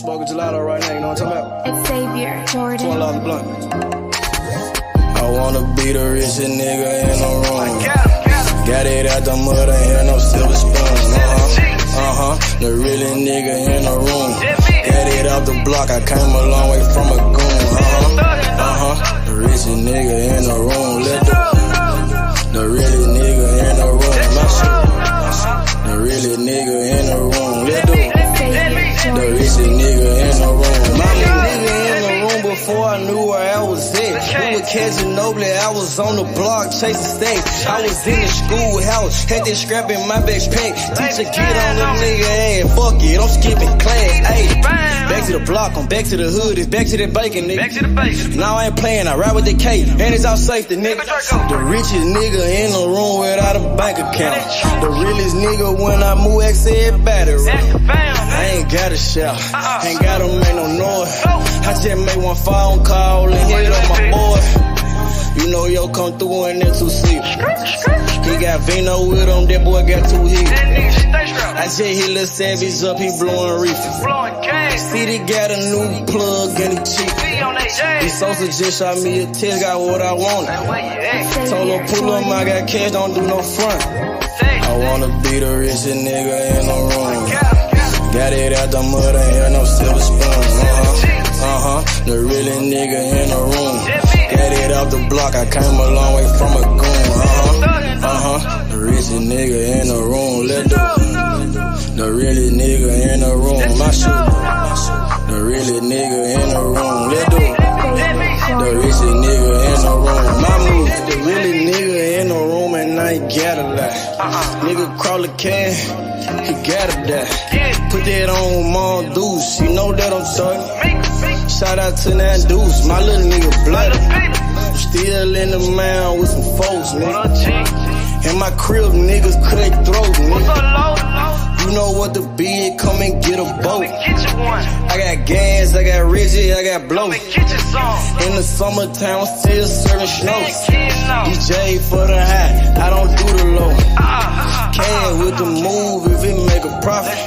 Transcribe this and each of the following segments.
smoking gelato right now, you know what I'm talking about? It's Xavier, Jordan. $12 blunt. I wanna be the richest nigga in the room. Got it out the mud, ain't had no silver spoon. The really nigga in the room. Got it out the block, I came a long way from a goon. The richest nigga in the room. The really nigga in the room. My shit. The really nigga in the room. The richest nigga in the room. My nigga in the room before I knew where I was at. We were catching Noble, I was on the block chasing stacks. I was in the schoolhouse, had that scrap in my backpack. Teacher get on the nigga ass, fuck it, I'm skipping class. Ayy, back to the block, I'm back to the hood, it's back to that bacon, nigga. Back to the bacon. Now I ain't playing, I ride with the K, and it's all safety, nigga. The richest nigga in the room without a bank account. The realest nigga when I move, said battery. I ain't gotta shout, ain't gotta make no noise. I just made one phone call and hit on my boy. You know yo come through in that 2-seater. He got Vino with him, that boy got 2 hits. I just hit Lil Savage up, he blowing reefer. City got a new plug and he cheap. This Sosa just shot me a test, got what I wanted. Told him pull up, I got cash, don't do no front. I wanna be the richest nigga in the room. Got it out the mud, ain't had no silver spoon. The really nigga in the room. Got it off the block, I came a long way from a goon. The richest nigga in the room. The really nigga in the room. My shit. The really nigga in the room. The richest nigga in the room. My move. The really nigga in the room and I ain't gotta lie. Nigga crawl a can, he gotta die. Put that on Mom Deuce, you know that I'm talking. Shout out to that Deuce, my little nigga bloody. Still in the mound with some folks, nigga. In my crib, niggas cut throat, nigga. You know what the bid, come and get a boat. I got gas, I got Reggie, I got blow. In the summertime, I'm still serving snow. DJ for the high, I don't do the low. Can with the move if it make a profit.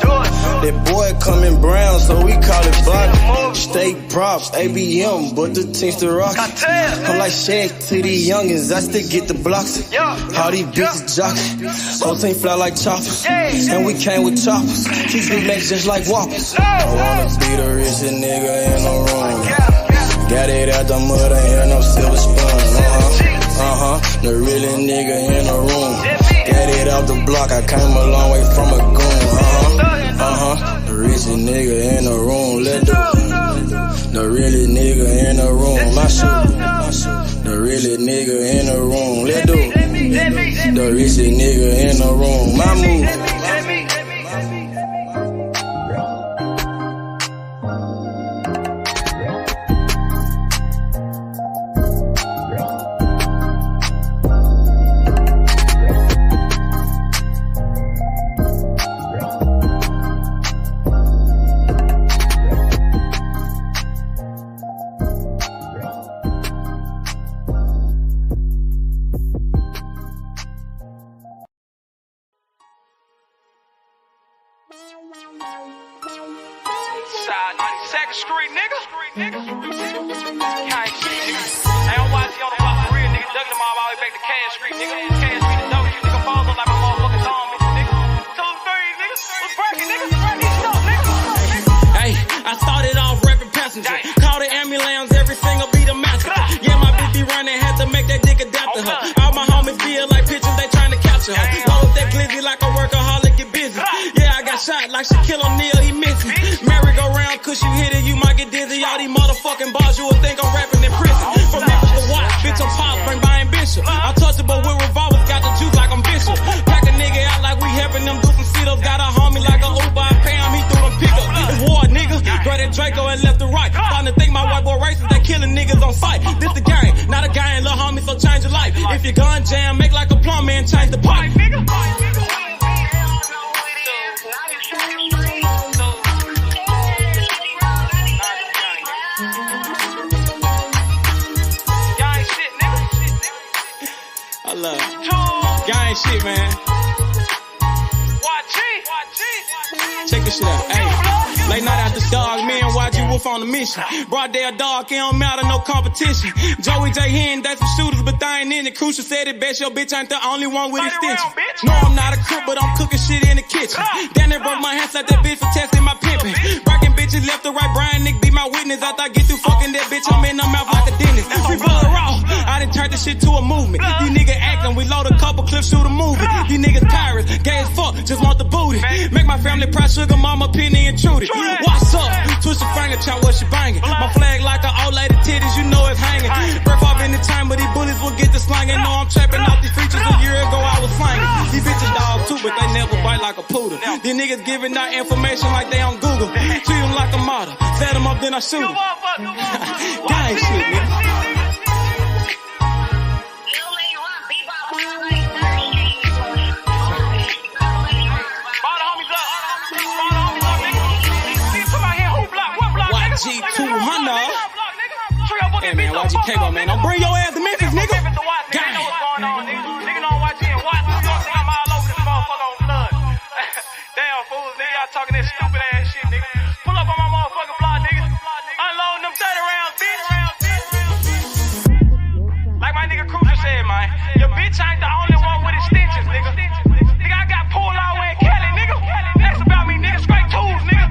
That boy coming brown, so we call it Bobby. State props, ABM, but the team's the rock. I'm like Shaq to the youngins, I still get the blocks. All these bitches jockin', whole team fly like choppers. And we came with choppers, keep big legs just like whoppers. I wanna be the richest nigga in the room. Got it out the mud, ain't had no silver spoon. The really nigga in the room. Got it out the block, I came a long way from a goon. The richest nigga in the room. The really nigga in the room. My shit. The really nigga in the room. The richest nigga in the room. My move. Street nigga. Can't shit, nigga. Hey, I'm watching on the block for real, nigga. Ducking them all the way back to Cash Street, nigga. Cash Street and W, nigga. Falls up like my motherfucking zombie, nigga. 2, 3, nigga. What's breaking, nigga? Break this stuff, nigga. Hey, I started off rapping passenger. Call the ambulance, every single beat a massacre. Yeah, my bitch be running, had to make that dick adapt to her. All my homies feel like pictures, they trying to capture her. Load that glizzy like a workaholic, get busy. Yeah, I got shot like Shakur Stevenson, he missed me. Merry-go-round, cause you hit it, you might get dizzy. All these motherfucking bars, you would think I'm rapping in prison. From Memphis to Watts, bitch, I'm pop, bring by ambition. I'm touchable with revolvers, got the juice like I'm Bishop. Pack a nigga out like we helping them do some sit-ups. Got a homie like a Uber, I pay him, he threw them pickup. It's war, nigga. Right at Draco and left to right. Starting to think my white boy racist, they killing niggas on sight. This the game, not a gang, little homie, so change your life. If your gun jam, make like a plumber and change the pipe. Gang shit, man. Check this shit out. Hey, late night after dog, me and both on the mission. Broad day or dark, it don't matter, no competition. Joey J. Hen, that's some shooters, but they ain't in it. Crucial said it best, your bitch ain't the only one with extension. No, I'm not a cook, but I'm cooking shit in the kitchen. Damn, they broke my hands like that bitch for testing my pimpin'. Bragging bitches left to right, Brian Nick be my witness. After I get through fucking that bitch, I'm in her mouth like a dentist. We blood raw, I done turned this shit to a movement. These niggas actin', we load a couple clips, shoot a movie. These niggas pirates, gay as fuck, just want the booty. Make my family proud, sugar mama, Penny and Trudy. What's up? Twist your finger, chop what she bangin'. My flag like an old lady titties, you know it's hanging. Breath off in the time, but these bullies will get the slangin'. Know I'm trapping off these features, a year ago I was slangin'. These bitches dog too, but they never bite like a poodle. These niggas giving out information like they on Google. Treat them like a model, set them up then I shoot them. Gang shit, nigga. YG200. Hey man, YG man, don't bring your ass to Memphis, nigga. Gang. Nigga know YG and watch. You don't think I'm all over this motherfucker on flood. Damn fools, nigga, y'all talking that stupid ass shit, nigga. Pull up on my motherfucking block, nigga. Unloading them 30 rounds, bitch. Like my nigga Cruiser said, man, your bitch ain't the only one with extensions, nigga. Nigga, I got pulled all the way in Cali, nigga. That's about me, nigga. Straight tools, nigga.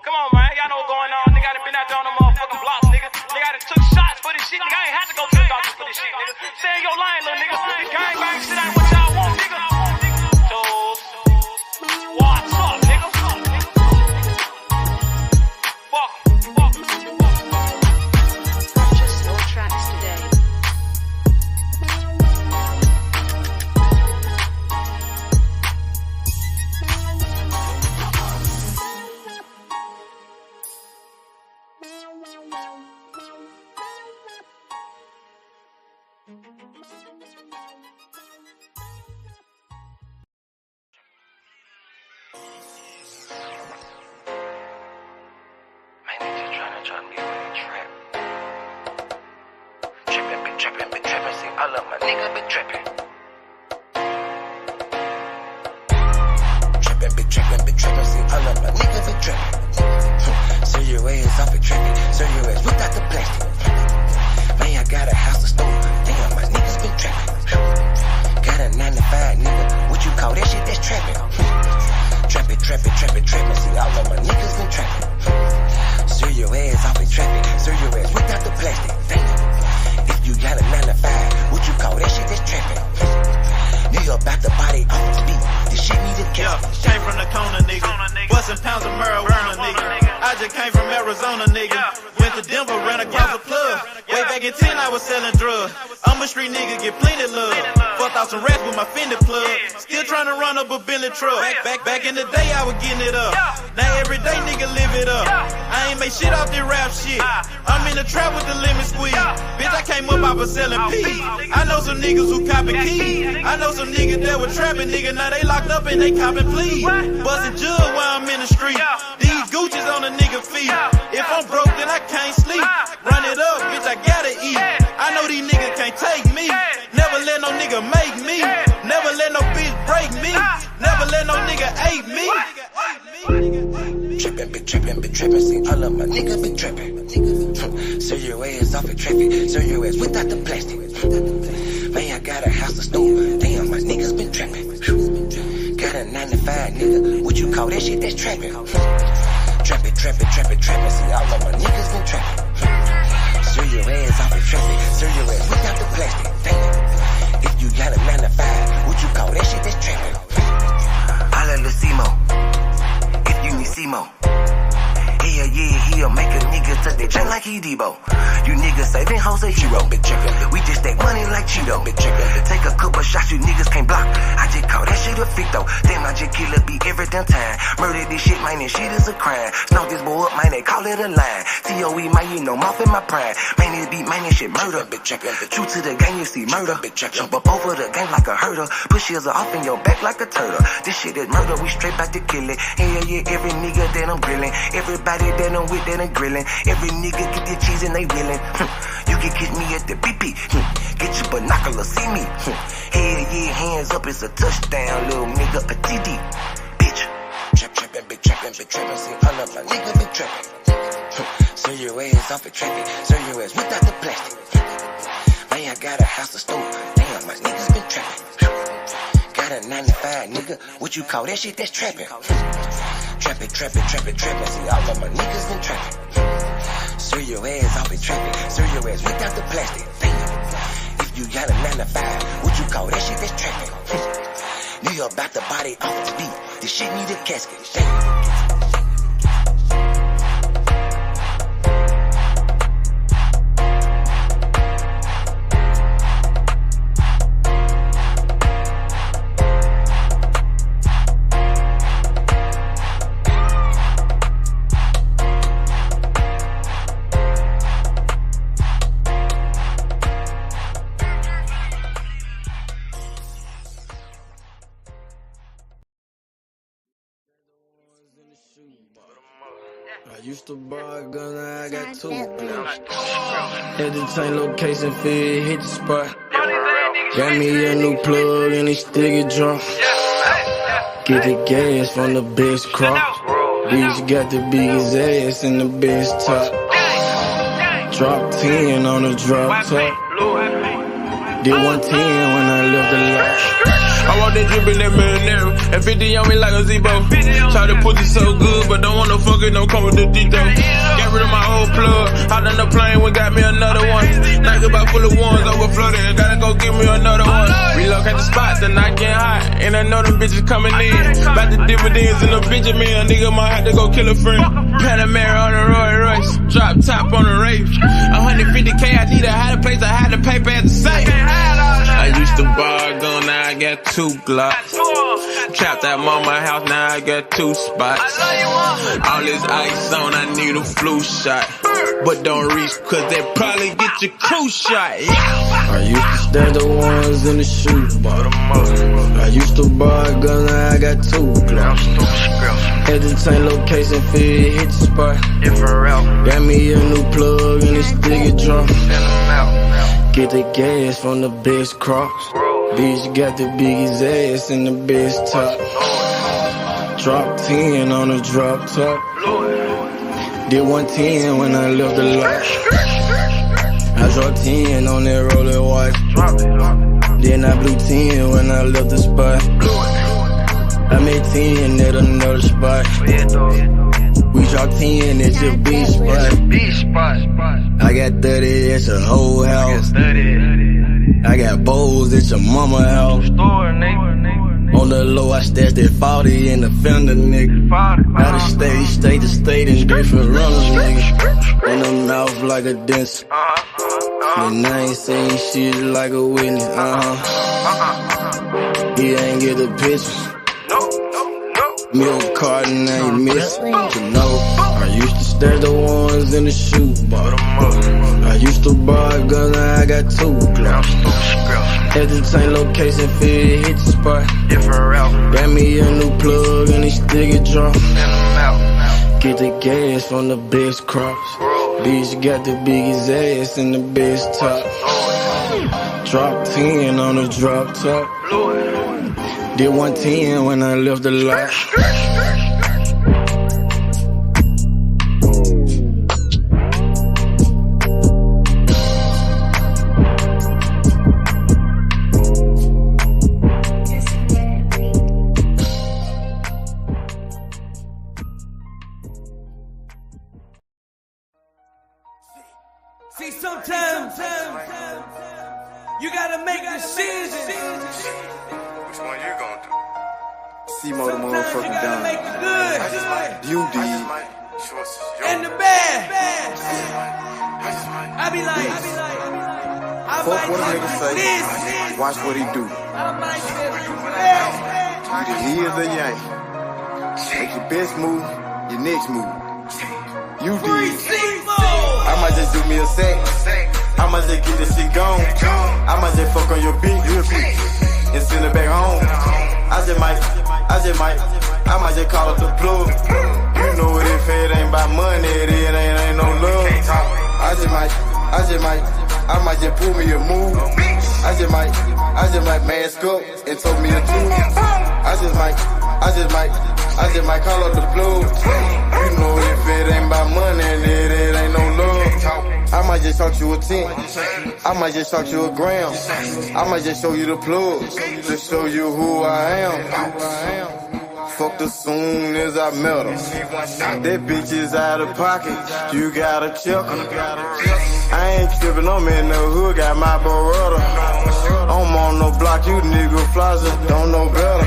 Come on, man. Y'all know what's going on. Nigga, I done been out there on the motherfucking blocks, nigga. Nigga, I done took shots for this shit. Nigga, I ain't had to go to the doctor for this shit, nigga. Stay in your line, little nigga. Gang bang shit ain't what y'all want, nigga. Tools. What's up, nigga? Fuck. Purchase your tracks today. Tryna be with the trap. Trippin', see all of my niggas be trippin'. Trippin', see all of my niggas be trippin'. So your ass off it trippin', so your ass without the plastic. Man, I got a house to store, damn, my niggas been trappin'. Got a 9 to 5, nigga, what you call that shit, that's trappin'. Trappin', see all of my niggas been trappin'. Sir, your ass off in traffic. Sir, your ass without the plastic. Damn. If you got a 9 to 5, what you call that shit? That's trapping. Nigga about the body off the beat. This shit need a cap. Came from the corner, nigga. Bustin' pounds of marijuana, nigga. I just came from Arizona, nigga. Went to Denver, ran across the plug. Way back in 10, I was selling drugs. I'm a street nigga, get plenty love. 4,000 rats with my Fendi plug. Still trying to run up a Bentley truck. Back in the day, I was getting it up. Now every day, nigga, live it up. I ain't make shit off this rap shit. I'm in the trap with the lemon squeeze. Bitch, I came up off of selling peas. I know some niggas who copy keys. I know some niggas that were trapping, nigga. Now they locked up and they copping pleas. Bustin' jug while I'm in the street. These Gucci's on a nigga feet. If I'm broke, then I can't sleep. Run it up, bitch, I gotta eat. I know these niggas can't take me. Never let no nigga make me. Never let no bitch break me. Never let no nigga hate me. Trippin', see all of my niggas be trippin'. So your ass off in traffic. So your ass without the plastic. Man, I got a house to store. Damn, my niggas been trappin'. Got a 9 to 5, nigga. What you call that shit? That's trappin'. Trappin', see all of my niggas been trappin'. So your ass off in traffic. So your ass without the plastic. Damn. If you got a 9 to 5, what you call that shit? That's trappin'. Holla Lucimo. If you need Simo. Yeah, he'll make a nigga touch that chain like he Debo. You niggas saving hoes a hero, bitch. We just stack money like Cheeto, bitch. Take a couple shots, you niggas can't block. I just call that shit a fit though. Damn, I just kill a beat every damn time. Murder this shit, man, this shit is a crime. Snow this boy up, man, they call it a line. COE, man, you know, mouth in my prime. Man, this beat, man, this shit murder, bitch. True to the game, you see murder, bitch. Jump up over the game like a herder. Push heels off in your back like a turtle. This shit is murder, we straight back to kill it. Hell yeah, every nigga that I'm grilling. Everybody that I'm with that I'm grilling. Every nigga get their cheese and they willing. You can catch me at the BP. Get your binoculars, see me. Hell yeah, hands up, it's a touchdown, little nigga, a TD. Bitch. Trappin', see all of my niggas be trapping. Serve your ass off and trapping. Serve your ass without the plastic. Man, I got a house of store. Damn, my niggas been trapping. Got a 95, nigga. What you call that shit? That's trapping. Trapping. See, all of my niggas been trapping. Serve your ass off and trapping. Serve your ass without the plastic. Damn. If you got a 95, what you call that shit? That's trapping. Nigga about the body off the beat. This shit need a casket. Damn. I used to buy a gun, now I got two. Had to change location, feel hit the spot. Got me a new plug and it still get drunk. Get the gas from the best crop. Bitch got the biggest ass and the best top. Drop 10 on the drop top. Did 110 when I left the lot. I want that drip in that marinara, and 50 on me like a Zebo. Try to pussy so good, but don't want no fucking, don't come with the D though. Got rid of my old plug, hopped on the plane, we got me another one. Night about full of ones, overflooded, gotta go get me another one. Relocate the spot, the night getting hot, and I know them bitches coming in. About the dividends in the Benjamin, a nigga might have to go kill a friend. Panamera on the Roy Royce, drop top on the Wraith. 150K, I need a higher place, I had to pay at the same. I used to buy a gun, now I got 2 Glocks. Trapped at mama house, now I got 2 spots. All this ice on, I need a flu shot. But don't reach, cause they probably get your crew shot. Yeah. I used to stash the ones in the shoebox. I used to buy a gun, now I got 2 Glocks. Had to change location, feel hit the spot. Got me a new plug and it still get drunk. Get the gas from the best crops. Bitch got the biggest ass and the best top. Drop 10 on the drop top. Did 110 when I left the lot. I dropped 10 on that roller watch. Then I blew 10 when I left the spot. I made 10 at another spot. We dropped 10 at your beach spot. I got 30 at your whole house. I got bowls at your mama house. On the low, I stashed that 40 in the fender, nigga. Out of state to state and different runners, nigga. In the mouth like a dentist. And I ain't saying shit like a witness, He ain't get the picture. Milk carton ain't missing. You know, I used to stash the ones in the shoebox. I used to buy a gun, now I got 2 Glocks. Had to change location, feel hit the spot. Got me a new plug and it still get drunk. Get the gas from the best crops. Bitch got the biggest ass and the best top. Drop 10 on the drop top. Did 110 when I left the lot. See, sometimes you gotta make decisions. Which one you gonna do? C-Mo the motherfucking gun. You did. And the bad. I be like, Fuck what a nigga say. Watch what he do. Either he is a yank. Make your best move, your next move. You did. I might just do me a sec. I might just get this shit gone. I might just fuck on your bitch and send it back home. I might just call up the plug. You know what, if it ain't about money, it ain't no love. I might just pull me a move. I just might mask up and told me a tune. I just might call up the plug. You know if it ain't about might just talk you a 10. I might just talk you a gram. I might just show you the plug. Just show you who I am. Fucked her soon as I met her. That bitch is out of pocket. You gotta check her. I ain't trippin', I'm in the hood, got my Beretta. I'm on no block, you nigga flies don't know better.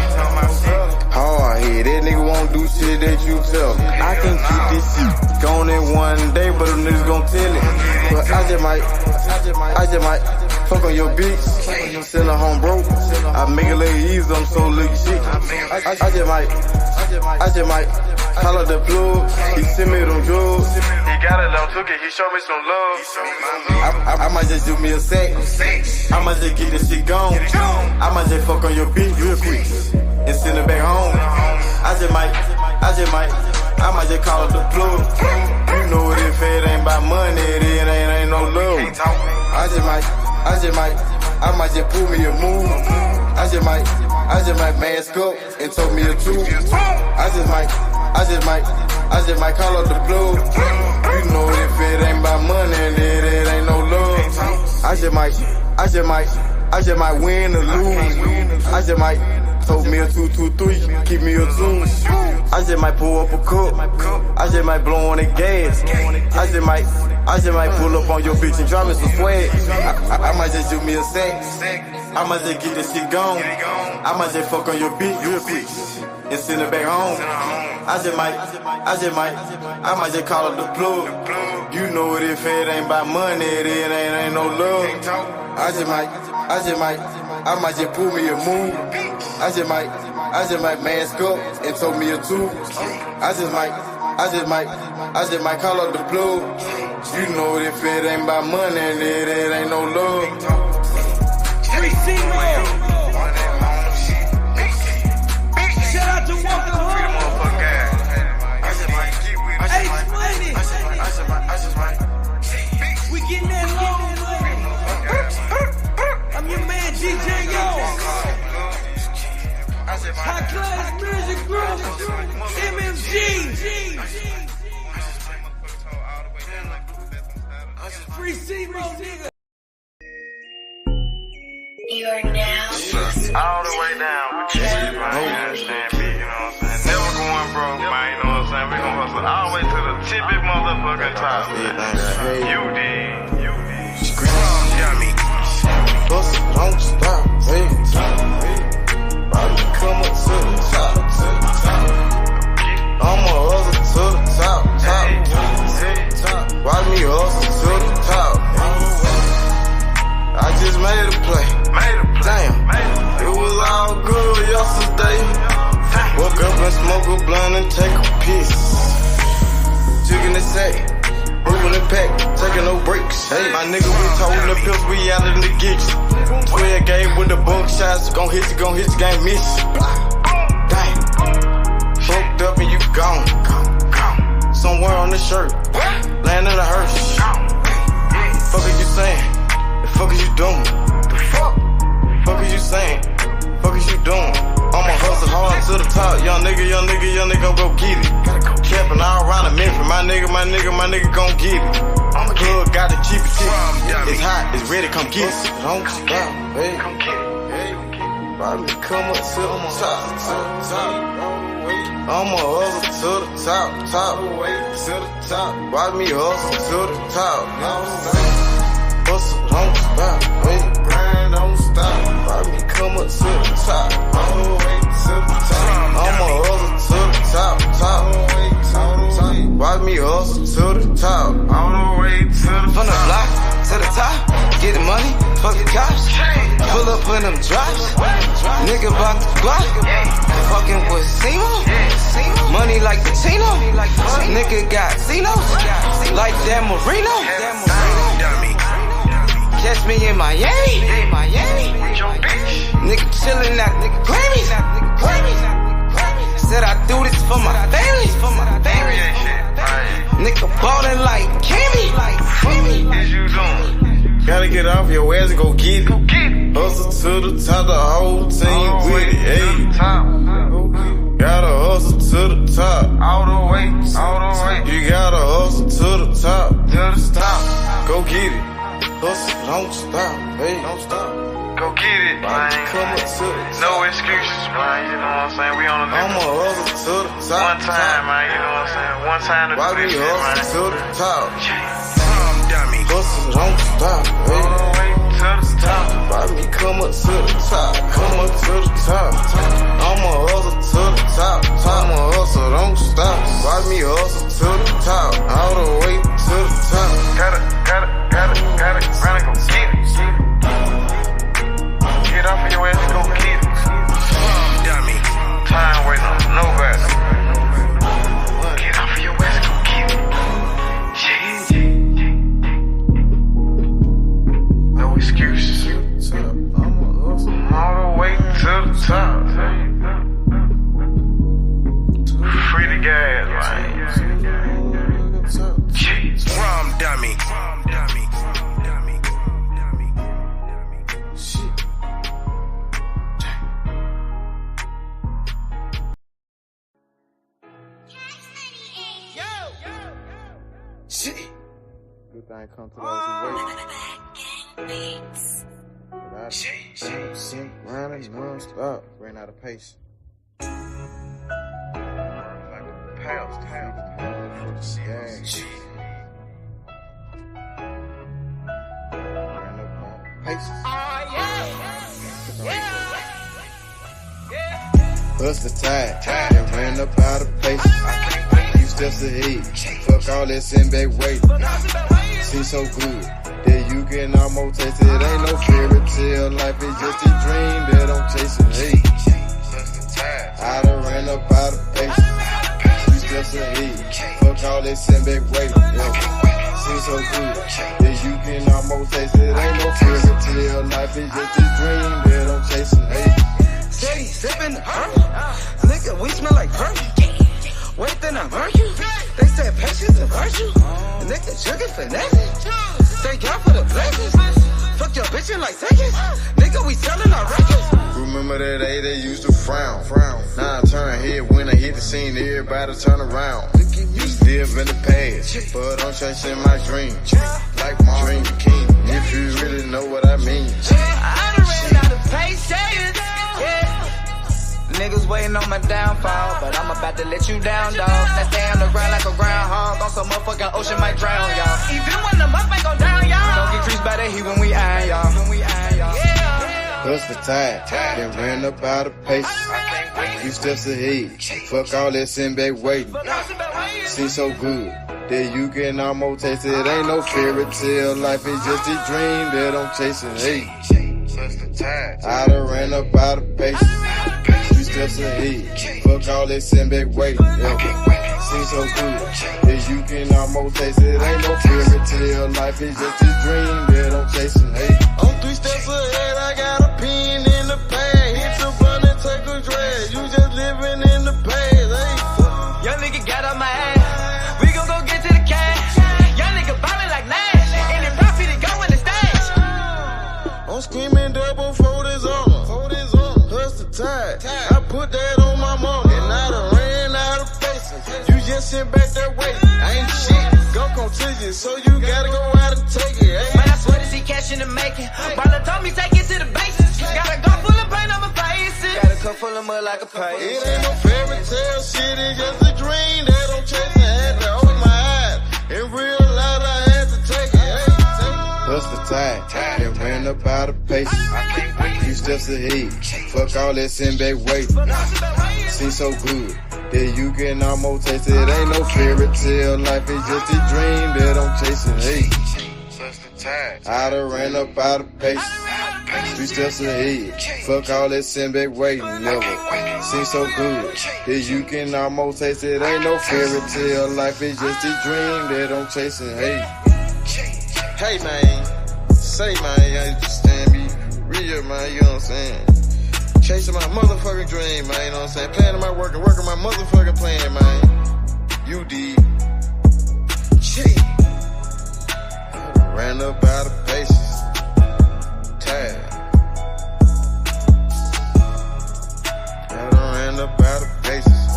Hard head, that nigga won't do shit that you tell. I can keep this shit going in one day, but them niggas gon' tell it. But I just might fuck on your bitch, send her home broke. I make it look easy, I'm so little shit. I just might call up the plug. He send me them drugs. He got it, I took it, he showed me some love. I might just do me a sack. I might just get this shit gone. I might just fuck on your bitch real quick and send her back home. I might just call up the plug. You know if it ain't about money, it ain't no love. I might just pull me a move. I just might mask up and told me a truth. I just might call up the plug. You know if it ain't about money, it ain't no love. I just might win or lose. I just might told me a 2-2-3, keep me a 2. I just might pull up a cup. I just might blow on the gas. I just might pull up on your bitch and drop me some swag. I might just do me a sack. I might just get this shit gone. I might just fuck on your bitch real quick and send her back home. I might just call up the plug. You know it if it ain't about money, it ain't no love. I might just pull me a move. I just might mask up and told me a 2. I just might call up the plug. You know if it ain't about money, it ain't no love. Shout out to Walker Home. We getting that long. I'm your man, DJ Yo. High Class Music Group. MMG. Free C-Mo, nigga. You are now All the way down with you, man. You understand me, you know what I'm saying? Never going broke, man, you know what I'm saying? We gon' hustle all the way to the tippy motherfucking top. You did. Hustle, don't stop, hey. Bobby, come up to the top. I'ma hustle to the top. Watch me hustle to the top. I just made a play. Damn, it was all good yesterday. Woke up and smoke a blunt and take a piss. Chicken the sack, moving the pack, taking no breaks. Hey, my nigga, we told the pills, we out in the geeks. 12 game with the bunk shots, gon' hit you, game miss. Damn, fucked up and you gone. Somewhere on the shirt, land in a hearse. Fuck is you saying? The fuck is you doing? Fuck is you saying? Fuck is you doing? I'ma hustle hard to the top. Young nigga go get it. Capping all around the Memphis. My nigga gon' get it. Plug got the cheapest shit. It's hot, it's ready, come get it. Don't stop, hey. Bobby, come up to the top. I'ma hustle to the top. Watch me hustle to the top. Hustle, don't stop, hey. Grind, don't stop. Bobby, come up to the top. All the way to the top. I'ma hustle to the top. Watch me hustle to the top. All the way to the top. From the block to the top, get the money, fuck the cops. Pull up in them drops, nigga bout the block. Fucking with C-Mo, money like the Tino. Nigga got Cinos, like that Marino. Catch me in Miami, nigga chillin' at the Grammys. Said I do this for my family. Nigga ballin' like Kimmy. Gotta get off your ass and go get it. Hustle to the top, the whole team with it. Hey, gotta hustle to the top. All the way. You gotta hustle to the top. Go get it. Hustle, don't stop, hey, don't stop. Go get it, man. Come up to the top. No excuses, man. You know what I'm saying? We on a I'm a hustle to the top. one time, man. You know what I'm saying? One time to Why do we this shit, man. hustle to the top? Tom dummy. Hustle, don't stop, hey. All the way to the top. Why me come up to the top? Come up to the top. I'm a hustle to the top. I'm a hustle, don't stop. Why me hustle to the top? All the way to the top. Got it. Run and go get it. Get off of your ass and go get it. Dummy. Time waiting on nobody. Get off of your ass and go get it. No excuses. All the way to the top. Free the gas, man. Rum dummy. Shit. Good thing come to those who wait. Without running non-stop. Ran out of pace. Like a pals. Ran up my paces. Bust the tide. And ran up out of paces. Few steps ahead. Fuck all that send back weight. Seems so good that you can almost taste it. Ain't no fairy tale. Life is just a dream that I'm chasing. Hey, I done ran up out of pace. Few steps ahead. Fuck all that send back weight. Seems so good that you can almost taste it. Ain't no fairy tale. Life is just a dream that I'm chasing. Hey, steady sipping the nigga, we smell like perfume. Wait, then I burn you. They said patience and virtue. The nigga jugging for nothing. Thank God for the blessings. Fuck your bitch in like seconds. Nigga, we selling our records. Remember that day they used to frown. Now I turn head when I hit the scene, everybody turn around. Used to live in the past, but I'm chasing my dream. Like my dream king, if you really know what I mean. I done ran out of patience. Niggas waiting on my downfall, but I'm about to let you down, dawg. That stay on the ground like a groundhog. On some motherfucking ocean might drown, y'all. Even when the muff ain't go down, y'all. Don't get creased by the heat when we iron, y'all. bust the tide, then ran up out of pace. Few steps ahead, fuck all that send back waiting. Seems so good that you can almost taste it. Ain't no fairy tale, life is just a dream that I'm chasing. Hey, I done ran up out of pace. Few steps ahead, fuck all that send back waiting. Seems so good that you can almost taste it. Ain't no fairy tale, life is just a dream that I'm chasing. Hey, I'm 3 steps ahead, I got a pin in the bag. Hit the button and take a drag. You just living in the past. Hey, young nigga got on my ass. We gon' go get to the cash. Young nigga ballin' like Nash. And it profit to go in the stage. I'm screaming double for this armor. Hustle tide. I put that on my mama. And I done ran out of faces. You just sit back that way. I ain't shit. Go continue. So you gotta go out and take it. Hey. Man, I swear to see cash in the making. Baller told me take it to the bases. Got a gun full of paint on my faces. Got a cup full of mud like a pace. It ain't no fairy tale shit. It's just a dream that I'm chasing. Had to open my eyes. In real life, I had to take it. Hey. bust the tide, then ran up out of pace. Few steps ahead, fuck all that send back waiting. Seems so good that you can almost taste it. Ain't no fairy tale, life is just a dream that I'm chasing. Hey, I done ran up out of pace. Few steps ahead, fuck all that send back waiting. Never seems so good that you can almost taste it. Ain't no fairy tale, life is just a dream that I'm chasing. Hey man, say man, you understand me, real man, you know what I'm saying? Chasing my motherfucking dream, man, you know what I'm saying? Planning my work and working my motherfucking plan, man. You did. Shit. Ran up out of paces. Tired. I done ran up out of paces.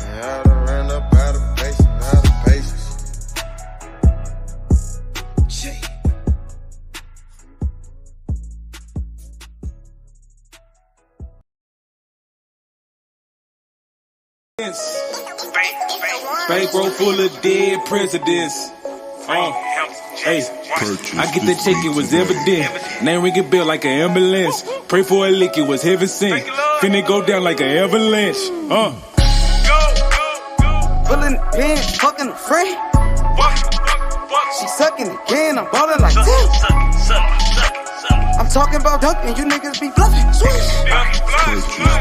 I done ran up out of paces, out of paces. Shit. Bankroll full of dead presidents. Hey, I get the check, it was evident. Name ring a bell like an ambulance. Pray for a lick, it was heaven sent. Finna go down like an avalanche. Pulling the pin, fucking a friend. She sucking again, I'm ballin' like this. I'm talking about dunking, you niggas be bluffing. Swish.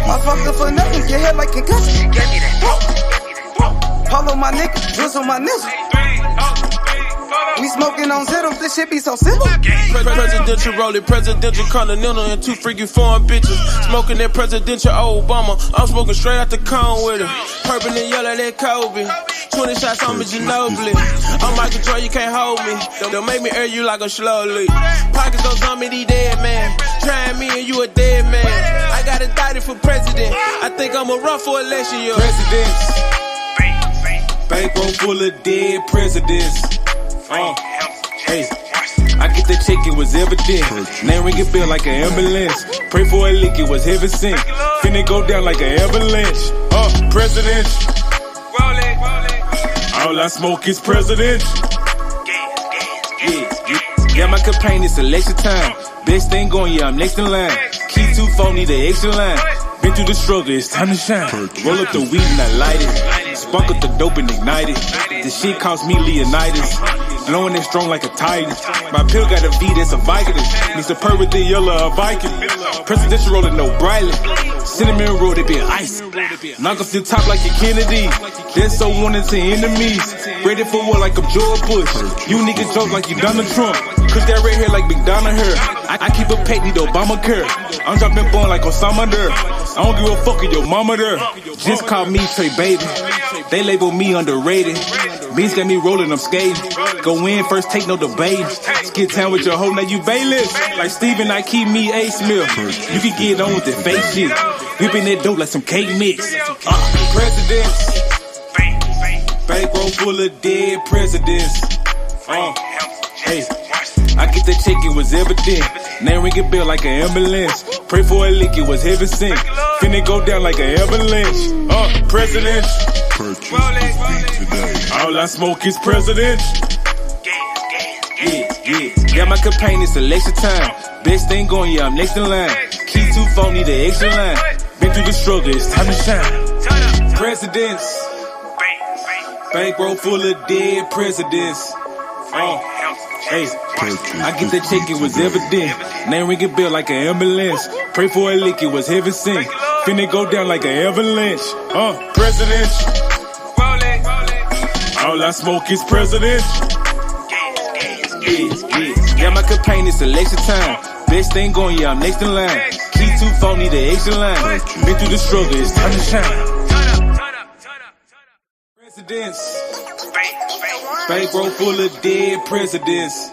I fucked up for nothing, get hit like concussion. Polo my nigga, drizzle my nizzle. We smoking on Zitto, this shit be so simple. Presidential rolling, presidential continental, and 2 freaking foreign bitches. Smoking that presidential Obama. I'm smoking straight out the cone with it. Purple and yellow, that Kobe. 20 shots on me, Ginobili. I'm Michael Jordan, you can't hold me. Don't make me air you like a slowly. Pockets don't tell me these dead man. Trying me and you a dead man. I got indicted for president. I think I'm a run for election year. Presidents. Bankroll full of dead presidents. Hey, I get the check, it was evident. Name ring a bell like an ambulance. Pray for a lick, it was heaven sent. Finna go down like an avalanche. President. All I smoke is president. Yeah, my campaign is election time. Best thing going, yeah, I'm next in line. Key 2 phone, need the extra line. Been through the struggle, it's time to shine. Roll up the weed and I light it. Spark up the dope and ignite it. This shit cost me Leonidas. Blowing it strong like a titan. My pill got a V that's a Viking. Mr. Purple, the yellow, a Viking. Presidential rolling no brightly. Cinnamon roll, they been ice. Knock off the top like your Kennedy. They're so wanted to enemies. Ready for war like I'm George Bush. You niggas joke like you Donald Trump. Cause that red hair like McDonald hair. I keep a pet, need Obamacare. I'm dropping born like Osama there. I don't give a fuck if your mama there. Just call me Trey Baby. They label me underrated. Beans got me rolling, I'm skating. Go in first, take no debate. Skid town with your hoe, now you bailiff. Like Steven, I keep me A Smith. You can get on with the fake shit. Whipping that dope like some cake mix. Presidents. Bankroll full of dead presidents. Hey, I get the check, it was evident. Name ring a bell like an ambulance. Pray for a lick, it was heaven sent. Finna go down like an avalanche. President. All I smoke is president. Yeah, my campaign is election time. Best thing going, yeah, I'm next in line. Key 2 phone, need the extra line. Been through the struggle, it's time to shine. Presidents. Bankroll full of dead presidents. Hey, I get the check, it was evident. Name ring a bell like an ambulance. Pray for a lick, it was heaven sent. Finna go down like an avalanche. President. All I smoke is president. Yeah, my campaign is election time. Best thing going, yeah, I'm next in line. Key 2 phone, need the extra line. Been through the struggle, it's time to shine. Presidents. Bankroll full of dead presidents.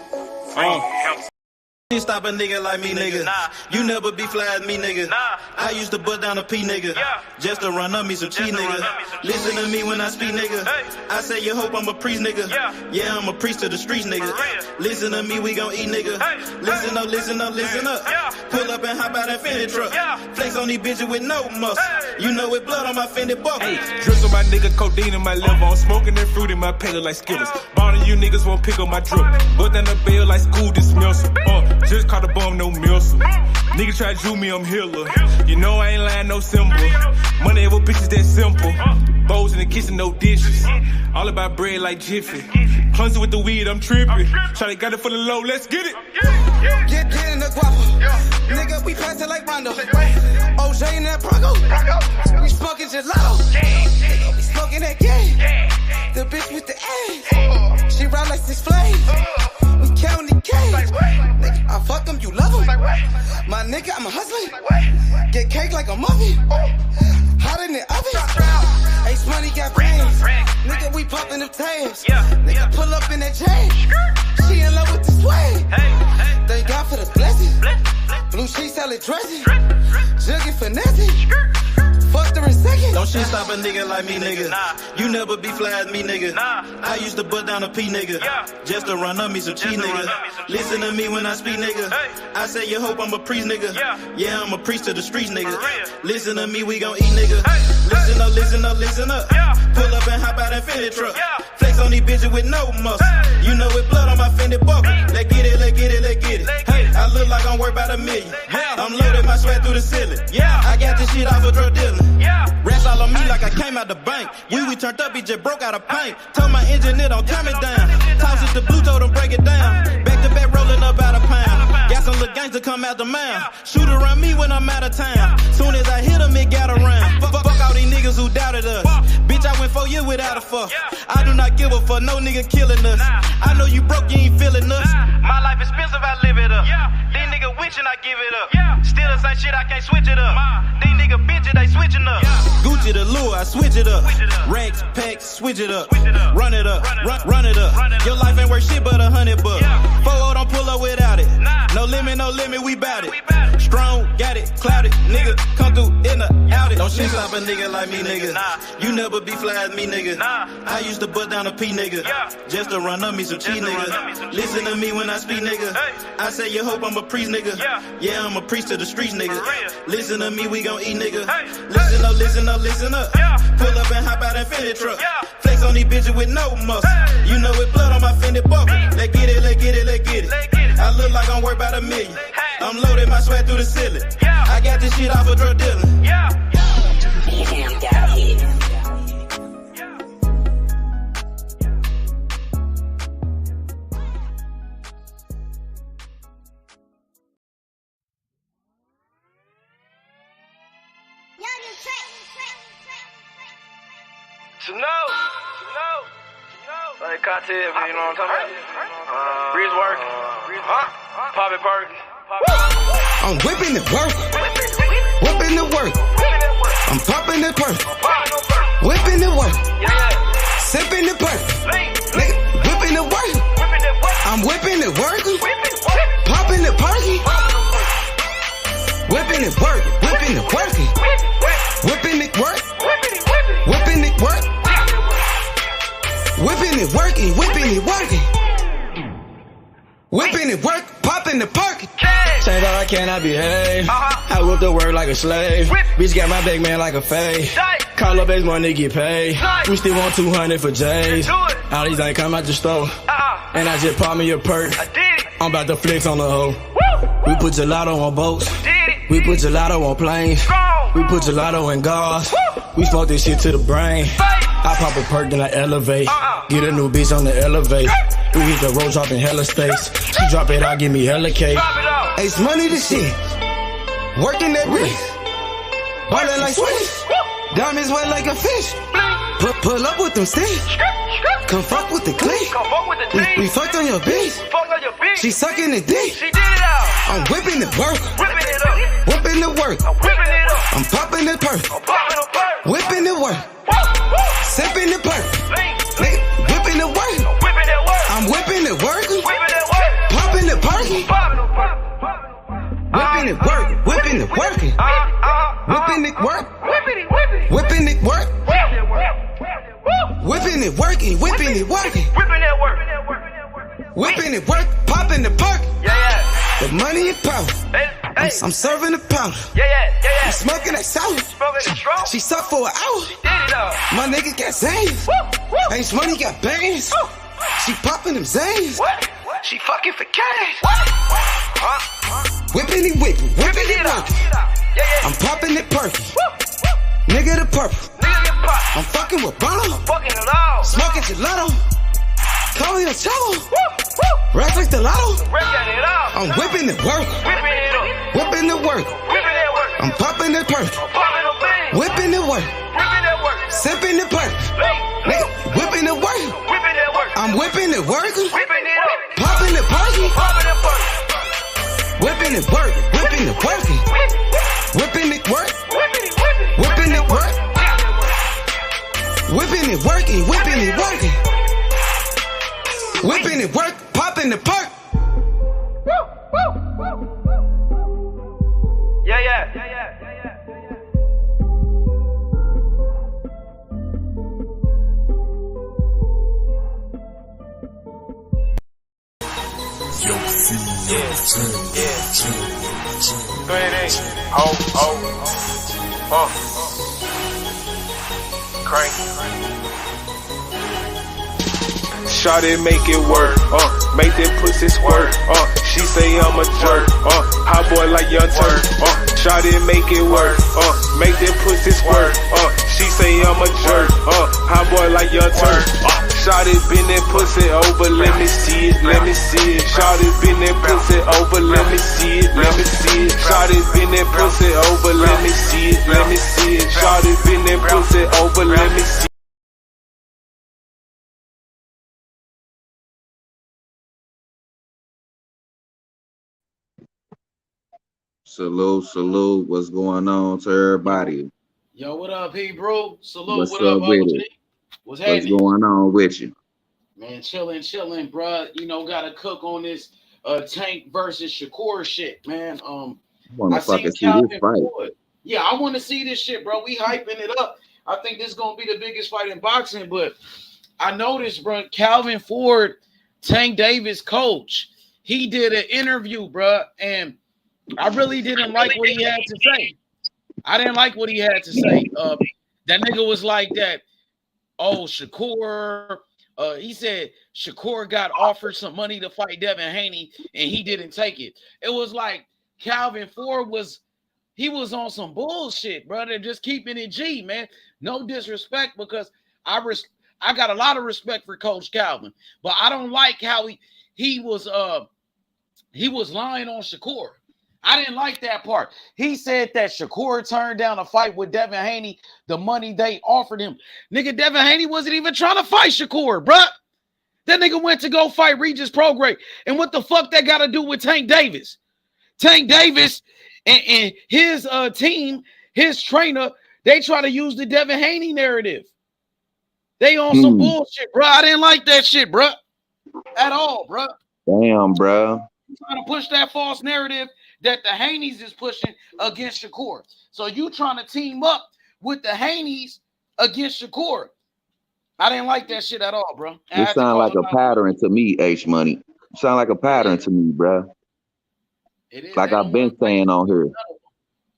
Stop a nigga like me, nigga. You never be fly as me, nigga. I used to butt down a P, nigga. Just to run up me some cheese, nigga. Listen to me when I speak, nigga. I say you hope I'm a priest, nigga. Yeah, I'm a priest to the streets, nigga. Listen to me, we gon' eat, nigga. Listen up, listen up, listen up. Pull up and hop out that Fendi truck. Flex on these bitches with no muscle. You know it blood on my Fendi buckle. Drizzle my nigga, codeine in my liver. I'm smoking that fruit in my pedal like Skittles. Ballin' you niggas won't pick up my drip. But then the bell like school dismissal. Just caught a bum, no missile. Nigga try to do me, I'm healer. You know I ain't lying, no symbol. Money over bitches that simple. Bowls in the kitchen, no dishes. All about bread like Jiffy. Clumsy with the weed, I'm tripping. Shawty got it for the low, let's get it. Get in the guapo. Nigga, we passing like Rondo. OJ in that Bronco. We smoking gelato. Nigga, we smoking that game. The bitch with the A. She ride like 6 Flames. We counting the K. Nigga, I fuck him, you love him. My nigga, I'm a hustler. Get cake like a muffin. Hot in the oven. Ace money got brains. Nigga, we popping them tails. Nigga, pull up in that chain. She in love with the swag. Thank God for the blessing. Blue sheets, sell it dressing. Jugging finessing. Fucked her in second. Don't shit stop a nigga like me, nigga. You never be fly as me, nigga. I used to butt down a P, nigga. Just to run up me some cheese, nigga. Listen to me when I speak, nigga. I say you hope I'm a priest, nigga. Yeah, I'm a priest to the streets, nigga. Listen to me, we gon' eat, nigga. Listen up, listen up, listen up. Pull up and hop out that Fendi truck. Flex on these bitches with no muscle. You know it blood on my Fendi buckle. Let's get it, let's get it, let's get it. Hey, I look like I'm worth about $1 million. I'm loaded, my sweat through the ceiling. I got this shit off of drug dealing. Rest all on me like I came out the bank. We turned up, he just broke out of paint. Told my engineer don't turn me down. Toss it to blue, told him break it down. Back to back rolling up out of pound. Got some little gangster come out the mouth. Shoot around me when I'm out of town. Soon as I hit him, it got around. Fuck all these niggas who doubted us. Bitch, I went 4 years without a fuck. I do not give a fuck, no nigga killing us. I know you broke, you ain't feeling us. My life expensive, I live it up. These niggas witching, I give it up. Still the same shit, I can't switch it up. These niggas bitches, they switching up. Gucci the lure, I switch it up. Rags, packs, switch it up. Run it up, run it up. Your life ain't worth shit but $100. 4-0 don't pull up without it. No limit, we bout it. Strong, got it, clouded. Nigga, come through in the out it. Don't shit stop a nigga like me, nigga. You never be fly as me, nigga. I used to butt down a P, nigga. Just to run up me some cheese, nigga. Listen to me when I speak, nigga. I say you hope I'm a priest, nigga. Yeah, I'm a priest to the streets, nigga. Listen to me, we gon' eat, nigga. Listen up, listen up, listen up. Pull up and hop out that Fendi truck. Flex on these bitches with no muscle. You know it blood on my Fendi buckle. Let's get it, let's get it, let's get it. I look like I'm worth about $1 million. I'm loaded, my sweat through the ceiling. I got this shit off of drug dealing. Damn, got hit. Like cocktail, you know what I'm talking about? Breeze work. Pop it, Perky. I'm whipping the work. Whipping the work. I'm popping the perk. Whipping the work. Sipping the perk. Nigga, whipping the work. I'm whipping the work. Popping the perky. Whipping the work. Whipping the working. Whipping it work. Whipping it work. Whipping it working. Whipping it working. Whipping it work. Popping the perky. Change all I can, I behave. I whip the work like a slave. Bitch got my big man like a fade. Call up X money, get paid. We still want 200 for J's. All these ain't come out the store. And I just pop me a perk. I'm about to flex on the hoe. We put gelato on boats. We put gelato on planes. We put gelato in cars. We smoke this shit to the brain. I pop a perk, then I elevate. Get a new bitch on the elevate. We hit the road, dropping hella space. She drop it out, give me hella cake. Ace money to shit. Working that wrist. Ballin' like Swiss. Diamonds wet like a fish. Pull up with them sticks. Come fuck with the clique. We fucked on your bitch. She sucking the dick. I'm whipping the work. Whipping the work. I'm popping the perk. Whipping the work. Sipping the perk. Whipping the work. I'm whipping the work. Popping the perky. Whipping it work. Whipping it working. Whipping it work. Whipping it work. Whipping it working. Whipping it working. Whipping it work. Popping the perk. The money is power. I'm serving the powder. I'm smoking that sour. She sucked for an hour. My nigga got Zans. Ace money got bands. She popping them Zans. She fucking for cash. Whipping it, whipping it working. I'm popping it perky. Nigga the purple. I'm fucking with Bono. Smoking gelato. Call me a cholo. Rap like the lotto. I'm whipping the work. Whipping the work. I'm popping the perk. Whipping the work. Sipping the perk. Nigga, whipping the work. I'm whipping the work. Popping the perky. Whipping it work. Whipping it working. Whipping it work. Whipping it work. Whipping it working. Whipping it working. Whipping it work. Popping the perk. Shawty make it work, make that pussy squirt, she say I'm a jerk, hot boy like Young Turk, Shawty make it work, make that pussy squirt, she say I'm a jerk, hot boy like Young Turk, Shawty bend that pussy over, let me see it, let me see it, Shawty bend that pussy over, let me see it, let me see it, Shawty bend that pussy over, let me see it, let me see it, Shawty bend that pussy over, let me see it. Salute. What's going on to everybody? Yo, what up, P, bro? Salute. What's What up up, with OG? it? What's What's happening? going on with you? Man, chilling, bro. You know, gotta cook on this Tank versus Shakur shit, man. I want I to fucking seen see this Calvin fight. Ford. Yeah, I want to see this shit, bro. We hyping it up. I think this is gonna be the biggest fight in boxing, but I noticed, bro, Calvin Ford, Tank Davis coach, he did an interview, bro, and I really didn't like what he had to say. I didn't like what he had to say. That nigga was like that. Oh, Shakur. He said Shakur got offered some money to fight Devin Haney, and he didn't take it. It was like Calvin Ford was on some bullshit, brother. Just keeping it G, man. No disrespect, because I got a lot of respect for Coach Calvin, but I don't like how he was lying on Shakur. I didn't like that part. He said that Shakur turned down a fight with Devin Haney, the money they offered him. Nigga, Devin Haney wasn't even trying to fight Shakur, bruh. That nigga went to go fight Regis Prograis. And what the fuck that got to do with Tank Davis? Tank Davis and his team, his trainer, they try to use the Devin Haney narrative. They on some bullshit, bro. I didn't like that shit, bro. At all, bro. Damn, bro. Trying to push that false narrative that the Haneys is pushing against Shakur. So you trying to team up with the Haneys against Shakur. I didn't like that shit at all, bro. It sound like a pattern to me, H Money. Sound like a pattern to me, bro. It is. Like I've been saying on here.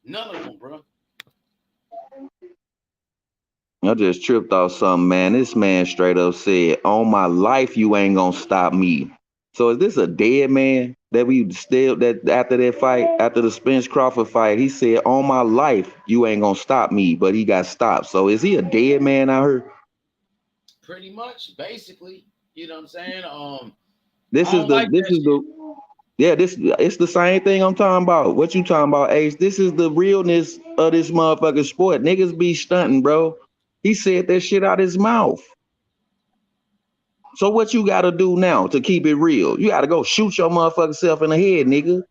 None of them, bro. I just tripped off something, man. This man straight up said, "On my life, you ain't gonna stop me." So is this a dead man that we still that after that fight, after the Spence Crawford fight, he said, "On my life, you ain't gonna stop me," but he got stopped. So is he a dead man out here? Pretty much, basically. You know what I'm saying? This is it's the same thing I'm talking about. What you talking about, Ace? This is the realness of this motherfucking sport. Niggas be stunting, bro. He said that shit out his mouth. So what you gotta do now to keep it real? You gotta go shoot your motherfucking self in the head, nigga.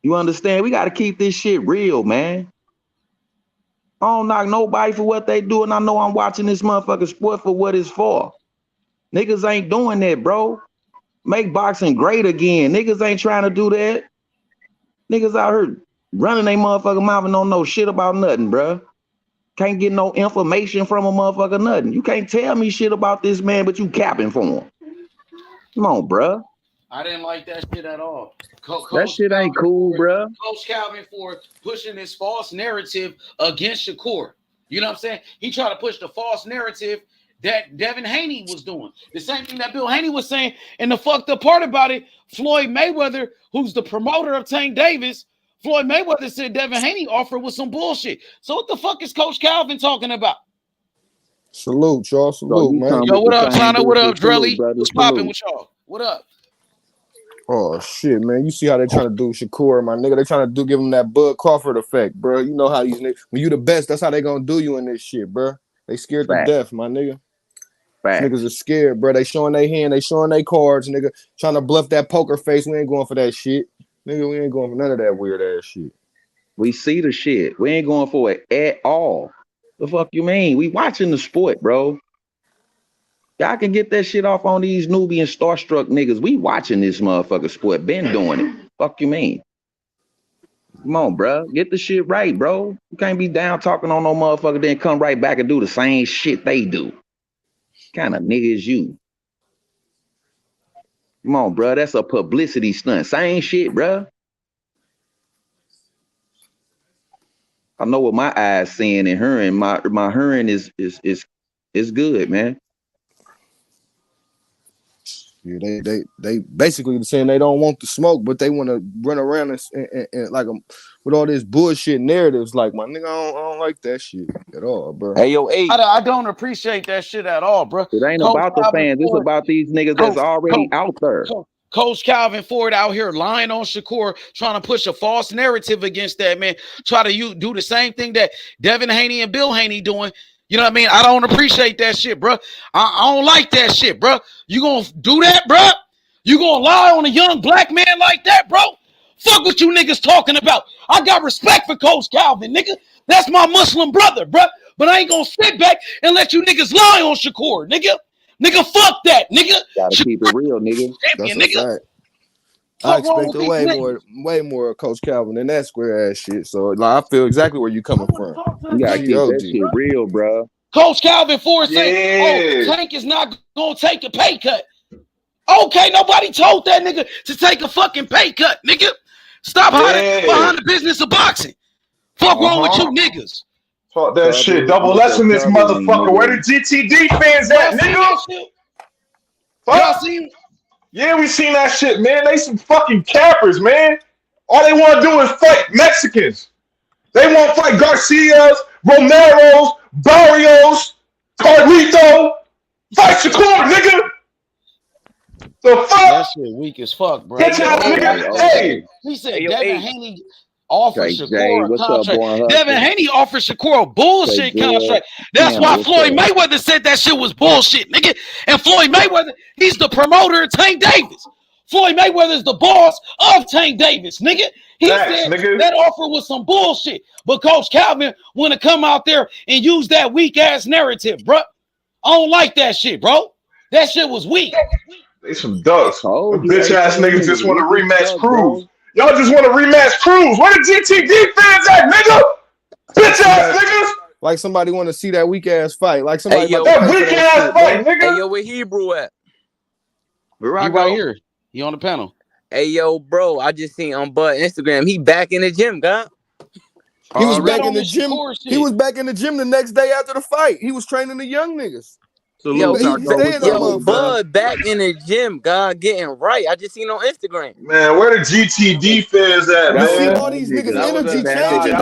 You understand? We gotta keep this shit real, man. I don't knock nobody for what they do, and I know I'm watching this motherfucking sport for what it's for. Niggas ain't doing that, bro. Make boxing great again. Niggas ain't trying to do that. Niggas out here running their motherfucking mouth and don't know shit about nothing, bro. Can't get no information from a motherfucker, nothing. You can't tell me shit about this man, but you capping for him. Come on, bro. I didn't like that shit at all. That shit ain't cool, bro. Coach Calvin Ford pushing this false narrative against Shakur. You know what I'm saying? He tried to push the false narrative that Devin Haney was doing. The same thing that Bill Haney was saying. And the fucked up part about it, Floyd Mayweather, who's the promoter of Tank Davis, Floyd Mayweather said Devin Haney offer was some bullshit. So what the fuck is Coach Calvin talking about? Salute, y'all. Salute, man. Yo, what up, China? What up, Drelly? What's popping with y'all? What up? Oh shit, man! You see how they trying to do Shakur, my nigga? They trying to give him that Bud Crawford effect, bro. You know how these niggas, when you the best, that's how they gonna do you in this shit, bro. They scared to death, my nigga. Niggas are scared, bro. They showing their hand, they showing their cards, nigga. Trying to bluff that poker face. We ain't going for that shit, nigga. We ain't going for none of that weird ass shit. We see the shit. We ain't going for it at all. The fuck you mean? We watching the sport, bro. Y'all can get that shit off on these Nubian starstruck niggas. We watching this motherfucker sport. Been doing it. Fuck you mean? Come on, bro. Get the shit right, bro. You can't be down talking on no motherfucker, then come right back and do the same shit they do. Kind of nigga is you? Come on, bro. That's a publicity stunt. Same shit, bro. I know what my eyes seeing and hearing. My hearing is good, man. Yeah, they basically saying they don't want the smoke, but they want to run around and like with all this bullshit narratives. Like, my nigga, I don't like that shit at all, bro. Hey, yo, I don't appreciate that shit at all, bro. It ain't about the fans. It's about these niggas that's already out there. Coach Calvin Ford out here lying on Shakur, trying to push a false narrative against that man. Try to do the same thing that Devin Haney and Bill Haney doing. You know what I mean? I don't appreciate that shit, bro. I don't like that shit, bro. You gonna do that, bro? You gonna lie on a young black man like that, bro? Fuck what you niggas talking about. I got respect for Coach Calvin, nigga. That's my Muslim brother, bro. But I ain't gonna sit back and let you niggas lie on Shakur, nigga. Nigga, fuck that, nigga. Gotta keep it real, nigga. Champion, nigga. I expected way more of Coach Calvin than that square ass shit. So like, I feel exactly where you coming from. You gotta keep that shit real, bro. Coach Calvin Ford said, Tank is not gonna take a pay cut. Okay, nobody told that nigga to take a fucking pay cut, nigga. Stop hiding behind the business of boxing. Fuck wrong with you niggas. Talk that shit. Double lesson this motherfucker. Where the GTD fans at, nigga? Y'all seen? Yeah, we seen that shit, man. They some fucking cappers, man. All they want to do is fight Mexicans. They want to fight Garcias, Romero's, Barrios, Carlito. Fight Shakur, nigga. The fuck? That shit weak as fuck, bro. Hey. He said Devin Haney offered Shakur a contract. Devin Haney offered Shakur a bullshit contract. That's why Floyd Mayweather said that shit was bullshit, nigga. And Floyd Mayweather, he's the promoter of Tank Davis. Floyd Mayweather is the boss of Tank Davis, nigga. He said that offer was some bullshit. But Coach Calvin want to come out there and use that weak ass narrative, bro. I don't like that shit, bro. That shit was weak. They some ducks. Bitch ass niggas just want to rematch Cruz. Y'all just want to rematch Cruz. Where the GTD fans at, nigga? Bitch ass niggas. Like somebody want to see that weak ass fight. Like somebody that weak ass fight, nigga. Hey, yo, where Hebrew at? He right here. He on the panel. Hey, yo, bro, I just seen on Bud Instagram. He back in the gym, God. He was back in the gym. He was back in the gym the next day after the fight. He was training the young niggas. Yo, Bud back in the gym, God, getting right. I just seen on Instagram. Man, where the GTD fans at, man? You see all these niggas energy changing.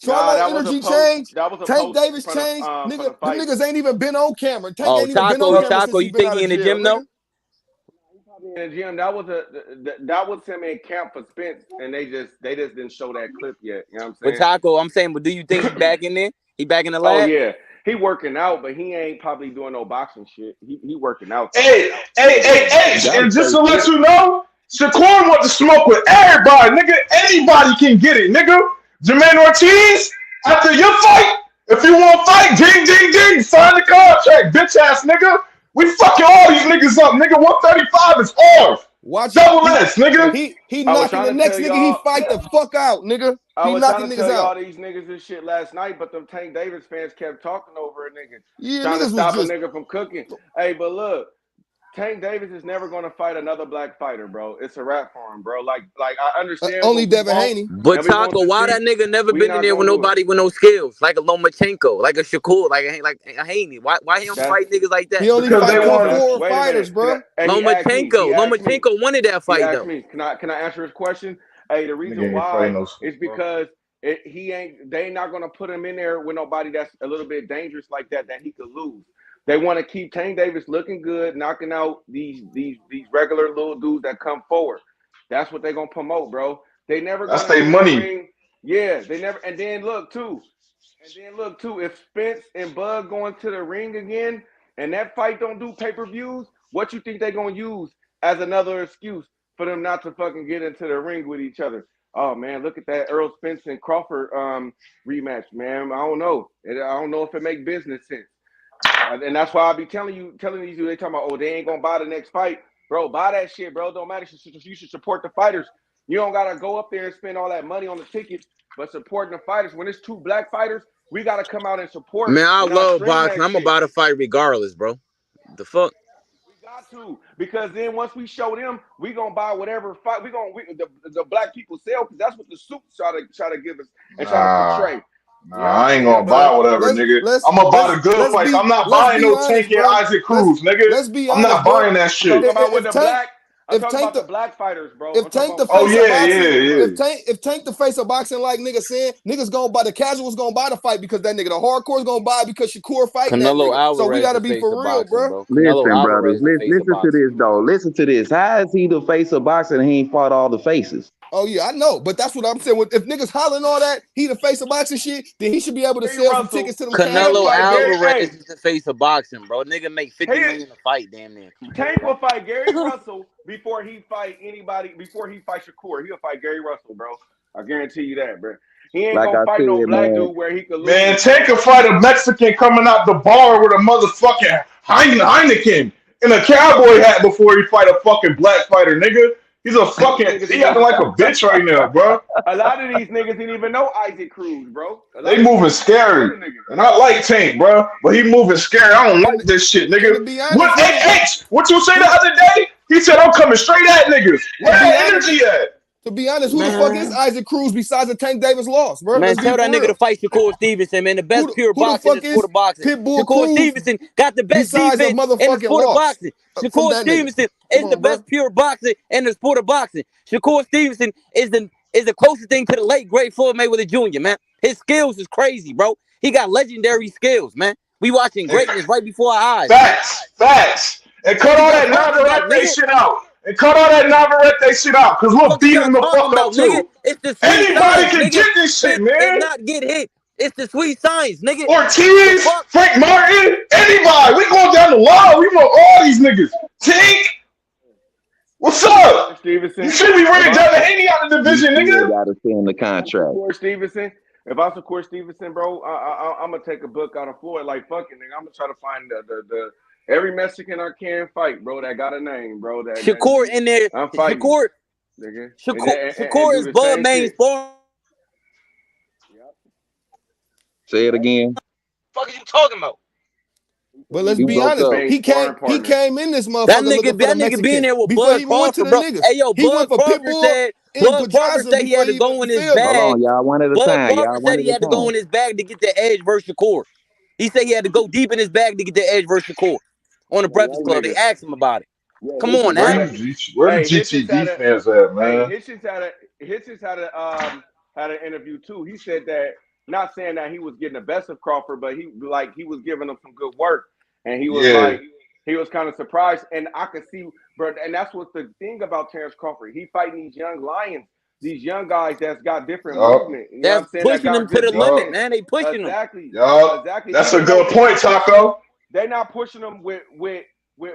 Charlo energy change. Tank Davis change. Nigga, them niggas ain't even been on camera. Tank ain't even been on camera. Taco, you think he in the gym though? In the gym, that was him in camp for Spence, and they just didn't show that clip yet. You know what I'm saying? But Taco, I'm saying, but do you think he back in there? He back in the lab? Oh yeah, he working out, but he ain't probably doing no boxing shit. He working out. Hey, and just to let you know, Shakur want to smoke with everybody, nigga. Anybody can get it, nigga. Jermaine Ortiz, after your fight, if you want to fight, ding, ding, ding, sign the contract, bitch ass nigga. We fucking all these niggas up, nigga. 135 is ours. Watch double S, nigga. He knocking the next nigga. He fight the fuck out, nigga. He knocking niggas out. All these niggas this shit last night, but them Tank Davis fans kept talking over a nigga, yeah, trying to stop a nigga from cooking. Hey, but look, Tank Davis is never gonna fight another black fighter, bro. It's a wrap for him, bro. Like I understand. Only Devin Haney. But Taco, why that nigga never been in there with nobody with no skills, like a Lomachenko, like a Shakur, like a Haney? Why he don't fight niggas like that? He only fight 4 fighters, bro. Lomachenko wanted that fight though. Can I answer his question? Hey, the reason why is because they not gonna put him in there with nobody that's a little bit dangerous like that he could lose. They want to keep Tank Davis looking good, knocking out these regular little dudes that come forward. That's what they're gonna promote, bro. They never. That's their money. Yeah, they never. And then look too. If Spence and Bud going to the ring again, and that fight don't do pay-per-views, what you think they're gonna use as another excuse for them not to fucking get into the ring with each other? Oh man, look at that Earl Spence and Crawford rematch, man. I don't know if it make business sense. And that's why I be telling these dudes, they talking about, they ain't gonna buy the next fight. Bro, buy that shit, bro. Don't matter. You should support the fighters. You don't gotta go up there and spend all that money on the ticket, but supporting the fighters. When it's 2 black fighters, we gotta come out and support. Man, I love boxing. I'm about to fight regardless, bro. The fuck? got to, because then once we show them, we gonna buy whatever fight the black people sell, because that's what the suits try to give us and try to portray. Nah, I ain't gonna buy whatever, nigga. I'm gonna buy the good fights. I'm not buying no Tank and Isaac Cruz, nigga. Let's be I'm honest, not buying that shit. I'm talking about with the Tank- black. I'm if talking Tank about the black fighters, bro. If Tank the face Oh, of yeah, boxing, yeah. if Tank the face of boxing, like niggas saying, niggas gonna buy, the casuals gonna buy the fight because that nigga, the hardcore's gonna buy because Shakur fighting that Canelo nigga. Alvarez So we gotta the be face for of real, boxing, bro. Canelo Listen, Alvarez brothers, the face of listen to boxing. this though. Listen to this. How is he the face of boxing and he ain't fought all the faces? Oh yeah, I know, but that's what I'm saying. If niggas hollering all that, he the face of boxing shit, then he should be able to sell some tickets to them. Canelo casuals. Alvarez is the face of boxing, bro. Nigga make 50 million a fight, damn near. Tank will fight Gary Russell before he fight anybody. Before he fight Shakur, he'll fight Gary Russell, bro. I guarantee you that, bro. He ain't gonna fight no black dude where he could lose. Man, Tank can fight a Mexican coming out the bar with a motherfucking Heineken in a cowboy hat before he fight a fucking black fighter, nigga. He's a fucking, he acting like a bitch right now, bro. A lot of these niggas didn't even know Isaac Cruz, bro. They moving scary. And I like Tank, bro, but he moving scary. I don't like this shit, nigga. What you say the other day? He said, I'm coming straight at niggas. Where that energy at? To be honest, who the fuck is Isaac Cruz besides a Tank Davis loss, bro? Man, tell that nigga to fight Shakur Stevenson, man. The best pure boxing is sport of boxing. Shakur Stevenson got the best defense in the sport of boxing. Shakur Stevenson is the best pure boxer in the sport of boxing. Shakur Stevenson is the closest thing to the late great Floyd Mayweather Jr., man. His skills is crazy, bro. He got legendary skills, man. We watching greatness right before our eyes. Facts. And cut all that Navarrete shit out. And cut all that Navarrete shit out, because we'll beat him the fuck up too. It's the anybody can get this shit, man. And not get hit. It's the sweet science, nigga. Ortiz, Frank Martin, anybody. We going down the line. We want all these niggas. Tank, what's up? Stevenson. You should be ready to Haney out of the division, nigga. Gotta stay in the contract. Stevenson. If I support Stevenson, bro, I'm gonna take a book out of Floyd. Like fucking nigga, I'm gonna try to find the every Mexican I can fight, bro, that got a name, bro. That Shakur in there. I'm fighting. Shakur, nigga. Shakur is Bud Main's form. Say it again. What the fuck are you talking about? But let's be honest, he came in this motherfucker. That nigga being there with Bud Crawford, bro. Hey yo, Bud Crawford said he had to go in his bag. Hold on, y'all, one at a time. Bud Crawford said he had to go in his bag to get the edge versus Shakur. He said he had to go deep in his bag to get the edge versus Shakur on the Breakfast Club. They asked him about it. Come on, now. Where the GTD fans at, man? Hitchens had an interview too. He said that, not saying that he was getting the best of Crawford, but he was giving him some good work, and he was he was kind of surprised. And I could see, bro, and that's what's the thing about Terrence Crawford. He fighting these young lions, these young guys that's got different movement. You know what I'm saying? Pushing them to the limit, man. They pushing them. Exactly. That's a good point, Taco. They're not pushing them with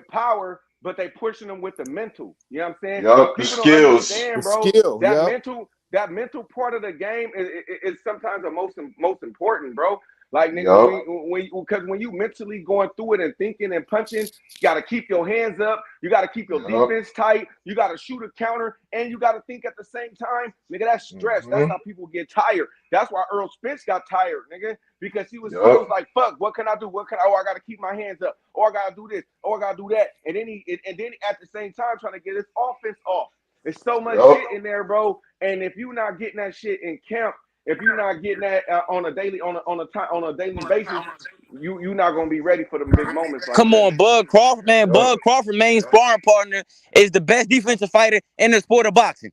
power, but they pushing them with the mental. You know what I'm saying? The skills. Bro, that mental part of the game is sometimes the most important, bro. Like nigga, because when you mentally going through it and thinking and punching, you gotta keep your hands up. You gotta keep your defense tight. You gotta shoot a counter, and you gotta think at the same time, nigga. That's stress. That's how people get tired. That's why Earl Spence got tired, nigga, because he was like, "Fuck, what can I do? Oh, I gotta keep my hands up. Oh, I gotta do this. Oh, I gotta do that." And then at the same time trying to get his offense off. There's so much shit in there, bro. And if you're not getting that shit in camp, if you're not getting that on a daily basis, you're not gonna be ready for the big moments. Like Come on, Bud Crawford, man. Bud Crawford, main sparring partner, is the best defensive fighter in the sport of boxing.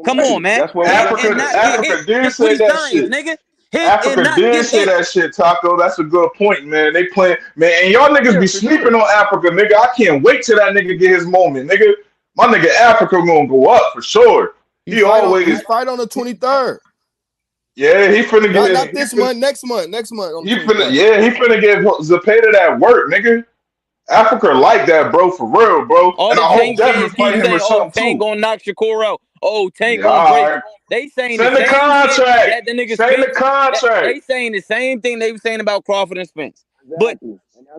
Come on, man. That's what Africa did say that shit. Nigga. Africa did say that shit, Taco. That's a good point, man. They playing, man, and y'all niggas be sleeping on Africa, nigga. I can't wait till that nigga get his moment, nigga. My nigga Africa gonna go up for sure. He always fight on the 23rd. Yeah, he finna get not this month, next month. He finna get Zepeda that work, nigga. Africa like that, bro, for real, bro. And I hope Devin fight him or something too. Tank gonna knock Shakur out. Oh, Tank gonna break. Right. They saying send the contract. That the nigga send the contract. They saying the same thing they were saying about Crawford and Spence. But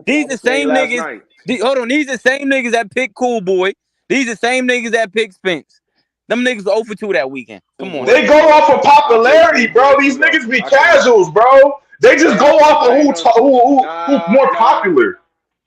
these the same niggas. These the same niggas that pick Cool Boy. These the same niggas that pick Spence. Them niggas 0 for 2 that weekend. Come on. They go off of popularity, bro. These niggas be casuals, bro. They just go off of who more popular.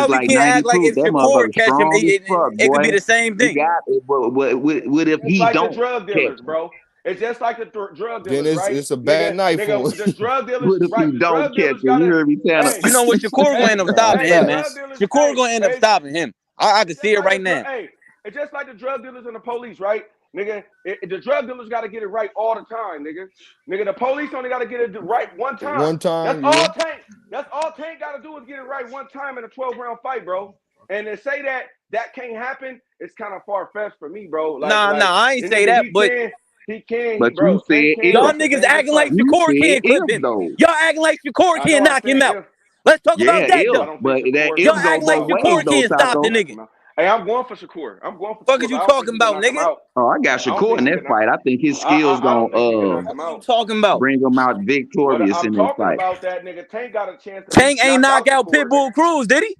why is we like can't 90 act like proof. if That Shakur motherfucker catch him, strong as fuck, it could boy. be the same You thing. got it. What if It's he like the don't drug catch dealers, him? bro. It's just like the drug dealers, Then right? it's a bad night for him. The drug dealers, What if right? he The don't drug catch dealers it? gotta. You heard me, Tanner? You know what? Shakur gonna end up stopping him, man. Shakur gonna end up stopping him. I can see it right now. Hey, it's just like the drug dealers and the police, right? Nigga, the drug dealers got to get it right all the time, nigga. Nigga, the police only got to get it right one time. One time, That's all Tank. That's all Tank got to do is get it right one time in a 12-round fight, bro. And to say that can't happen, it's kind of far-fetched for me, bro. Like, I ain't say that, but he can. But bro, you said if. Y'all niggas acting like Shakur can't clip him. Y'all acting like Shakur can't knock him out. Let's talk about that, though. But that y'all acting like Shakur can't stop the nigga. Hey, I'm going for Shakur. I'm going for. Fuck is you talking about, nigga? Oh, I got Shakur in that fight. I think his skills gonna talking about bring him out victorious in that fight. I'm talking about that nigga. Tank got a chance. Tank ain't knock out Pitbull Cruz, did he?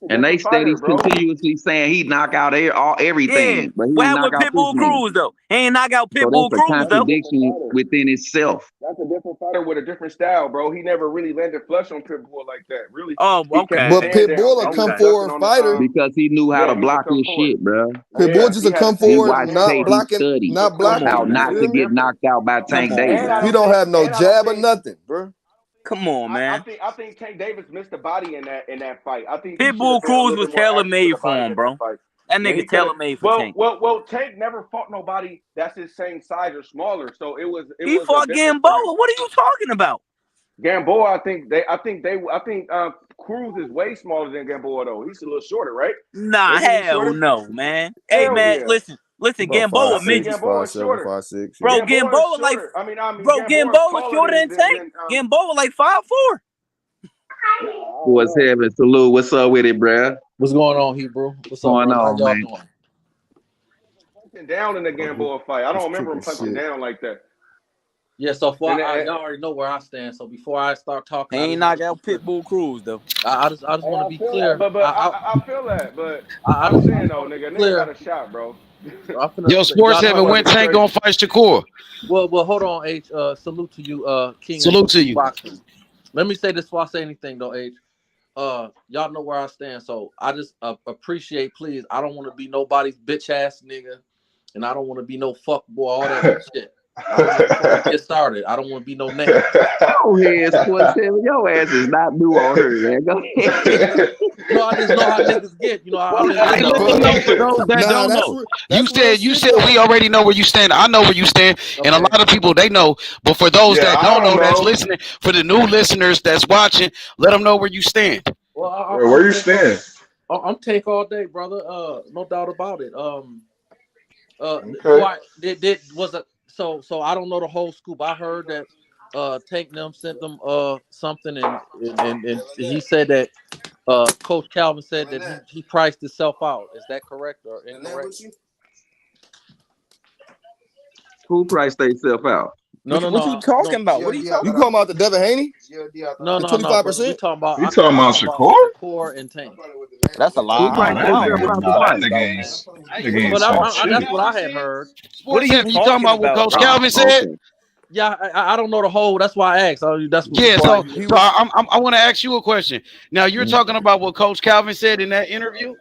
And they steady continuously saying he knock out everything. Yeah. But he what knock happened with out Pitbull Cruz though? He ain't knock out Pitbull Cruz though. That's a contradiction within itself. That's a different fighter with a different style, bro. He never really landed flush on Pitbull like that, really. Oh, okay. But Pitbull will come forward fighter because he knew how to block his shit, bro. Pitbull just to come forward, not blocking, how not to get knocked out by Tank Davis. He don't have no jab or nothing, bro. Come on, man. I think Tank Davis missed the body in that fight. I think Pitbull Cruz was tailor-made for him, bro. That nigga tailor-made for Tank. Well, Tank never fought nobody that's his same size or smaller. So it was. He fought Gamboa. What are you talking about? Gamboa, I think Cruz is way smaller than Gamboa though. He's a little shorter, right? Nah, hell no, man. Hey, man, listen, Gamboa midget. Gamboa's shorter. 5'6". Bro, Gamboa like, bro, Gamboa shorter than Tank. Gamboa like 5'4". What's happening? Salute. What's up with it, bruh? What's going on, Hebrew? What's going on, man? Punching down in the Gamboa fight. I don't remember him punching down like that. Yeah, so far y'all already know where I stand. So before I start talking, he ain't knock out Pitbull Cruz though. I just want to be clear. But I feel that. But I'm saying though, nigga got a shot, bro. Yo, Sports Heaven, when Tank gonna fight Shakur? Well, hold on, H. Salute to you, King. Salute to you. Boxing. Let me say this before I say anything, though, H. Y'all know where I stand, so I just appreciate, please. I don't want to be nobody's bitch ass nigga, and I don't want to be no fuck boy, all that shit. Get started. I don't want to be no nigga. Go ahead, Sports Heaven. Your ass is not new on her, man. Go ahead. No, I just know how niggas get. You know, for those that don't know. You said we already know where you stand. I know where you stand, and a lot of people they know. But for those that don't know, that's listening, for the new listeners that's watching, let them know where you stand. Well, where you stand? I'm Tank all day, brother. No doubt about it. So I don't know the whole scoop. I heard that Tank them sent them something, and he said that Coach Calvin said that he priced himself out. Is that correct or incorrect? Who priced themselves out? No. What you talking about? What are you talking about? You talking about the Devin Haney? No. 25%? You talking about Shakur? Shakur and Tank. That's a lie. That's what I had heard. What are you talking about? What Coach Calvin said? Yeah, I don't know the whole. That's why I asked. That's what So I want to ask you a question. Now you're talking about what Coach Calvin said in that interview.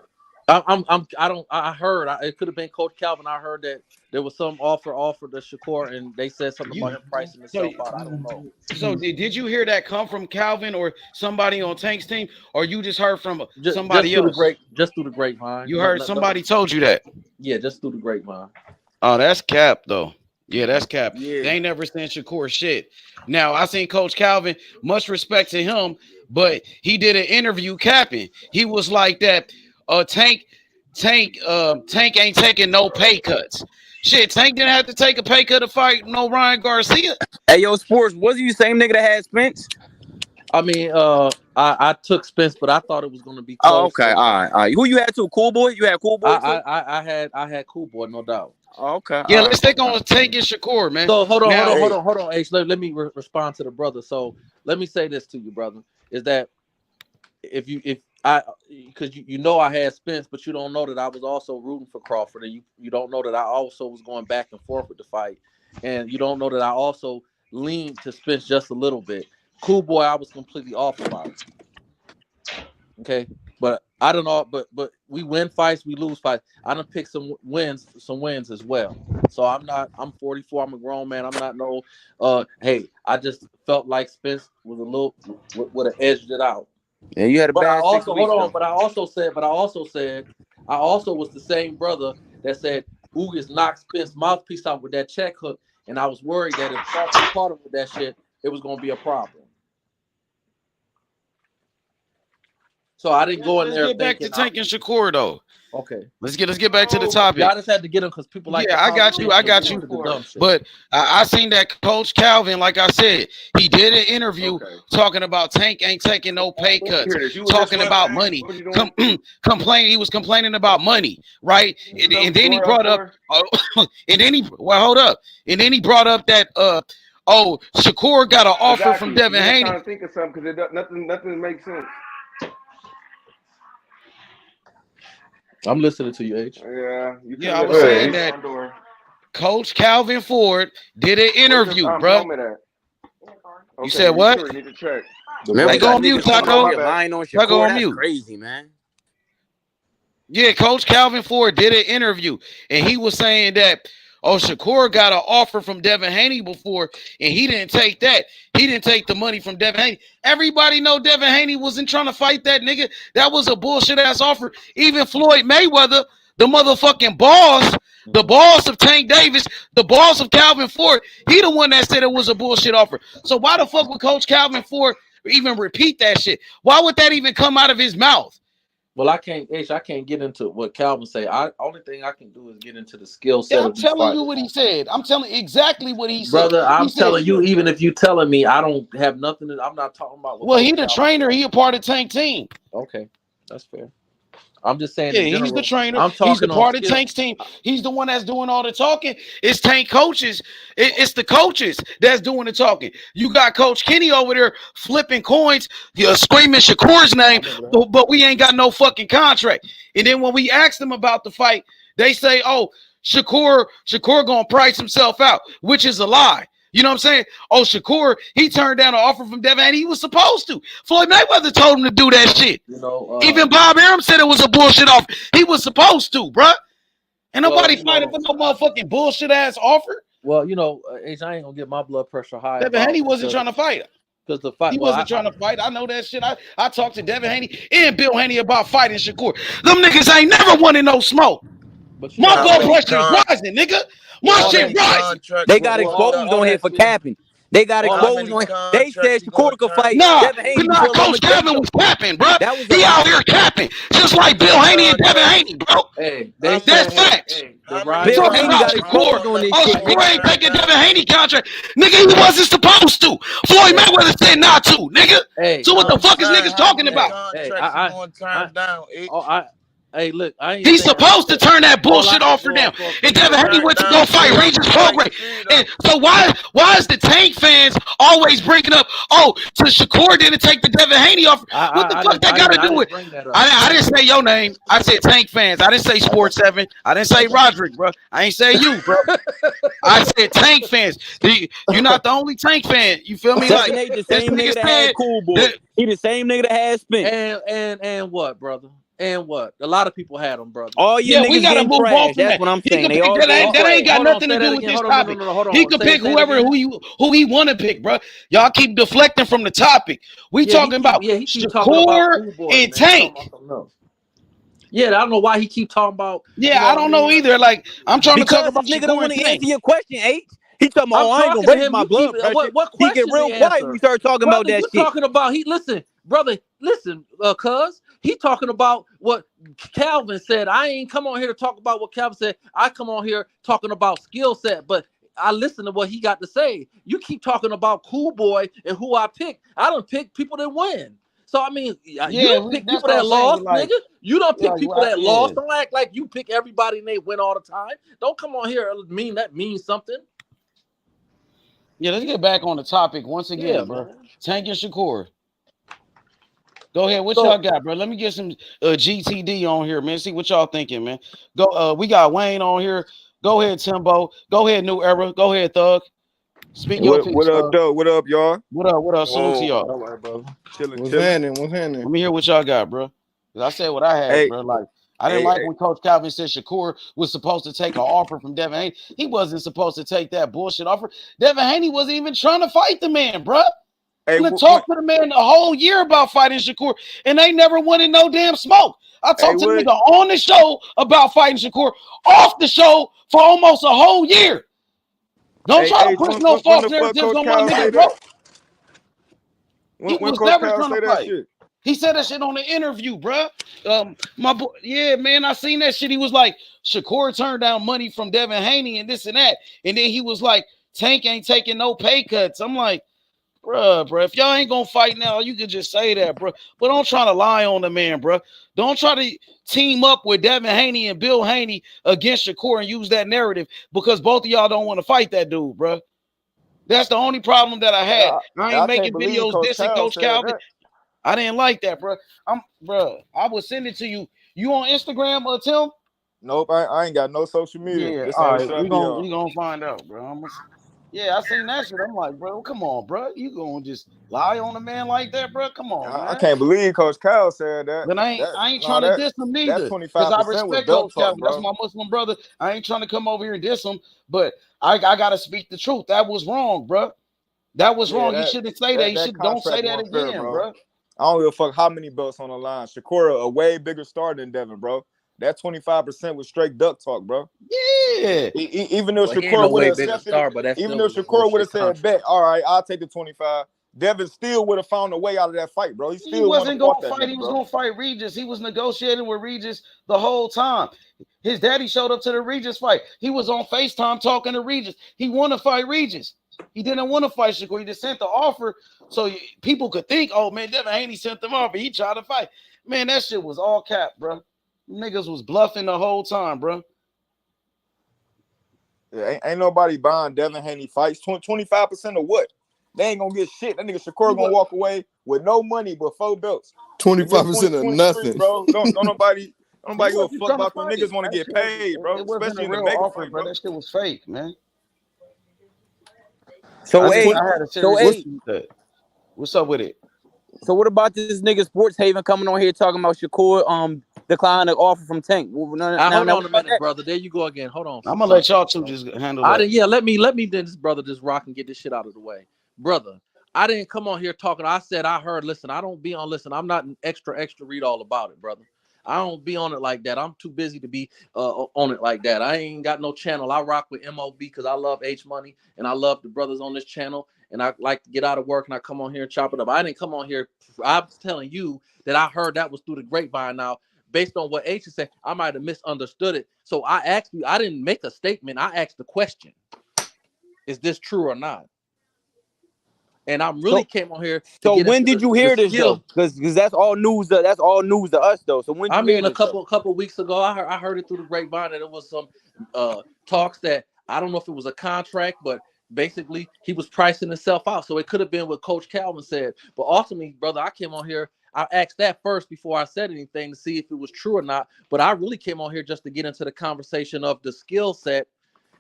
I heard it could have been Coach Calvin. I heard that there was some offer to Shakur, and they said something about him pricing himself out. I don't know. So did you hear that come from Calvin or somebody on Tank's team, or you just heard from somebody else? Just through the grapevine. You heard somebody told you that? Yeah, just through the grapevine. Oh, that's cap though. Yeah, that's cap. Yeah. They ain't never sent Shakur shit. Now I seen Coach Calvin. Much respect to him, but he did an interview capping. He was like that. Tank ain't taking no pay cuts. Shit, Tank didn't have to take a pay cut to fight no Ryan Garcia. Hey, yo, Sports, wasn't you the same nigga that had Spence? I mean, I took Spence, but I thought it was going to be close. Oh, okay, all right. Who you had to? Cool Boy? You had Cool Boy? I had Cool Boy, no doubt. Oh, okay. Yeah, let's take on Tank and Shakur, man. So hold on, H. Let me respond to the brother. So let me say this to you, brother, is that because you know I had Spence, but you don't know that I was also rooting for Crawford, and you don't know that I also was going back and forth with the fight, and you don't know that I also leaned to Spence just a little bit. Cool Boy, I was completely off about it. Okay, but I don't know, but we win fights, we lose fights. I done picked some wins as well. So I'm 44, I'm a grown man. I'm not no hey, I just felt like Spence was a little would have edged it out. Yeah, you had a But I bad 6 also weeks. hold on, but I also said I also was the same brother that said Ugas knocked Spence mouthpiece out with that check hook, and I was worried that if Crawford caught him with that shit, it was gonna be a problem. So I didn't go in there. Let's get back to Tank and Shakur though. Okay. Let's get back to the topic. I just had to get him because people like. Yeah, I got you. But I seen that Coach Calvin, like I said, he did an interview talking about Tank ain't taking no pay cuts, talking about money, complaining. He was complaining about money, right? And then he brought up, and then he hold up, and then he brought up that Shakur got an offer from Devin Haney. I'm trying to think of something because nothing makes sense. I'm listening to you, H. Yeah, I was saying that Coach Calvin Ford did an interview, bro. You said what? Need to check. They go on mute, Taco. Lying on Shakur, Shakur, on that's mute. crazy, man. Yeah, Coach Calvin Ford did an interview, and he was saying that Shakur got an offer from Devin Haney before, and he didn't take that. He didn't take the money from Devin Haney. Everybody know Devin Haney wasn't trying to fight that nigga. That was a bullshit-ass offer. Even Floyd Mayweather, the motherfucking boss, the boss of Tank Davis, the boss of Calvin Ford, he the one that said it was a bullshit offer. So why the fuck would Coach Calvin Ford even repeat that shit? Why would that even come out of his mouth? Well, I can't get into what Calvin say. Only thing I can do is get into the skill set. Yeah, I'm telling you what he said. I'm telling exactly what he said. Brother, I'm telling you, even if you telling me, I don't have nothing. I'm not talking about. Well, he the trainer. He a part of Tank team. Okay, that's fair. I'm just saying. Yeah, he's the trainer. He's the part of Tank's team. He's the one that's doing all the talking. It's Tank coaches. It's the coaches that's doing the talking. You got Coach Kenny over there flipping coins, screaming Shakur's name, but we ain't got no fucking contract. And then when we asked them about the fight, they say, "Oh, Shakur gonna price himself out," which is a lie. You know what I'm saying? Oh, Shakur, he turned down an offer from Devin, and he was supposed to. Floyd Mayweather told him to do that shit. You know, even Bob Arum said it was a bullshit offer. He was supposed to, bruh. And nobody fighting for no motherfucking bullshit ass offer. Well, you know, H, I ain't gonna get my blood pressure high. Devin Haney wasn't trying to fight. Because the fight, he wasn't trying to fight. I know that shit. I talked to Devin Haney and Bill Haney about fighting Shakur. Them niggas ain't never wanted no smoke. My blood pressure is rising, nigga. My shit rising. They got exposed on here for capping. They got exposed on. They said Shakur could fight. Devin Haney. Coach Calvin was capping, bro. He out here capping, just like Bill Haney and Devin Haney, bro. Hey, that's facts. Bill Haney got exposed on this shit. Shakur ain't taking Devin Haney contract, nigga. He wasn't supposed to. Floyd Mayweather said not to, nigga. Hey, so what the fuck is niggas talking about? Hey, look, he's supposed to turn that bullshit offer down. And Devin Haney went to go fight Regis Prograis. And so why is the Tank fans always bringing up, to Shakur didn't take the Devin Haney offer? What the fuck that got to do with it? I didn't say your name. I said Tank fans. I didn't say Sports 7. I didn't say Roderick, bro. I ain't say you, bro. I said Tank fans. You're not the only Tank fan. You feel me? Like the same nigga that had Cool Boy. He the same nigga that had Spence. And what, brother? And what? A lot of people had them, brother. All you niggas we gotta move on from That's that. what I'm saying. That ain't got nothing to do with this topic. He could pick who he want to pick, bro. Y'all keep deflecting from the topic. We talking about Shakur and Tank. Yeah, I don't know why he keep talking about. Yeah, I don't know either. Like I'm trying to talk about nigga don't want to answer your question, H. He talking about I ain't gonna raise my blood pressure. What he get real quiet when we start talking about that shit. Talking about listen, cuz he talking about what Calvin said. I ain't come on here to talk about what Calvin said. I come on here talking about skill set, but I listen to what he got to say. You keep talking about Cool Boy and who I picked. I don't pick people that win. So I mean, you don't pick people that lost, nigga. You don't pick people that lost. Don't act like you pick everybody and they win all the time. Don't come on here and that means something. Yeah, let's get back on the topic once again, bro. Man. Tank and Shakur. Go ahead. What y'all got, bro? Let me get some GTD on here, man. See what y'all thinking, man. Go. We got Wayne on here. Go ahead, Timbo. Go ahead, New Era. Go ahead, Thug. Speak your piece. What up, though? What up, y'all? What up? Salute to y'all. Chilling. What's happening? Let me hear what y'all got, bro. I said what I had, bro. Like I didn't like when Coach Calvin said Shakur was supposed to take an offer from Devin Haney. He wasn't supposed to take that bullshit offer. Devin Haney wasn't even trying to fight the man, bro. And talked to the man the whole year about fighting Shakur, and they never wanted no damn smoke. I talked to the nigga on the show about fighting Shakur, off the show for almost a whole year. Don't try to push no false narratives on my nigga, bro. He was never trying to fight. He said that shit on the interview, bro. My boy, yeah, man, I seen that shit. He was like, Shakur turned down money from Devin Haney and this and that, and then he was like, Tank ain't taking no pay cuts. I'm like, bro, if y'all ain't gonna fight now, you can just say that, bro. But don't try to lie on the man, bro. Don't try to team up with Devin Haney and Bill Haney against Shakur and use that narrative because both of y'all don't want to fight that dude, bro. That's the only problem that I had. I ain't making videos dissing Coach Calvin. I didn't like that, bro. I would send it to you. You on Instagram, Tim? Nope, I ain't got no social media. Yeah, all right, we gonna find out, bro. Yeah, I seen that shit. I'm like, bro, come on, bro. You gonna just lie on a man like that, bro? Come on, man. I can't believe Coach Kyle said that. But I ain't trying to diss him neither. Because I respect Coach Kyle. That's my Muslim brother. I ain't trying to come over here and diss him, but I gotta speak the truth. That was wrong, bro. That was wrong. He shouldn't say that. He should don't say that again, bro. I don't give a fuck how many belts on the line. Shakur a way bigger star than Devin, bro. That 25% was straight duck talk, bro. Yeah. Even though Shakur would have said, bet, all right, I'll take the 25. Devin still would have found a way out of that fight, bro. He wasn't going to fight. He was going to fight Regis. He was negotiating with Regis the whole time. His daddy showed up to the Regis fight. He was on FaceTime talking to Regis. He wanted to fight Regis. He didn't want to fight Shakur. He just sent the offer so people could think, oh, man, Devin Haney sent them offer. He tried to fight. Man, that shit was all cap, bro. Niggas was bluffing the whole time, bro. Yeah, ain't nobody buying Devin Haney fights. 25% of what? They ain't gonna get shit. That nigga Shakur gonna walk away with no money but 4 belts. 25% of nothing, bro. Don't nobody give a fuck about them niggas want to get paid, bro. It wasn't a real offer, bro. That shit was fake, man. So, what's up with it? So what about this nigga Sports Haven coming on here talking about Shakur declining the offer from Tank? Hold on a minute, brother. There you go again. Hold on. I'm gonna let y'all two just handle that. Let me then this brother just rock and get this shit out of the way. Brother, I didn't come on here talking. I said I heard. Listen, I don't be on. Listen, I'm not an extra read all about it, brother. I don't be on it like that. I'm too busy to be on it like that. I ain't got no channel. I rock with MOB because I love H Money and I love the brothers on this channel. And I like to get out of work and I come on here and chop it up. I didn't come on here. I was telling you that I heard that was through the grapevine. Now, based on what H said, I might have misunderstood it. So I asked you. I didn't make a statement. I asked the question: is this true or not? And I really came on here. So when did you hear this though? Because that's all news. That's all news to us though. So when I mean, a couple weeks ago, I heard it through the grapevine that it was some talks that I don't know if it was a contract, but basically he was pricing himself out. So it could have been what Coach Calvin said. But ultimately, brother, I came on here. I asked that first before I said anything to see if it was true or not. But I really came on here just to get into the conversation of the skill set.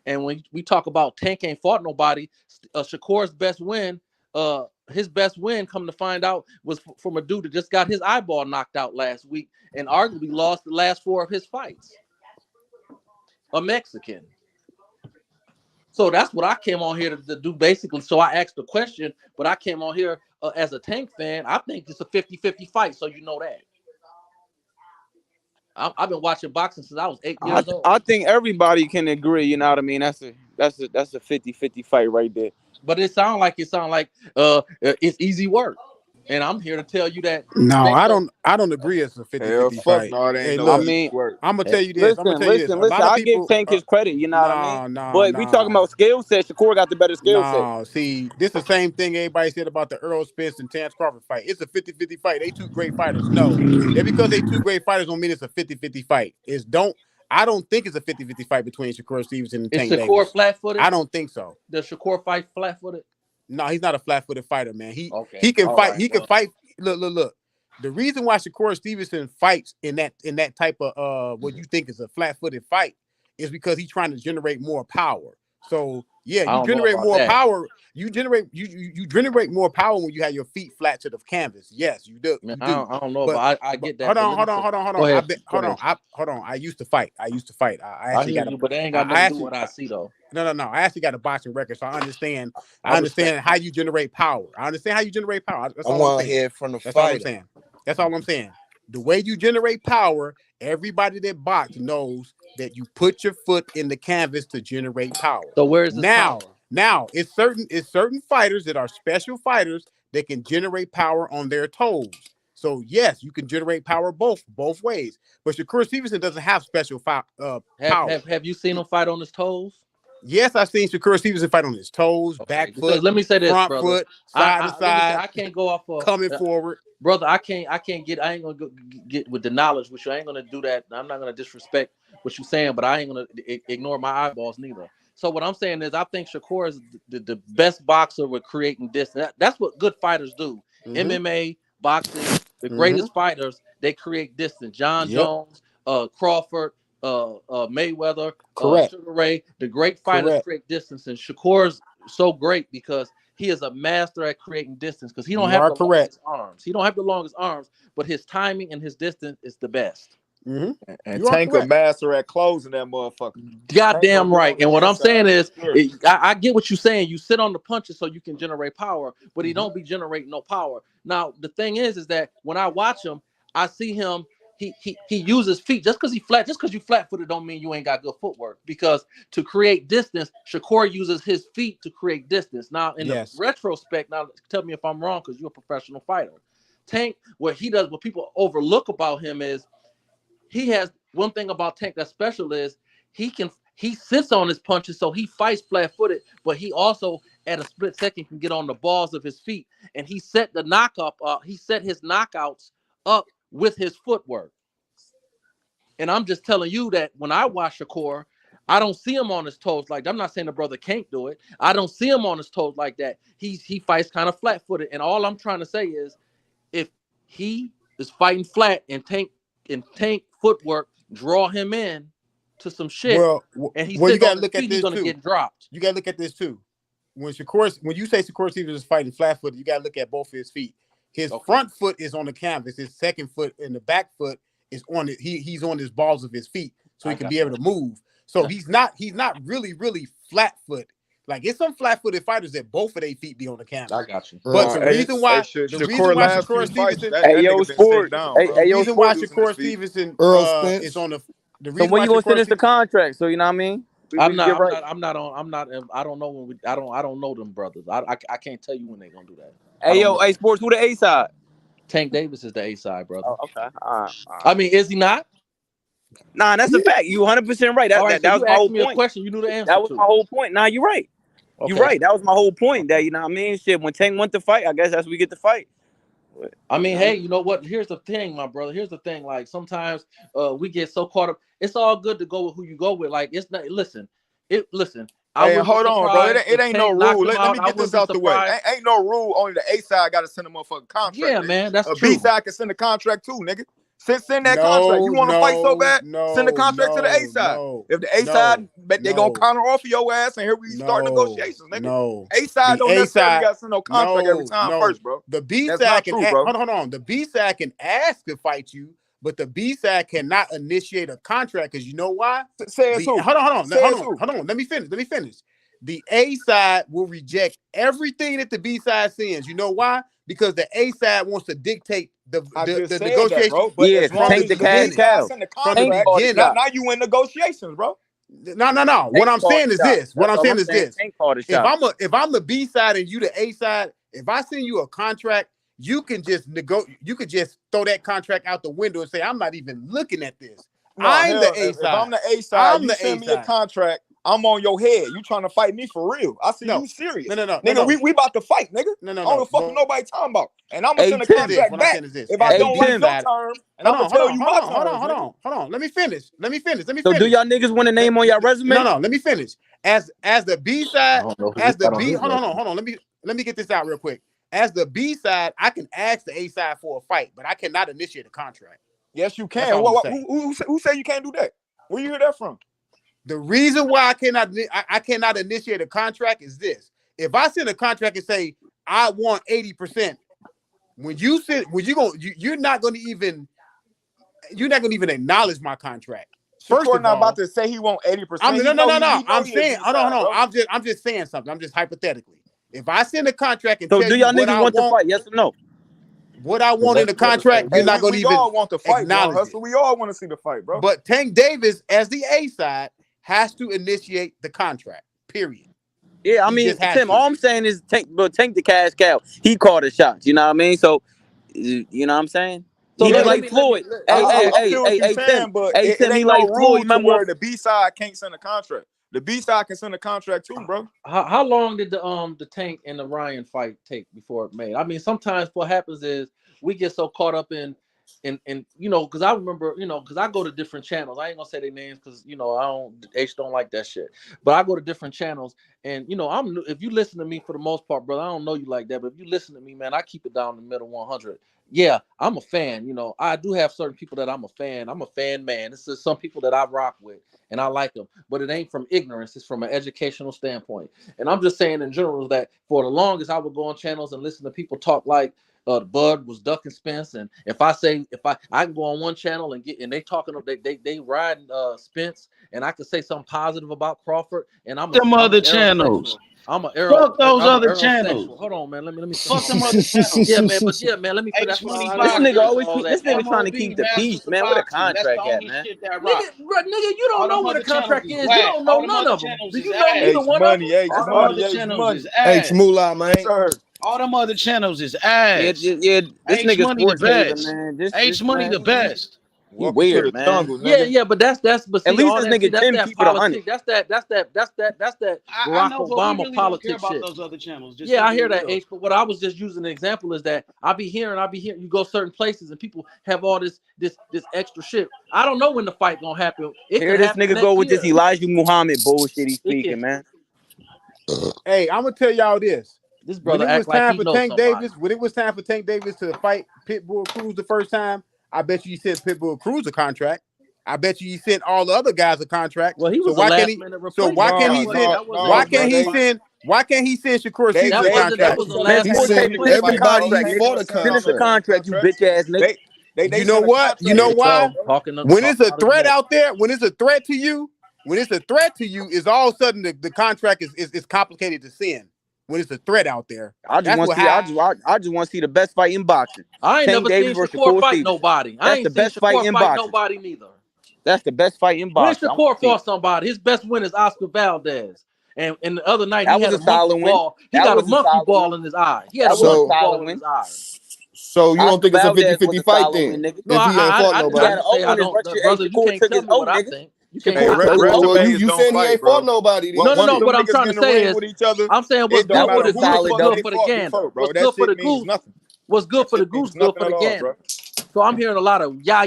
And when we talk about Tank ain't fought nobody, Shakur's best win. His best win, come to find out, was from a dude that just got his eyeball knocked out last week and arguably lost the last 4 of his fights. A Mexican. So that's what I came on here to do, basically. So I asked the question, but I came on here as a Tank fan. I think it's a 50-50 fight, so you know that. I've been watching boxing since I was 8 years old. I think everybody can agree. You know what I mean? That's a 50-50 fight right there. But it sound like it's easy work. And I'm here to tell you that. No, I don't agree it's a 50-50 fight. No, it ain't I'm gonna tell you this. Listen, I give Tank his credit, you know what I mean? But we talking about skill set. Shakur got the better skill set. See, this is the same thing everybody said about the Earl Spence and Terence Crawford fight. It's a 50-50 fight. They 2 great fighters. No, because they 2 great fighters don't mean it's a 50-50 fight. I don't think it's a 50-50 fight between Shakur Stevenson and Tank Davis. Is Shakur flat-footed? I don't think so. Does Shakur fight flat-footed? No, he's not a flat-footed fighter, man. He can fight. He can fight. Look. The reason why Shakur Stevenson fights in that type of what you think is a flat-footed fight is because he's trying to generate more power. So yeah, you generate more power. You generate more power when you have your feet flat to the canvas. Yes, you do. Man, You do. I don't know, but I get that. Hold on. Go ahead. Hold on. I used to fight. I I hear you, but they ain't got nothing to do with what I see though. No. I actually got a boxing record, so I understand. I understand how you generate power. I understand how you generate power. That's I all want I'm to saying. hear from the That's all I'm fighter. saying. That's all I'm saying. The way you generate power, everybody that boxes knows that you put your foot in the canvas to generate power. So where's this power? Now it's certain fighters that are special fighters that can generate power on their toes. So yes, you can generate power both ways. But Shakur Stevenson doesn't have special power. Have you seen him fight on his toes? Yes, I've seen Shakur Stevenson fight on his toes, back foot, let me say this, front brother. foot, side to side. I can't go off of coming forward, brother. I ain't gonna get with the knowledge with you. I ain't gonna do that. I'm not gonna disrespect what you're saying, but I ain't gonna ignore my eyeballs neither. So what I'm saying is, I think Shakur is the best boxer with creating distance. That's what good fighters do. MMA, boxing, the greatest fighters, they create distance. John Jones, Crawford, Mayweather, Sugar Ray, the great fighters create distance, and Shakur's so great because he is a master at creating distance because he don't have the longest arms. He don't have the longest arms, but his timing and his distance is the best. And Tank a master at closing that motherfucker. Goddamn right. And what I'm saying is, I get what you're saying. You sit on the punches so you can generate power, but he don't be generating no power. Now the thing is that when I watch him, I see him. He uses feet. Just because you flat-footed don't mean you ain't got good footwork. Because to create distance, Shakur uses his feet to create distance. Now, in the retrospect, now tell me if I'm wrong, because you're a professional fighter. Tank, what people overlook about him is he has one thing about Tank that's special is he sits on his punches, so he fights flat-footed, but he also at a split second can get on the balls of his feet, and he set his knockouts up with his footwork. And I'm just telling you that when I watch Shakur, I don't see him on his toes like that. I'm not saying the brother can't do it. I don't see him on his toes like that. He fights kind of flat-footed. And all I'm trying to say is if he is fighting flat and Tank footwork draw him in to some shit, and you gotta look at this too. Get dropped. You gotta look at this too. When you say Shakur Stevenson is fighting flat-footed, you gotta look at both his feet. His front foot is on the canvas. His second foot and the back foot is on it. He's on his balls of his feet, so he can be able to move. So he's not really flat foot. Like it's some flat-footed fighters that both of their feet be on the canvas. I got you. But the reason why Shakur Stevenson, Shakur Stevenson is on the so when you gonna finish the contract? So you know what I mean. I don't know them brothers. I can't tell you when they gonna do that. Hey Sports, who the A side? Tank Davis is the A side, brother. Oh, okay. All right. I mean, is he not? Nah, that's a fact. You 100% right. That was my whole point. A question you knew the answer. That was my whole point. Nah, you're right. Okay. You're right. That was my whole point. That you know what I mean. Shit, when Tank went to fight, I guess that's when we get to fight. I mean, hey, you know what? Here's the thing, my brother. Here's the thing. Like sometimes we get so caught up. It's all good to go with who you go with. Like it's not. Listen. Hey, hold on, bro. It ain't no rule. Let me get this out the way. Ain't no rule. Only the A side got to send a motherfucking contract. Yeah, man, that's true. A B side can send a contract too, nigga. Send that contract. You want to fight so bad? Send the contract to the A side. If the A side, they gonna counter offer your ass, and here we start negotiations, nigga. A side don't necessarily got to send no contract every time first, bro. The B side can hold on. The B side can ask to fight you, but the B side cannot initiate a contract because you know why? Hold on. Let me finish. The A side will reject everything that the B side sends. You know why? Because the A side wants to dictate the negotiation. Tank the cash cow. Now you in negotiations, bro. No. What I'm saying is this. If I'm the B side and you the A side, if I send you a contract, you can just throw that contract out the window and say, I'm not even looking at this. I'm the A side. If I'm the A side, you send me a contract, I'm on your head. You trying to fight me for real. I see you serious. No. Nigga, we about to fight, nigga. I don't know fuck nobody talking about. And I'm gonna send a contract back if I don't like your term. And I'm gonna tell you my terms. Hold on. Let me finish. So do y'all niggas want a name on your resume? No. Let me finish. As the B side, hold on. Let me get this out real quick. As the B side, I can ask the A side for a fight, but I cannot initiate a contract. Yes, you can. Who say you can't do that? Where you hear that from? The reason why I cannot initiate a contract is this. if I send a contract and say I want 80%, you're not gonna even acknowledge my contract. First Shakur of not all, about to say he want 80%. no. I'm saying, hold on. I'm just saying something. I'm just hypothetically. If I send a contract and So tell do you y'all what niggas I want to want, fight? Yes or no? what I want in the contract, you're not gonna we even all want the fight, bro. acknowledge it. So we all want to see the fight, bro. But Tank Davis, as the A side, has to initiate the contract. Period. Yeah, I mean, Tim, all I'm saying is Tank the cash cow. He called the shots. You know what I mean? So, you know what I'm saying? So He yeah, like Floyd. I feel what you're saying, Tim. but Hey, it Tim, he ain't like no Floyd. rule to Remember where the B side can't send a contract. The B side can send a contract too, bro. How long did the Tank and the Ryan fight take before it made? I mean, sometimes what happens is we get so caught up in you know, because I remember, you know, because I go to different channels. I ain't gonna say their names because you know H don't like that shit. But I go to different channels, and you know, if you listen to me for the most part, brother, I don't know you like that, but if you listen to me, man, I keep it down the middle 100. Yeah, I'm a fan. You know, I do have certain people that I'm a fan. I'm a fan, man. This is some people that I rock with, and I like them. But it ain't from ignorance. It's from an educational standpoint. And I'm just saying in general that for the longest, I would go on channels and listen to people talk like Bud was ducking Spence, and if I can go on one channel and they talking, they riding Spence, and I can say something positive about Crawford, and I'm other channels. Fuck those other channels. Hold on, man. Let me fuck them other channels. Yeah, man. But yeah, man. Let me put that. This nigga always this nigga trying to keep the peace, man. What a contract at, man. Nigga, you don't know what a contract is. You don't know none of them. Do you know either one of them? H Moolah, man. All them other channels is ass. Yeah. This nigga Money the sports hater, best. man. H Money the best. He weird, man. Yeah, but that's but see, at least all this that, nigga that's Tim that keep it 100. politics. That's that Barack know, but Obama we really politics don't care shit. about those other channels. Just Yeah, I hear that, H. But what I was just using an example is that I be hearing you go certain places and people have all this extra shit. I don't know when the fight gonna happen. Here this nigga go with this Elijah Muhammad bullshit he's speaking, man. Hey, I'm gonna tell y'all this. This brother when it was act like time he for knows Tank somebody. Davis, when it was time for Tank Davis to fight Pitbull Cruz the first time, I bet you he sent Pitbull Cruz a contract. I bet you he sent all the other guys a contract. Well, he was so why can't he? So why can't he send? Why can't he send Shakur Stevenson a contract? Finish the contract, you bitch ass nigga. You know what? You know why? When it's a threat out there, when it's a threat to you, is all of a sudden the contract is complicated to send. When it's a threat out there, I just want to see the best fight in boxing. I ain't never seen Shakur fight nobody. That's the best fight in boxing. Nobody neither. That's the best fight in boxing. When Shakur fought somebody, his best win is Oscar Valdez. And the other night he had a monkey ball. He got a monkey ball in his eye. He had a monkey ball in his eye. So you don't think it's a 50-50 fight then? If he ain't fought nobody. Brother, you can't tell me what I think. You saying he ain't fought nobody. No. What I'm trying to say is, I'm saying what's good for the goose is good for the gander. What's good for the goose? What's good for the goose? Good for the gander. So I'm hearing a lot of yeah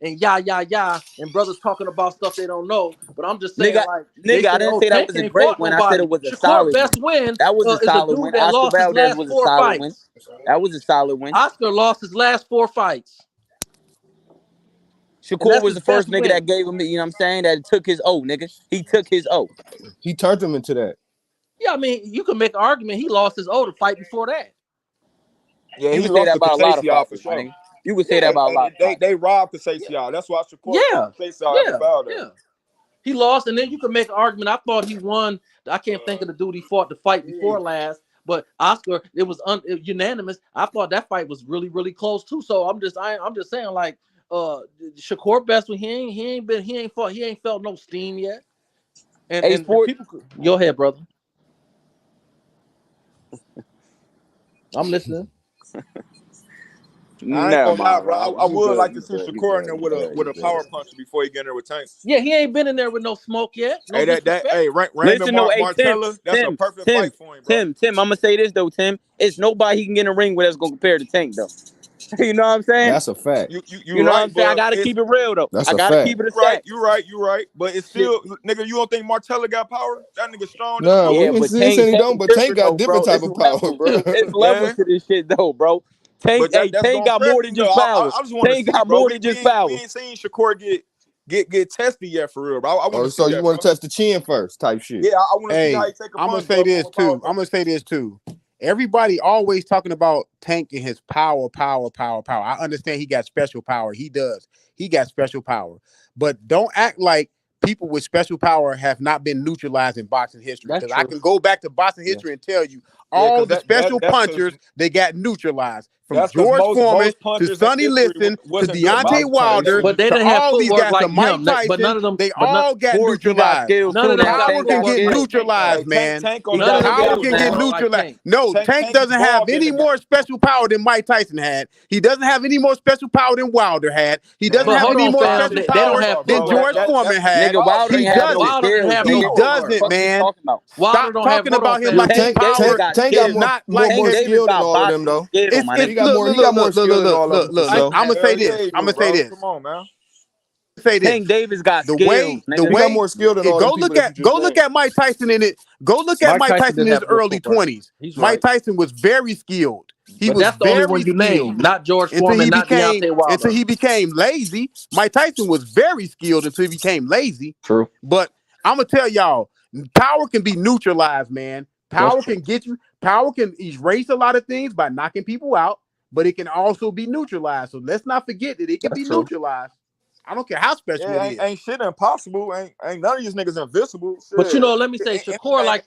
and brothers talking about stuff they don't know. But I'm just saying, I didn't say that was a great win. I said it was a solid best win. That was a solid win. Oscar Valdez was a solid win. That was a solid win. Oscar lost his last 4 fights. Shakur was the first nigga that gave him, you know what I'm saying, that took his O, nigga. He took his O. He turned him into that. Yeah, I mean, you can make an argument he lost his O to fight before that. Yeah, you would say that about a lot of fighters, for sure. You would say that about a lot. They robbed the y'all. That's why Shakur Yeah. He lost, and then you can make an argument. I thought he won. I can't think of the dude he fought the fight before last. But Oscar, it was unanimous. I thought that fight was really, really close too. So I'm just saying, like, Shakur best when he ain't felt no steam yet. And people, go ahead, brother. I'm listening. I ain't gonna lie, bro. I would like to see Shakur in there with a power puncher before he get in there with Tank. Yeah, he ain't been in there with no smoke yet. No Listen, Martella, that's a perfect fight for him, bro. Tim, I'm gonna say this though, Tim. It's nobody he can get in the ring with that's gonna compare to Tank though. You know what I'm saying? That's a fact. You know what I'm saying? I gotta keep it real though. That's I gotta keep it a fact. You're right. But it's still, nigga, you don't think Martella got power? That nigga strong. No, we ain't saying he don't, but Tank got different type of power, bro. It's levels to this shit though, bro. Tank got more than just power. Tank got more than just power. We ain't seen Shakur get tested yet for real, bro. I want to so see you that, want to test the chin first, type shit. Yeah, I want to see how he take a I'm punch. gonna say this too. Everybody always talking about Tank and his power. I understand he got special power. He does. He got special power. But don't act like people with special power have not been neutralized in boxing history. Because I can go back to boxing history and tell you all the special punchers they got neutralized. From George Foreman to Sonny Liston to Deontay Wilder but they to didn't have all these footwork guys like to Mike him. Tyson. But none of them, they all got neutralized. None of them Power can get neutralized, man. Power can get neutralized. No, Tank doesn't have any more special power than Mike Tyson had. He doesn't have any more special power than Wilder had. He doesn't have any more special power than George Foreman had. He doesn't, man. Stop talking about him like his power is not like more skilled than all of them, though. He got more skill than all of them. I'm gonna say this. Come on, man. Tank Davis got the way he got more skill than all go look at Mike Tyson in it. Go look at Mike Tyson in his early 20s. Mike Tyson was very skilled. He was that's the only one you skilled. named, not George Foreman, not Deontay Wilder. Until he became lazy. Mike Tyson was very skilled until he became lazy. True. But I'm gonna tell y'all, power can be neutralized, man. Power can get you. Power can erase a lot of things by knocking people out, but it can also be neutralized. So let's not forget that it can be neutralized. I don't care how special it is. Ain't shit impossible. Ain't none of these niggas invisible. Shit. But you know, let me say, Shakur like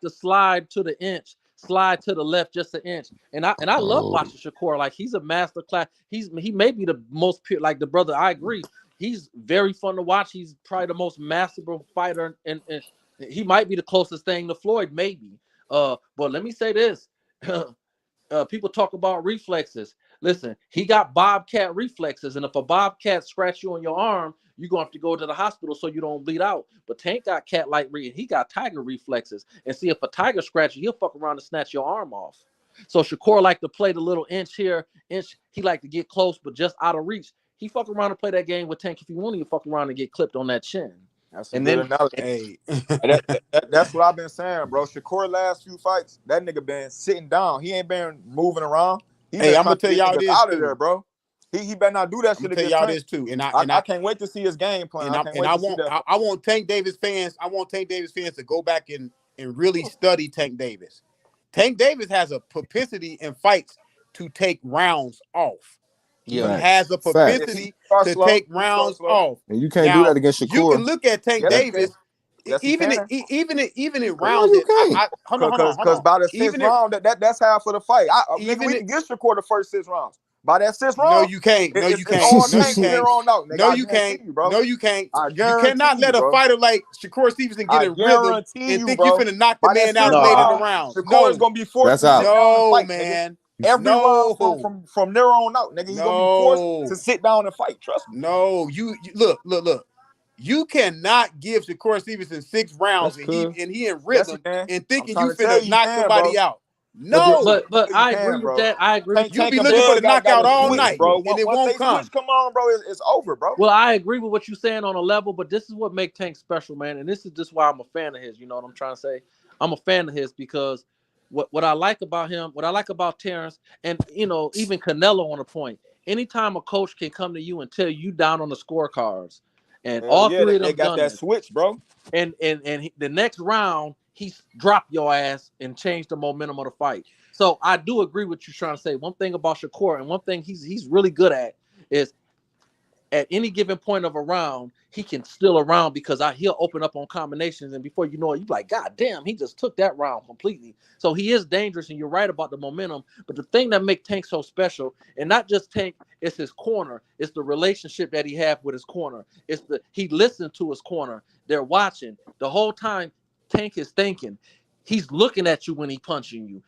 to slide to the inch, slide to the left just an inch. And I love watching Shakur. Like, he's a master class. He may be the most pure, like the brother. I agree. He's very fun to watch. He's probably the most masterful fighter, and he might be the closest thing to Floyd, maybe. But let me say this. People talk about reflexes. Listen, he got bobcat reflexes, and if a bobcat scratch you on your arm, you're gonna have to go to the hospital so you don't bleed out. But Tank got cat-like he got tiger reflexes. And see, if a tiger scratch you, he'll fuck around and snatch your arm off. So Shakur like to play the little inch here, inch. He like to get close, but just out of reach. He fuck around and play that game with Tank if you want to. You fuck around and get clipped on that chin. That's what I've been saying, bro. Shakur last few fights, that nigga been sitting down. He ain't been moving around. I'm gonna tell y'all this out of there, bro. He better not do that shit again. Tell y'all this too, and I can't wait to see his game plan. I want Tank Davis fans. I want Tank Davis fans to go back and really study Tank Davis. Tank Davis has a propensity in fights to take rounds off. He has a propensity to take rounds off, and you can't do that against Shakur. You can look at Tank Davis. Even in rounds, because by the sixth round, that's half of the fight. We can get Shakur the first 6 rounds. By that 6th round, no, you can't. No, you can't. No, you can't. No, you can't. You cannot let a fighter like Shakur Stevenson get a rhythm and think you're finna knock the man out later in the round. Shakur is gonna be forced to sit down and fight, man. Every round from there on out, nigga, he's gonna be forced to sit down and fight. Trust me. No, you look. You cannot give Shakur Stevenson 6 rounds and he in rhythm and thinking you finna knock somebody out. No, but I agree with that. I agree. You be looking for the knockout all night, bro. And it won't come. Come on, bro. It's over, bro. Well, I agree with what you're saying on a level, but this is what makes Tank special, man. And this is just why I'm a fan of his. You know what I'm trying to say? I'm a fan of his because what I like about him, what I like about Terrence, and even Canelo on a point. Anytime a coach can come to you and tell you down on the scorecards, and all 3 of them they got that switch, bro. And the next round, he dropped your ass and changed the momentum of the fight. So I do agree with you trying to say. One thing about Shakur, and one thing he's really good at is at any given point of a round, he can still around because he'll open up on combinations, and before you know it, you're like, God damn, he just took that round completely. So he is dangerous, and you're right about the momentum. But the thing that makes Tank so special, and not just Tank, it's his corner. It's the relationship that he has with his corner. He listened to his corner. They're watching the whole time. Tank is thinking. He's looking at you when he punching you.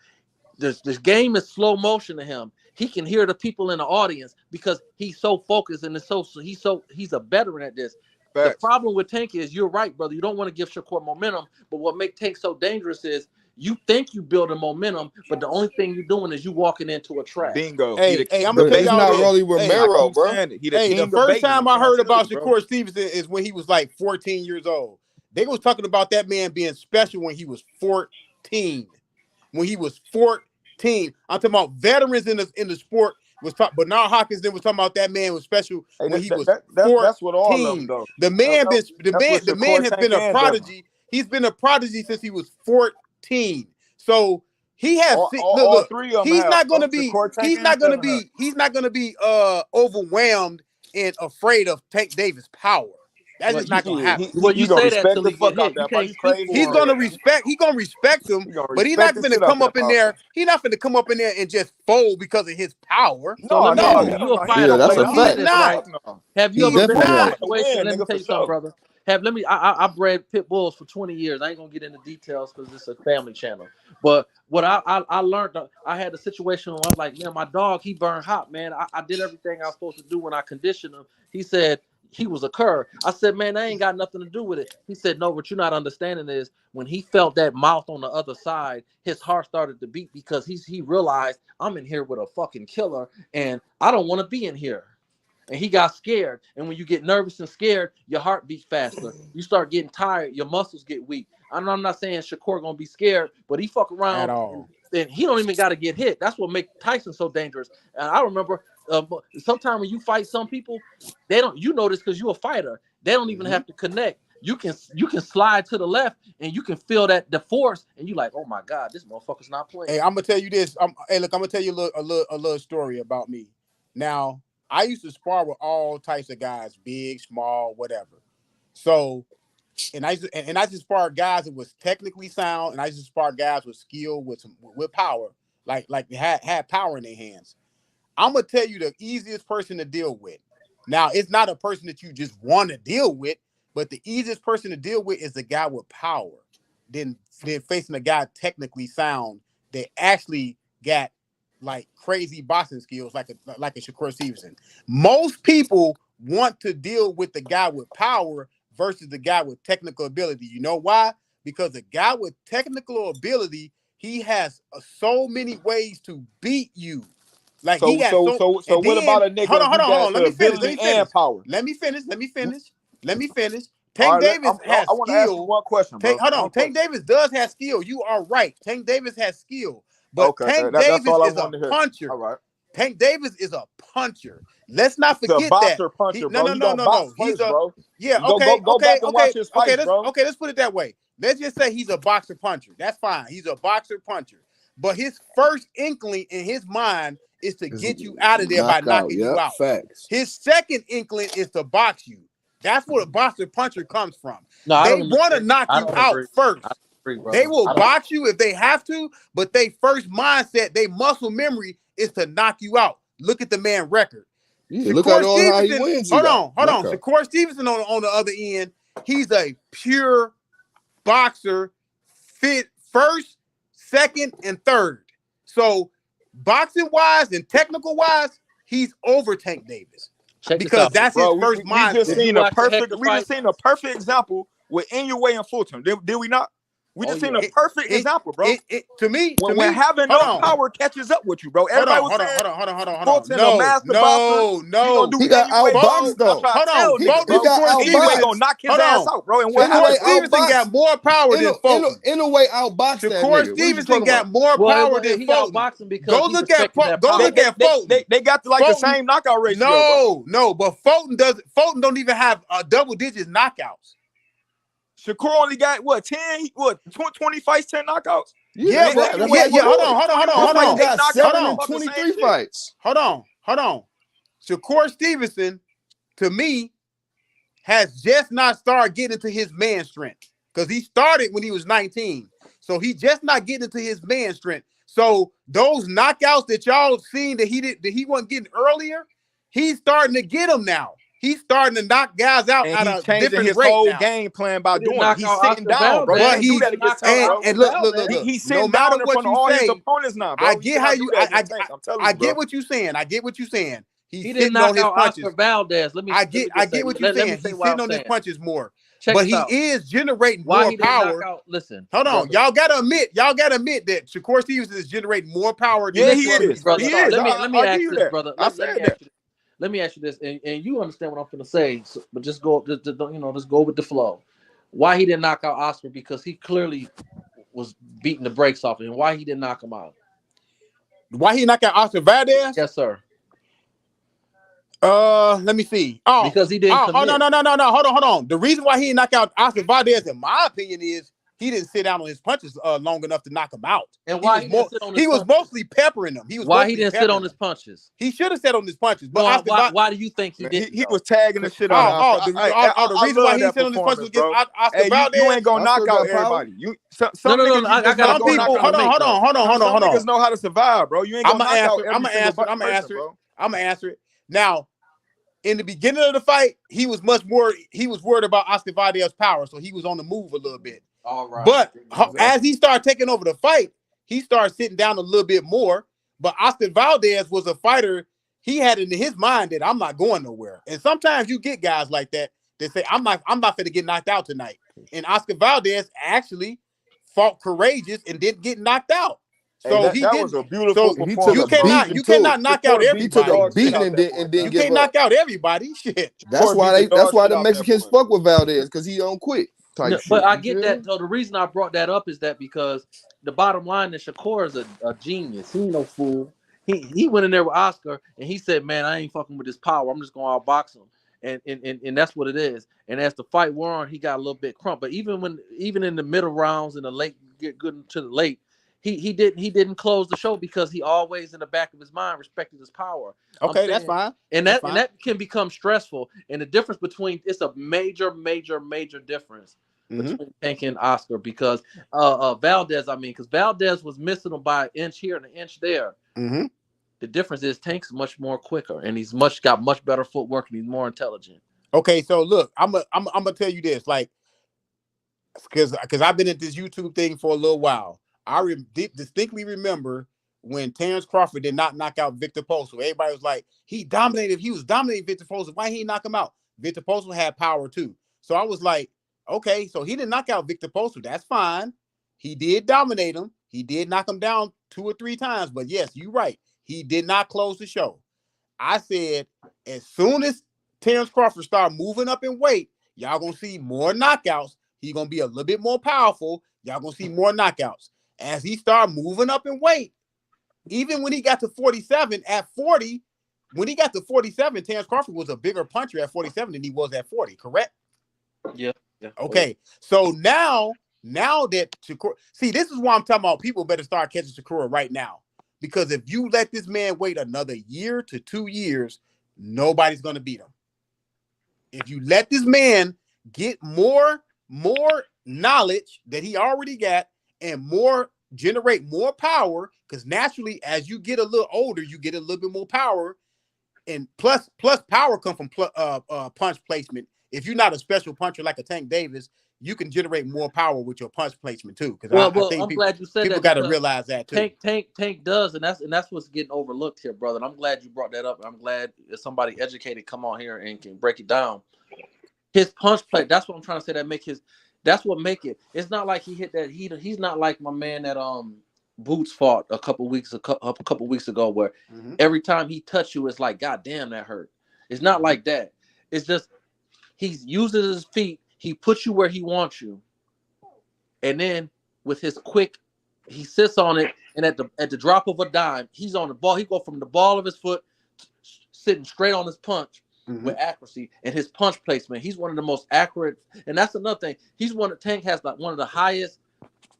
This game is slow motion to him. He can hear the people in the audience because he's so focused and he's a veteran at this. The problem with Tank is, you're right, brother. You don't want to give Shakur momentum, but what makes Tank so dangerous is you think you building momentum, but the only thing you're doing is you walking into a trap. Bingo. Hey, I'm gonna tell y'all not Rolly Romero, bro. The first time I heard about Shakur Stevenson is when he was like 14 years old. They was talking about that man being special when he was 14. When he was 14. I'm talking about veterans in the sport Bernard Hopkins then was talking about that man was special when he was 14. That's what all of them though. The man has been a prodigy. He's been a prodigy since he was 14. So he has all three of them. He's not going to be overwhelmed and afraid of Tank Davis' power. That's just not gonna happen. You say that till he get hit. You can't speak for He's gonna respect him, but he's not gonna come up in there. He's not gonna come up in there and just fold because of his power. So you a fighter. That's a fact. He's not. Have you ever been in a situation? Let me tell you something, brother. I bred pit bulls for 20 years. I ain't gonna get into details because it's a family channel. But what I learned, I had a situation where I was like, man, my dog, he burned hot, man. I did everything I was supposed to do when I conditioned him. He said he was a cur. I said, man, that ain't got nothing to do with it. He said, no, what you're not understanding is when he felt that mouth on the other side, his heart started to beat because he realized I'm in here with a fucking killer and I don't want to be in here. And he got scared. And when you get nervous and scared, your heart beats faster. You start getting tired. Your muscles get weak. I'm not saying Shakur gonna be scared, but he fuck around at all. And he don't even got to get hit. That's what makes Tyson so dangerous. And I remember sometimes when you fight some people, they don't. You know this because you're a fighter. They don't even have to connect. You can slide to the left and you can feel that the force, and you like, oh my god, this motherfucker's not playing. Hey, I'm gonna tell you this. I'm gonna tell you a little story about me. Now, I used to spar with all types of guys, big, small, whatever. So, and I just sparred guys that was technically sound, and I just sparred guys with skill, with power, like they had power in their hands. I'm gonna tell you the easiest person to deal with. Now, it's not a person that you just want to deal with, but the easiest person to deal with is the guy with power. Then facing a guy technically sound that actually got like crazy boxing skills, like a Shakur Stevenson. Most people want to deal with the guy with power versus the guy with technical ability. You know why? Because the guy with technical ability, he has so many ways to beat you. Like so what about a nigga? Hold on. Let me finish. And power. Let me finish. Tank Davis has I want to ask you one question, bro. Tank Davis does have skill. You are right. Tank Davis has skill. But Tank Davis is a puncher. All right. Tank Davis is a puncher. Let's not forget that. Boxer, puncher, bro. No. He's a bro. Yeah, go back and watch his fights, bro. Let's put it that way. Let's just say he's a boxer puncher. That's fine. He's a boxer puncher. But his first inkling in his mind is to get you out of there by knocking you out. Facts. His second inkling is to box you. That's where the boxer puncher comes from. No, they want to knock you out first. They will box you if they have to, but they first mindset, they muscle memory is to knock you out. Look at the man record. Yeah, look at how he wins. Hold on. Shakur Stevenson on the other end, he's a pure boxer, fit first, second, and third. So boxing wise and technical wise, he's over Tank Davis. Because that's his first mindset. We just seen a perfect example with Inoue and Fulton. Did we not? We just seen a perfect example, bro. To me, when having no power catches up with you, bro. Everybody was saying, hold on. Fulton, a master boxer. He got outboxed though. Hold on, he got outboxed. Gonna knock his ass out, bro. And Shakur Stevenson got more power than Fulton. In a way, outboxed that nigga. Shakur Stevenson got more power than Fulton. Go look at Fulton. They got the same knockout ratio. No, but Fulton don't even have double digits knockouts. Shakur only got 20 fights, 10 knockouts? Yeah. Hold on. He got 7 and 23 fights. Hold on. Shakur Stevenson, to me, has just not started getting into his man strength. Because he started when he was 19. So he just not getting into his man strength. So those knockouts that y'all seen that he wasn't getting earlier, he's starting to get them now. He's starting to knock guys out and at a different his whole now. Game plan by doing it. He's sitting down, bro. But he's look. He's sitting down in front of all his opponents now, bro. I get how you. I get what you're saying. He's didn't knock out Oscar Valdez. I get what you're saying. He's sitting on his punches more. But he is generating more power. Listen, hold on. Y'all gotta admit that Shakur Stevenson is generating more power. Yeah, he is. Brother. He is. Let me ask you this, brother. Let me ask you this, and you understand what I'm going to say, but just go with the flow. Why he didn't knock out Oscar? Because he clearly was beating the brakes off him. Why he didn't knock him out? Why he knocked out Oscar Valdez? Yes, sir. Let me see. Because he didn't commit. No. Hold on. The reason why he didn't knock out Oscar Valdez, in my opinion, is he didn't sit down on his punches long enough to knock him out. And why he was mostly peppering him. Why he didn't sit on his punches? He should have sat on his punches. But why do you think he didn't? He was tagging the shit out. The reason why he didn't sit on his punches against Oscar Valdez. You ain't gonna knock out everybody. Some people. Hold on. Niggas know how to survive, bro. You ain't gonna knock out every single person, bro. I'm gonna answer it. Now, in the beginning of the fight, he was worried about Oscar Valdez's power, so he was on the move a little bit. All right. But as he started taking over the fight, he started sitting down a little bit more. But Oscar Valdez was a fighter. He had it in his mind that I'm not going nowhere. And sometimes you get guys like that say, I'm not going to get knocked out tonight. And Oscar Valdez actually fought courageous and didn't get knocked out. So that was a beautiful performance. You cannot knock out everybody. He took a beating and didn't you can't knock out everybody. Shit. That's why the Mexicans fuck with Valdez, because he don't quit. No, but I get that. So the reason I brought that up is that because the bottom line is Shakur is a genius. He ain't no fool. He went in there with Oscar and he said, "Man, I ain't fucking with his power. I'm just going to outbox him." And that's what it is. And as the fight wore on, he got a little bit crump. But even in the middle rounds and the late, get good into the late, he didn't close the show because he always in the back of his mind respected his power. Okay, that's fine. And that can become stressful. And the difference between it's a major difference between Tank and Oscar because Valdez, because Valdez was missing him by an inch here and an inch there. Mm-hmm. The difference is Tank's much more quicker and he's got much better footwork and he's more intelligent. Okay, so look, I'm gonna tell you this, like, because I've been at this YouTube thing for a little while. I distinctly remember when Terrence Crawford did not knock out Victor Postal. Everybody was like, he was dominating Victor Postal. Why he knock him out? Victor Postal had power too. So I was like, okay, so he didn't knock out Victor Postal. That's fine. He did dominate him. He did knock him down 2 or 3 times. But yes, you're right. He did not close the show. I said, as soon as Terrence Crawford start moving up in weight, y'all gonna see more knockouts. He's gonna be a little bit more powerful. Y'all gonna see more knockouts. As he started moving up in weight, even when he got to 47, at 40, when he got to 47, Terrence Crawford was a bigger puncher at 47 than he was at 40, correct? Yeah. Okay, so now that Shakur, see, this is why I'm talking about people better start catching Shakur right now. Because if you let this man wait another year to 2 years, nobody's going to beat him. If you let this man get more knowledge that he already got and generate more power, because naturally, as you get a little older, you get a little bit more power, and plus power come from punch placement. If you're not a special puncher like a Tank Davis, you can generate more power with your punch placement too. Because I think I'm glad you said people got to realize that too. Tank does, and that's what's getting overlooked here, brother. And I'm glad you brought that up. I'm glad somebody educated come on here and can break it down. His punch play, that's what I'm trying to say. That's what make it. It's not like he hit that. He's not like my man that Boots fought a couple weeks ago, where every time he touched you, it's like, God damn, that hurt. It's not like that. It's just he uses his feet. He puts you where he wants you, and then with his quick, he sits on it, and at the drop of a dime, he's on the ball. He go from the ball of his foot, sitting straight on his punch with accuracy, and his punch placement. He's one of the most accurate, and that's another thing. Tank has like one of the highest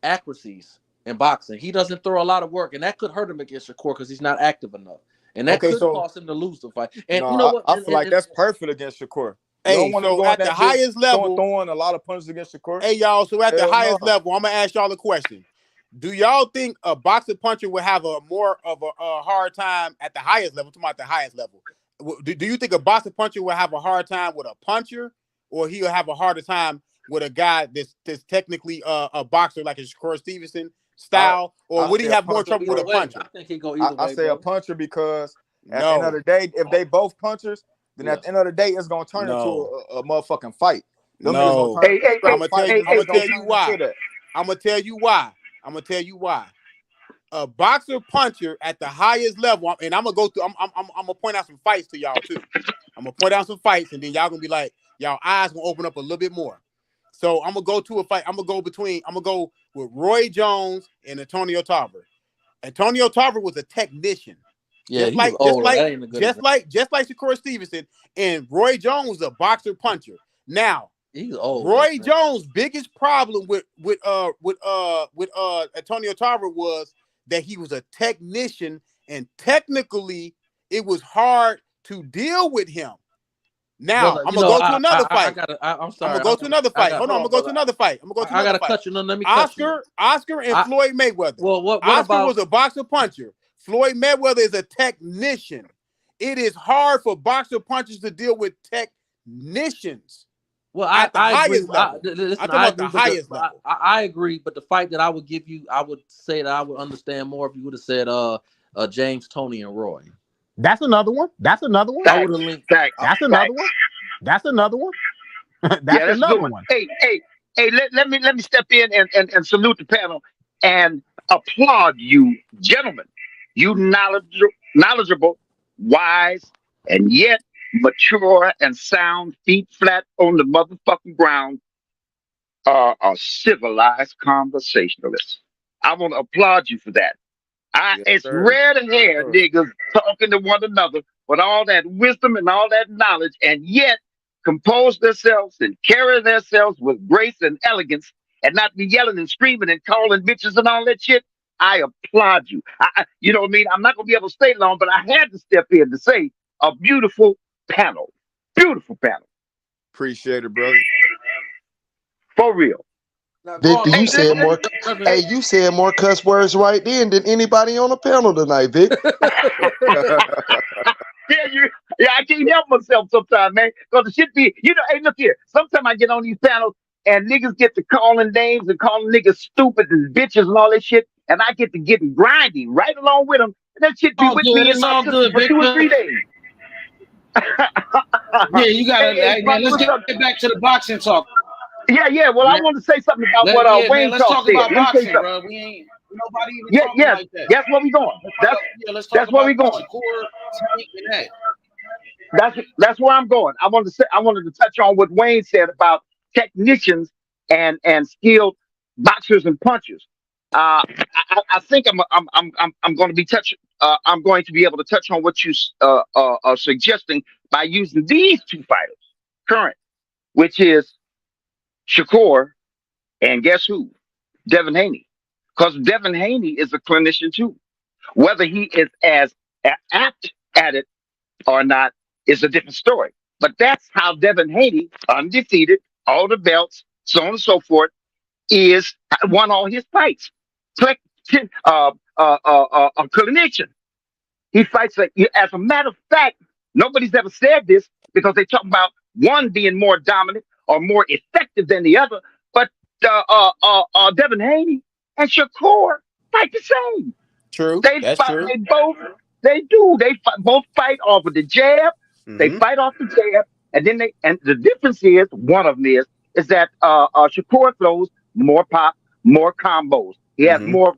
accuracies in boxing. He doesn't throw a lot of work, and that could hurt him against Shakur because he's not active enough, and that could cause him to lose the fight. And you know what? I feel like that's perfect against Shakur. Hey, so at the highest level, throwing a lot of punches against Shakur. Hey, y'all. So at the highest level, I'm gonna ask y'all a question. Do y'all think a boxing puncher would have a more of a hard time at the highest level? Talking about the highest level. Do you think a boxing puncher will have a hard time with a puncher, or he'll have a harder time with a guy that's technically a boxer like a Shakur Stevenson style, or would he have more trouble with a puncher? I think he go either way. I say a puncher because at the end of the day, if they both punchers, then at the end of the day, it's gonna turn into a motherfucking fight. I'm gonna tell you why. A boxer puncher at the highest level, and I'm gonna go through. I'm gonna point out some fights to y'all too. I'm gonna point out some fights, and then y'all gonna be like, y'all eyes gonna open up a little bit more. So I'm gonna go to a fight. I'm gonna go with Roy Jones and Antonio Tarver. Antonio Tarver was a technician. Yeah, just like Shakur Stevenson, and Roy Jones was a boxer puncher. Now he's old. Roy Jones' biggest problem with Antonio Tarver was that he was a technician, and technically it was hard to deal with him. Now I'm gonna go to another fight. I'm sorry. I'm gonna go to another fight. Hold on, I'm gonna go to another fight. I gotta cut you. No, let me Oscar and Floyd Mayweather. Well, what Oscar was a boxer puncher. Floyd Mayweather is a technician. It is hard for boxer punchers to deal with technicians. Well, I agree. I agree, but the fight that I would give you, I would say that I would understand more if you would have said James, Tony, and Roy. That's another one. That's another one. I would have linked. That's another one. That's another one. That's another one. Hey, let me step in and salute the panel and applaud you, gentlemen. You knowledgeable, wise, and yet mature and sound, feet flat on the motherfucking ground, are civilized conversationalists. I want to applaud you for that. It's rare to hear niggas talking to one another with all that wisdom and all that knowledge, and yet compose themselves and carry themselves with grace and elegance, and not be yelling and screaming and calling bitches and all that shit. I applaud you. You know what I mean? I'm not gonna be able to stay long, but I had to step in to say a beautiful panel. Beautiful panel. Appreciate it, brother. For real. Victor, you said more. Hey, you said more cuss words right then than anybody on the panel tonight, Vic. Yeah, I can't help myself sometimes, man. Because the shit be, hey, look here. Sometimes I get on these panels and niggas get to calling names and calling niggas stupid and bitches and all that shit, and I get to getting grindy right along with them. And that shit be with me in my system for 2 or 3 days. Yeah, you gotta. Hey, man, let's get back to the boxing talk. Yeah. Well, I want to say something about what Wayne let's talk said. about boxing, bro. We ain't nobody even talking like that. That's where we going. That's where we going. That's where I'm going. I wanted to touch on what Wayne said about technicians and skilled boxers and punchers. I think I'm going to be I'm going to be able to touch on what you are suggesting by using these two fighters, current, which is Shakur and guess who? Devin Haney. Because Devin Haney is a clinician too. Whether he is as apt at it or not is a different story. But that's how Devin Haney, undefeated, all the belts, so on and so forth, won all his fights. A clinician. He fights as a matter of fact, nobody's ever said this because they talk about one being more dominant or more effective than the other. But Devin Haney and Shakur fight the same. True. That's true. They both fight off of the jab. Mm-hmm. They fight off the jab, and then the difference is one of them is that Shakur throws more pop, more combos. He has more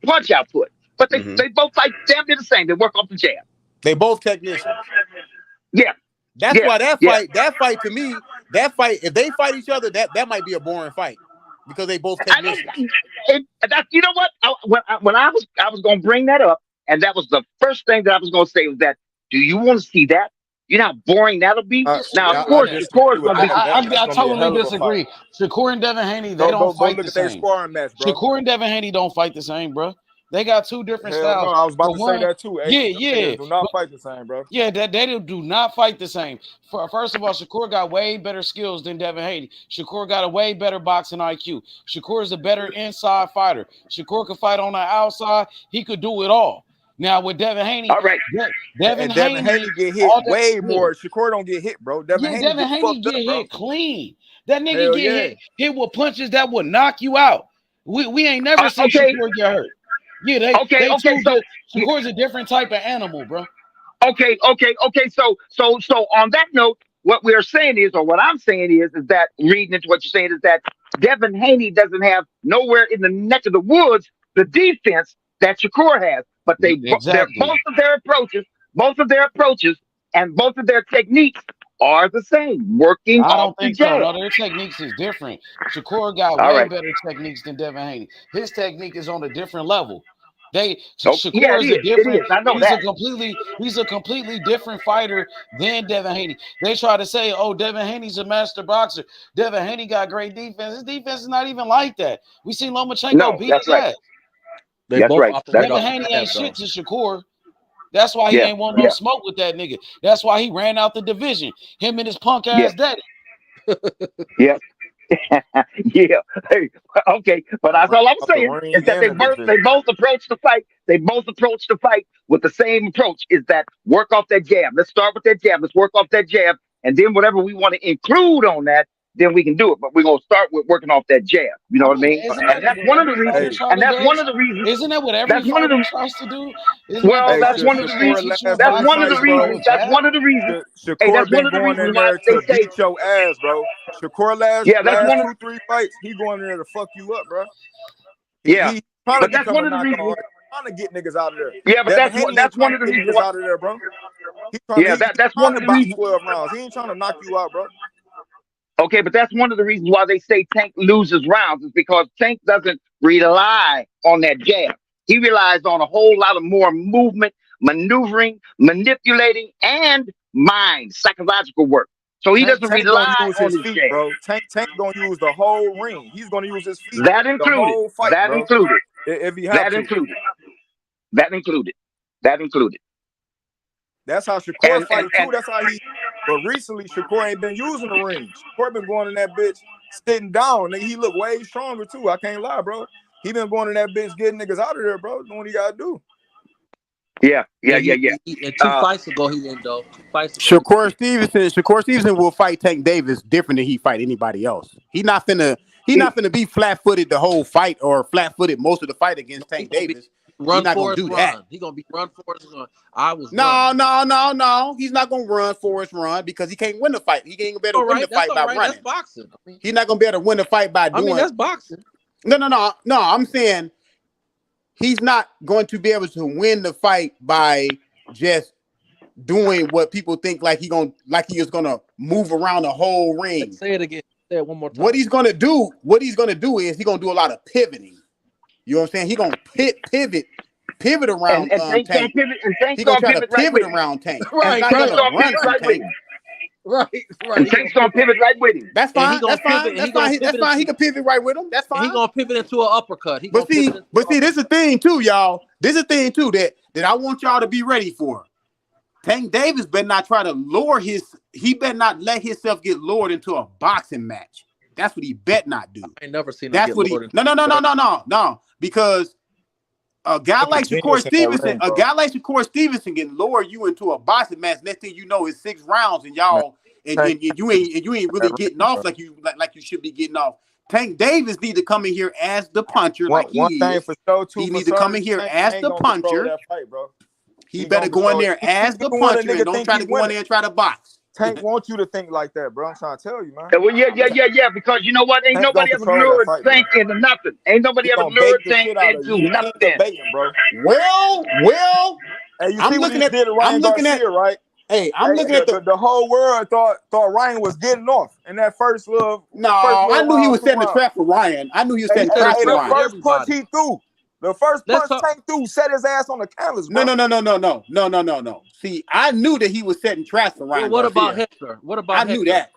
punch output. But they both fight damn near the same. They work off the jab. They both technicians. Yeah. That's why that fight to me, if they fight each other, that might be a boring fight because they both technicians. You know what? When I was going to bring that up, and that was the first thing that I was going to say was that, do you want to see that? You know how boring that'll be? Now, of course, Shakur's going to be... I totally disagree. Shakur and Devin Haney, they don't fight the same. Shakur and Devin Haney don't fight the same, bro. They got two different styles. No, I was about to say that too. Yeah. Do not fight the same, bro. Yeah, they do not fight the same. First of all, Shakur got way better skills than Devin Haney. Shakur got a way better boxing IQ. Shakur is a better inside fighter. Shakur could fight on the outside. He could do it all. Now with Devin Haney, all right. Devin Haney get hit way more. Shakur don't get hit, bro. Devin Haney get hit clean. That nigga get hit with punches that would knock you out. We ain't never seen Shakur get hurt. Yeah, so Shakur's a different type of animal, bro. Okay. So on that note, what we're saying is, or what I'm saying is that reading into what you're saying is that Devin Haney doesn't have nowhere in the neck of the woods the defense that Shakur has. But both of their approaches and both of their techniques are the same. Working I don't off think the so. jab. No, their techniques is different. Shakur got way better techniques than Devin Haney. His technique is on a different level. Shakur is a different. I know He's a completely different fighter than Devin Haney. They try to say, "Oh, Devin Haney's a master boxer. Devin Haney got great defense. His defense is not even like that. We seen Lomachenko beat his ass. That's right. Devin Haney ain't shit to Shakur. That's why he ain't want no smoke with that nigga. That's why he ran out the division. Him and his punk ass daddy. Yeah. Yeah. Hey, okay. But that's all I'm saying is that they both approach the fight. They both approach the fight with the same approach. Is that work off that jab? Let's start with that jab. Let's work off that jab, and then whatever we want to include on that, then we can do it. But we're gonna start with working off that jab. You know what I mean? And that's one of the reasons. And that's one of the reasons. Isn't that what every fighter tries to do? Well, that's one of the reasons. That's one of the reasons. That's one of the reasons. Shakur been going in there to beat your ass, bro. Shakur last 2-3 fights, he going in there to fuck you up, bro. Yeah, but that's one of the reasons. Trying to get niggas out of there. Yeah, but that's one of the reasons out of there, bro. That's one of the reasons. 12 rounds. He ain't trying to knock you out, bro. Okay, but that's one of the reasons why they say Tank loses rounds is because Tank doesn't rely on that jab. He relies on a whole lot of more movement, maneuvering, manipulating, and mind, psychological work. So he doesn't rely on his feet, jab. bro. Tank gonna use the whole ring. He's gonna use his feet. That included. The whole fight, that bro. included. If he has that to. included. That included. That included. That's how Shakur fight too. That's how he. But recently, Shakur ain't been using the ring. Shakur been going in that bitch sitting down. Nigga, he look way stronger too. I can't lie, bro. He been going in that bitch getting niggas out of there, bro. Doing what he gotta do. Yeah. And 2 fights ago, he didn't though. Shakur Stevenson will fight Tank Davis different than he fight anybody else. He not finna be flat-footed the whole fight or flat-footed most of the fight against Tank Davis. He's not gonna do that. He gonna be run for his run. No. He's not gonna run for his run because he can't win the fight. He ain't gonna be able to win the fight by running. That's boxing. He's not gonna be able to win the fight by doing. that's boxing. No. I'm saying he's not going to be able to win the fight by just doing what people think like he is gonna move around the whole ring. Say it again. Say it one more time. What he's gonna do is he's gonna do a lot of pivoting. You know what I'm saying? He's gonna pivot around Tank. He's gonna try to pivot around Tank. Right. Tank's gonna run from Tank. Right. And Tank's gonna pivot right with him. That's fine. That's fine. He can pivot right with him. That's fine. He's gonna pivot into an uppercut. But see, this is the thing too, y'all. This is the thing too that I want y'all to be ready for. Tank Davis better not try to he better not let himself get lured into a boxing match. That's what he bet not do. I ain't never seen him That's get what lured he. No. Because a guy like Shakur Stevenson can lower you into a boxing match. Next thing you know, it's 6 rounds, and y'all and you ain't really getting off like you should be getting off. Tank Davis need to come in here as the puncher. He need to come in here as the puncher. He better go in there as the puncher and don't try to go in there and try to box. Tank wants you to think like that, bro. I'm trying to tell you, man. Well, yeah. Because you know what? Ain't nobody ever lured Tank into nothing. Ain't nobody ever lured Tank into nothing. Bro. Well. Hey, you see what he did to Ryan Garcia, right? Hey, I'm looking at the whole world thought Ryan was getting off in that first little. I knew he was setting the trap for Ryan. The first punch he threw. The first punch Tank threw set his ass on the canvas, bro. No. See, I knew that he was setting traps for Ryan. What about Hector? I knew that.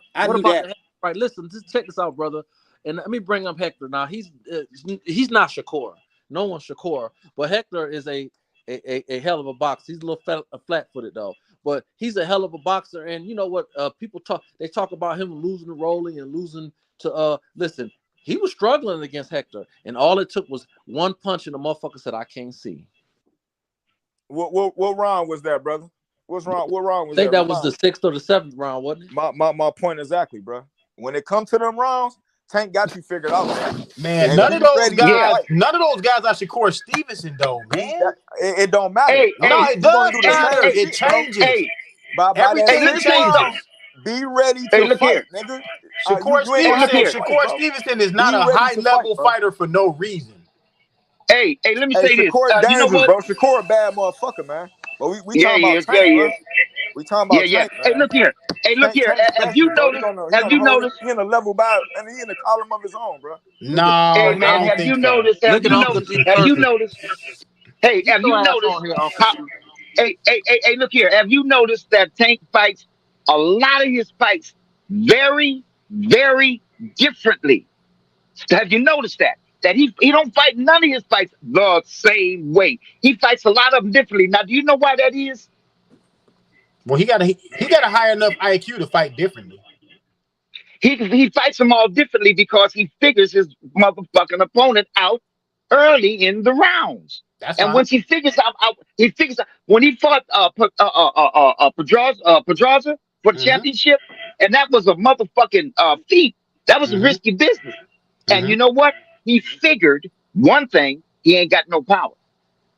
Right, listen, just check this out, brother. And let me bring up Hector. Now, he's not Shakur. No one's Shakur. But Hector is a hell of a boxer. He's a little flat-footed, though. But he's a hell of a boxer. And you know what? People talk about him losing to Rolling and losing to listen. He was struggling against Hector, and all it took was one punch, and the motherfucker said, "I can't see." What round was that, brother? What round was that? I think that was the 6th or the 7th round, wasn't it? My point exactly, bro. When it comes to them rounds, Tank got you figured out. Man, none of those guys are Shakur Stevenson, though, man. It don't matter. It does. It changes. Everything changes. Be ready to fight, nigga. Shakur Stevenson is not a high-level fighter for no reason. Hey, let me say this. You know what? Bro, Shakur a bad motherfucker, man. But we talking about Tank, bro. We talking about Tank, man. Hey, look here. Have you noticed? He in a level by, and he in a column of his own, bro. No, hey, man, have you noticed? Hey, Get have your you ass noticed on here, Uncle how? Q. Hey, look here. Have you noticed that Tank fights a lot of his fights very, very differently? Have you noticed that? That he don't fight none of his fights the same way. He fights a lot of them differently. Now, do you know why that is? Well, he got a high enough IQ to fight differently. He fights them all differently because he figures his motherfucking opponent out early in the rounds. That's And fine. once he figures out when he fought Pedraza for the championship, and that was a motherfucking feat. That was a risky business. And you know what? He figured one thing: he ain't got no power.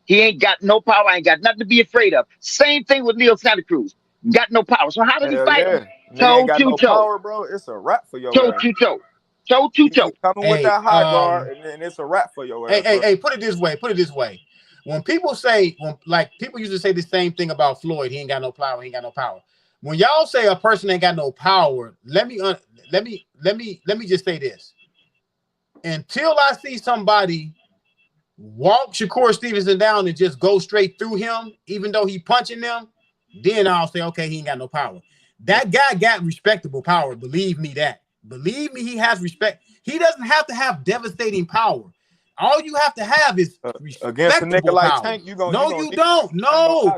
He ain't got no power. Ain't got nothing to be afraid of. Same thing with Leo Santa Cruz. Got no power. So how did he Hell fight him? yeah. Nigga ain't Toe got to no toe. power, bro. It's a wrap for your Toe ass. to toe. Toe to You toe. keep coming with that high guard, and it's a wrap for your ass. Hey, put it this way. When people say, people used to say the same thing about Floyd, he ain't got no power, he ain't got no power. When y'all say a person ain't got no power, let me just say this. Until I see somebody walk Shakur Stevenson down and just go straight through him, even though he punching them, then I'll say, okay, he ain't got no power. That guy got respectable power. Believe me that. Believe me, he has respect. He doesn't have to have devastating power. All you have to have is against a nigga respectable like power. Tank, you don't. No,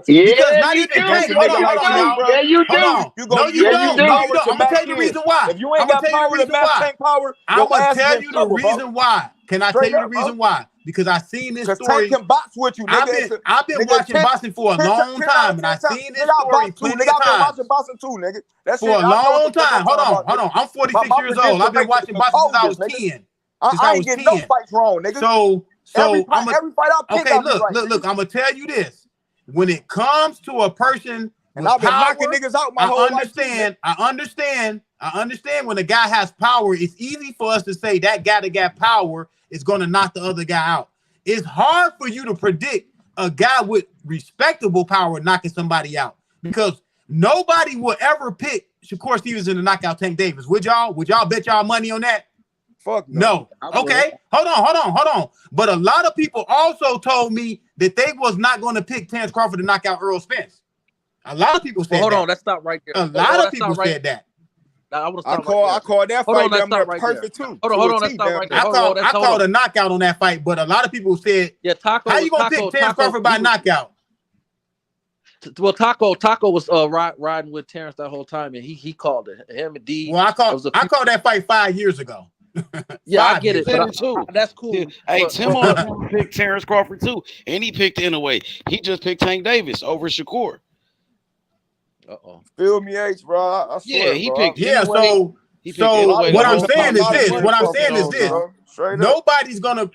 Yeah, because not you even do. Tank. Against a Hold nigga on. like Tank, bro. Yeah, you do. Hold on. No, you gonna don't. need No, power you don't. to I'm gonna match tell you the his. reason why. If you ain't I'm gonna got tell you power the to reason match why. Tank power, I'm your gonna ass is tell in you the trouble, bro. reason why. Can I tell Straight you the up, bro. reason why? Because I seen this Cause Tank story. can box with you, nigga. I've been Nigga, watching boxing for a 10 long out time, of and 10 I've times. seen Nigga, this I story box too, plenty nigga. of I've been watching times. boxing too, nigga. That For shit, a I know what the long fuck I'm time. Hold talking on, about, nigga. I'm 46 My years old. I've prediction been rate is watching the boxing since I was coldest, nigga. 10. I ain't getting no fights wrong, nigga. So Every I'm fight I pick, okay. I be Look, right, nigga. I'm gonna tell you this: when it comes to a person And with I've been knocking power, niggas out my whole life too, nigga. I understand when a guy has power. It's easy for us to say that guy that got power is gonna knock the other guy out. It's hard for you to predict a guy with respectable power knocking somebody out because nobody will ever pick Shakur Stevenson to knock out Tank Davis. Would y'all? Would y'all bet y'all money on that? Fuck no. Okay. Hold on. But a lot of people also told me that they was not going to pick Terrence Crawford to knock out Earl Spence. A lot of people said hold that. on, let's stop right there. A lot of people said that. I want to I stop called that hold fight on, let's damn near stop right perfect there. too. Hold on, let's stop right there. I called a knockout on that fight, but a lot of people said, yeah, Taco. how you going to pick Terrence Crawford by knockout? Well, Taco was riding with Terrence that whole time, and he called it. Him and D. Well, I called that fight 5 years ago. Yeah, I get it. But that's cool. Hey, Tim picked Terrence Crawford too, and he picked Inouye. He just picked Tank Davis over Shakur. Feel me, H, bro. I swear, he bro. picked Yeah, Inouye. so what I'm saying is this. Straight Nobody's gonna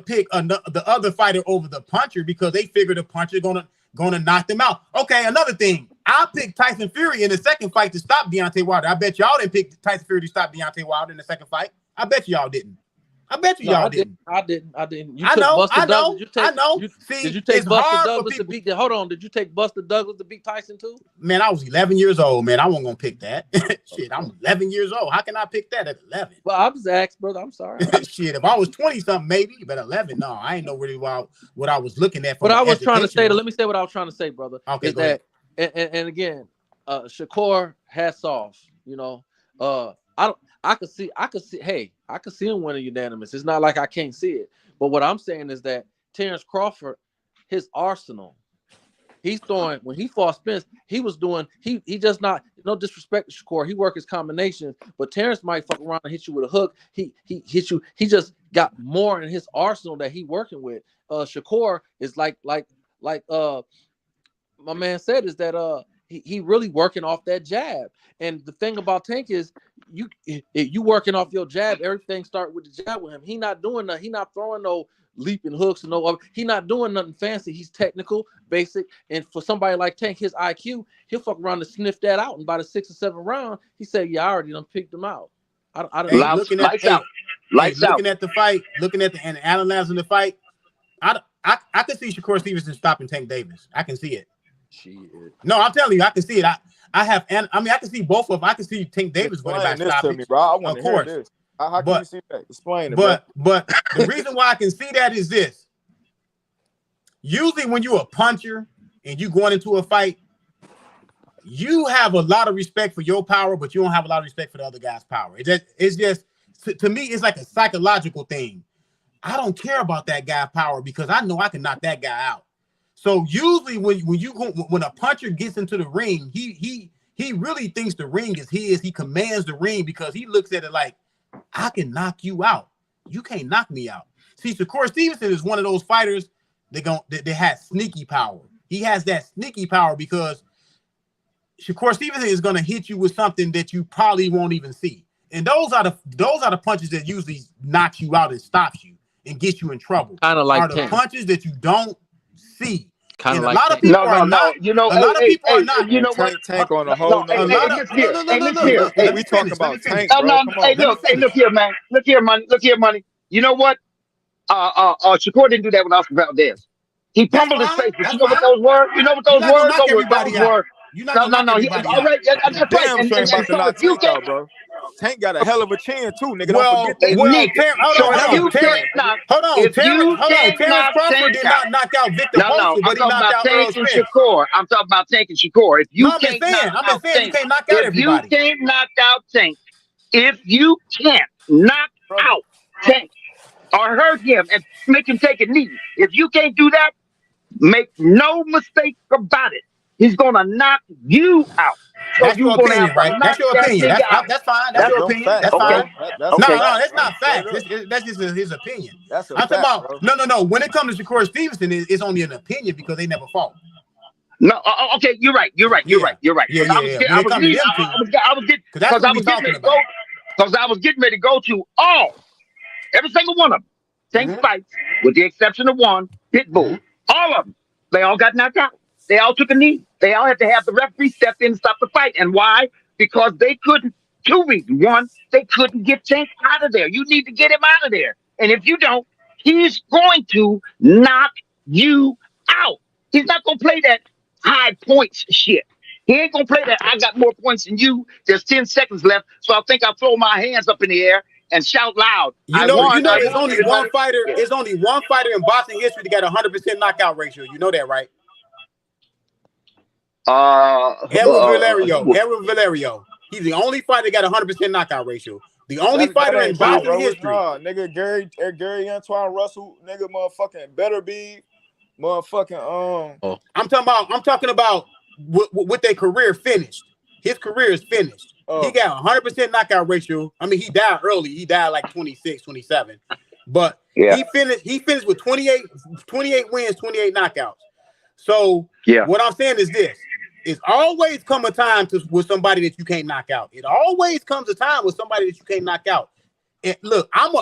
pick the other fighter over the puncher because they figure the puncher gonna knock them out. Okay, another thing. I picked Tyson Fury in the second fight to stop Deontay Wilder. I bet y'all didn't pick Tyson Fury to stop Deontay Wilder in the second fight. I bet y'all didn't. I bet y'all didn't. I didn't. You I took know. Buster I know. Douglas. I know. Did you take it's Buster hard Douglas for to beat? Hold on. Did you take Buster Douglas to beat Tyson too? Man, I was 11 years old, man. I wasn't gonna pick that. Shit, I'm 11 years old. How can I pick that at 11? Well, I was asked, brother. I'm sorry. Shit, if I was 20 something, maybe, but 11, no, I ain't know really what I was looking at. What I was trying to say, let me say what I was trying to say, brother. Okay, is that, and again, Shakur, hats off. You know, I could see. Hey, I could see him winning unanimous. It's not like I can't see it. But what I'm saying is that Terrence Crawford, his arsenal, he's throwing when he fought Spence, he was doing. He just not, no disrespect to Shakur. He work his combinations, but Terrence might fuck around and hit you with a hook. He hit you. He just got more in his arsenal that he working with. Shakur is like my man said, is that he really working off that jab. And the thing about Tank is you working off your jab, everything start with the jab with him. He not doing that. He not throwing no leaping hooks and no other. He not doing nothing fancy. He's technical, basic. And for somebody like Tank, his IQ, he'll fuck around and sniff that out. And by the 6th or 7th round, he said, "Yeah, I already done picked him out." I don't know. Looking at the fight, looking at and analyzing the fight, I can see Shakur Stevenson stopping Tank Davis. I can see it. No, I'm telling you, I can see it. I can see both of them. I can see Tank Davis going back this to me, bro. I want to hear course. this. How can you see that? Explain it, but the reason why I can see that is this. usually when you're a puncher and you going into a fight, you have a lot of respect for your power, but you don't have a lot of respect for the other guy's power. It's just to me, it's like a psychological thing. I don't care about that guy's power because I know I can knock that guy out. So usually when a puncher gets into the ring, he really thinks the ring is his. He commands the ring because he looks at it like, I can knock you out. You can't knock me out. See, Shakur Stevenson is one of those fighters that has sneaky power. He has that sneaky power because Shakur Stevenson is going to hit you with something that you probably won't even see. And those are the punches that usually knock you out and stops you and get you in trouble. Kind of like are the punches that you don't see. Kind of like a lot of people are not. You know, a lot of people are not. You know what? Tank on a whole nother. We talking about Tank, bro. Come on. Look here, man. Look here, money. You know what? Shakur didn't do that with Oscar Valdez. He pummeled his face. But you know what those were? You know what those were? Those were. No. All right, that's right. And so if you can't, bro. Tank got a hell of a chin too, nigga. Hold on. Terrence Crawford did not knock out Victor Boston, but he knocked out Earl Spence. Shakur. I'm talking about Tank and Shakur. If you can't knock out Tank, you can't knock out everybody. If you can't knock out Tank, if you can't knock out Tank or hurt him and make him take a knee, if you can't do that, make no mistake about it. He's gonna knock you out. So that's your opinion, right? That's your opinion. That's fine. That's your opinion. That's fine. No, that's not facts. That's just his opinion. I'm talking about no. When it comes to Shakur Stevenson, it's only an opinion because they never fought. No, okay, you're right. Yeah. I was getting ready to go to every single one of them. Tank fights, with the exception of one, Pitbull. All of them, they all got knocked out. They all took a knee. They all had to have the referee step in and stop the fight. And why? Because they couldn't. 2 reasons. One, they couldn't get Tank out of there. You need to get him out of there. And if you don't, he's going to knock you out. He's not going to play that high points shit. He ain't going to play that. I got more points than you. There's 10 seconds left. So I think I'll throw my hands up in the air and shout loud. There's only one fighter. There's only one fighter in boxing history that got 100% knockout ratio. You know that, right? Edwin Valerio. He's the only fighter that got 100% knockout ratio. The only fighter in boxing history. Nigga, Gary Antoine Russell, nigga, motherfucking better be, motherfucking I'm talking about what their career finished. His career is finished. He got 100% knockout ratio. I mean, he died early. He died like 26, 27. But he finished with 28 wins, 28 knockouts. So what I'm saying is this. It's always come a time with somebody that you can't knock out. It always comes a time with somebody that you can't knock out. And look, I'm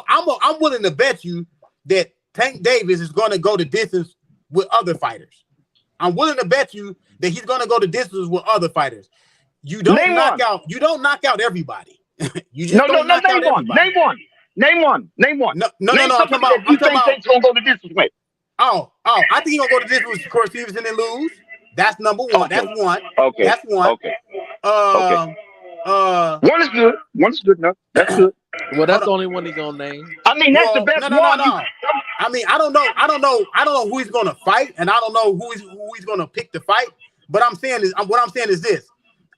willing to bet you that Tank Davis is going to go the distance with other fighters. I'm willing to bet you that he's going to go the distance with other fighters. You don't knock out everybody. You just don't knock out everybody. Name one. No. I'm talking about. Tank's going to go the distance with. I think he's going to go the distance with Shakur Stevenson and lose. That's number one. Okay. That's one. Okay. That's one. Okay. One is good. One is good enough. That's good. Well, that's the only one he's gonna name. I mean, that's the best one. No. I mean, I don't know who he's gonna fight, and I don't know who he's gonna pick to fight. But what I'm saying is this: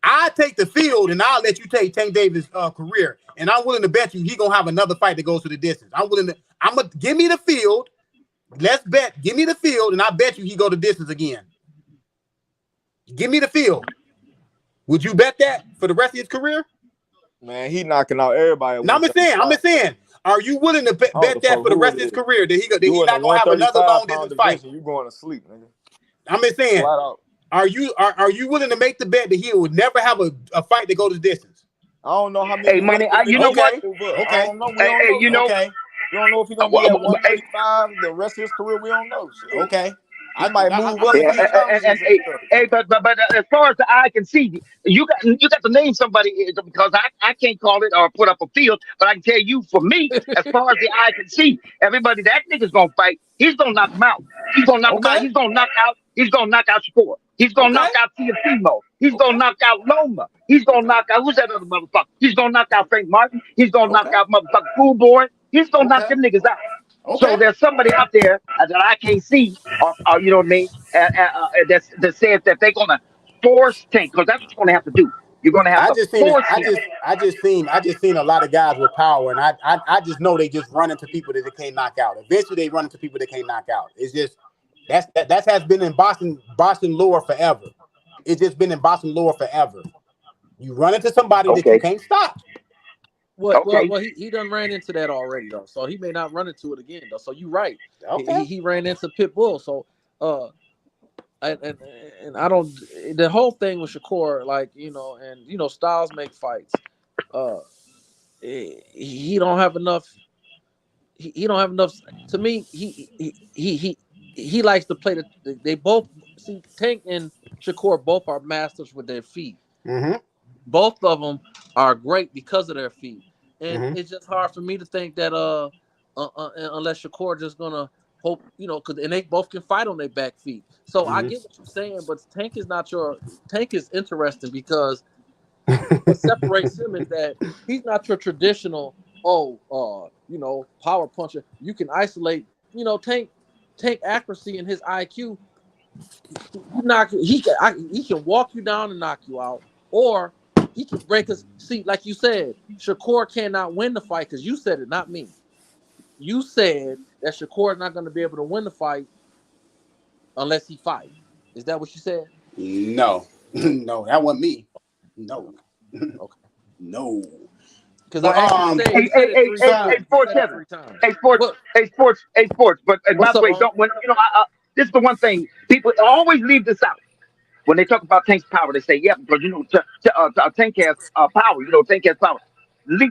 I take the field, and I'll let you take Tank Davis' career, and I'm willing to bet you he's gonna have another fight that goes to the distance. I'm gonna give me the field. Let's bet. Give me the field, and I bet you he go the distance again. Give me the field. Would you bet that for the rest of his career? Man, he knocking out everybody. No, I'm just saying. Are you willing to bet that for the rest of his career? That he not gonna have another long distance fight? You going to sleep, nigga? I'm just saying. Are you willing to make the bet that he would never have a fight that goes the distance? I don't know how many. Hey, money. You know what? Okay. We don't know if he's gonna be at 135 the rest of his career. We don't know. Shit. Okay. I might move up. But as far as the eye can see, you got to name somebody because I can't call it or put up a field, but I can tell you for me, as far as the eye can see, everybody that nigga's gonna fight, he's gonna knock him out. He's gonna knock him out. He's gonna knock out Shakur. He's gonna knock out Teofimo. He's gonna knock out Loma. He's gonna knock out who's that other motherfucker? He's gonna knock out Frank Martin. He's gonna knock out motherfucking Fool Boy. He's gonna knock them niggas out. So there's somebody out there that I can't see, or you know what I mean, that says that they're gonna force Tank, because that's what you're gonna have to do. You're gonna have I to just seen it. force him. I just seen a lot of guys with power, and I just know they just run into people that they can't knock out. Eventually, they run into people they can't knock out. It's just that has been in Boston lore forever. It's just been in Boston lore forever. You run into somebody that you can't stop. Well, he done ran into that already though, so he may not run into it again though. So you're right. He ran into Pitbull. So and I don't. The whole thing with Shakur, like and styles make fights. He don't have enough. He don't have enough. To me, he likes to play they both see Tank and Shakur both are masters with their feet. Mm-hmm. Both of them are great because of their feet, and Mm-hmm. it's just hard for me to think that unless Shakur just gonna hope because they both can fight on their back feet. So I get what you're saying, but Tank is interesting because what separates him is that he's not your traditional power puncher. You can isolate Tank accuracy and his IQ. He can walk you down and knock you out, or he can break us. See, like you said, Shakur cannot win the fight because you said it, not me. You said that Shakur is not going to be able to win the fight unless he fight. Is that what you said? No, no, that wasn't me. No, okay, no. Because I actually said, you said it three times. Hey, sports. But by the way, this is the one thing people always leave this out. When they talk about Tank's power, they say, yeah, because Tank has power. Tank has power.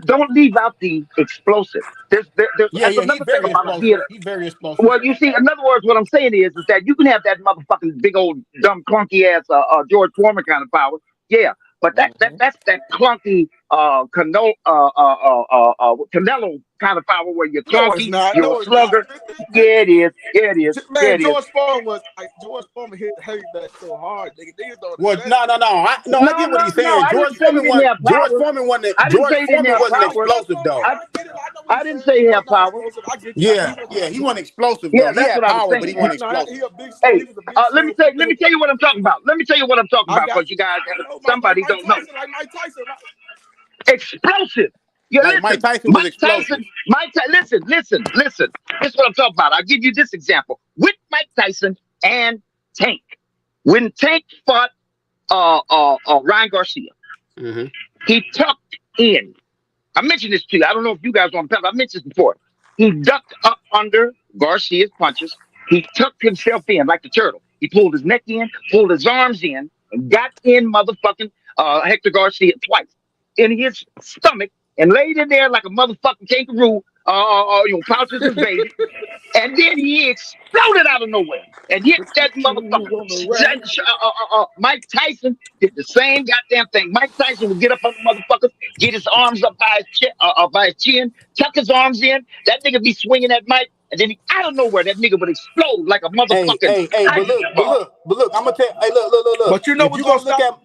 Don't leave out the explosive. There's another thing about him. He's very explosive. Well, you see, in other words, what I'm saying is that you can have that motherfucking big old dumb clunky ass George Foreman kind of power, yeah. But that's that clunky Canelo kind of power where you're clunky, you're a slugger. Yeah, it is. Yeah, it is. Man, George Foreman hit that so hard. Niggas don't. Well, no. I get what he's saying. George Foreman wasn't explosive though. I didn't say he had power. Yeah, he wasn't explosive though. He had power, but he wasn't explosive. Hey, let me tell you what I'm talking about. Let me tell you what I'm talking about, because you guys, somebody don't know. Like Mike Tyson, explosive. Yeah, like Mike Tyson was explosive. Listen. This is what I'm talking about. I'll give you this example with Mike Tyson and Tank. When Tank fought Ryan Garcia, he tucked in. I mentioned this to you. I don't know if you guys want to tell. I mentioned this before. He ducked up under Garcia's punches. He tucked himself in like the turtle. He pulled his neck in, pulled his arms in, and got in motherfucking Hector Garcia twice in his stomach and laid in there like a motherfucking kangaroo, pouches his baby. And then he exploded out of nowhere and hit that motherfucker. Mike Tyson did the same goddamn thing. Mike Tyson would get up on the motherfuckers, get his arms up by his chin, tuck his arms in. That nigga be swinging that mic, and then out of nowhere, that nigga would explode like a motherfucking. But look, I'm gonna tell you. Hey, look. But you know what's gonna stop.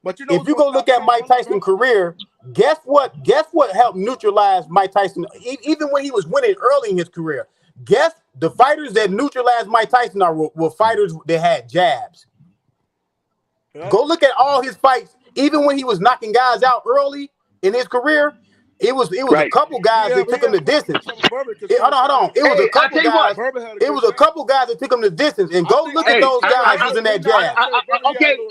If you go look at Mike Tyson's career, guess what helped neutralize Mike Tyson? Even when he was winning early in his career, guess the fighters that neutralized Mike Tyson were fighters that had jabs. Yeah. Go look at all his fights. Even when he was knocking guys out early in his career, it was a couple guys that took him the distance. Hold on. It was a couple guys. It was a couple guys that took him the distance. And go look at those guys using that jab.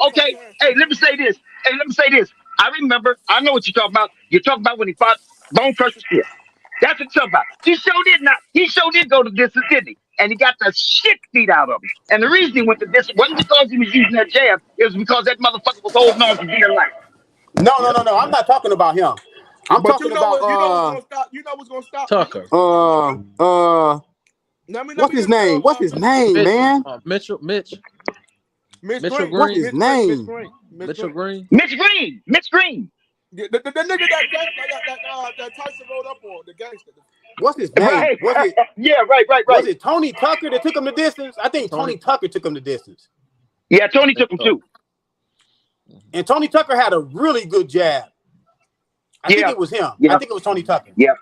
Okay. Hey, let me say this. I know what you're talking about. You're talking about when he fought Bone Crusher Smith. That's what you're talking about. He sure did go to distance, didn't he? And he got the shit beat out of him. And the reason he went to distance wasn't because he was using that jab. It was because that motherfucker was holding on for dear life. No. I'm not talking about him. I'm talking about what's gonna stop Tucker. What's his name? Man? Mitch Green. What's his name? Mitchell Green. Mitch Green. The nigga that Tyson rolled up on, the gangster. What's his name? Right. Yeah, right. Was it Tony Tucker that took him the distance? I think Tony Tucker took him the distance. Yeah, Tony took him too. And Tony Tucker had a really good jab. I think it was him. Yeah. I think it was Tony Tucker. Yeah.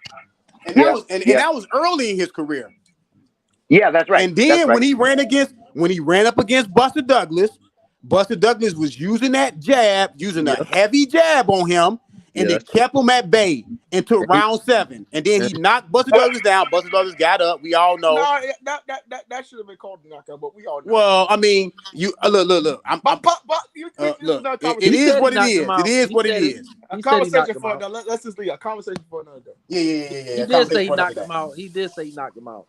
And that was early in his career. Yeah, that's right. And then when he ran up against Buster Douglas was using that jab, using a heavy jab on him, and it kept him at bay until round 7. And then he knocked Buster Douglas down. Buster Douglas got up. We all know. No, that should have been called a knockout, but we all know. Well, I mean, you look. Look. It is what it is. It is what it is. A conversation for another. Let's just leave a conversation for another day. Yeah. He did say he knocked him out. He did say he knocked him out.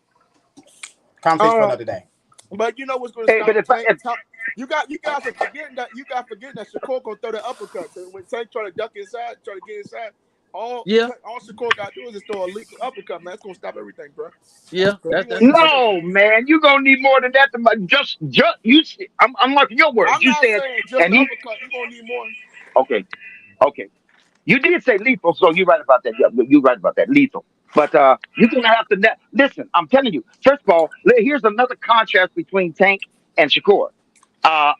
Conversation for another day. But you know what's going to stop? You guys are forgetting that Shakur gonna throw the uppercut. So when Tank try to duck inside, try to get inside, all Shakur got to do is just throw a lethal uppercut, man. That's gonna stop everything, bro. Yeah. No, man, you gonna need more than that. Just you. I'm marking your words. I'm you not said, saying just and uppercut. You gonna need more. Okay. You did say lethal, so you're right about that. Yeah, you're right about that. Lethal. But you're gonna have to listen. I'm telling you. First of all, here's another contrast between Tank and Shakur. I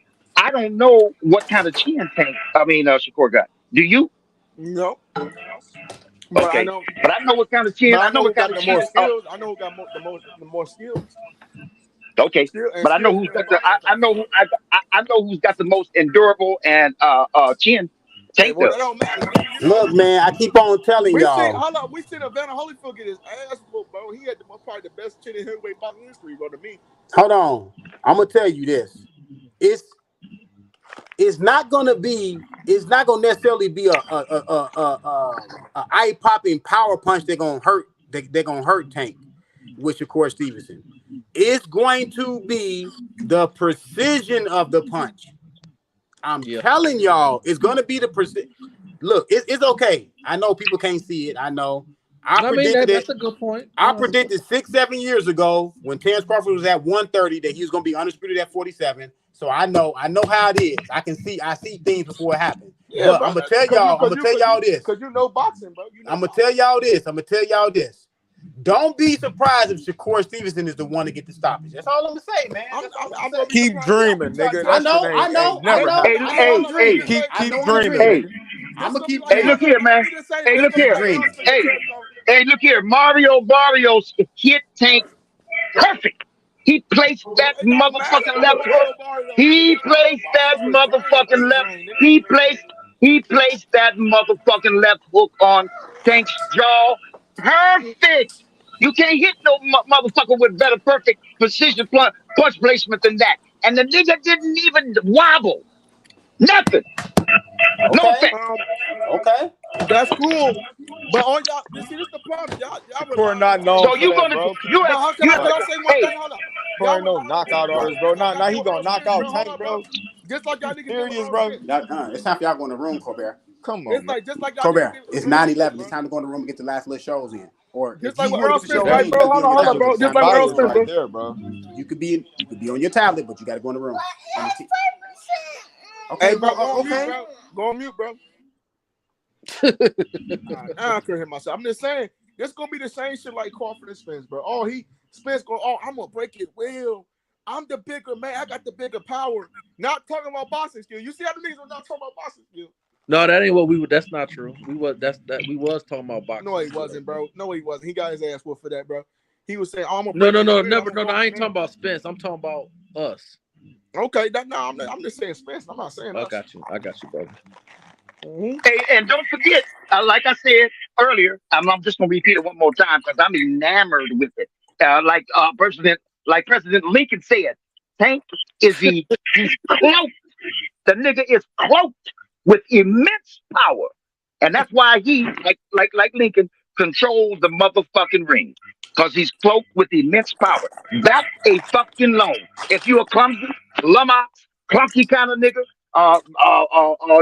don't know what kind of chin Shakur got. Do you? No. But I know what kind of chin. I know what kind of chin. I know who got the more skills. Okay, but I know who's got I know who's got the most endurable and chin. Tank does. That don't matter. Look, man, I keep on telling y'all. We seen Evander Holyfield get his ass whooped, bro. He had probably the best chin in heavyweight boxing history, bro. To me. Hold on, I'm gonna tell you this. It's not gonna necessarily be a eye popping power punch they're gonna hurt Tank with Shakur Stevenson. It's going to be the precision of the punch. I'm telling y'all, it's gonna be the precision. Look, it's okay. I know people can't see it. I know. I predicted that's a good point. I predicted 6-7 years ago when Terence Crawford was at 130 that he was gonna be undisputed at 47. So I know how it is. I see things before it happens. Yeah, but I'm gonna tell y'all this. Because you know boxing, bro. I'm gonna tell y'all this. Don't be surprised if Shakur Stevenson is the one to get the stoppage. That's all I'm gonna say, man. I'm gonna keep dreaming, nigga. I know. Keep dreaming. I'm gonna keep. Hey, look here, man. Hey, look here. Hey, look here. Mario Barrios hit Tank perfect. He placed that motherfucking left hook. He placed that motherfucking left hook on Tank's jaw. Perfect. You can't hit no motherfucker with better perfect precision punch placement than that. And the nigga didn't even wobble. Nothing. No effect. Okay. That's cool. But all y'all, this is the problem. Y'all are not known so for you that, gonna bro. How can I say one thing? Hold up. Y'all ain't no knockout artist, bro. Now he gonna knock out Tank, bro. Just like y'all niggas serious, bro. It's time for y'all going to the room, Colbert. Come on. Just like y'all Colbert, it's 9/11. It's time to go in the room and get the last little shows in. Or just like Earl Spence, right, bro? Hold on, bro. Just like Earl Spence, right there, bro. You could be on your tablet, but you got to go in the room. Okay, bro. Go on mute, bro. I couldn't hear myself. I'm just saying, this gonna be the same shit like Crawford and Spence, bro. Spence go, I'm gonna break it well. I'm the bigger man. I got the bigger power. Not talking about boxing skill. You see how the niggas are not talking about boxing skill. No, that ain't what we were. That's not true. We was talking about boxing. No, he wasn't, bro. No, he wasn't. He got his ass whooped for that, bro. He was saying, I'm gonna never. No, I ain't talking about Spence. I'm talking about us. Okay, I'm just saying Spence. I'm not saying. I got you, brother. Mm-hmm. Hey, and don't forget, like I said earlier, I'm just gonna repeat it one more time because I'm enamored with it. Like President Lincoln said, Tank is he's cloaked. The nigga is cloaked with immense power, and that's why he, like Lincoln, controls the motherfucking ring because he's cloaked with immense power. That's a fucking loan. If you're a clumsy, lummox, clunky kind of nigga.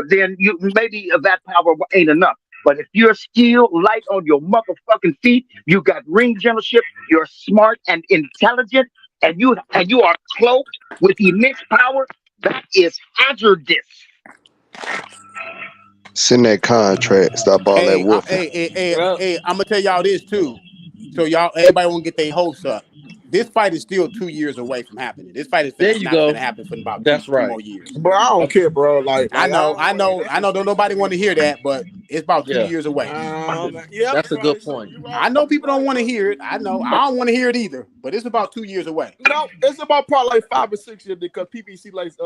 Then you maybe that power ain't enough. But if you're still light on your motherfucking feet, you got ring generalship, you're smart and intelligent, and you are cloaked with immense power, that is hazardous. Send that contract. Stop all that wolfing. Hey, I'm gonna tell y'all this too. So everybody won't get their hopes up. this fight is still 2 years away from happening. This fight is There not you going go. to happen for about That's two right. more years. Bro, I don't care, bro. Like I know. Don't nobody want to hear that, but it's about 2 years away. Yeah, that's a good point. I know people don't want to hear it. I know. I don't want to hear it either, but it's about 2 years away. No, it's about probably like 5 or 6 years because PBC likes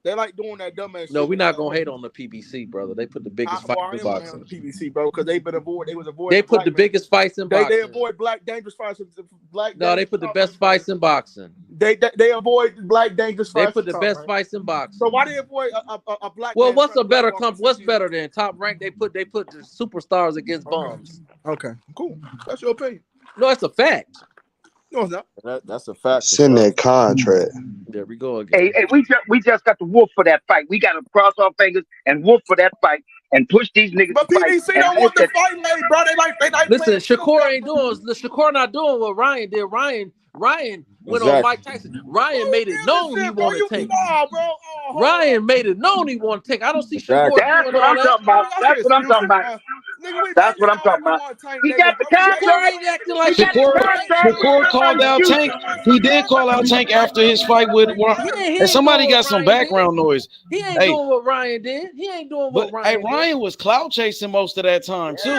they like doing that dumbass. No, shit. we're not gonna hate on the PBC, brother. They put the biggest fight in boxing. On the PBC, bro, because they was avoiding. They put the biggest fights in boxing. They avoid black dangerous fights. No, they put the best fights in boxing. They avoid black dangerous fights. They put the best fights in boxing. So why they avoid a black? Well, what's better than Top Rank? They put the superstars against bums. Okay, cool. That's your opinion. No, it's a fact. No, it's not. That's a fact. Send that contract. There we go again. Hey, we just got to whoop for that fight. We got to cross our fingers and whoop for that fight and push these niggas. But PBC don't want the fight made, bro. They like. Listen, Shakur ain't doing. Shakur not doing what Ryan did. Ryan went on Mike Tyson. Ryan made it known he wanted to take. Ryan made it known he wanted to take. I don't see Shakur. That's what I'm talking about. That's what I'm talking about. That's what I'm talking about. He got the contract. Shakur called out Tank. He did call out Tank after his fight with and somebody got some background noise. He ain't doing what Ryan did. He ain't doing what Ryan did. Ryan was clout chasing most of that time too.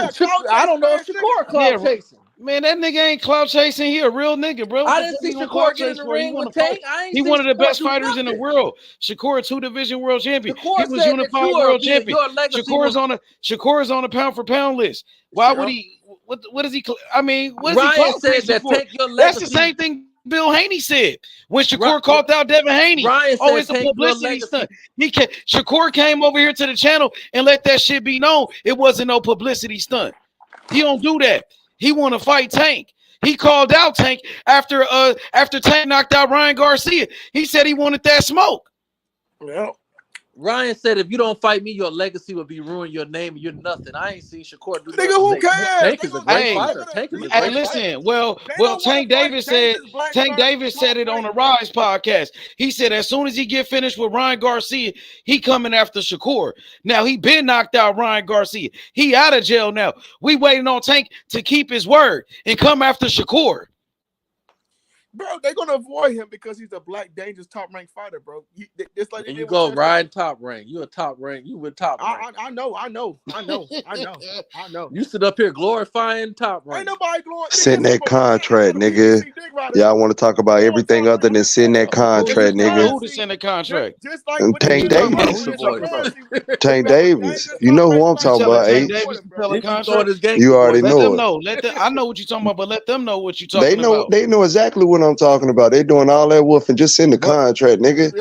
I don't know if Shakur clout chasing. Man, that nigga ain't clout chasing. He a real nigga, bro. I didn't see Shakur get in the ring with Tank. He one of the best fighters in the world. Shakur, 2-division world champion. He was unified world champion. Shakur is on the pound for pound list. Why would he? What does he? I mean, what does he clout chasing for? That's the same thing Bill Haney said when Shakur called out Devin Haney. It's a publicity stunt. Shakur came over here to the channel and let that shit be known. It wasn't no publicity stunt. He don't do that. He want to fight Tank. He called out Tank after Tank knocked out Ryan Garcia. He said he wanted that smoke. Well, Ryan said, if you don't fight me, your legacy will be ruined. Your name, you're nothing. I ain't seen Shakur do that. Nigga, who cares? Tank is a great fighter. Tank is a great listen, well, Tank Davis said it on the Rise podcast. He said as soon as he get finished with Ryan Garcia, he coming after Shakur. Now he been knocked out Ryan Garcia. He out of jail now. We waiting on Tank to keep his word and come after Shakur. Bro, they're gonna avoid him because he's a black, dangerous, top-ranked fighter, bro. It's like and you go Ryan top rank. You a top rank. You with top rank. I know. You sit up here glorifying top rank. Ain't nobody glorifying. Send that contract, nigga. Y'all want to talk about everything other than send that contract, nigga. Who to send a contract? And Tank Davis. Tank Davis. You know who I'm talking about, H. You already know it. I know what you're talking about, but let them know what you're talking about. They know exactly what I'm talking about. They doing all that wolf and just send the contract, nigga.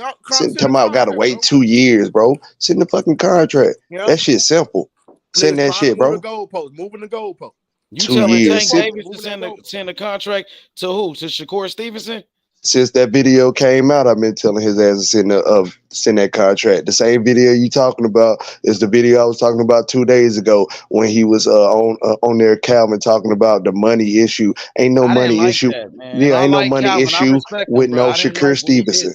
Come out, gotta wait 2 years, bro. Send the fucking contract. That shit simple. Send that shit, bro. Moving the goalpost. You telling Tank Davis to send a contract to who? To Shakur Stevenson? Since that video came out, I've been telling his ass to send that contract. The same video you talking about is the video I was talking about 2 days ago when he was on there, Calvin, talking about the money issue. Ain't no money issue. Ain't no money issue with no Shakur Stevenson.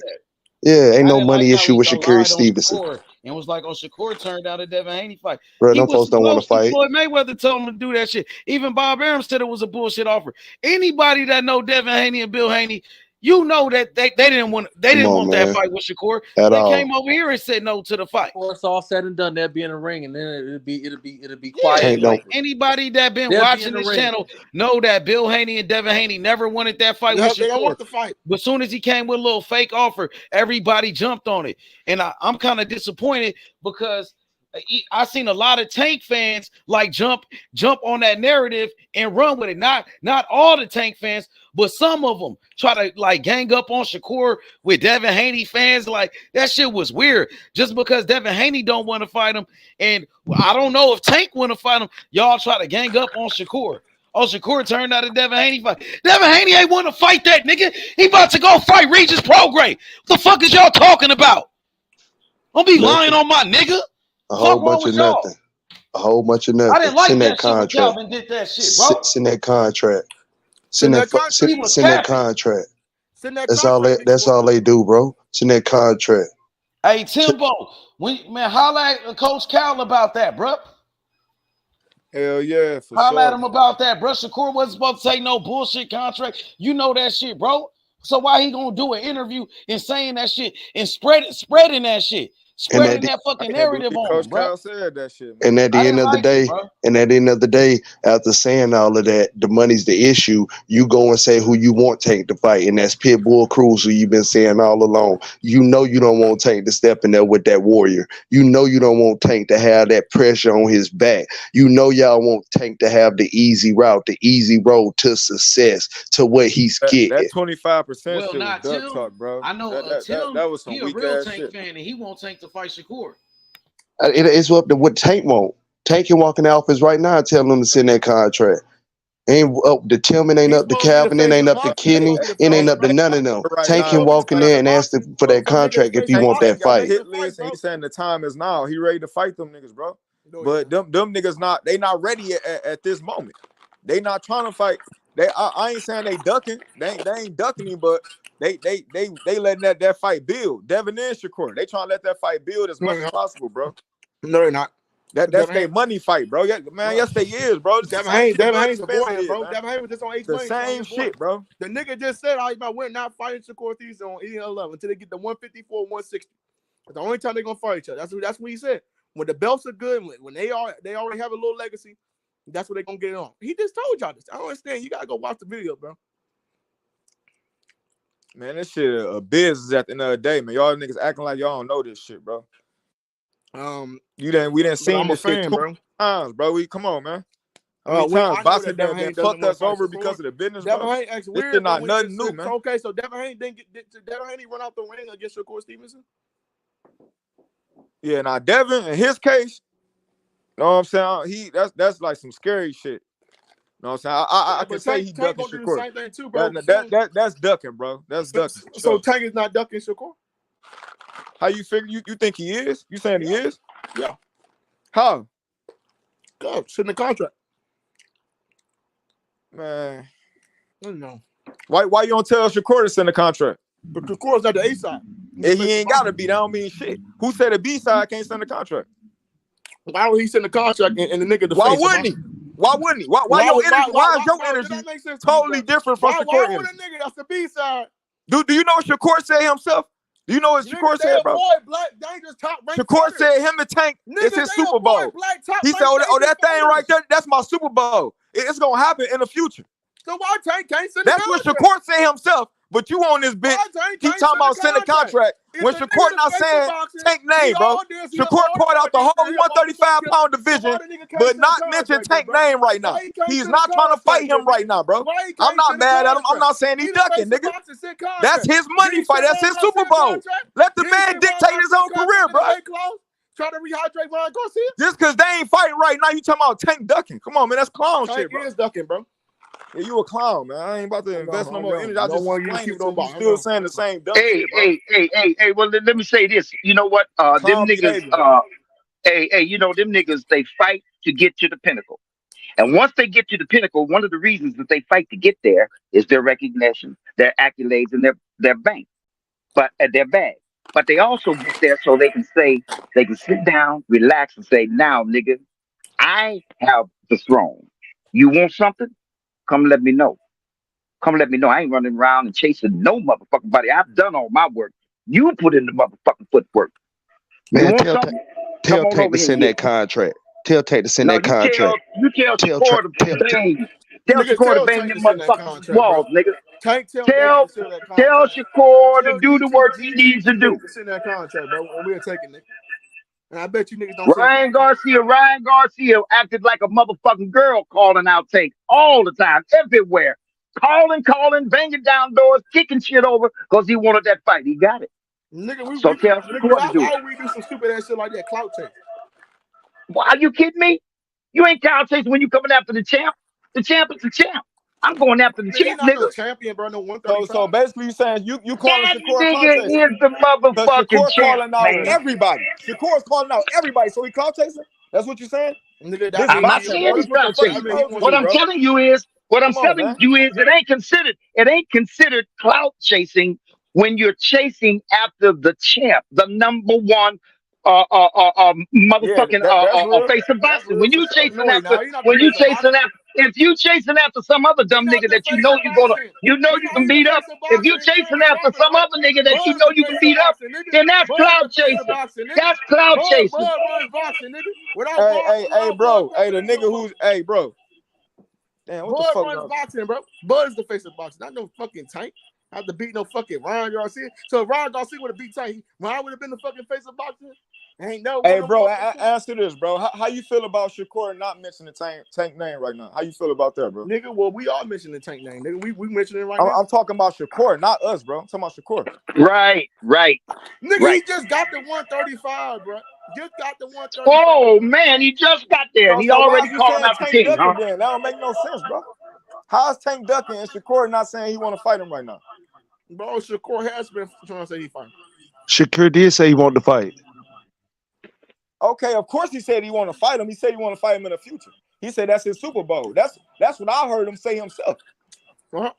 Yeah, ain't no money issue with Shakur Stevenson. And was like, Shakur turned out a Devin Haney fight. Bro, them folks don't want to fight. Floyd Mayweather told him to do that shit. Even Bob Arum said it was a bullshit offer. Anybody that know Devin Haney and Bill Haney, you know that they didn't want that fight with Shakur. They came over here and said no to the fight. Before it's all said and done, they'll be in the ring, and then it'll be quiet. Anybody that been watching this channel know that Bill Haney and Devin Haney never wanted that fight with Shakur. They don't want the fight. But as soon as he came with a little fake offer, everybody jumped on it, and I'm kind of disappointed because I seen a lot of Tank fans like jump on that narrative and run with it. Not all the Tank fans, but some of them try to like gang up on Shakur with Devin Haney fans. Like that shit was weird. Just because Devin Haney don't want to fight him, and I don't know if Tank want to fight him, y'all try to gang up on Shakur. Shakur turned out a Devin Haney fight. Devin Haney ain't want to fight that nigga. He about to go fight Regis Prograis. What the fuck is y'all talking about? Don't be lying on my nigga. A whole bunch of nothing. A whole bunch of nothing. I didn't like send that contract. shit when Calvin did that shit, bro. Send that contract. Send that contract. That's all they do, bro. Send that contract. Hey, Timbo, holla at Coach Cal about that, bro. Hell yeah, for Holla at sure. him about that, bro. Shakur wasn't supposed to take no bullshit contract. You know that shit, bro. So why he gonna do an interview and saying that shit and spreading that shit? Spreading that fucking narrative on Coach him, bro. Cal said that shit, man. And at the end of the day, after saying all of that, the money's the issue. You go and say who you want Tank to fight, and that's Pitbull Cruz, who you've been saying all along. You know you don't want Tank to step in there with that warrior. You know you don't want Tank to have that pressure on his back. You know y'all want Tank to have the easy route, the easy road to success, to what he's getting. That 25% well, shit not was duck Tim. talk, bro. I know Tim, that was some he a weak real ass Tank shit. fan, and he won't Tank to fight Shakur. It's up to what Tank want. Tank can walk in the office right now and tell him to send that contract. Ain't up to Tim, it ain't up to Calvin, it ain't up to Kenny, it ain't up to none of them. Tank can walk in there and ask for that contract if he want that fight. Hit list, and he's saying the time is now. He ready to fight them niggas, bro. But them niggas they not ready at this moment. They not trying to fight. I ain't saying they ducking. They ain't ducking him, but they letting that fight build. Devin and Shakur, they trying to let that fight build as much as possible, bro. No, they're not. That's their money fight, bro. Yeah, man, yes they is, bro. Devin Haney's avoiding, bro. Devin Haney was just on H the Money. same shit, bro. The nigga just said, we're not fighting Shakur Stevenson on E11 until they get the 154, 160. That's the only time they're gonna fight each other. That's what he said. When the belts are good, when they already have a little legacy, that's what they're gonna get it on. He just told y'all this. I don't understand. You gotta go watch the video, bro. Man, this shit a business at the end of the day, man. Y'all niggas acting like y'all don't know this shit, bro. We didn't seen this shit two times, bro. Come on, man. How many times boxing been fucked us over because of the business, bro? This shit not nothing new, man. Okay, so Devin Haney did Devin Haney run out the ring against Shakur Stevenson? Yeah, now Devin, in his case, you know what I'm saying? That's like some scary shit. You know what I'm saying? I can say he ducking Shakur. Same thing too, bro. That's ducking, bro. That's ducking. So Tank is not ducking Shakur? How you figure? You think he is? You saying he is? Yeah. How? Go send the contract. Man. No. Why you don't tell Shakur to send the contract? But Shakur's at the A side. And he ain't gotta be. That don't mean shit. Who said the B side can't send the contract? Why would he send the contract and the nigga? Why wouldn't he? Why wouldn't he? Why is your energy totally different from Shakur? Why would a nigga that's the B side? Do you know what Shakur said himself? Do you know what Shakur said, bro? Shakur said him and Tank is his Super Bowl. He said, oh, that thing right there, that's my Super Bowl. It's gonna happen in the future. So why Tank can't send the contract? That's what Shakur said himself. But you on this bitch, keep talking about send a contract. When Shakur not saying Tank name, bro. Shakur called out the whole 135-pound division, but not mention Tank name right now. He's not trying to fight him right now, bro. I'm not mad at him. I'm not saying he's ducking, nigga. That's his money fight. That's his Super Bowl. Let the man dictate his own career, bro. Try to rehydrate Ryan Garcia. Just because they ain't fighting right now, you talking about Tank ducking. Come on, man. That's clown shit, bro. Tank is ducking, bro. Yeah, you a clown, man. I ain't about to invest no more energy. I just keep it. You still saying the same dumb shit, bro. Hey. Well, let me say this. You know what? Them niggas. You know them niggas. They fight to get to the pinnacle, and once they get to the pinnacle, one of the reasons that they fight to get there is their recognition, their accolades, and their bank, their bag. But they also get there so they can sit down, relax, and say, "Now, nigga, I have the throne. You want something? Come let me know. Come let me know. I ain't running around and chasing no motherfucking body. I've done all my work. You put in the motherfucking footwork. Man, tell Tank to send that contract. Tell Tank to send that contract. You tell Shakur to bang. Tell Shakur to bang them motherfucking walls, nigga. Tell Shakur to do the work he needs to do. Send that contract, bro. We're taking it. And I bet you niggas don't. Ryan Garcia acted like a motherfucking girl calling out Tank all the time, everywhere. Calling, banging down doors, kicking shit over because he wanted that fight. He got it. Nigga, tell Shakur to do it. We do some stupid ass shit like that, clout chase. Why, are you kidding me? You ain't clout chasing when you coming after the champ. The champ is the champ. I'm going after the champ, nigga. No champion, bro. No 135. So basically, you saying you calling that Shakur nigga is the motherfucking champ, calling out man. everybody. Shakur's calling out everybody, so he clout chasing. That's what you're saying? Nigga, I'm not saying he's clout chasing. What I'm telling you is, it ain't considered clout chasing when you're chasing after the champ, the number one motherfucking that's real. face of That's boxing. real When for you sure. chasing No, after, now he's not the when you face of chasing boxing. after, if you chasing after some other dumb He not nigga the that you face know of you gonna, boxing. you know you can He's the beat up. face of If you boxing. chasing Terrence after Crawford, some bro. other nigga that you Bud's know the you can face of beat up, boxing, nigga. then that's Bud's the cloud face of chasing. boxing, nigga. That's cloud Bud chasing. runs boxing, nigga. Without Bud, Bud, Bud the ain't no nigga boxing. who's, hey, bro. Damn, what the Bud fuck? runs boxing, bro. Bud's the face of boxing. Not no fucking Tank. I have to beat no fucking Ryan Garcia. So if Ryan Garcia would have beat Tank, Ryan would have been the fucking face of boxing. Ain't no. Hey, bro, answer this, bro. How you feel about Shakur not mentioning Tank name right now? How you feel about that, bro? Nigga, well, we all mentioning Tank name, nigga. We mentioning it right now. I'm talking about Shakur, not us, bro. I'm talking about Shakur. Right. Nigga, he just got the 135, bro. Just got the 135. Oh man, he just got there. He So why already is you calling saying out the Tank king, ducking huh? then? That don't make no sense, bro. How's Tank ducking and Shakur not saying he want to fight him right now? Bro, Shakur has been trying to say he fight. Shakur did say he wanted to fight. Okay, of course he said he want to fight him. He said he want to fight him in the future. He said that's his Super Bowl. That's what I heard him say himself. Tell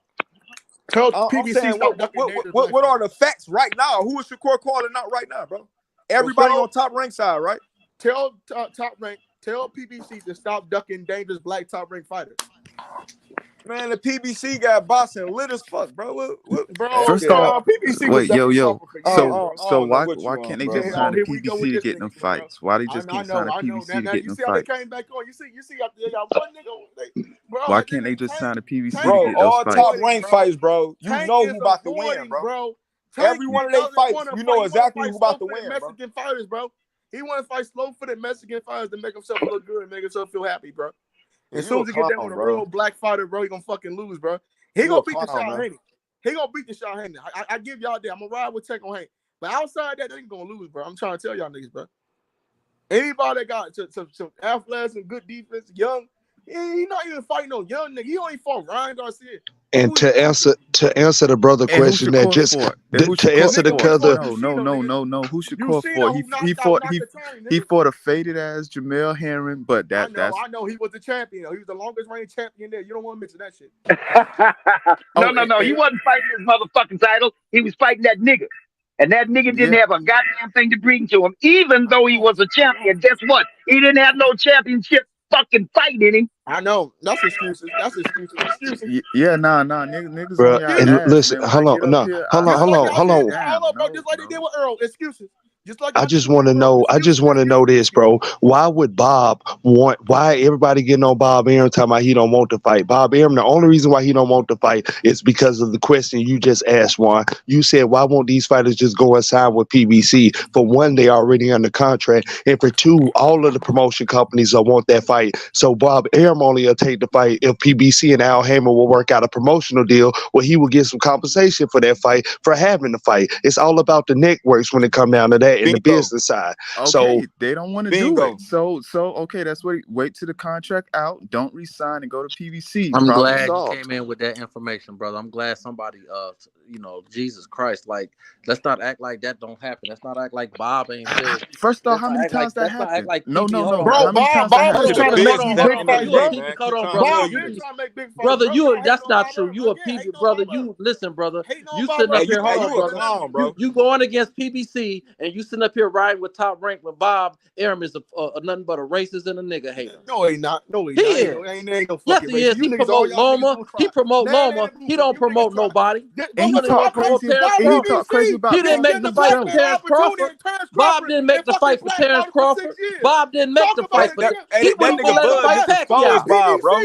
I'm PBC saying, what are the facts right now? Who is Shakur calling out right now, bro? Everybody on Top Rank side, right? Tell Top Rank, tell PBC to stop ducking dangerous black Top Rank fighters. Man, the PBC got boxing lit as fuck, bro. Bro, First off, PBC wait, yo. So why can't they just sign a here we go PBC with to this get nigga, them bro. fights? Why they just can't sign a I know. PBC to Now get you them see how they fights? came back on. You see how they got one nigga. Bro, Why can't they just sign a PBC to Bro, get those all fights? Top Rank fights, bro. You Tank know is who about to avoiding, win, bro. bro. Every one of their fights, you know exactly who about to slow-footed win, bro. Mexican fighters, bro. He want to fight slow-footed Mexican fighters to make himself look good and make himself feel happy, bro. As soon as he get down with a real black fighter, bro, he gonna fucking lose, bro. He gonna beat the Shaw Haney. He gonna beat the Shaw Haney. I give y'all that. I'm gonna ride with Tank on Haney. But outside that, they ain't gonna lose, bro. I'm trying to tell y'all niggas, bro. Anybody that got some athletics and good defense, young, he not even fighting no young nigga. He only fought Ryan Garcia. And to answer the brother question that just to answer the other. No. Who should call for? He fought a faded ass Jamel Herring, but I know he was the champion. He was the longest reigning champion there. You don't want to mention that shit. No. He wasn't fighting his motherfucking title. He was fighting that nigga. And that nigga didn't have a goddamn thing to bring to him. Even though he was a champion, guess what? He didn't have no championship fucking fight in him. I know. That's excuses. Yeah, nah, niggas Bro, on y'all and ass, listen, man. hold on, hold on. Bro, just like they did with Earl. Excuses. Just like I just want to know this, bro. Why would Bob want? Why everybody getting on Bob Arum talking about he don't want to fight? Bob Arum, the only reason why he don't want to fight is because of the question you just asked, Juan. You said, why won't these fighters just go and sign with PBC? For one, they already under contract, and for two, all of the promotion companies will want that fight. So Bob Arum only will take the fight if PBC and Al Hamer will work out a promotional deal where he will get some compensation for that fight for having the fight. It's all about the networks when it comes down to that. In the business side. Okay, so they don't want to do it. So okay, that's what. Wait till the contract out. Don't resign and go to PBC. I'm Problem glad solved. you came in with that information, brother. I'm glad somebody, Jesus Christ, like, let's not act like that don't happen. Let's not act like Bob ain't said. First off, how many times that happened? No. Bro, Bob was trying to make these big fights, bro. Brother, that's not true. You a PB, brother. You listen, brother. You sitting up here, hold on, brother. You going against PBC and you sitting up here riding with Top Rank when Bob Arum is nothing but a racist and a nigga hater. No, he not. No, he is. Yes, he is. He promote Loma. He promote Loma. He don't promote nobody. And he talk crazy about. He didn't make the fight for Terrence Crawford. Bob didn't make the fight for Terrence Crawford. Bob didn't make the fight for that. He wouldn't let him fight Pacquiao. Bob, bro.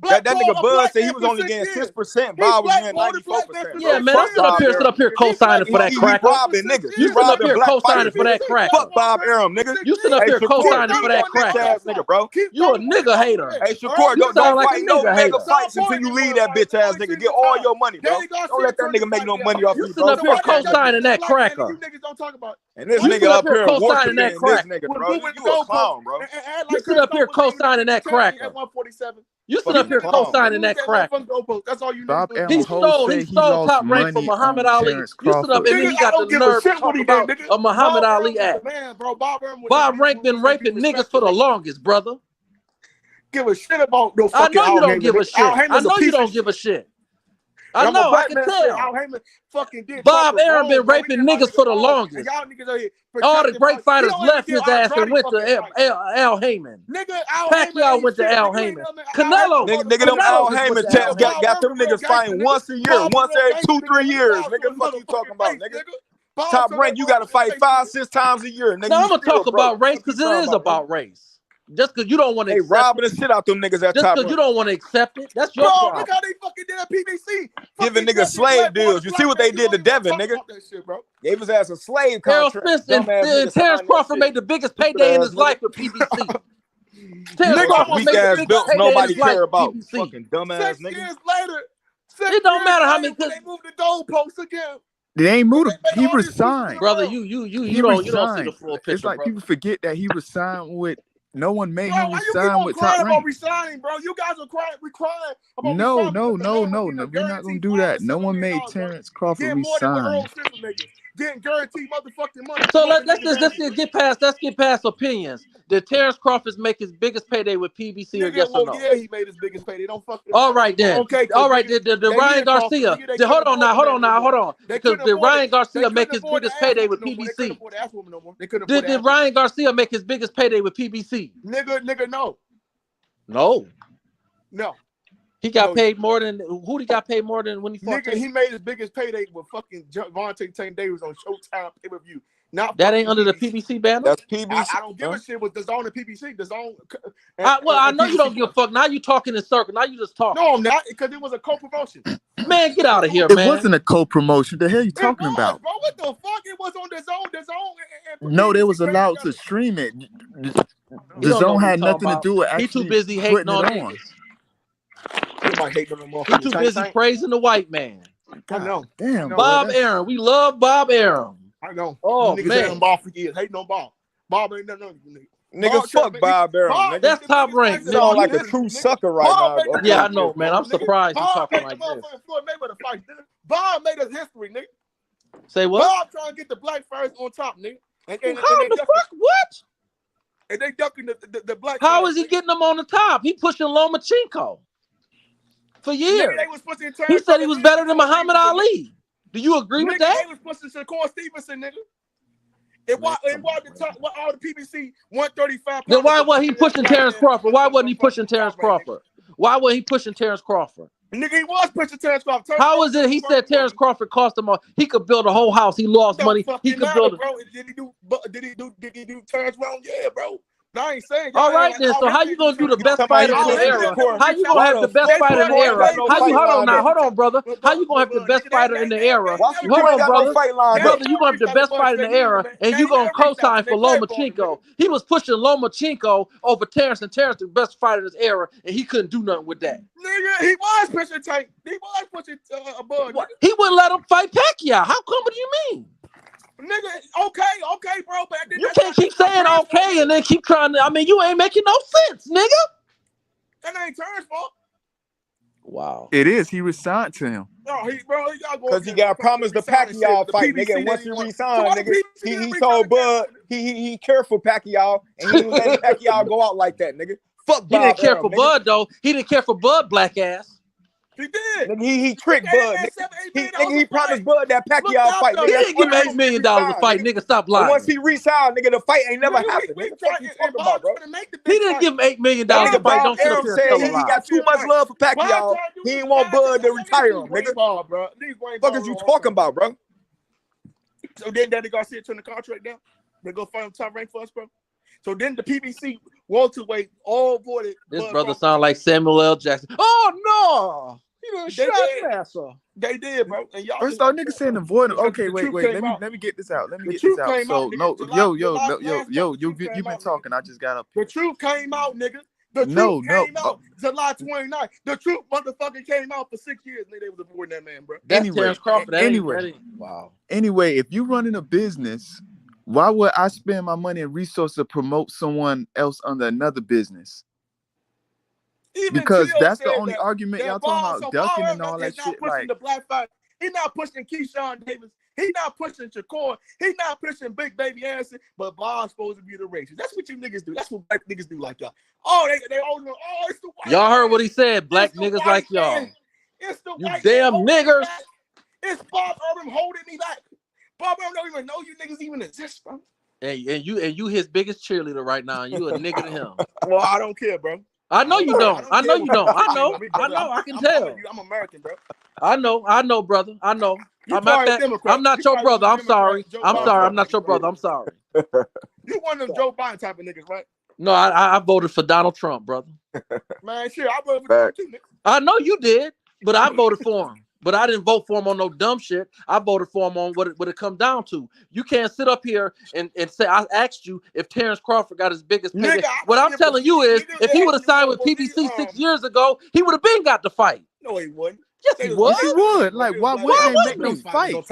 That nigga Bud said he was only getting 6%. Bob was getting 94%. Yeah, man, I'm sitting up here co-signing for that cracker. He robbing niggas. You sitting up here co-signing for that cracker. Fuck Bob Arum, nigga. You sitting up here co-signing for that cracker. Nigga, bro. You a nigga hater. Hey, Shakur, don't fight no mega fights until you leave that bitch ass nigga. Get all your money, bro. Don't let that nigga make no money off you, bro. You sitting up here co-signing that cracker. And this nigga up here co-signing that cracker. This nigga, bro. You a clown, bro. You sitting up here co-signing that cracker. You sit up here co-signing that crack. That's all you Bob know. He stole Top Rank from Muhammad Ali. You sit up and then he got the nerve to talk about a Muhammad Ali act. Man, bro, Bob Rank been raping niggas for the longest, brother. Give a shit about no I fucking know you don't Al give a shit. I know you don't give a shit. I know, I can tell. Al Heyman fucking did Bob Arum wrong, been bro. raping niggas for the longest. Y'all niggas are here All the protecting great He fighters don't even left give his ass and Andrade went to fucking fight. Al Heyman. Nigga, Al Pacquiao Heyman went to shit. Al Nigga, Heyman. Al Canelo. Heyman Nigga, them Al Canelo just went Heyman to Al champs Heyman. got them niggas fighting once a year, once every 2-3 years, nigga. Fuck you talking about, nigga? Top rank, you gotta fight 5-6 times a year, nigga. Now I'm You gonna talk still broke. about race because it is about race. Just because you don't want to They accept robbing it. the shit out them niggas at Just Top because you Rank. don't want to accept it, that's your Bro, problem. look how they fucking did at PBC. Giving niggas slave deals. You see what they did to Devin, nigga? Gave his ass a slave Errol contract. Spence and Terrence Crawford made the biggest payday in his life with PBC. Terrence Crawford made the Weak-ass biggest belts payday in nobody his life care with about. PBC. Fucking dumbass 6 nigga. years later, It don't matter how many. they moved the goalposts again. They ain't moved. He resigned. Brother, you don't see the full picture, It's like brother. people forget that he resigned with. No one made Bro, him why you keep resign on with crying Top about Rank. resigning, bro? You guys are crying. We crying about No, resigning. no, But the no, man no, was no. getting We're not gonna guaranteed do $5 that. to No $7 one million, made bro. Terrence Crawford Getting more than what resign. Earl Simpson making. Getting guaranteed motherfucking money. So let's just get past opinions. Did Terrence Crawford make his biggest payday with PBC or Nigga, yes or well, no? yeah, he made his biggest payday. Don't fucking. All right then. Okay. All right. Nigga, Did they Ryan needed Crawford. Garcia? Nigga, they Hold couldn't on afford the man now. anymore. They Because couldn't did afford Ryan it. Garcia They make couldn't his afford the biggest ass payday woman with no more. They couldn't PBC? afford the ass woman no more. They couldn't afford Did the ass Ryan Garcia make his biggest payday with PBC? Nigga, no. No. He got paid more than who? He got paid more than when he fought. Nigga, he made his biggest payday with fucking Gervonta Tank Davis on Showtime pay-per-view. Not that ain't under the PBC banner. That's PBC. I don't give a shit with the zone and PBC. The zone. I know you don't give a fuck. Now you talking in circle. Now you just talking. No, I'm not, because it was a co-promotion. Man, get out of here, It man. wasn't a co-promotion. The hell you talking about? Bro, what the fuck? It was on the zone. The zone. No, they was allowed to stream it. The zone had nothing to do with He actually too busy hating putting on it on. He too busy praising the white man. I know. Damn, Bob Arum. We love Bob Arum. I know. Oh, niggas man. hating Bob for years. Hating on Bob. Bob ain't nothing. Nigga, fuck Bob Arum, nigga. That's Top Rank. You sound like a true sucker right now. Yeah, I know, man. I'm surprised you talking like this. Floyd Mayweather fight, nigga. Bob made us history, nigga. Say what? Bob trying to get the black fighters on top, nigga. And How the fuck? What? And they ducking the black. How is he getting them on the top? He pushing Lomachenko for years. He said he was better than Muhammad Ali. Do you agree with that? They was pushing Shakur Stevenson, nigga. And why the top? Why all the PBC 135? Then why wasn't he pushing Terrence Crawford? Why wasn't he pushing Terrence Crawford? Why wasn't he pushing Terrence Crawford? Nigga, he was pushing Terrence Crawford. How is it? He said Terrence Crawford cost him. He could build a whole house. He lost money. He could build. Bro. Did he do Terrence wrong? Yeah, bro. No, I ain't saying. All right then. So how you gonna do the best fighter in the era? How you gonna have the best fighter in the era? How you hold on, brother? How you gonna have the best fighter in the era? Hold on, brother. Brother, you gonna have the best fighter in the era, and you gonna co-sign for Lomachenko. He was pushing Lomachenko over Terrence, and Terrence the best fighter in this era, and he couldn't do nothing with that. Nigga, he was pushing Tank. He was pushing Bud. He wouldn't let him fight Pacquiao. How come? What do you mean? Nigga, okay, bro, but you can't keep saying okay and then keep trying to. I mean, you ain't making no sense, nigga. That ain't Terrence's fault. Wow. It is. He resigned to him. No, because he got promised the Pacquiao fight, nigga. And once he resigned, nigga, he told Bud he cared for Pacquiao, and he didn't let Pacquiao go out like that, nigga. Fuck Bob He didn't care Arum, for nigga. Bud though. He didn't care for Bud, black ass. He did. Nigga, he tricked Bud. He promised Bud that Pacquiao fight. Nigga. He didn't give him $8 million to fight. Nigga, stop lying. And once he resigned, nigga, the fight ain't never happened. Nigga, what you talking about, bro? He didn't give him $8 million to Nigga, fight. Bob Don't Arum said he got too much love for Pacquiao. He didn't want Bud to retire him, nigga. What is you talking about, bro? So then Danny Garcia turned the contract down. They go find Top Rank for us, bro. So then the PBC welterweight all voted. This brother sound like Samuel L. Jackson. Oh no! He done shot his ass off. They did, bro. And y'all First off, niggas saying avoid. Okay, wait. Let me get this out. Let me get this out. So no, yo, you've been talking. I just got up. The truth came out, nigga. The truth came out July 29th. The truth motherfucking came out for 6 years. Nigga, they was avoiding that man, bro. Wow. Anyway, if you running a business, why would I spend my money and resources to promote someone else under another business? Because that's the only argument y'all talking about, ducking and all that shit. Like, the black fight. He's not pushing Keyshawn Davis. He's not pushing Shakur. He's not pushing Big Baby Anderson. But Bob's supposed to be the racist. That's what you niggas do. That's what black niggas do like y'all. Oh, they all know. Oh, it's the white. Y'all heard what he said. Black niggas like y'all. It's the You white damn man holding me niggers. back. It's Bob Urban holding me back. Bob Urban don't even know you niggas even exist, bro. And you his biggest cheerleader right now. You a nigga to him. Well, I don't care, bro. I know you don't. I know you don't. I know. I can tell. I'm American, bro. I know, brother. I know. You I'm probably not, Democrat. I'm not You your probably brother. I'm Democrat, sorry. Joe I'm Biden sorry. type I'm not your nigga. brother. I'm sorry. You one of them Joe Biden type of niggas, right? No, I voted for Donald Trump, brother. Man, shit, I voted for Trump too, nigga. I know you did, but I voted for him. But I didn't vote for him on no dumb shit. I voted for him on what it come down to. You can't sit up here and say I asked you if Terrence Crawford got his biggest payday. What I'm telling you is, if he would have signed with PBC 6 years ago, he would have been got the fight. No, he wouldn't. Yes, he would. He would. Like, why wouldn't they make those fights?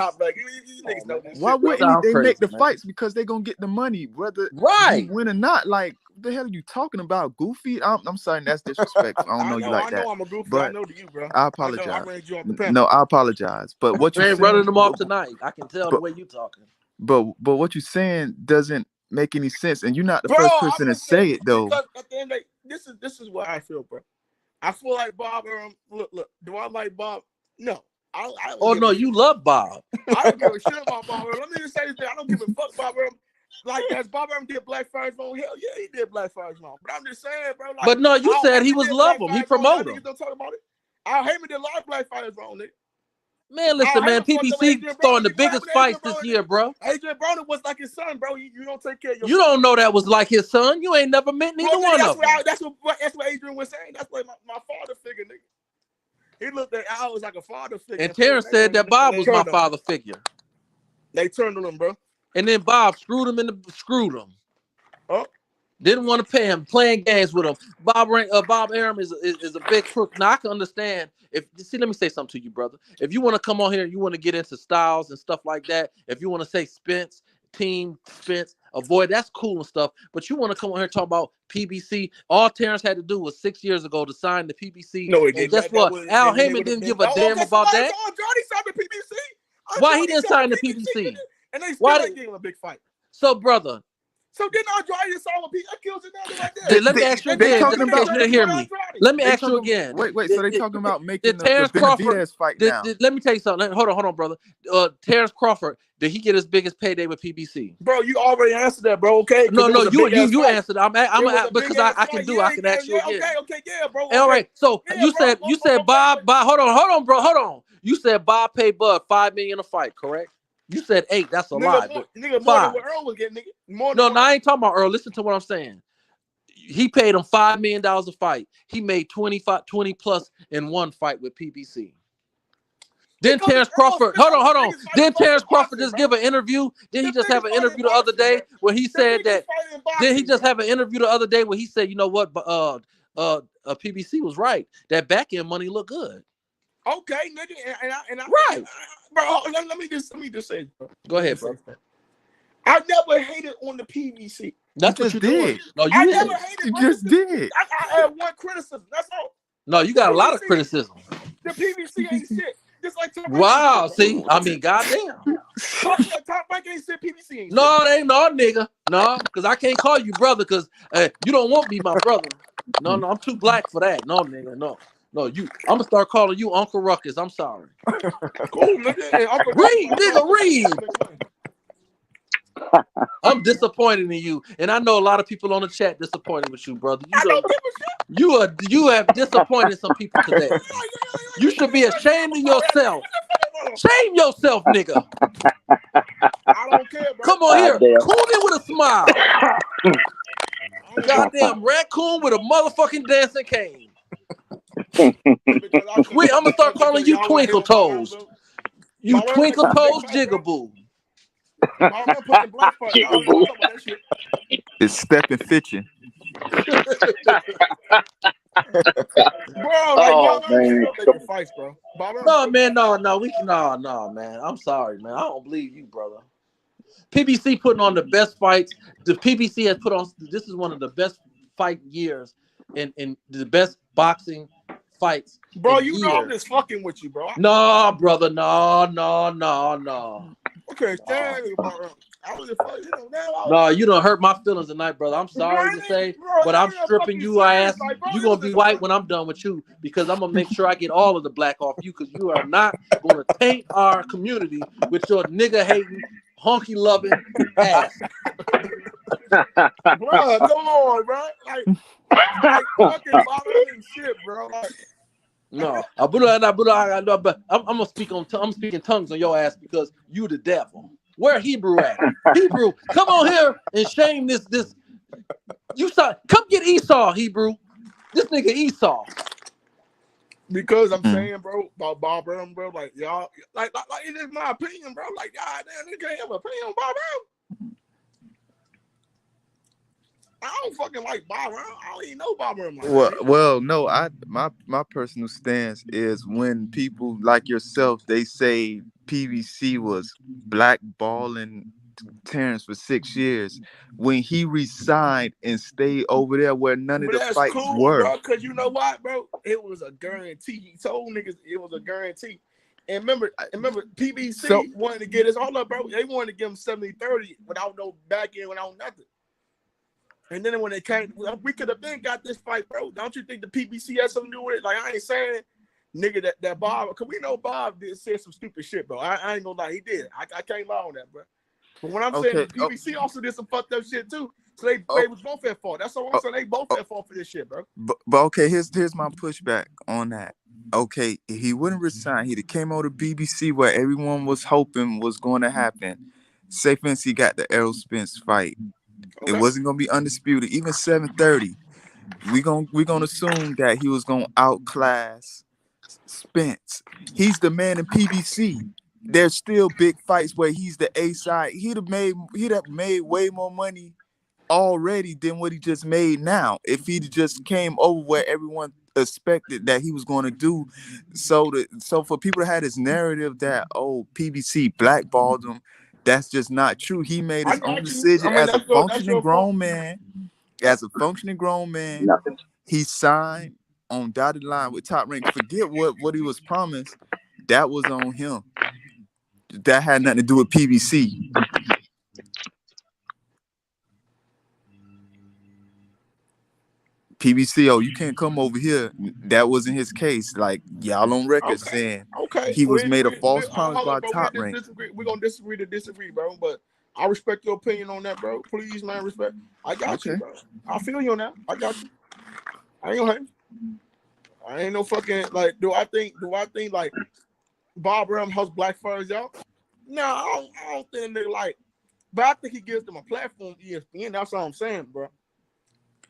Why wouldn't they make the fights? Because they're gonna get the money, whether you win or not. Like, what the hell are you talking about? Goofy? I'm sorry, that's disrespectful. I don't know you like that. I know I'm a goofy. But I know to you, bro. I apologize. I ran you off the panel. No, I apologize. But what you ain't running them off tonight. I can tell the way you talking. But what you're saying doesn't make any sense, and you're not the first person to say it though. Because at the end of the day, this is what I feel, bro. I feel like Bob. Look. Do I like Bob? No. Oh no, you love Bob. I don't give a shit about Bob. Let me just say this thing. I don't give a fuck Bob. Like as Bob did Black Friday Zone. Hell yeah, he did Black Friday Zone. But I'm just saying, bro. Like, but no, you said he was love him. He promoted him. Don't talk about it. Al Heyman did a lot of Black Friday Zone, nigga. Man, listen, man. PBC throwing the biggest fights this year, bro. Adrian Broner was like his son, bro. You don't take care of your You don't know that was like his son. You ain't never met neither one of them. That's what Adrian was saying. That's what my father figure, nigga. He looked at Al as like a father figure. And Terrence said that Bob was my father figure. They turned on him, bro. And then Bob screwed him. Oh. Didn't want to pay him, playing games with him. Bob Arum is a big crook. Now I can understand let me say something to you, brother. If you want to come on here and you want to get into styles and stuff like that, if you want to say team Spence, avoid, that's cool and stuff. But you want to come on here and talk about PBC. All Terrence had to do was 6 years ago to sign the PBC. No, he didn't. Guess what? Al Heyman didn't give a damn about that. Johnny signed the PBC. Why he didn't sign the PBC? And they still ain't giving him a big fight. So, brother. So didn't Andrade sign with PBC? That kills it now like that. Let me ask you again. Hear me. Let me ask you again. Wait. So they talking about making the Terrence Crawford fight now? Let me tell you something. Hold on, brother. Terrence Crawford, did he get his biggest payday with PBC? Bro, you already answered that, bro. Okay. No, you answered. I'm because I can ask you again. Okay, yeah, bro. All right. So you said Bob. Hold on, bro. Hold on. You said Bob paid Bud $5 million a fight, correct? You said 8. That's a lie. Nigga, more than what Earl was getting, nigga. No, I ain't talking about Earl. Listen to what I'm saying. He paid him $5 million a fight. He made 20 plus in one fight with PBC. Then Terrence Crawford, hold on. Then Terrence Crawford just give an interview. Then he just have an interview the other day where he said that. Then he just have an interview the other day where he said, you know what, PBC was right. That back end money look good. Okay, nigga, and I right, bro. Let me just say, bro. Go ahead, bro. I never hated on the PBC. That's what you did. No, I never hated. You just did. I had one criticism. That's all. No, you got a lot of criticism. The PBC ain't shit. Just like wow. See, I mean, goddamn. Top Rank ain't shit. PBC ain't. No, they ain't no nigga. No, because I can't call you brother because you don't want to be my brother. No, I'm too black for that. No, nigga, no. No, I'm gonna start calling you Uncle Ruckus. I'm sorry. Cool, nigga. Hey, Read. I'm disappointed in you, and I know a lot of people on the chat disappointed with you, brother. You have disappointed some people today. You should be ashamed of yourself. Shame yourself, nigga. I don't care, bro. Come on here, coon it with a smile. Goddamn raccoon with a motherfucking dancing cane. I'm gonna start calling you Twinkle Toes. You Twinkle Toes Jigaboo. It's stepping fitching. No, man, no, man. I'm sorry, man. I don't believe you, brother. PBC putting on the best fights. The PBC has put on. This is one of the best fight years in the best boxing fights. Bro, you know I'm just fucking with you, bro. No, brother, no. Okay, stand about I was you know now. No, you done hurt my feelings tonight, brother. I'm sorry to say, but I'm stripping you ass. You gonna be white when I'm done with you because I'm gonna make sure I get all of the black off you because you are not gonna taint our community with your nigga hating, honky loving ass. Bro, come on, bro. Like fucking bothering shit, bro. Like, no, I'm gonna speak I'm speaking tongues on your ass because you the devil. Where Hebrew at? Hebrew, come on here and shame this. You saw, come get Esau, Hebrew. This nigga Esau. Because I'm saying, bro, about Bob Brown, bro, like y'all, like it is my opinion, bro. Like, God damn, nigga can't have an opinion on Bob Brown. I don't fucking like Bob Brown. I don't even know Bob Brown. Well, no. My personal stance is when people like yourself, they say PBC was blackballing Terrence for 6 years. When he resigned and stayed over there where none of the fights were, bro. Because you know what, bro? It was a guarantee. He told niggas it was a guarantee. And remember, PBC wanted to get his hold up, bro. They wanted to give him 70-30 without no back end, without nothing. And then when they came, we could have been got this fight, bro. Don't you think the PBC has something to do with it? Like, I ain't saying, nigga, that Bob, because we know Bob did say some stupid shit, bro. I ain't gonna lie, he did. I can't lie on that, bro. But when I'm saying the PBC also did some fucked up shit too, so they was both at fault. That's all I'm saying. They both at fault for this shit, bro. But okay, here's my pushback on that. Okay, he wouldn't resign. He'd have came over to BBC where everyone was hoping was going to happen. Say, for instance, he got the Errol Spence fight. It wasn't gonna be undisputed. Even 7:30, we gonna assume that he was gonna outclass Spence. He's the man in PBC. There's still big fights where he's the A side. He'd have made way more money already than what he just made now if he just came over where everyone expected that he was going to do. So for people to have this narrative that PBC blackballed him, that's just not true. He made his own decision as a functioning grown man. As a functioning grown man, he signed on dotted line with Top Rank. Forget what he was promised. That was on him. That had nothing to do with PBC. PBC, you can't come over here. That wasn't his case. Like, y'all on record saying he was made a false promise by Top Rank. We're gonna disagree, bro. But I respect your opinion on that, bro. Please, man, respect. I got you, bro. I feel you on that. I got you. I ain't gonna hate. I ain't no fucking like. Do I think like Bob Brown helps black fighters out? No, I don't think nigga like. But I think he gives them a platform. ESPN. That's all I'm saying, bro.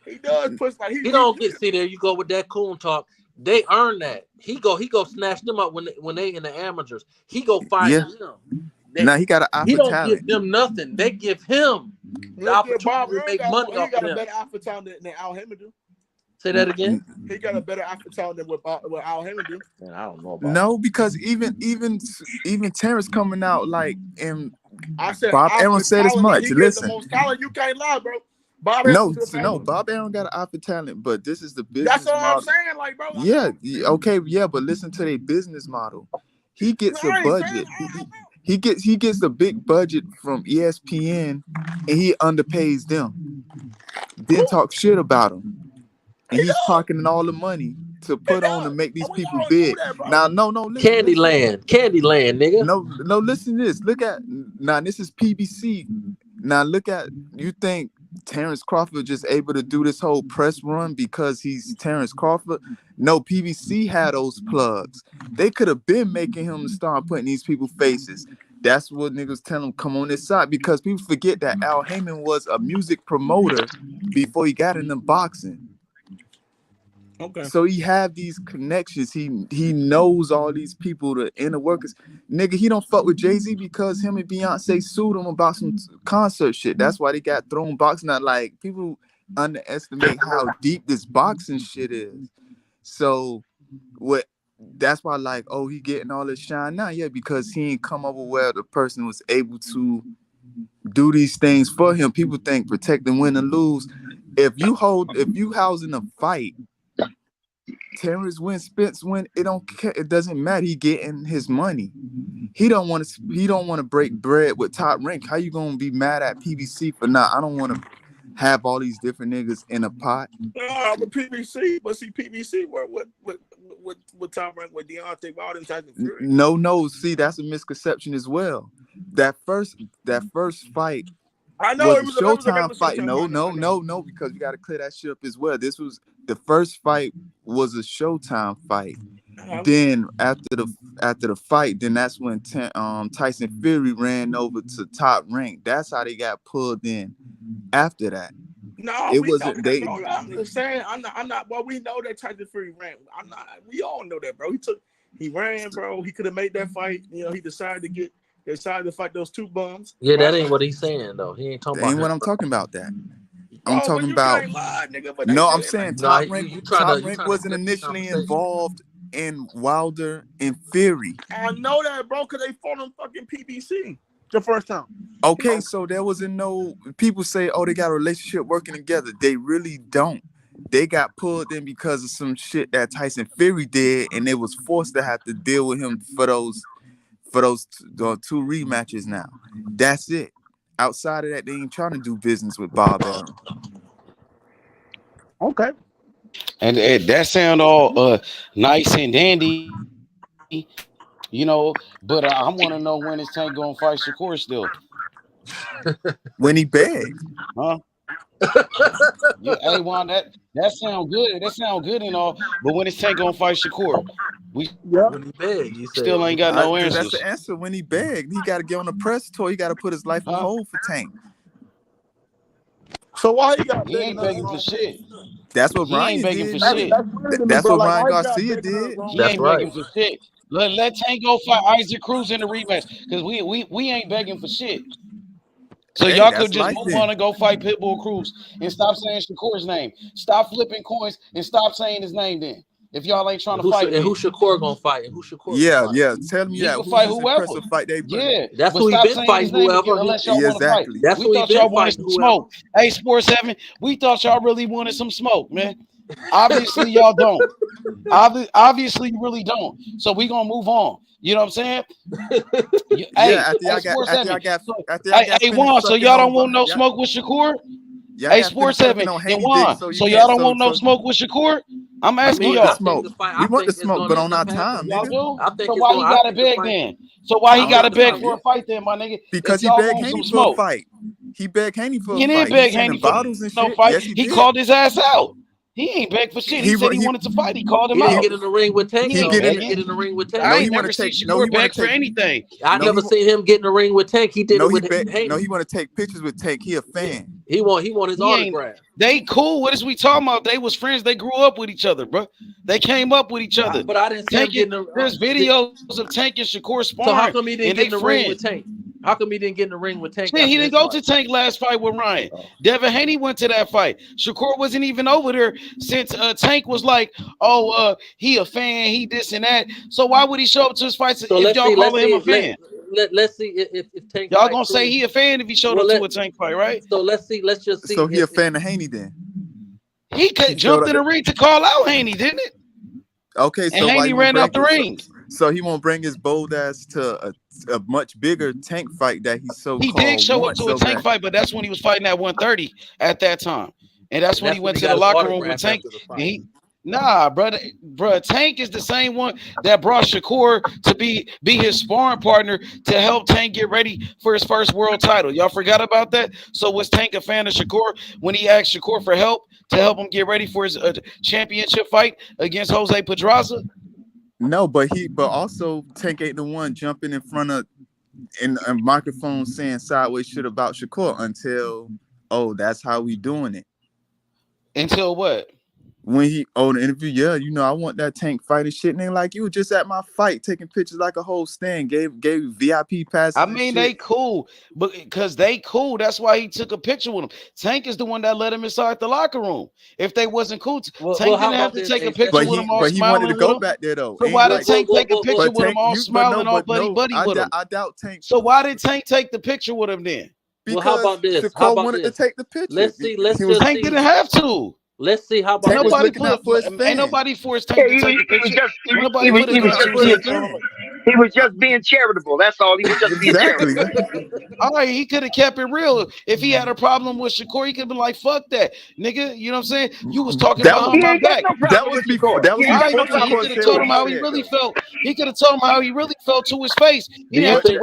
He does push like he don't get see there. You go with that coon talk. They earn that. He go snatch them up when they in the amateurs. He go fight them. Now he got an eye He for don't talent. give them nothing. They give him the opportunity to make money off He got a them. better eye for talent than Al Heyman do. Say that again. He got a better eye for talent than what Al Heyman do. Man, I don't know about No, because even Terrence coming out like and I said Bob Aaron said as much. He Listen, the most talent. You can't lie, bro. Bob Bob Aaron got an eye for talent, but this is the business. That's what model. I'm saying, like, bro. But listen to their business model. He gets a budget. He gets a big budget from ESPN, and he underpays them. Then talk shit about him, and he's pocketing all the money to put on to make these people big. Now, no, listen, Candyland, nigga. No, listen to this. Look at now. This is PBC. Now look at, you think Terrence Crawford just able to do this whole press run because he's Terrence Crawford? No, PBC had those plugs. They could have been making him start putting these people faces. That's what niggas tell him, come on this side, because people forget that Al Heyman was a music promoter before he got into boxing. Okay. So he have these connections. He knows all these people, the inner workers. Nigga, he don't fuck with Jay-Z because him and Beyonce sued him about some concert shit. That's why they got thrown boxing out. Like, people underestimate how deep this boxing shit is. So that's why, like, he getting all this shine now. Yeah, because he ain't come over where the person was able to do these things for him. People think protect and win and lose. If you house in a fight Terrence win, Spence win. It don't care. It doesn't matter. He getting his money. He don't want to. He don't want to break bread with Top Rank. How you gonna be mad at PBC for not? I don't want to have all these different niggas in a pot. But PBC, but see PBC were with Top Rank, with Deontay, all them types of Fury. No. See, that's a misconception as well. That first fight. I know it was a Showtime fight. No, because you got to clear that shit up as well. This was the first fight was a Showtime fight. Then after the fight, then that's when Tyson Fury ran over to Top Rank. That's how they got pulled in. After that, no, it wasn't. They. Bro, I'm just saying. I'm not. Well, we know that Tyson Fury ran. I'm not. We all know that, bro. He ran, bro. He could have made that fight. You know, he decided to fight those two bums. Yeah, that ain't what he's saying though. He ain't talking about. Ain't what I'm talking about. That I'm talking about. No, I'm saying Top Rank. Top Rank wasn't initially involved in Wilder and Fury. I know that, bro, because they fought on fucking PBC the first time. Okay, so there wasn't no. People say, oh, they got a relationship working together. They really don't. They got pulled in because of some shit that Tyson Fury did, and they was forced to have to deal with him for those two rematches now. That's it. Outside of that, they ain't trying to do business with Bob Arum. Okay. And that sound all nice and dandy, you know, but I want to know when is Tank gonna fight Shakur still? When he begged. Huh? Yeah, hey, Juan, that sound good. That sound good and all, but when is Tank gonna fight Shakur? When he begged, you still ain't got no answers. That's the answer. When he begged, he got to get on the press tour. He got to put his life on hold for Tank. So why he ain't begging for shit? That's what Ryan did. That's what Ryan Garcia did. He ain't begging for shit. Let Tank go fight Isaac Cruz in the rematch because we ain't begging for shit. So y'all could just move on and go fight Pitbull Cruz and stop saying Shakur's name. Stop flipping coins and stop saying his name then. If y'all ain't trying to fight, and who Shakur gonna fight? And who Shakur? Yeah. Tell me that. He can fight whoever. Fight that's who he been fighting. Whoever. Unless y'all want to fight. That's we who thought he y'all been wanted fighting. some smoke. Hey, Sports 7, we thought y'all really wanted some smoke, man. Obviously, y'all don't. Obviously, you really don't. So we gonna move on. You know what I'm saying? Hey, Juan, so y'all don't want no smoke with Shakur? Hey, Sports 7 and Juan, so y'all don't want no smoke with Shakur? I'm asking y'all. We want the smoke, but on our time, nigga. So why he got to beg then? So why he got to beg for a fight then, my nigga? Because he begged Haney for a fight. He begged Haney for a fight. He didn't beg Haney for no fight. He called his ass out. He ain't begged for shit. He said he wanted to fight. He called him out. He didn't get in the ring with Tank. He didn't get in the ring with Tank. I ain't never seen Shakur beg for anything. I never seen him get in the ring with Tank. He did it with Haney. No, he want to take pictures with Tank. He a fan. He want his autograph. They cool. What is we talking about? They was friends. They grew up with each other, bro. They came up with each other. But I didn't see him getting the. There's videos of Tank and Shakur sparring. So how come he didn't get in the ring with Tank? How come he didn't get in the ring with Tank? He didn't go to Tank last fight with Ryan. Devin Haney went to that fight. Shakur wasn't even over there since Tank was like, he a fan, he this and that. So why would he show up to his fights if y'all call him a fan? Let's see if Tank. Y'all gonna say he a fan if he showed up to a Tank fight, right? So let's just see. So he a fan of Haney then? He jumped in the ring to call out Haney, didn't it? Okay, so and Haney ran out the ring. So he won't bring his bold ass to a much bigger Tank fight that he's so. He did show up to a Tank fight, but that's when he was fighting at 130 at that time, and that's when he went to the locker room with Tank. Nah, brother, Tank is the same one that brought Shakur to be his sparring partner to help Tank get ready for his first world title. Y'all forgot about that? So was Tank a fan of Shakur when he asked Shakur for help to help him get ready for his championship fight against Jose Pedraza? No, but also Tank ain't the one jumping in front of in a microphone saying sideways shit about Shakur until that's how we doing it. Until what? When he the interview, I want that Tank fight and shit. And they like, you were just at my fight taking pictures like a whole stand, gave VIP passes. I mean, they cool, but because they cool, that's why he took a picture with him. Tank is the one that let him inside the locker room. If they wasn't cool, Tank didn't have to take a picture with him all but smiling. He wanted to go back there though. So why did Tank take a picture with him all smiling, all buddy with him? I doubt Tank. So why did Tank take the picture with him then? Because how about this? Shakur wanted to take the picture. Let's see. Tank didn't have to. Let's see how about Ain't nobody forced Tank to take a picture. He was just being charitable. That's all. He was just being charitable. All right, he could have kept it real. If he had a problem with Shakur, he could have been like, "Fuck that, nigga." You know what I'm saying? You was talking behind my back. That was before. That was before He could have told him how he really felt. He could have told him how he really felt to his face. He didn't have to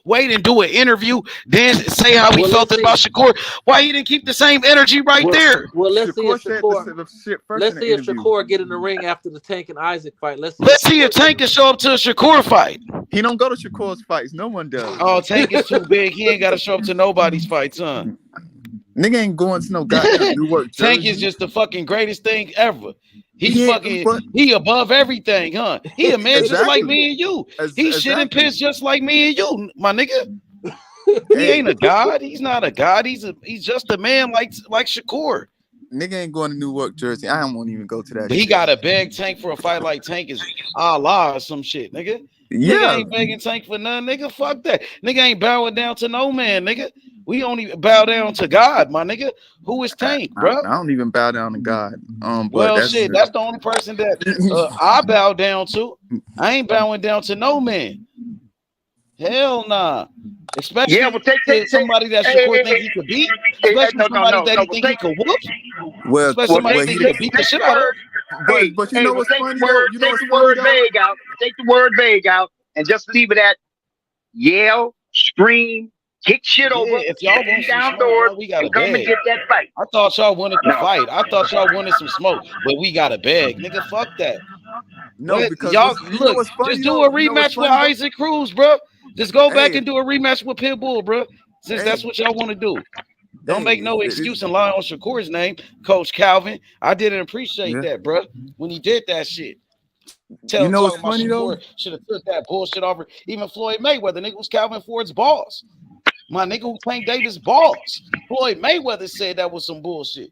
wait and do an interview, then say how he felt about Shakur. Why he didn't keep the same energy there? Well, let's see if Shakur get in the ring after the Tank and Isaac fight. Let's see if Tank can show up to a Shakur fight. He don't go to Shakur's fights. No one does. Oh, Tank is too big. He ain't got to show up to nobody's fights, huh? Nigga ain't going to no goddamn New York. Tank is just the fucking greatest thing ever. He above everything, huh? He a man just like me and you. He shit and piss just like me and you, my nigga. He ain't a god. He's not a god. He's just a man like Shakur. Nigga ain't going to Newark, Jersey. I won't even go to that. He got to beg Tank for a fight like Tank is Allah or some shit, nigga. Yeah. Nigga ain't begging Tank for none, nigga. Fuck that. Nigga ain't bowing down to no man, nigga. We only bow down to God, my nigga. Who is Tank, bro? I don't even bow down to God. Well, that's the only person that I bow down to. I ain't bowing down to no man. Hell nah. Especially somebody that Shakur think he could beat. Especially somebody that he think he could whoop. Well, especially somebody think he could beat the shit out of him. But you know what's funny? You know take the word vague out. Take the word vague out and just leave it at yell, scream, kick shit over. If y'all want down some doors, smoke, we got to come and beg. get that fight. I thought y'all wanted to fight. I thought y'all wanted some smoke, but we got to beg, nigga. Fuck that. No, because y'all look, just do a rematch with Isaac Cruz, bro. Just go back and do a rematch with Pitbull, bro. Since that's what y'all want to do. Don't make no excuse and lie on Shakur's name, Coach Calvin. I didn't appreciate that, bro. When he did that shit. Tell you know what's funny though? Should have took that bullshit over. Even Floyd Mayweather, nigga, was Calvin Ford's boss. My nigga who Tank Davis boss. Floyd Mayweather said that was some bullshit.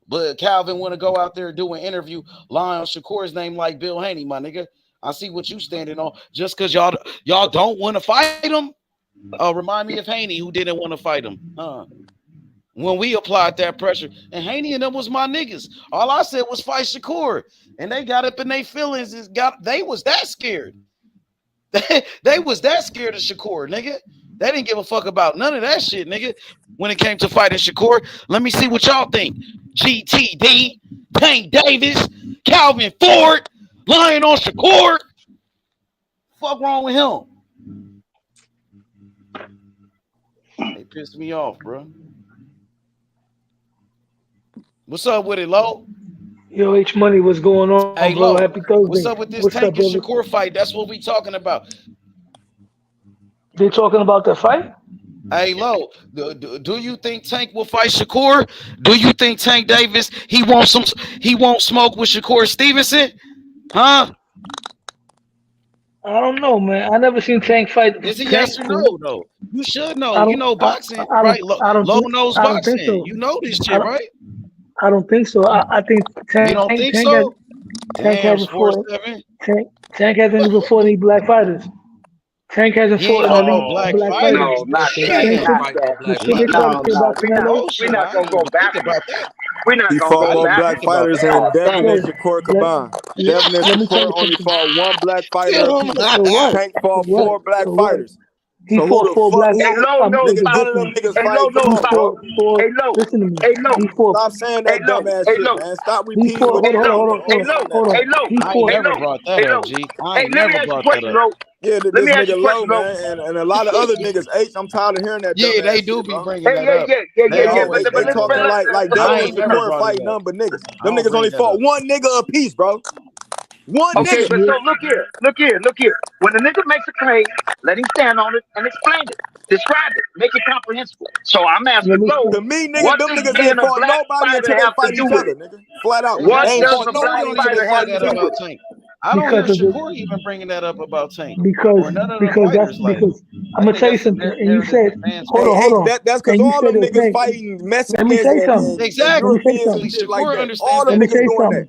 But Calvin want to go out there and do an interview, lie on Shakur's name like Bill Haney, my nigga. I see what you standing on. Just because y'all don't want to fight him. Remind me of Haney who didn't want to fight him. When we applied that pressure, and Haney and them was my niggas. All I said was fight Shakur, and they got up in their feelings. They was that scared. They was that scared of Shakur, nigga. They didn't give a fuck about none of that shit, nigga. When it came to fighting Shakur, let me see what y'all think. GTD, Tank Davis, Calvin Ford, lying on Shakur. Fuck wrong with him? They pissed me off, bro. What's up with it, Lo? Yo, H Money, what's going on? Hey, bro? Lo, Happy Thursday. what's up with this Tank and Shakur fight? That's what we talking about. They talking about the fight? Hey, Lo, do you think Tank will fight Shakur? Do you think Tank Davis he won't smoke with Shakur Stevenson? Huh? I don't know, man. I never seen Tank fight. Is it yes or no, though? You should know. You know boxing, right? Low knows boxing. So. You know this shit, right? I don't think so. I think Tank. You don't think Tank so? Tank hasn't fought. Tank hasn't even fought any black fighters. Tank hasn't fought any black fighters. No, not We're not gonna go back about that. We're not he gonna fought go more back black fighters than Devin and Shakur combined. Devin and Shakur only fought one black fighter apiece. Tank fought 4 black fighters. He fought 4 black fighters. Hey, Low knows boxing. Listen to me. Hey, Low. Stop saying that dumbass shit, man. Stop repeating what Hey, Low. I ain't never brought that up, G. I ain't never brought that up. Yeah, this nigga Low, man, and a lot of other niggas. H, I'm tired of hearing that. Yeah, they do be bringing that up. They talking like Devin and Shakur fight none but niggas. Them niggas only fought one nigga apiece, bro. One okay, nigga. but so look here. When a nigga makes a claim, let him stand on it and explain it. Describe it. Make it comprehensible. So I'm asking Low, to me, nigga, them niggas ain't fought nobody until they fight each other, nigga. Flat out. What they ain't does fought a black nobody fighter have to do with Tank? I don't hear Shakur even bringing that up about Tank. Because I'm gonna tell you something. And you said, hold on. That's because all them niggas fighting Mexicans. Let me say something. Exactly. Let me say something. Shakur understands. Let me say something.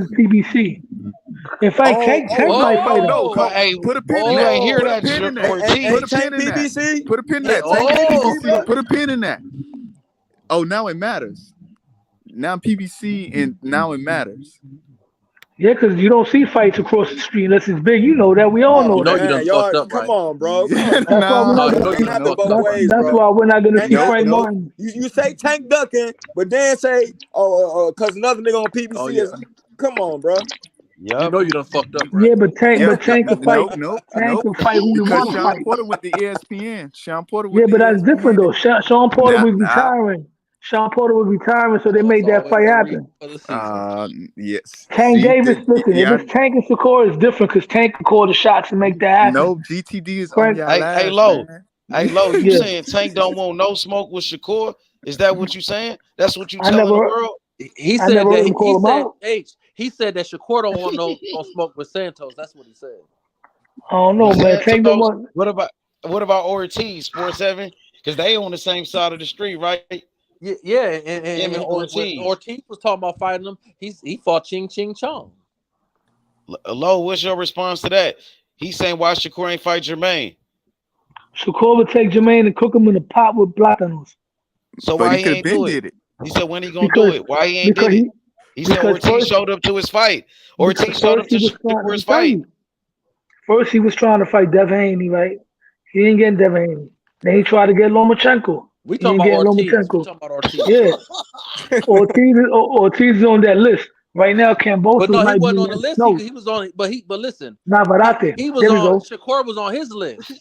versus PBC. In fact, Tank might fight him. No, hey, put a pin in you that. ain't hear Put a that, pin in that. Ortiz. Put a pin in that. Put a pin in that. Tank PBC. Put a pin in that. Oh, now it matters. Now PBC and now it matters. Yeah, because you don't see fights across the street unless it's big. You know that. We all know Oh, that. You man, done y'all, fucked up, come right? on, bro. Come on. That's why we're not You gonna know It you see. done happen fucked both up, right? ways, That's bro. why we're not gonna see Nope, Frank nope. Martin. You say Tank ducking, but then say, cause another nigga on Oh PBC yeah. is. Come on, bro. You know you done fucked up, right? Yeah, but Yeah. Tank can fight. Nope. Tank can fight who he Because want to Sean fight. Porter with the ESPN. Sean Porter Yeah, with the but that's different ESPN. though. Sean Porter was Nah. retiring. Sean Porter was retiring, so they Oh, it's made that always fight a reason happen. for the season. Yes. Tank See, Davis, listen, if yeah. it's Tank and Shakur, it's different because Tank can call the shots and make that happen. No, GTD is on Frank, your Hey, last, Low. man. Hey, Low, you yeah, saying Tank don't want no smoke with Shakur? Is that what you saying? That's what you I telling the never, world? He I said never that heard him he call him said out. He said that Shakur don't want no smoke with Santos. That's what he said. I don't know, Was man. Tank don't Santos? want. What about Ortiz, 4-7? Because they on the same side of the street, right? Yeah, Him and when Ortiz. Ortiz was talking about fighting him, he fought Ching Chong. Low, what's your response to that? He's saying why Shakur ain't fight Jermaine. Shakur would take Jermaine and cook him in a pot with plátanos. So But why he he could have ain't been do it? did it. He said when he gonna do it? Why he ain't did it? He said because Ortiz first, showed up to his fight. because Ortiz showed up first he to was trying. Shakur's I'm telling fight. you, first he was trying to fight Devin Haney, right? He didn't get Devin Haney. Then he tried to get Lomachenko. We He talking didn't about get Ortiz. We Lomachenko. talking about Ortiz. Yeah, Ortiz is on that list right now. But Cambosos no, he might be wasn't on the next. list. No, He was on, but listen, Navarrete. he was There we on. go. Shakur was on his list.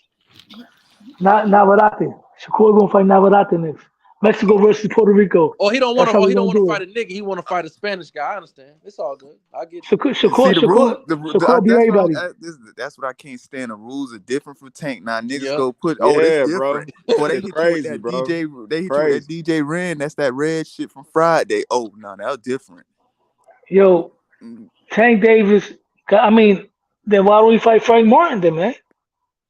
Navarrete. Shakur gonna fight Navarrete next. Mexico versus Puerto Rico. Or he don't want That's to. how Or we he don't gonna want to do fight it. a nigga. He want to fight a Spanish guy. I understand. It's all good. I get you. See the rules. Shakur beat That's everybody. that's what I can't stand. The rules are different from Tank. Now niggas Yep. go put. Oh, this Yeah, bro. different. Boy, they It's hit you with crazy, that bro. DJ. They hit you with Crazy. that DJ Ren. That's that red shit from Friday. Oh no, that was different. Yo, Tank Davis. I mean, then why don't we fight Frank Martin then, man?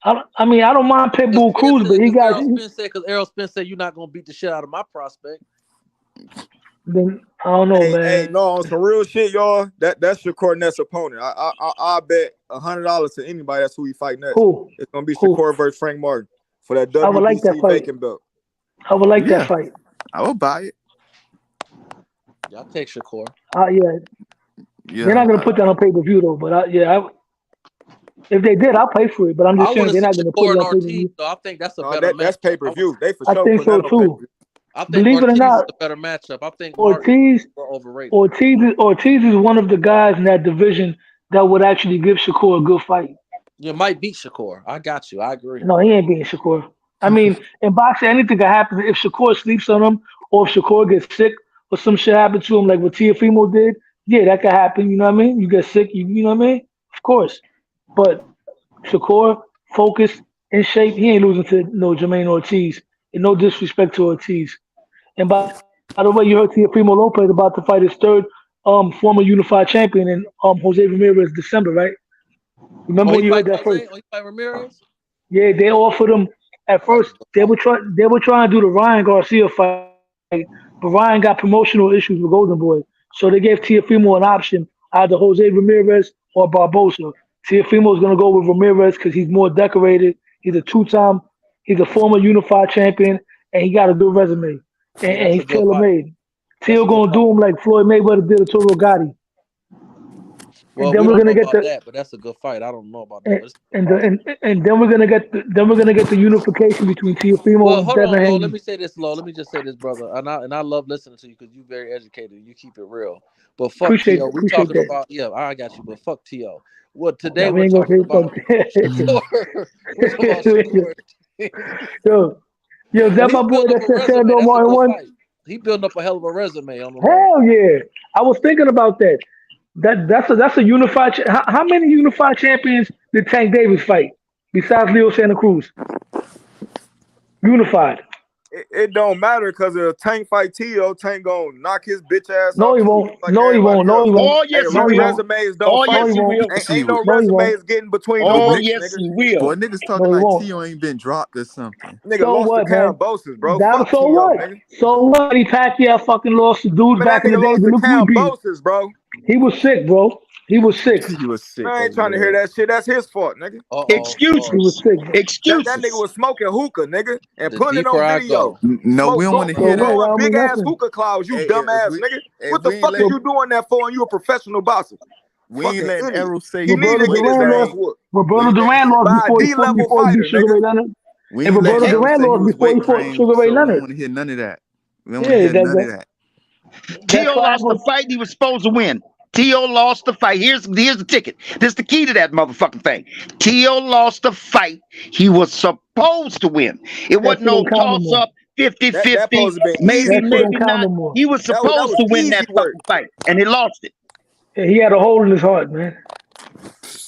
I mean, I don't mind Pitbull Cruz, but he got. Because Errol Spence said you're not gonna beat the shit out of my prospect. Then I don't know, man. Hey, no, on some real shit, y'all. That's Shakur next opponent. I bet $100 to anybody that's who he fight next. Who? It's gonna be Shakur versus Frank Martin for that I would like that WBC fight. vacant belt. I would like that fight. I would buy it. Y'all take Shakur. Yeah. They're not gonna put that on pay-per-view though, but if they did, I'll pay for it. But I'm just saying they're not gonna put it on pay-per-view. So I think that's a better matchup. That's pay-per-view. They for I sure think put so that on too. pay-per-view. I think Believe it or Ortiz not, is a better matchup. I think Ortiz, Martin is overrated. Ortiz is one of the guys in that division that would actually give Shakur a good fight. You might beat Shakur. I got you. I agree. No, he ain't beating Shakur. I mean, in boxing, anything can happen. If Shakur sleeps on him, or if Shakur gets sick, or some shit happens to him, like what Teofimo did, yeah, that could happen. You know what I mean? You get sick, you know what I mean? Of course. But Shakur, focused, in shape, he ain't losing to no Jermaine Ortiz. And no disrespect to Ortiz. And by the way, you heard Teofimo Lopez about to fight his third former unified champion in Jose Ramirez December, right? Remember when you heard that first? Oh, he fight Ramirez? Yeah, they offered him at first. They were trying to do the Ryan Garcia fight, but Ryan got promotional issues with Golden Boy, so they gave Teofimo an option, either Jose Ramirez or Barbosa. Teofimo is gonna go with Ramirez because he's more decorated. He's a former unified champion, and he got a good resume, and he's tailor made. Teo gonna do him like Floyd Mayweather did to Toro Gotti. Well, and then we we're don't gonna know get about that, but that's a good fight. I don't know about that. and then we're gonna get the unification between Teofimo Well, and hold Devin on, Lo. Haney. Let me say this, Lo. Let me just say this, brother. And I love listening to you because you're very educated and you keep it real. But fuck T.O. We talking that. about I got you. But fuck T.O. Well, today Nah, we we're ain't gonna talking say about we're talking about Shakur. Yo, that my boy that said Sandor Martin won. He building up a hell of a resume on the Hell yeah! I was thinking about that. That's a unified. How many unified champions did Tank Davis fight besides Leo Santa Cruz? Unified. It don't matter because if Tank fight Tio, Tank gonna knock his bitch ass No, out. he won't. No, he won't. No, he won't. Oh, yes, no, he will. Resumes don't Oh, fight. yes, he will. Ain't no No, he won't. resumes getting between Oh, the yes, nigga. he will. Boy, niggas talking No, he like won't. Tio ain't been dropped or something. Nigga So lost what, to man? Cambosos, bro. That, Fuck so Tio, what? nigga. So what? He Pacquiao fucking lost to dudes Man, back that in the nigga day. lost But to look who he beat. Cambosos, bro. He was sick, bro. He was sick. He was sick. Man, I ain't trying to hear that shit. That's his fault, nigga. Excuses. He was sick. Excuses. That nigga was smoking hookah, nigga, and The putting it deeper on I video. go. No, we don't want to hear that. Growing I mean, big ass nothing. hookah clouds, you Hey, dumbass nigga. What the fuck is you doing that for? And you a professional boxer? We ain't letting Errol say Roberto Duran lost before he fought Sugar Ray Leonard. We And ain't let Roberto Errol Duran say he lost was before he weight fought trained, Sugar Ray so we don't Leonard. want to hear none of that. We don't want to hear none of that. T.O. lost the fight he was supposed to win. T.O. lost the fight. Here's the ticket. This is the key to that motherfucking thing. T.O. lost the fight he was supposed to win. It wasn't no toss-up, 50-50, maybe not. He was supposed to win that fucking fight, and he lost it. Yeah, he had a hole in his heart, man.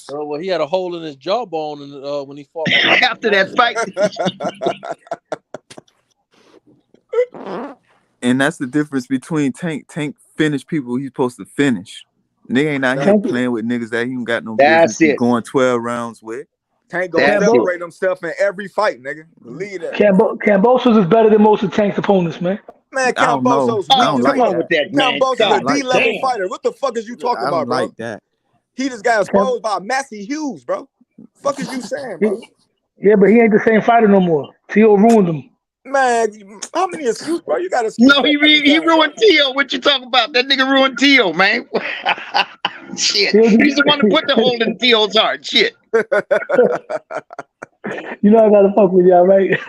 Well, he had a hole in his jawbone when he fought. After that fight. And that's the difference between Tank. Tank finish people he's supposed to finish. Nigga ain't out here playing with niggas that he ain't got no business going 12 rounds with. Tank gonna separate himself in every fight, nigga. Believe that. Kambosos is better than most of Tank's opponents, man. Man, Kambosos come on with that, man. Kambosos a D-level fighter. What the fuck is you talking about, bro? Like that. He just got exposed by Massey Hughes, bro. Fuck is you saying, bro? Yeah, but he ain't the same fighter no more. T.O. ruined him. Man, how many excuses, bro? You got excuses. No, he ruined T.O. What you talking about? That nigga ruined T.O., man. Shit. He's the one who put the hole in T.O.'s heart. Shit. You know I gotta fuck with y'all, right?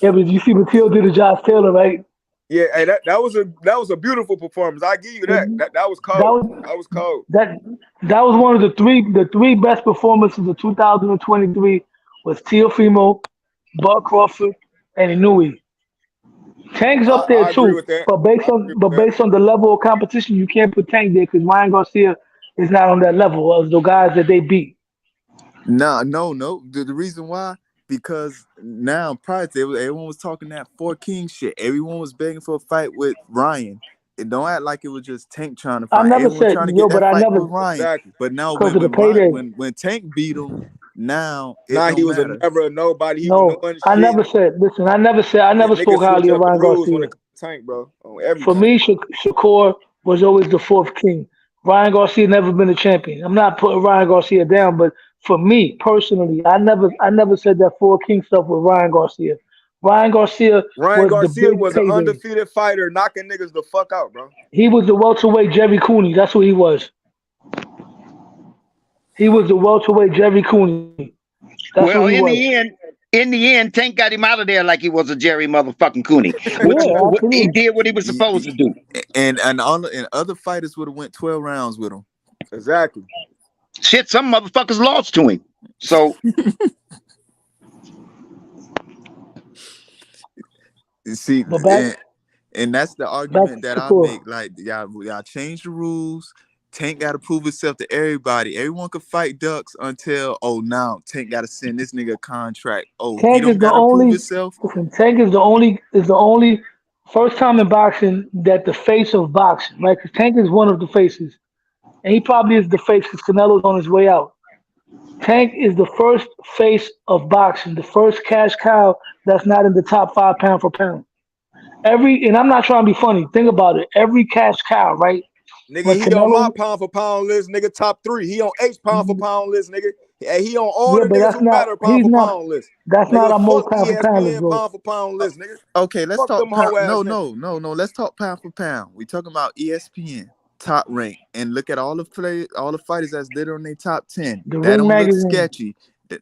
Yeah, but you see what T.O. did to Josh Taylor, right? Yeah, hey, that was a beautiful performance. I give you that. That was cold. That was cold. That was one of the three best performances of 2023 was Teofimo, Bud Crawford, and Inouye. Tank's up there I too, agree with that. but based on the level of competition, you can't put Tank there because Ryan Garcia is not on that level of the guys that they beat. No. The reason why, because now prior to everyone was talking that 4 King shit. Everyone was begging for a fight with Ryan. It don't act like it was just Tank trying to fight. I never Everyone said trying to yo, get that but I fight never with Ryan. Exactly. But now because of the payday. when Tank beat him, now it Nah, don't he was matter. never a nobody. He No, was knowing I shit. never said. Listen, I never spoke highly of Ryan Garcia. When it comes to Tank, bro. On everything. For me, Shakur was always the 4th king. Ryan Garcia never been a champion. I'm not putting Ryan Garcia down, but for me personally, I never said that 4 king stuff with Ryan Garcia. Ryan Garcia was an undefeated fighter, knocking niggas the fuck out, bro. He was the welterweight Jerry Cooney. That's what he was. He was the welterweight Jerry Cooney. That's well, what he was. in the end, Tank got him out of there like he was a Jerry motherfucking Cooney. Yeah, He did what he was supposed to do. And other fighters would have went 12 rounds with him. Exactly. Shit, some motherfuckers lost to him. So you see, and that's the argument that I make. Like y'all change the rules. Tank got to prove himself to everybody. Everyone could fight ducks until now Tank got to send this nigga a contract. Tank he don't got to prove himself. Listen, Tank is the only first time in boxing that the face of boxing, right? Because Tank is one of the faces, and he probably is the face because Canelo's on his way out. Tank is the first face of boxing, the first cash cow that's not in the top 5 pound for pound. And I'm not trying to be funny. Think about it. Every cash cow, right? Nigga, he on my pound for pound list, nigga, top 3. He on H pound for pound list, nigga. He on all the niggas who matter pound for pound list. That's nigga, not our most pound for pound list, bro. Pound for pound list, nigga. Okay, let's talk pound. No. Niggas. Let's talk pound for pound. We talking about ESPN top rank and look at all the fighters that's littered on their top 10. The that Ring don't Magazine. look sketchy.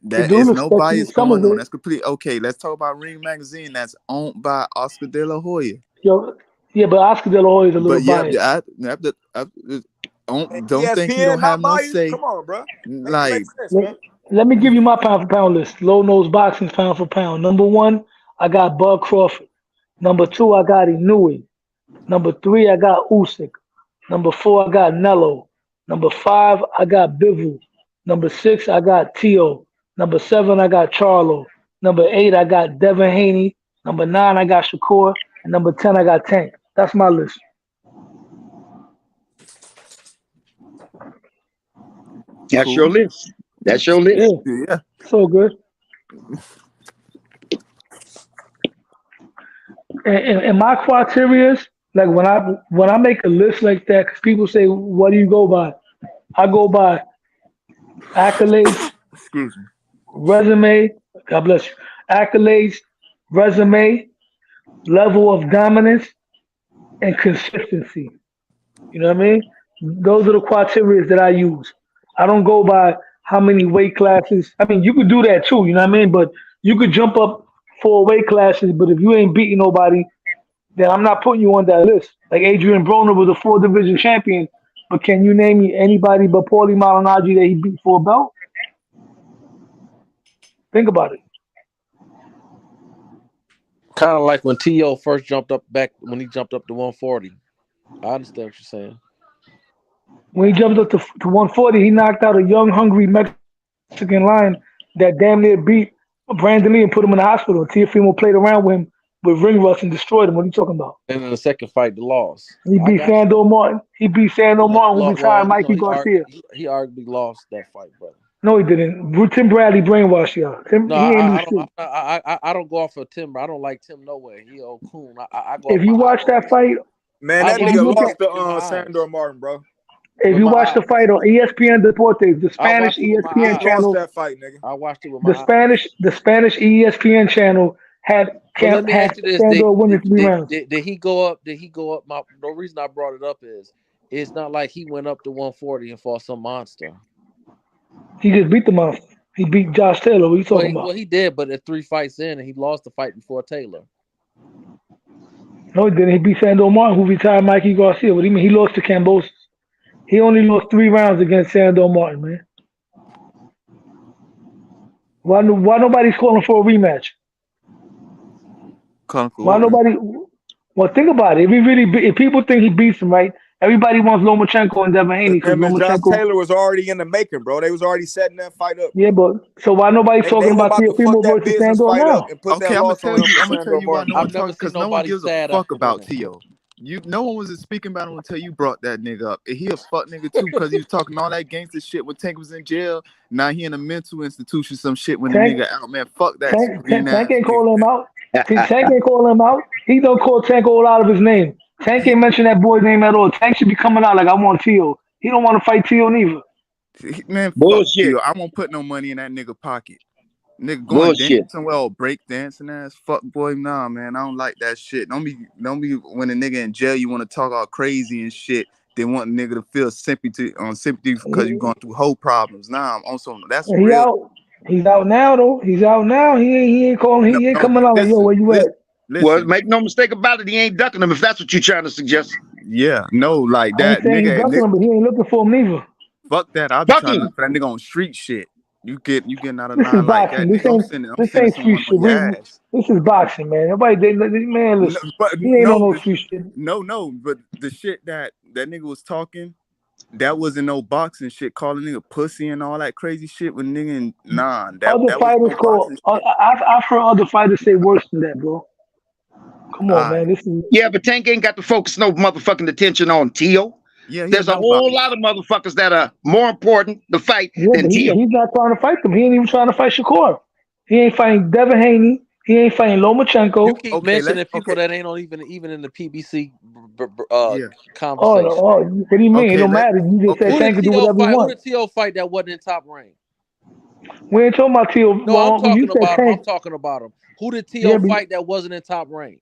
That is no bias going on. That's complete. Okay, let's talk about Ring Magazine that's owned by Oscar De La Hoya. Yeah, but Oscar De La Hoya is a little biased. Don't think he don't have no say. Come on, bro. Like, let me give you my pound for pound list. Low nose boxing pound for pound. Number 1, I got Bud Crawford. Number 2, I got Inouye. Number 3, I got Usyk. Number 4, I got Nello. Number 5, I got Bivol. Number 6, I got T.O. Number 7, I got Charlo. Number 8, I got Devin Haney. Number 9, I got Shakur. And number 10, I got Tank. That's my list. That's your list. That's your list. Yeah. So good. And my criteria is like when I make a list like that, because people say, "What do you go by?" I go by accolades, resume. God bless you. Accolades, resume, level of dominance, and consistency. You know what I mean? Those are the criteria that I use. I don't go by how many weight classes. I mean, you could do that too, you know what I mean? But you could jump up 4 weight classes, but if you ain't beating nobody, then I'm not putting you on that list. Like Adrian Broner was a 4 division champion, but can you name me anybody but Paulie Malignaggi that he beat for a belt? Think about it. Kind of like when T.O. first jumped up back when he jumped up to 140. I understand what you're saying. When he jumped up to 140, he knocked out a young, hungry Mexican lion that damn near beat Brandon Lee and put him in the hospital. Teofimo played around with him with ring rust and destroyed him. What are you talking about? And in the second fight, the loss. He beat Sandor Martin. He beat Sandor Martin, who retired Mikey Garcia. He arguably lost that fight, brother. No, he didn't. Tim Bradley brainwashed y'all. No, I don't go off of Tim. I don't like Tim no way. He old coon. I go. If you watch that fight, man, that nigga lost to Sandor Martin, bro. If you watch the fight on ESPN Deportes, the Spanish ESPN channel, that fight, nigga. I watched it with my the Spanish ESPN channel had Sandor winning 3 rounds. Did he go up? Did he go up? The reason I brought it up is it's not like he went up to 140 and fought some monster. He just beat the monster. He beat Josh Taylor. What are you talking about? Well, he did, but at 3 fights in, and he lost the fight before Taylor. No, he didn't. He beat Sandor Martin, who retired Mikey Garcia. What do you mean? He lost to Cambosis. He only lost 3 rounds against Sandor Martin, man. Why nobody's calling for a rematch? Why nobody? Well, think about it. If people think he beats him, right? Everybody wants Lomachenko and Devin Haney because Josh Taylor was already in the making, bro. They was already setting that fight up. Yeah, but so why nobody talking about Teofimo versus Sandor now? Okay, I'm gonna tell you why no one talks, because no one gives a fuck about T.O. No one was speaking about him until you brought that nigga up. And he a fuck nigga too, because he was talking all that gangster shit when Tank was in jail. Now he in a mental institution, some shit when the nigga out, man. Fuck that. Tank ain't calling him out. Tank ain't calling him out. He don't call Tank all out of his name. Tank ain't mention that boy's name at all. Tank should be coming out like, I want T.O. He don't want to fight T.O. neither. Man, bullshit. I won't put no money in that nigga pocket. Nigga going dance somewhere or break dancing ass fuck boy. Nah, man, I don't like that shit. Don't be when a nigga in jail you want to talk all crazy and shit. They want a nigga to feel sympathy because you're going through whole problems. Nah, I'm on some that's real. He's out now though. He's out now. He ain't calling. He ain't coming out like, yo, where you at? Well, make no mistake about it. He ain't ducking him if that's what you're trying to suggest. Yeah, no, like that nigga. He's ducking him, but he ain't looking for him neither. Fuck that. I'll be trying to look for that nigga on street shit. You getting out of line like that. This ain't street shit. This is boxing, man. Nobody, man, listen. He ain't on no street shit. No, but the shit that nigga was talking, that wasn't no boxing shit. Calling nigga pussy and all that crazy shit with nigga and Other fighters call. I've heard other fighters say worse than that, bro. Come on, man. This is but Tank ain't got to focus no motherfucking attention on T.O. Yeah, there's a whole lot of motherfuckers that are more important to fight than T.O. He's not trying to fight them. He ain't even trying to fight Shakur. He ain't fighting Devin Haney. He ain't fighting Lomachenko. You keep mentioning people that ain't on even in the PBC conversation. Oh, what do you mean? It don't matter. You just said Tank can do whatever you want. Who did T.O. fight that wasn't in top rank? We ain't talking about T.O. No, I'm talking about him. Who did T.O. fight that wasn't in top rank?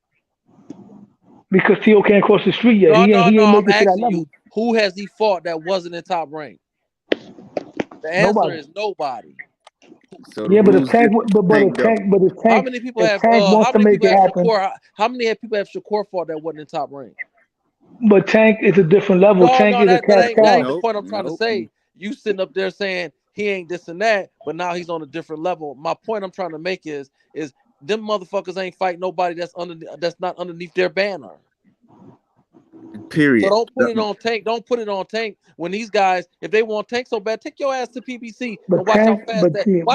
Because T.O. can't cross the street yet. No, I'm asking you. Who has he fought that wasn't in top rank? The answer is nobody. So but if Tank, how many people have Shakur? How many people have Shakur fought that wasn't in top rank? But Tank is a different level. Tank is a cash cow. That ain't the point I'm trying to say. You sitting up there saying he ain't this and that, but now he's on a different level. My point I'm trying to make is them motherfuckers ain't fight nobody that's not underneath their banner. Period. So don't put it on Tank. Don't put it on Tank when these guys, if they want Tank so bad, take your ass to PBC and watch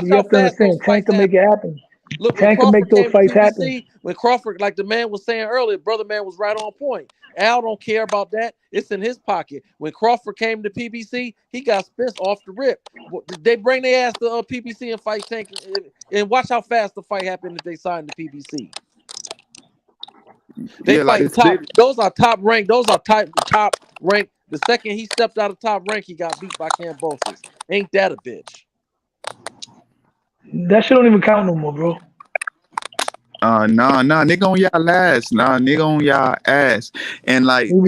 how fast those Tank can make it happen. Look, Tank can make those fights happen. When Crawford, like the man was saying earlier, brother man was right on point. Al don't care about that. It's in his pocket. When Crawford came to PBC, he got spent off the rip. They bring their ass to PBC and fight Tank, and watch how fast the fight happened if they signed the PBC. They fight top. Those are top rank. Those are top rank. The second he stepped out of top rank, he got beat by Cambosis. Ain't that a bitch? That shit don't even count no more, bro. Nah, nigga on y'all ass. Nah, nigga on y'all ass. And like, no,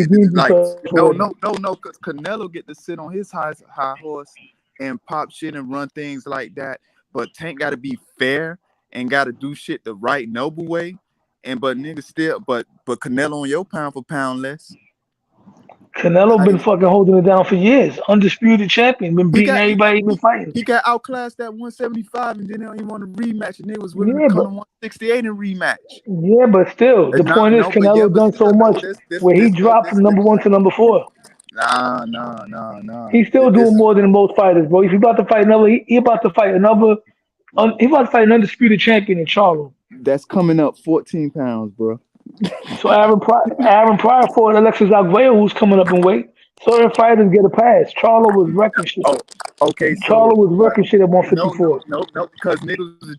because Canelo get to sit on his high horse and pop shit and run things like that. But Tank got to be fair and got to do shit the right noble way. But nigga still, but Canelo on your pound for pound list. Canelo been fucking holding it down for years. Undisputed champion. Been beating everybody he been fighting. He got outclassed at 175 and then he didn't want to rematch. And they was willing to come to 168 and rematch. Yeah, but still, the point is Canelo done so much where he dropped from number 1 to number 4. Nah. He's still doing more than most fighters, bro. If he about to fight another, he about to fight another. He about to fight an undisputed champion in Charlo. That's coming up 14 pounds, bro. So Aaron Pryor fought Alexis Arguello, who's coming up in weight. Certain fighters get a pass. Charlo was wrecking shit. Okay, Charlo was wrecking shit at 154. No, because niggas was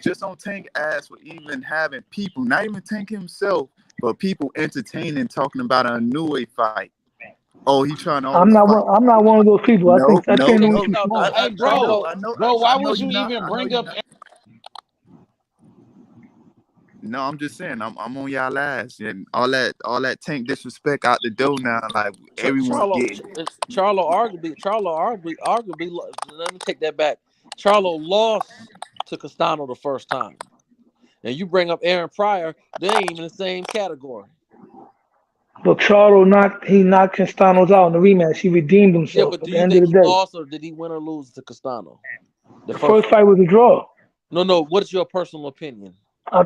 just on Tank ass for even having people, not even Tank himself, but people entertaining talking about a Inoue fight. Oh, he trying to. I'm not one of those people. I think Inoue too small. Hey, bro, why would you even bring up? No, I'm just saying I'm on y'all ass and all that Tank disrespect out the door now. Like everyone Charlo arguably. Let me take that back. Charlo lost to Castano the first time, and you bring up Aaron Pryor. They ain't even in the same category. But Charlo knocked Castano's out in the rematch. He redeemed himself. Yeah, but do you think he lost or did he win or lose to Castano? The first fight was a draw. No. What's your personal opinion? I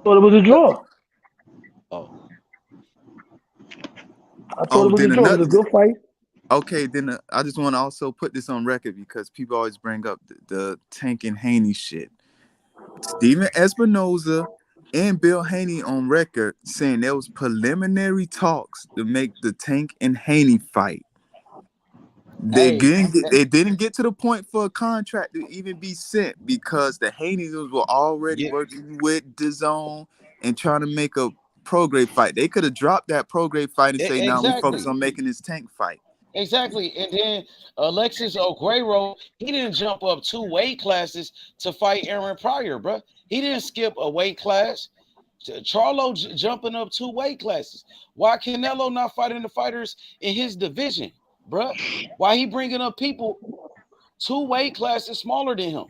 thought it was a draw. Oh. I thought it was a draw. It was a good fight. Okay, then I just want to also put this on record because people always bring up the Tank and Haney shit. Steven Espinoza and Bill Haney on record saying there was preliminary talks to make the Tank and Haney fight. They didn't get to the point for a contract to even be sent because the Haneys were already working with DAZN and trying to make a pro-grade fight. They could have dropped that pro-grade fight and say, "Now we focus on making this Tank fight." Exactly, and then Alexis Arguello, he didn't jump up 2 weight classes to fight Aaron Pryor, bro. He didn't skip a weight class. Charlo jumping up 2 weight classes. Why Canelo not fighting the fighters in his division, bro? Why he bringing up people 2 weight classes smaller than him?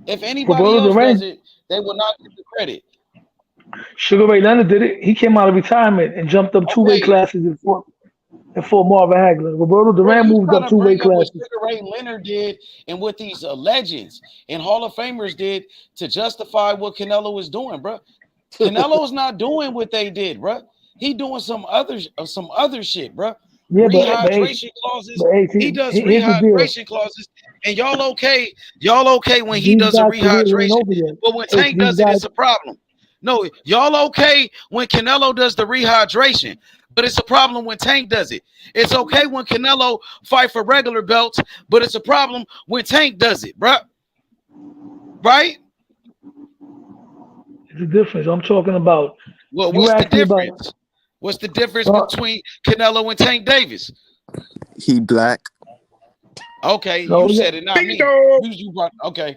If anybody else does it, they will not get the credit. Sugar Ray Leonard did it. He came out of retirement and jumped up 2 weight classes and fought Marvin Hagler. Roberto Duran moved up 2 weight classes. What Sugar Ray Leonard did and what these legends and Hall of Famers did to justify what Canelo is doing, bro. Canelo's not doing what they did, bro. He doing some other shit, bro. Yeah, rehydration clauses. He does rehydration clauses, and y'all okay when he does a rehydration, but when Tank does it, it's a problem. No, y'all okay when Canelo does the rehydration, but it's a problem when Tank does it. It's okay when Canelo fight for regular belts, but it's a problem when Tank does it, bro. Right? It's a difference. I'm talking about. Well, what's the difference? What's the difference between Canelo and Tank Davis? He black. Okay, you said it, not me. Okay,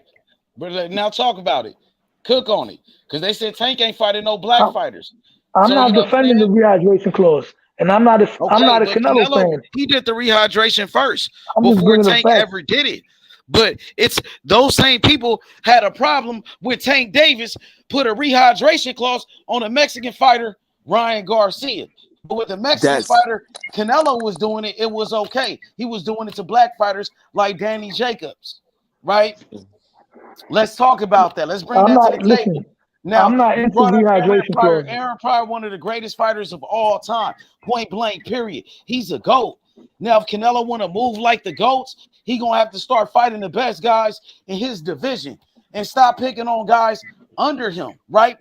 but now talk about it. Cook on it, because they said Tank ain't fighting no black fighters. I'm not defending the rehydration clause, and I'm not a Canelo fan. He did the rehydration first before Tank ever did it. But it's those same people had a problem with Tank Davis put a rehydration clause on a Mexican fighter, Ryan Garcia. But with the Mexican fighter, Canelo was doing it, it was okay. He was doing it to black fighters like Danny Jacobs, right? Let's talk about that. Let's bring that to the table. Now, I'm not into rehydration clause. Aaron Pryor, one of the greatest fighters of all time, point blank, period. He's a GOAT. Now, if Canelo want to move like the GOATs, he going to have to start fighting the best guys in his division and stop picking on guys under him, right?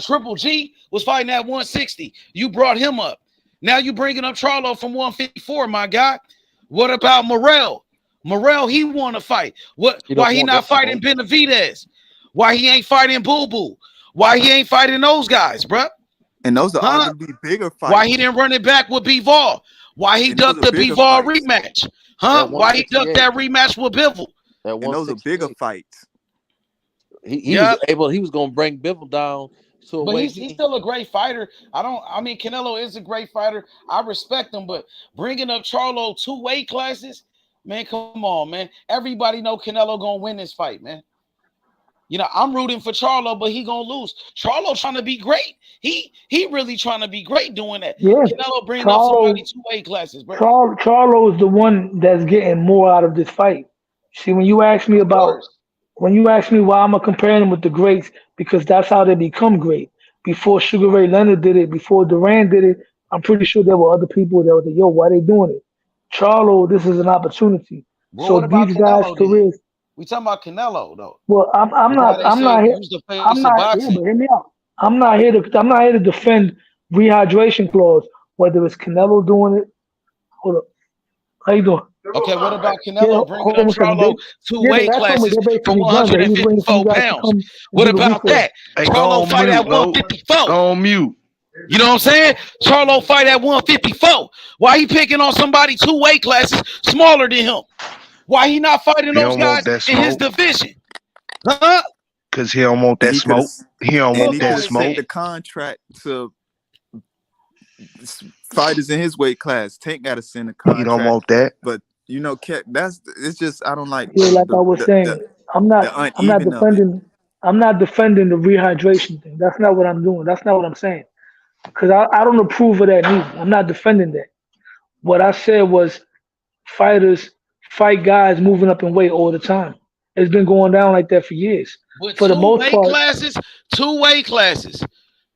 Triple G was fighting at 160. You brought him up. Now you bringing up Charlo from 154, my guy. What about Morrell? Morrell, he want to fight. Why he not fighting Benavidez? Why he ain't fighting Boo Boo? Why he ain't fighting those guys, bruh? And those are arguably bigger fights. Why he didn't run it back with Bivol? Why he ducked the Bivol rematch? Huh? Why he ducked that rematch with Bivol? And those are bigger fights. He was able. He was gonna bring Bivol down to a But weight. he's still a great fighter. I mean, Canelo is a great fighter. I respect him, but bringing up Charlo 2 weight classes, man, come on, man. Everybody know Canelo gonna win this fight, man. You know, I'm rooting for Charlo, but he gonna lose. Charlo trying to be great. He really trying to be great doing that. Yes, Canelo bringing up Charlo, somebody 2 weight classes, bro. Charlo is the one that's getting more out of this fight. See, when you ask me Of course. why I'm comparing them with the greats, because that's how they become great. Before Sugar Ray Leonard did it, before Duran did it, I'm pretty sure there were other people that were like, yo, why they doing it? Charlo, this is an opportunity. Well, So what about these guys' Canelo then? careers. We talking about Canelo though. Well, I'm The guy not they I'm say not here. used the face I'm of not here, boxing. but hear me out. I'm not here to defend rehydration clause, whether it's Canelo doing it. Hold up. How you doing? Okay, what about Yeah, Canelo bringing hold up on a second. Charlo 2 Yeah, the weight last one was classes they're for basically done. That he was waiting for you 154 guys to pounds? come and What do the about replay. that? Hey, go Charlo on fight at mute, Lo. 154. Go on mute. You know what I'm saying? Charlo fight at 154. Why he picking on somebody 2 weight classes smaller than him? Why he not fighting He those don't want guys that in his smoke. division? Huh? Cause he don't want And that he could have smoke. He don't want that sent smoke. the contract to fighters in his weight class. Tank got to send a contract. He don't want that. But you know, it's just I don't like Yeah, like I was saying, I'm not uneven of it. I'm not defending the rehydration thing. That's not what I'm doing. That's not what I'm saying. Because I don't approve of that neither. I'm not defending that. What I said was fighters fight guys moving up in weight all the time. It's been going down like that for years. With For the 2 most weight part, classes, 2 weight classes.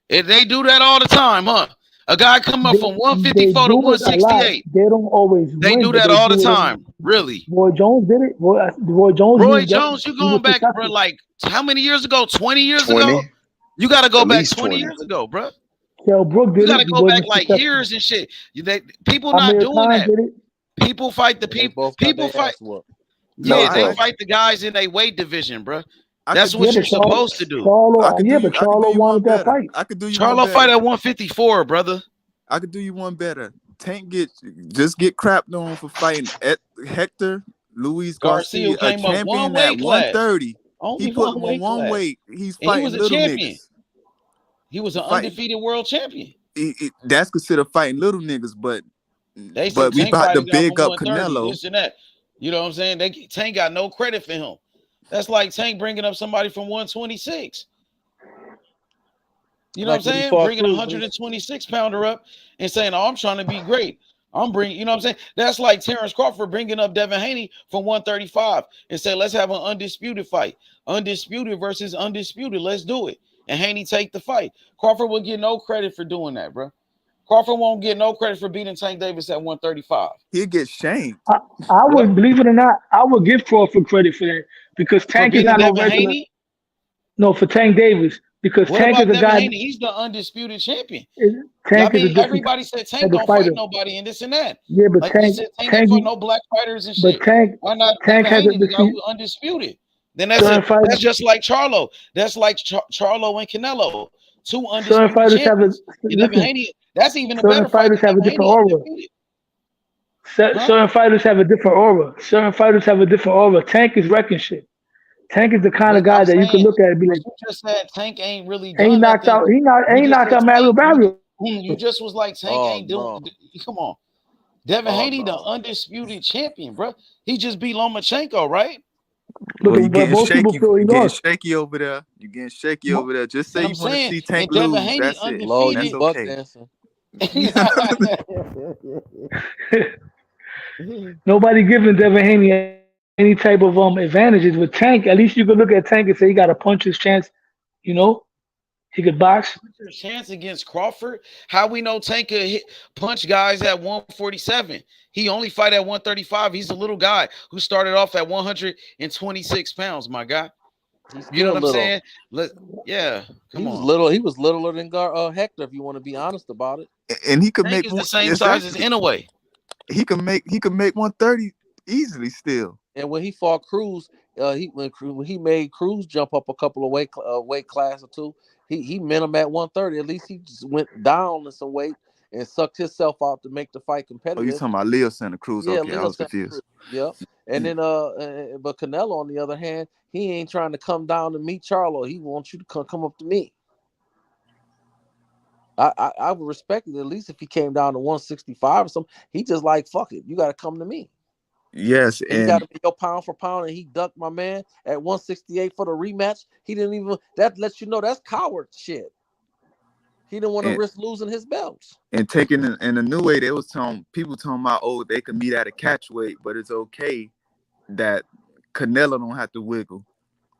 If they do that all the time, huh? A guy come up from they 154 to do it a lot. 168. They don't always They win, do but that they all the do it. time. Really. Roy Jones did it. Roy Jones. Roy Jones, you he going was back, bro, successful. like how many years ago? 20 years 20. ago? You got to go At back least 20 20. years ago, bro. Kell Brook You did got it. to He go back wasn't like successful. years and shit. People not Amir doing Khan that. did it. People fight the They people. both got People their fight. ass whooped. Yeah, they No, fight the guys in their weight division, bro. I That's could what Yeah, you're but Charlo, supposed to do. but Charlo you one wanted that better. fight. I could do you one Charlo fight better. at 154, brother. I could do you one better. Tank get crapped on for fighting at Hector Luis Garcia Garcia, a came up 1 champion weight at class. 130. Only He put 1 him on weight one class. weight. He's And he fighting was a little champion. niggas. He was an Fighting, undefeated world champion. that's considered fighting little niggas, but They say we Tank about to fighting guy from big up 130, Canelo. this and that. You know what I'm saying? Tank got no credit for him. That's like Tank bringing up somebody from 126. You know Like what I'm when he saying? fought Bringing a Cruz, 126 pounder up and saying, "Oh, I'm trying to be great. I'm bringing." You know what I'm saying? That's like Terrence Crawford bringing up Devin Haney from 135 and say, "Let's have an undisputed fight. Undisputed versus undisputed. Let's do it." And Haney take the fight. Crawford will get no credit for doing that, bro. Crawford won't get no credit for beating Tank Davis at 135. He'll get shamed. I would, believe it or not, I would give Crawford credit for that because For Tank is beating not no Devin regular. Haney? No, for Tank Davis because What Tank about is a Devin guy. Haney? He's the undisputed champion. Tank I is a mean, different everybody said Tank type of don't fight fighter. nobody and this and that. Yeah, but Like they said, Tank ain't fought no black fighters and shit. Why not Tank Devin has a Haney, the guy see, who's undisputed? Then that's certain fighters. that's just like Charlo. That's like Charlo and Canelo, 2 Certain undisputed fighters have a champions. And Devin listen. Haney, that's even a Certain better fight fighters than have a Devin different Haney aura. undefeated. Certain fighters have a different aura. Certain fighters have a different aura. Tank is wrecking shit. Tank is the kind of But guy I'm that you can saying, look at and be like, you just said Tank ain't really ain't done knocked nothing. out. Ain't You just knocked said out Mario Tank. Barrio. You just was like Tank Oh ain't doing. no. Come on, Devin Oh Haney, the no. undisputed champion, bro. He just beat Lomachenko, right? Well, you But getting most people shaky. feel he You getting lost. shaky over there. You getting shaky over there. Just say And you I'm want to saying, see Tank and Devin lose. Haney That's it. Low, undefeated. you That's buck okay. dancing. Nobody giving Devin Haney any type of advantages. With Tank, at least you could look at Tank and say he got a puncher's chance. You know, he could box. Chance against Crawford. How we know Tank could punch guys at 147? He only fight at 135. He's a little guy who started off at 126 pounds, my guy. He's You know still what I'm little. saying? Yeah, He come was on. little. He was littler than Hector, if you want to be honest about it. And he could Tank make is one. the same size as Inouye. He can make 130 easily still. And when he fought Cruz, when he made Cruz jump up a couple of weight class or two, he met him at 130. At least he just went down in some weight and sucked himself out to make the fight Oh, you competitive. talking about Leo Santa Cruz? Yeah, Okay, I Leo was Santa confused. Cruz. Yep. And then but Canelo on the other hand, he ain't trying to come down to meet Charlo. He wants you to come up to me. I would respect it at least if he came down to 165 or something. He just like, fuck it, you got to come to me. Yes, And you got to be your pound for pound, and he ducked my man at 168 for the rematch. He didn't even. That lets you know that's coward shit. He didn't want to risk losing his belts. And taking in a new way, they was people talking about, oh, they could meet at a catch weight, but it's okay that Canelo don't have to wiggle.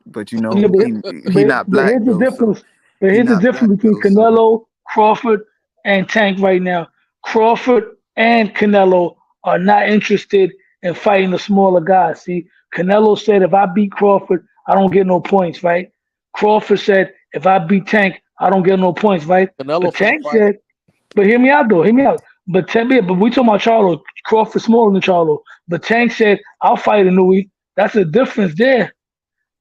But you know, he not black. Here's the difference. But here's the difference between Canelo, Crawford, and Tank right now. Crawford and Canelo are not interested in fighting the smaller guys. See, Canelo said, if I beat Crawford, I don't get no points, right? Crawford said, if I beat Tank, I don't get no points, right? But Tank said, but hear me out though, hear me out. But we talking about Charlo. Crawford smaller than Charlo. But Tank said, I'll fight Inouye. That's the difference there.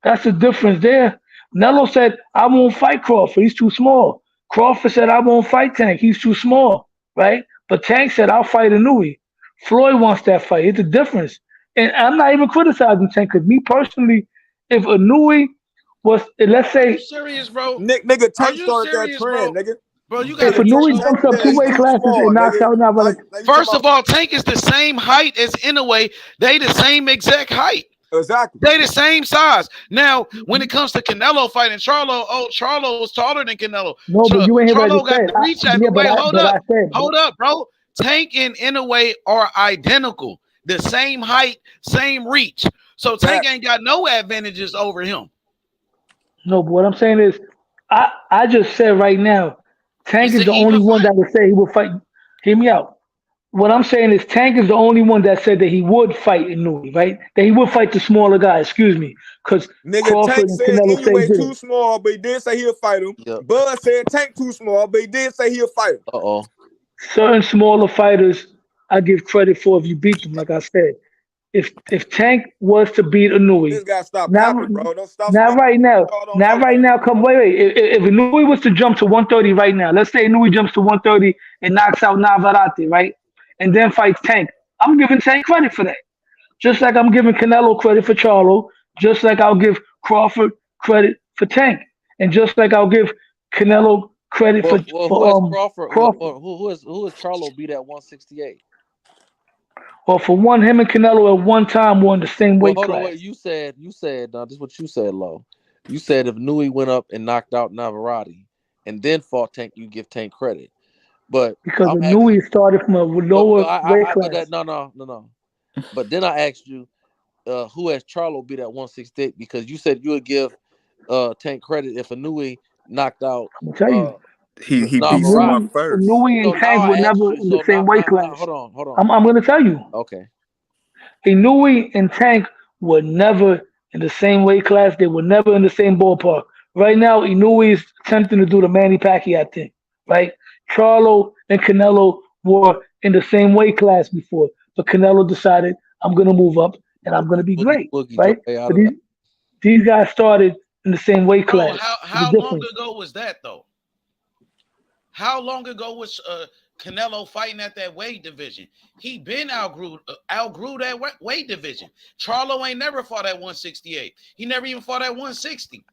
That's the difference there. Nello said, I won't fight Crawford. He's too small. Crawford said, I won't fight Tank. He's too small, right? But Tank said, I'll fight Inouye. Floyd wants that fight. It's a difference. And I'm not even criticizing Tank, because me personally, if Inouye was, let's say... Are you serious, bro? Nigga, Tank started that trend, nigga. Bro, you got if Inouye jumps up 2 weight classes and knocks out Navarrete. First of all, Tank is the same height as Inouye. They the same exact height. Exactly. They the same size. Now, when it comes to Canelo fighting Charlo, Charlo was taller than Canelo. No, but you ain't hear what I Charlo just got said. the reach out. Wait, hold up, bro. Tank and Inouye are identical. The same height, same reach. So Tank ain't got no advantages over him. No, but what I'm saying is, I just said right now, Tank is the only one that would say he would fight. Hear me out. What I'm saying is, Tank is the only one that said that he would fight Inouye, right? That he would fight the smaller guy. Excuse me, because Crawford Tank and said Canelo say Inouye he too small, but he did say he'll fight him. Yep. Bud said Tank too small, but he did say he'll fight him. Certain smaller fighters, I give credit for if you beat them. Like I said, if Tank was to beat Inouye, this guy stop capping, bro. Don't stop. Not right now. Not right now. Come wait. If Inouye was to jump to 130 right now, let's say Inouye jumps to 130 and knocks out Navarrete, right? And then fights Tank. I'm giving Tank credit for that. Just like I'm giving Canelo credit for Charlo. Just like I'll give Crawford credit for Tank. And just like I'll give Canelo credit for Crawford. Crawford. Who is Charlo beat at 168? Well, for one, him and Canelo at one time were in the same weight class. Wait. You said. Now this is what you said, Lo. You said if Inouye went up and knocked out Navarrete and then fought Tank, you give Tank credit. But because Inouye started from a lower weight class. No. But then I asked you, who has Charlo beat at 168? Because you said you would give Tank credit if Inouye knocked out. I'll tell you. He beat Smart first. Inouye and Tank were never in the same weight class. Hold on. I'm going to tell you. Okay. Inouye and Tank were never in the same weight class. They were never in the same ballpark. Right now, Inouye is attempting to do the Manny Pacquiao thing, right? Charlo and Canelo were in the same weight class before, but Canelo decided, I'm going to move up and I'm going to be great, right? But these guys started in the same weight class. How long ago was that, though? How long ago was Canelo fighting at that weight division? He been outgrew that weight division. Charlo ain't never fought at 168. He never even fought at 160.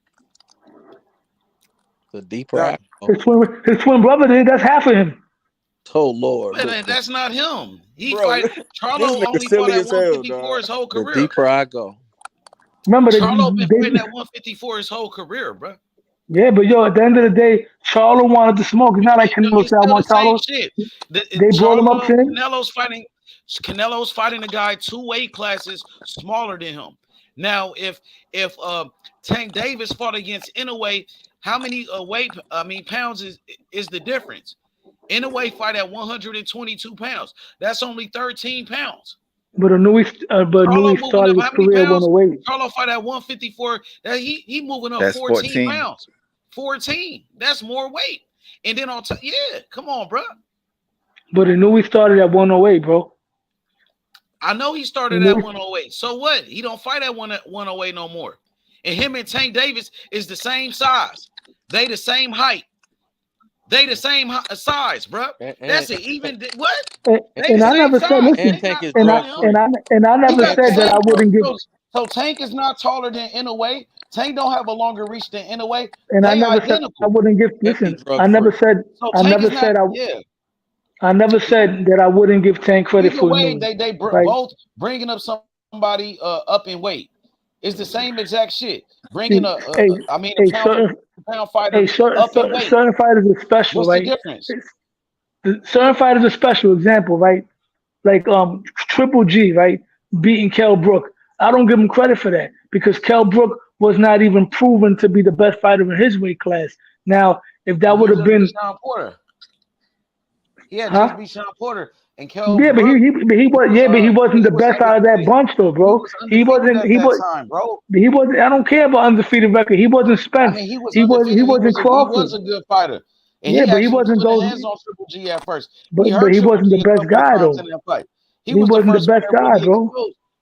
The deeper his twin brother did. That's half of him. Oh Lord, that's not him. Charlo only fought at 154 his whole career. The deeper I go. Remember, Charlo been fighting at 154 his whole career, bro. Yeah, but at the end of the day, Charlo wanted to smoke. It's not like Canelo said, I want Charlo. They brought him up to him. Canelo's fighting a guy 2 weight classes smaller than him. Now, if Tank Davis fought against Inouye, how many pounds is the difference? Inouye fight at 122 pounds. That's only 13 pounds. But Inouye started his career at 108. Charlo fight at 154. He moving up That's 14 pounds. 14. That's more weight. And then come on, bro. But Inouye started at 108, bro. I know he started at 108. So what? He don't fight at 108 no more. And him and Tank Davis is the same size. They the same height. They the same size, bro. That's it. Even what? And I never said, listen, and I never said that I wouldn't give. So Tank is not taller than Inouye. Tank don't have a longer reach than Inouye. And I never said I wouldn't give. Listen, I never said. I never said I. I never said that I wouldn't give Tank credit Either for way, news. they both bringing up somebody up in weight. It's the same exact shit. Bringing a pound fighter up in weight. Certain fighters are special, What's right? the difference? Certain fighters are special. Example, right? Like Triple G, right? Beating Kell Brook. I don't give him credit for that because Kell Brook was not even proven to be the best fighter in his weight class. Now, if that would have been Sean Porter. Yeah, just beat Sean Porter and Kell. Yeah, but he wasn't the best out of that bunch though, bro. He wasn't. Bro. He wasn't. I don't care about undefeated record. He wasn't Spence. I mean, he wasn't Crawford. He was a good fighter. And yeah, but he wasn't put those. Hands on Triple G at first. But he wasn't the best guy though. He wasn't the best guy, bro.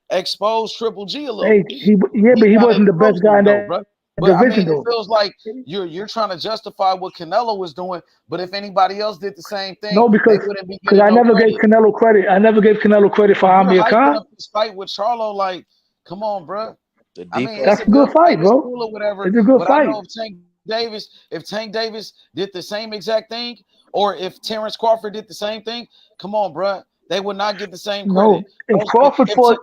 Exposed Triple G a little. Hey, but he wasn't the best guy in that But I division mean, though. it feels like you're trying to justify what Canelo was doing, but if anybody else did the same thing, No, because I never gave Canelo credit. I never gave Canelo credit for Amir Khan. This fight with Charlo, like, come on, bro. I mean, that's a good fight, bro. Or whatever, it's a good fight. I know if Tank Davis did the same exact thing, or if Terrence Crawford did the same thing, come on, bro. They would not get the same credit. No, if Crawford fought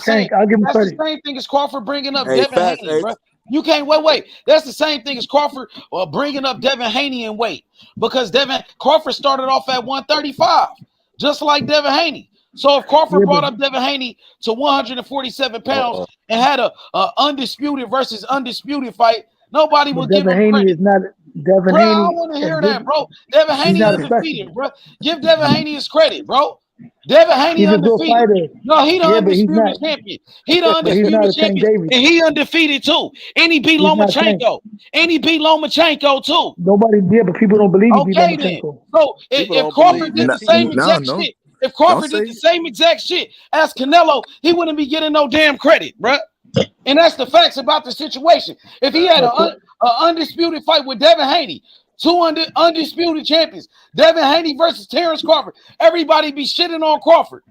Tank, I'll give him credit. That's the same thing as Crawford bringing up Devin Haney, bro. You can't wait. That's the same thing as Crawford bringing up Devin Haney in weight because Crawford started off at 135, just like Devin Haney. So if Crawford brought up Devin Haney to 147 pounds and had a undisputed versus undisputed fight, nobody would give him Haney credit. Is not Devin bro, Haney. I want to hear that, bro. Devin Haney undefeated, bro. Give Devin Haney his credit, bro. Devin Haney undefeated. No, he the undisputed champion. He the undisputed champion, and he undefeated too. And he beat Lomachenko. And he beat Lomachenko too. Nobody did, but people don't believe he beat Lomachenko. So if Crawford did the same exact shit, if Crawford did the same exact shit as Canelo, he wouldn't be getting no damn credit, bro. And that's the facts about the situation. If he had an undisputed fight with Devin Haney, two undisputed champions, Devin Haney versus Terrence Crawford, everybody be shitting on Crawford.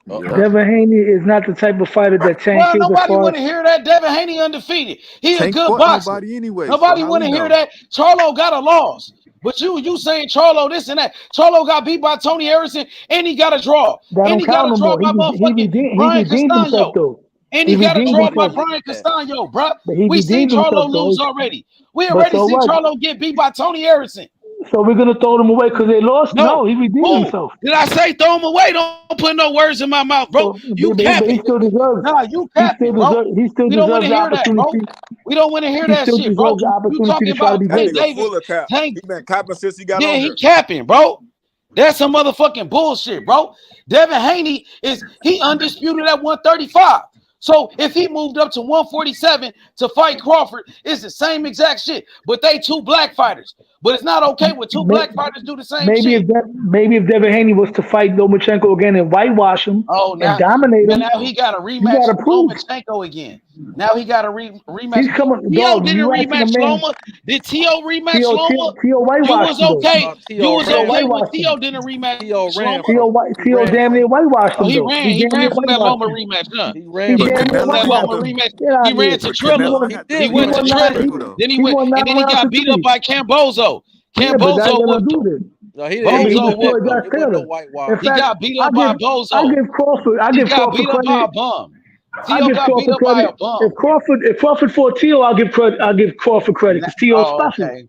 Devin Haney is not the type of fighter that Tank is. Nobody want to hear that. Devin Haney undefeated. He's a good boxer. Nobody want to hear that. Charlo got a loss. But you saying Charlo this and that. Charlo got beat by Tony Harrison and he got a draw. And he got a draw by motherfucking Brian Castano. And he got a draw by Brian Castano, bro. We seen Charlo lose already. We already seen Charlo get beat by Tony Harrison. So we're gonna throw them away because they lost? No, he redeemed himself. Did I say throw him away? Don't put no words in my mouth, bro. You capping. He still deserves. Nah, you capping, bro. He still deserves the opportunity. We don't want to hear that shit, bro. You talking about Tank Davis? He been capping since he got on here. Yeah, he capping, bro. That's some motherfucking bullshit, bro. Devin Haney he undisputed at 135. So if he moved up to 147 to fight Crawford, it's the same exact shit. But they two black fighters. But it's not okay when two black fighters do the same shit. Maybe if Devin Haney was to fight Lomachenko again and whitewash him and dominate him. Now he got a rematch with Lomachenko again. Now he got a rematch. He's coming. Tio didn't rematch Loma. Did Tio rematch Loma? Tio whitewashed him. You was okay. You was okay when Tio didn't rematch Loma. Tio damn near whitewashed him. He ran from that Loma rematch, huh? He ran to Triller. He went to Triller. Then he got beat up by Cambozo. Cambozo whooped him. No, he didn't. He got beat up by Bozo. I give Crawford. He got beat up by a bum. Tio got beat up by a bum. If Crawford fought Tio, I'll give Crawford credit because Tio's special. Okay.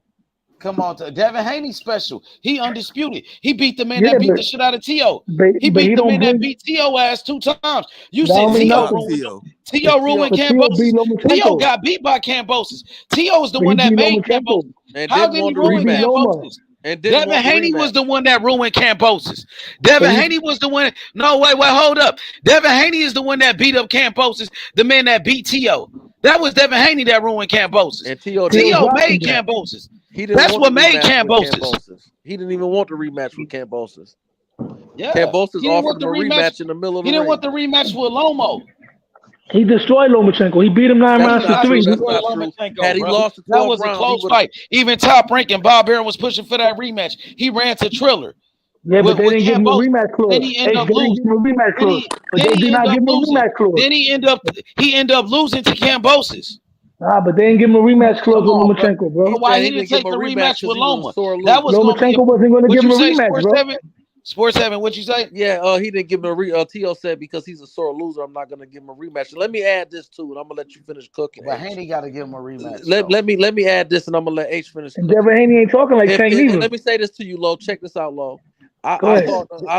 Come on, Devin Haney special. He undisputed. He beat the man that beat the shit out of Tio. He beat the man that beat Tio ass 2 times. You said Tio ruined Cambosis. Tio got beat by Cambosis. Tio is the one that made Cambosis. How did he ruin Cambosis? Devin Haney was the one that ruined Cambosis. Devin Haney was the one. No, wait, hold up. Devin Haney is the one that beat up Cambosis, the man that beat Tio. That was Devin Haney that ruined Cambosis. And Tio made Cambosis. That's what made Cambosis. He didn't even want the rematch with Cambosis. Yeah. Cambosis offered him a rematch in the middle of the ring. He didn't want the rematch with Lomo. He destroyed Lomachenko. He beat him 9 rounds to 3. That's not true. Had he lost the 12th That was a round, close fight. Even Top Rank and Bob Arum was pushing for that rematch. He ran to Triller. Yeah, but they didn't give him a rematch clause. Then he ended up losing. Then he ended up losing. Then he ended up losing to Cambosis. But they didn't give him a rematch clause with Lomachenko, bro. Why he didn't take the rematch with Loma? That was Lomachenko wasn't going to give him a rematch, bro. Sports 7, what you say? Yeah, he didn't give him a T.O. said because he's a sore loser, I'm not gonna give him a rematch. Let me add this too, and I'm gonna let you finish cooking. But Haney got to give him a rematch. Let me add this, and I'm gonna let H finish. And Devin Haney ain't talking like Tank neither. Let me say this to you, Lo. Check this out, Lo. I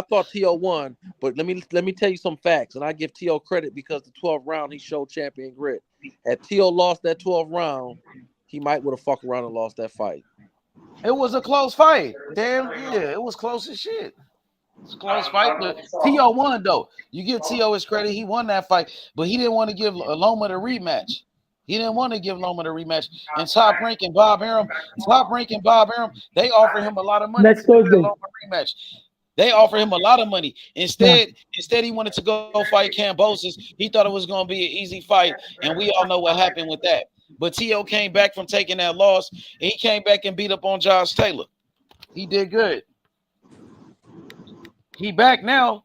thought T.O. won, but let me tell you some facts, and I give T.O. credit because the 12th round he showed champion grit. Had T.O. lost that 12th round, he might would have fucked around and lost that fight. It was a close fight. Damn, yeah, it was close as shit. It's a close fight, but T.O. won though. You give T.O. his credit, he won that fight, but he didn't want to give Loma the rematch. He didn't want to give Loma the rematch. And Top Rank and Bob Arum, they offered him a lot of money next Thursday. Loma rematch. They offered him a lot of money. Instead, he wanted to go fight Cambosis. He thought it was going to be an easy fight, and we all know what happened with that. But T.O. came back from taking that loss, and he came back and beat up on Josh Taylor. He did good. He back now.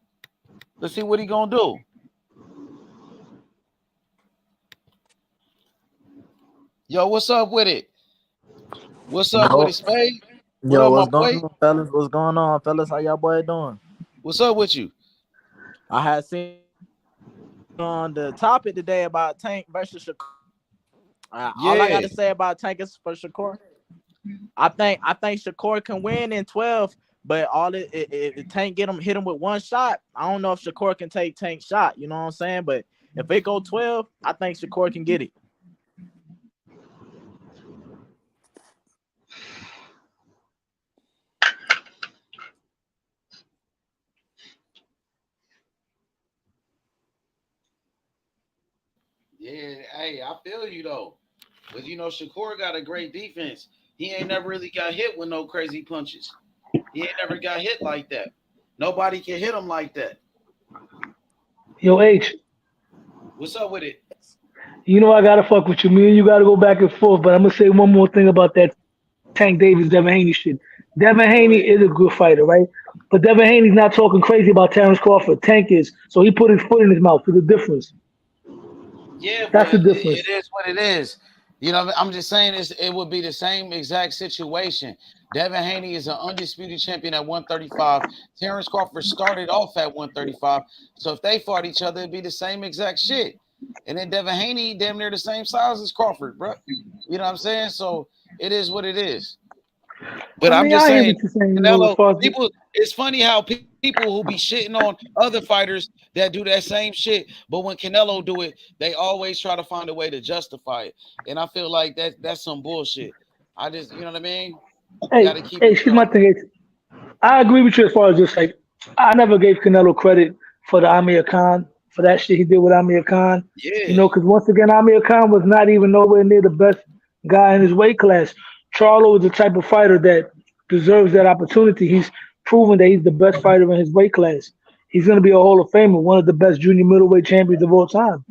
Let's see what he gonna do. Yo, what's up with it? What's up with it, Spade? Yo, what's going on, fellas? What's going on, fellas? How y'all boy doing? What's up with you? I had seen on the topic today about Tank versus Shakur. All I got to say about Tank is for Shakur. I think Shakur can win in 12. But if Tank hit him with one shot, I don't know if Shakur can take Tank's shot. You know what I'm saying? But if they go 12, I think Shakur can get it. Yeah, hey, I feel you though. But you know, Shakur got a great defense. He ain't never really got hit with no crazy punches. He ain't never got hit like that. Nobody can hit him like that. Yo, H. What's up with it? You know I gotta fuck with you. Me and you gotta go back and forth. But I'm gonna say one more thing about that Tank Davis, Devin Haney shit. Devin Haney is a good fighter, right? But Devin Haney's not talking crazy about Terrence Crawford. Tank is. So he put his foot in his mouth. There's a difference. Yeah, that's the difference. It is what it is. You know, I'm just saying it would be the same exact situation. Devin Haney is an undisputed champion at 135. Terrence Crawford started off at 135. So if they fought each other, it'd be the same exact shit. And then Devin Haney, damn near the same size as Crawford, bro. You know what I'm saying? So it is what it is. But I'm just saying, Canelo, people, it's funny how people who be shitting on other fighters that do that same shit, but when Canelo do it, they always try to find a way to justify it. And I feel like that's some bullshit. I just, you know what I mean? Hey, here's my thing. I agree with you as far as just like, I never gave Canelo credit for the Amir Khan, for that shit he did with Amir Khan. Yeah. You know, because once again, Amir Khan was not even nowhere near the best guy in his weight class. Charlo is the type of fighter that deserves that opportunity. He's proven that he's the best fighter in his weight class. He's going to be a Hall of Famer, one of the best junior middleweight champions of all time.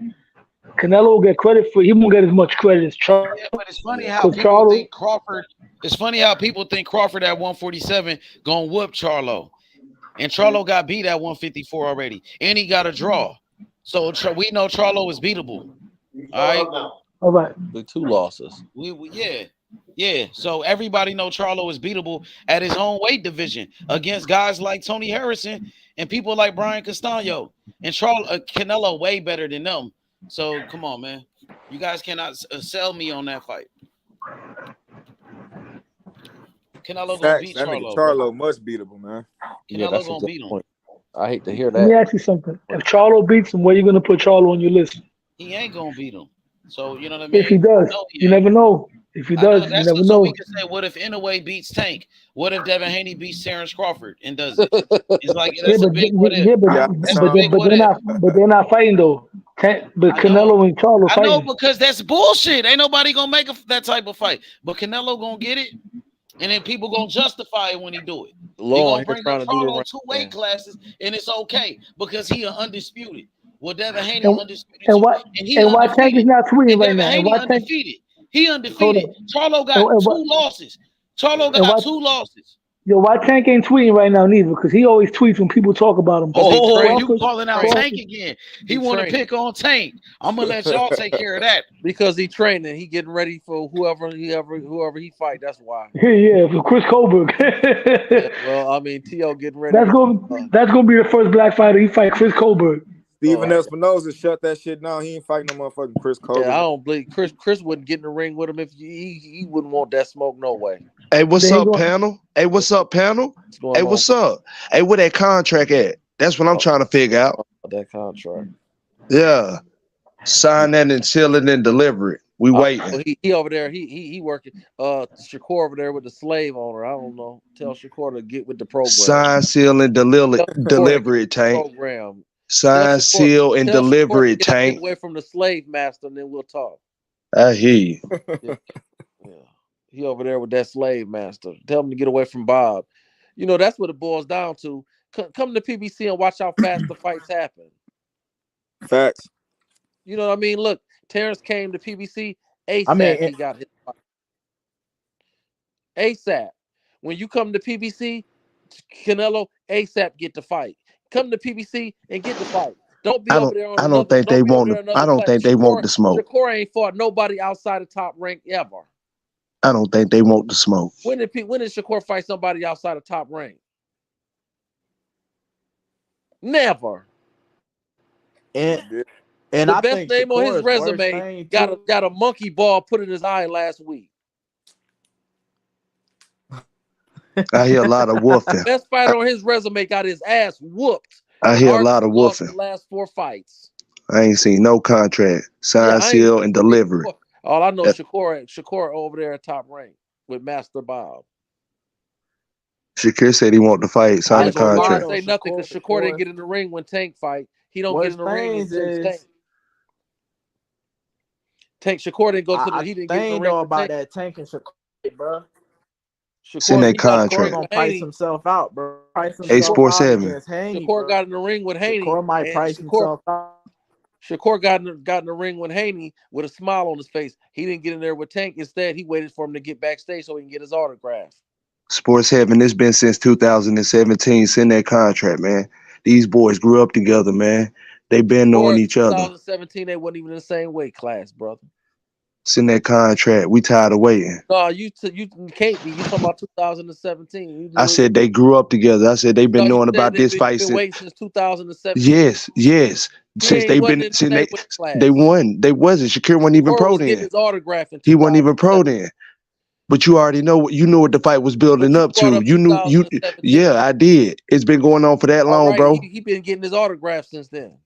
Canelo will get credit for. He won't get as much credit as Charlo. Yeah, but it's funny how people think Crawford. It's funny how people think Crawford at 147 gonna whoop Charlo, and Charlo got beat at 154 already, and he got a draw. So we know Charlo is beatable. All right. With 2 losses. Yeah. So everybody know Charlo is beatable at his own weight division against guys like Tony Harrison and people like Brian Castano. And Canelo way better than them. So come on, man. You guys cannot sell me on that fight. Canelo gonna beat Charlo. Charlo much beatable, man. Canelo gonna beat him. I hate to hear that. Let me ask you something. If Charlo beats him, where you gonna put Charlo on your list? He ain't gonna beat him. So you know what I mean? If he does, you never know. If he does, you never know. We can say, what if Inoue beats Tank? What if Devin Haney beats Terrence Crawford and does it? It's like that's a big what if. But they're not fighting though. But Canelo and Charlo fighting. I know, because that's bullshit. Ain't nobody gonna make that type of fight. But Canelo gonna get it, and then people gonna justify it when he do it. He gonna bring up Charlo 2 weight classes, and it's okay because he undisputed. Well, Devin Haney And, undisputed and too, why and he and why Tank is undefeated. not tweeting And right Devin now? And Haney why Tank? undefeated. He Hold undefeated. up. Charlo got And 2 losses. Charlo and got why 2 losses. Yo, why Tank ain't tweeting right now neither? Because he always tweets when people talk about him. Oh, you Crawford, calling out Crawford. Tank again? He want to pick on Tank. I'm gonna let y'all take care of that. Because he training, he getting ready for whoever he fight. That's why. Yeah, for Chris Colbert. Yeah, well, I mean, T.O. getting ready. That's gonna be the first black fighter he fight Chris Colbert. Steven Espinosa shut that shit down. He ain't fighting no motherfucking Chris Colbert. Yeah, I don't believe Chris wouldn't get in the ring with him if he wouldn't want that smoke. No way. Hey, what's up, panel? Hey, what's up, panel? Hey, what's up? Hey, where that contract at? That's what I'm trying to figure out. That contract. Yeah. Sign that and seal it and deliver it. We waiting. Well, he over there. He working. Shakur over there with the slave owner. I don't know. Tell Shakur to get with the program. Sign, seal, and deliver it, Tank. Program. Sign, seal, and deliver it, Tank. Get away from the slave master, and then we'll talk. I hear you. Yeah. He over there with that slave master. Tell him to get away from Bob. You know, that's what it boils down to. Come to PBC and watch how fast the fights happen. Facts. You know what I mean? Look, Terrence came to PBC ASAP. He got his fight. ASAP. When you come to PBC, Canelo ASAP get the fight. Come to PBC and get the fight. Don't be over there on I don't think they want. I don't think they want the smoke. Shakur ain't fought nobody outside the top rank ever. I don't think they want the smoke. When did Shakur fight somebody outside the top rank? Never. And the I best think name on his Shakur's resume got a monkey ball put in his eye last week. I hear a lot of woofing. The best fighter on his resume got his ass whooped. I hear a lot of woofing. The last 4 fights. I ain't seen no contract. Sign, seal, and deliver it. All I know is Shakur over there at top rank with Master Bob. Shakur said he want to fight, sign the contract. I say nothing because Shakur didn't get in the ring when Tank fight. He don't get in the ring since Tank. Shakur didn't go to the. He didn't get in the ring. Know about that Tank and Shakur, bro. Shakur, that contract. Gonna price himself out, bro. Price himself out 7. Shakur got in the ring with Haney. Shakur might price himself out. Shakur got in the ring with Haney with a smile on his face. He didn't get in there with Tank. Instead, he waited for him to get backstage so he can get his autograph. Sports Heaven, it's been since 2017. Send that contract, man. These boys grew up together, man. They been knowing each other. 2017, they wasn't even in the same weight class, brother. Send that contract. We tired of waiting. No, you can't be. You talking about 2017? I said they grew up together. I said they've been knowing about this fight since 2017. Yes. Since they've been, since they won. They wasn't. Shakur wasn't even pro then. His autograph he wasn't even pro then. But you already know what you knew what the fight was building up to. You knew yeah, I did. It's been going on for that long, bro. He been getting his autograph since then.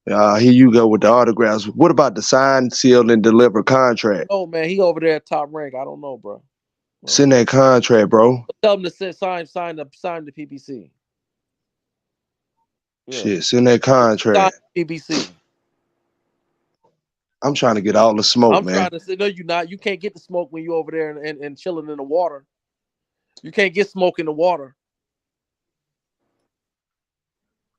Here you go with the autographs. What about the sign, seal, and deliver contract? Oh man, he over there at top rank. I don't know, bro. Send that contract, bro. Tell him to sign the PBC. Yeah. Shit, send that contract. PBC. I'm trying to get all the smoke, man. I'm trying to say, no, you're not. You can't get the smoke when you over there and chilling in the water. You can't get smoke in the water.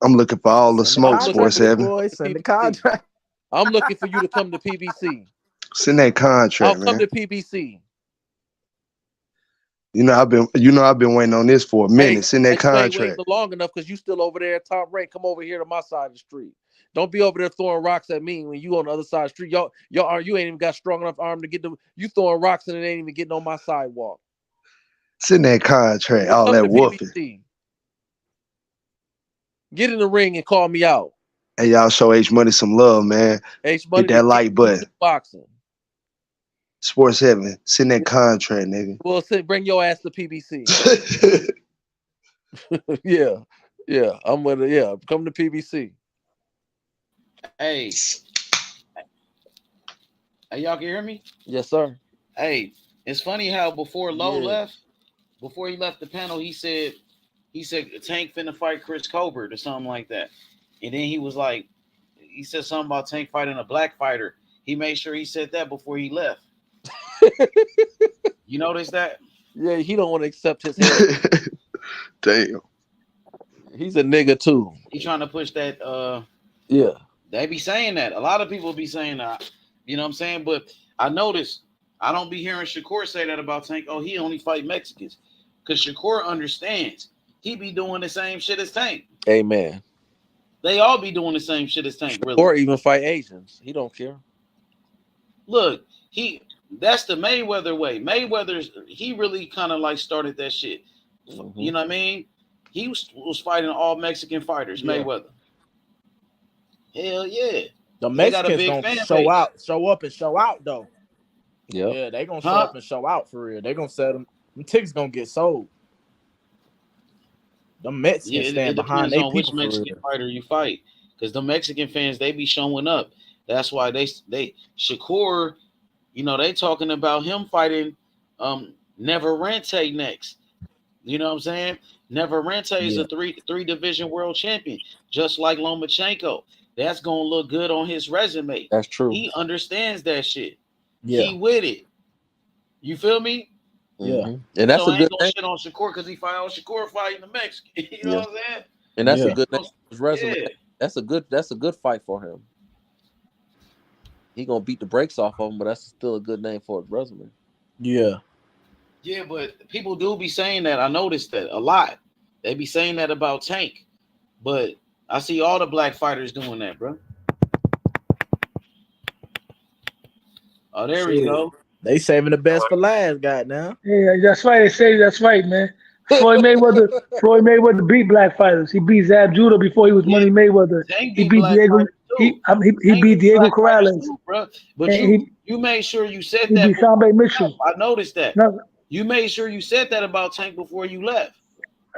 I'm looking for all the smoke, Sports Heaven. Send the contract. I'm looking for you to come to PBC. Send that contract, man. I'll come to PBC. I've been waiting on this for a minute. Send that contract. Waiting long enough because you still over there at top rank. Come over here to my side of the street. Don't be over there throwing rocks at me when you on the other side of the street. You ain't even got strong enough arm to get them. You throwing rocks and it ain't even getting on my sidewalk. Send that contract. All that woofing. Get in the ring and call me out. Hey, y'all show H Money some love, man. H Money, get that like button. Boxing. Sports Heaven, send that contract, nigga. Well, bring your ass to PBC. yeah. I'm with it. Yeah, come to PBC. Hey, y'all can hear me? Yes, sir. Hey, it's funny how before Lowe left, before he left the panel, he said Tank finna fight Chris Colbert or something like that. And then he said something about Tank fighting a black fighter. He made sure he said that before he left. You notice that? Yeah, he don't want to accept his head. Damn. He's a nigga too. He trying to push that They be saying that. A lot of people be saying that. You know what I'm saying? But I noticed I don't be hearing Shakur say that about Tank. Oh, he only fight Mexicans. Because Shakur understands. He be doing the same shit as Tank. Amen. They all be doing the same shit as Tank, really. Or even fight Asians. He don't care. Look, that's the Mayweather way. He really kind of like started that shit. Mm-hmm. You know what I mean? He was fighting all Mexican fighters, Mayweather. Hell yeah. The Mexicans gonna show up and show out though. Yep. Yeah, they gonna show up and show out for real. They gonna sell them. Them tickets gonna get sold. The Mexicans stand behind their people. Which Mexican fighter you fight, because the Mexican fans they be showing up. That's why they Shakur, you know, they talking about him fighting Neverente next. You know what I'm saying? Neverente is a three division world champion, just like Lomachenko. That's gonna look good on his resume. That's true. He understands that shit. Yeah. He with it. You feel me? Yeah. And that's a good thing. Shit on Shakur because he Shakur fighting the Mexican. You know what I'm saying? And that's a good thing. His resume. Yeah. That's a good fight for him. He gonna beat the brakes off of him, but that's still a good name for his resume. Yeah. Yeah, but people do be saying that. I noticed that a lot. They be saying that about Tank, but I see all the black fighters doing that, bro. Oh, there we go. They saving the best for last, goddamn. Yeah, that's right. They say that's right, man. Floyd Mayweather beat black fighters. He beat Zab Judah before he was Money Mayweather. He beat Diego. He beat Diego Corrales. Bro. But you made sure you said that. He beat Sambe Mitchell. I noticed that. No. You made sure you said that about Tank before you left.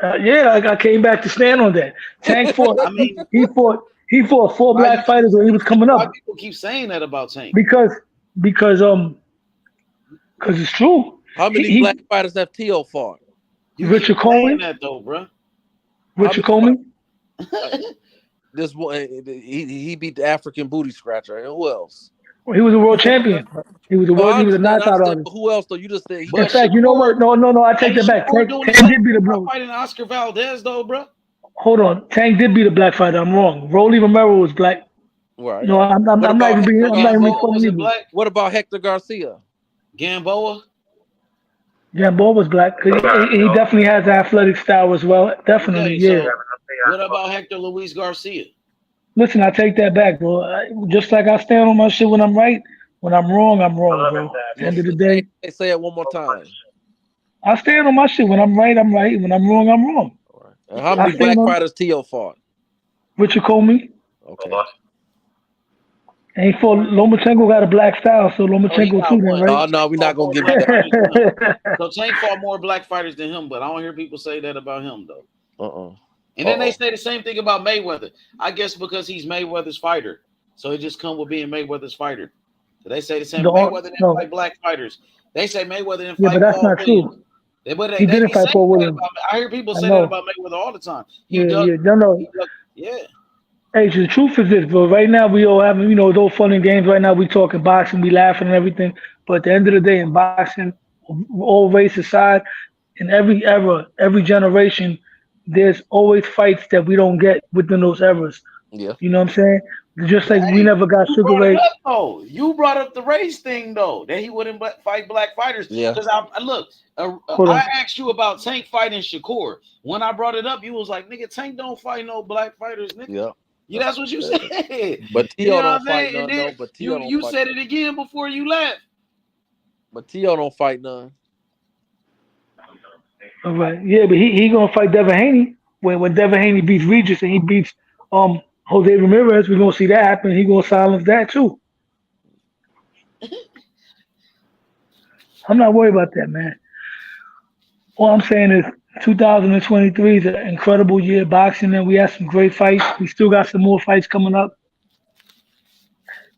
Yeah, I came back to stand on that. Tank fought. he fought 4 black fighters when he was coming up. Why people keep saying that about Tank? Because it's true. How many black fighters have T.O. fought? Richard Coleman. That though, bro. Richard Coleman. This one, he beat the African booty scratcher. And who else? Well, he was a world champion. He was a world. He was a knockout artist. Who else though? You just said. In fact, you know what? No. I take that back. Tank did beat a bro. Fighting Oscar Valdez though, bro. Hold on. Tank did beat a black fighter. I'm wrong. Rolly Romero was black. Right. No, I'm not even being. What about Hector Garcia? Gamboa was black. He definitely has an athletic style as well. Definitely, yeah. What about Hector Luis Garcia? Listen, I take that back, bro. Just like I stand on my shit when I'm right. When I'm wrong, bro. At the end of the day. Say it one more time. I stand on my shit. When I'm right, I'm right. When I'm wrong, I'm wrong. Right. And how many black fighters T.O. fought? Richard Coleman. Okay. And he fought Lomachenko got a black style, so Lomachenko too, then, right? Oh no, we're not gonna give you that. So Tank fought more black fighters than him, but I don't hear people say that about him though. And then they say the same thing about Mayweather. I guess because he's Mayweather's fighter, so it just come with being Mayweather's fighter. So they say the same. Mayweather didn't fight black fighters. They say Mayweather didn't fight. Yeah, but that's not true. He didn't fight Paul Williams. I hear people say that about Mayweather all the time. Yeah. Hey, the truth is this, bro. Right now, we all having, it's all fun and games. Right now, we talking boxing, we laughing and everything. But at the end of the day, in boxing, all race aside, in every era, every generation, there's always fights that we don't get within those eras. Yeah. You know what I'm saying? Just like we never got Sugar Ray. You brought up the race thing, though, that he wouldn't fight black fighters. Yeah. Because I asked you about Tank fighting Shakur. When I brought it up, you was like, nigga, Tank don't fight no black fighters, nigga. Yeah. Yeah, that's what you said. But T.O. don't fight none, though. But T.O. You said it again before you left. But T.O. don't fight none. All right. Yeah, but he gonna fight Devin Haney. When Devin Haney beats Regis and he beats Jose Ramirez, we're gonna see that happen. He gonna silence that too. I'm not worried about that, man. All I'm saying is 2023 is an incredible year of boxing, and we had some great fights. We still got some more fights coming up.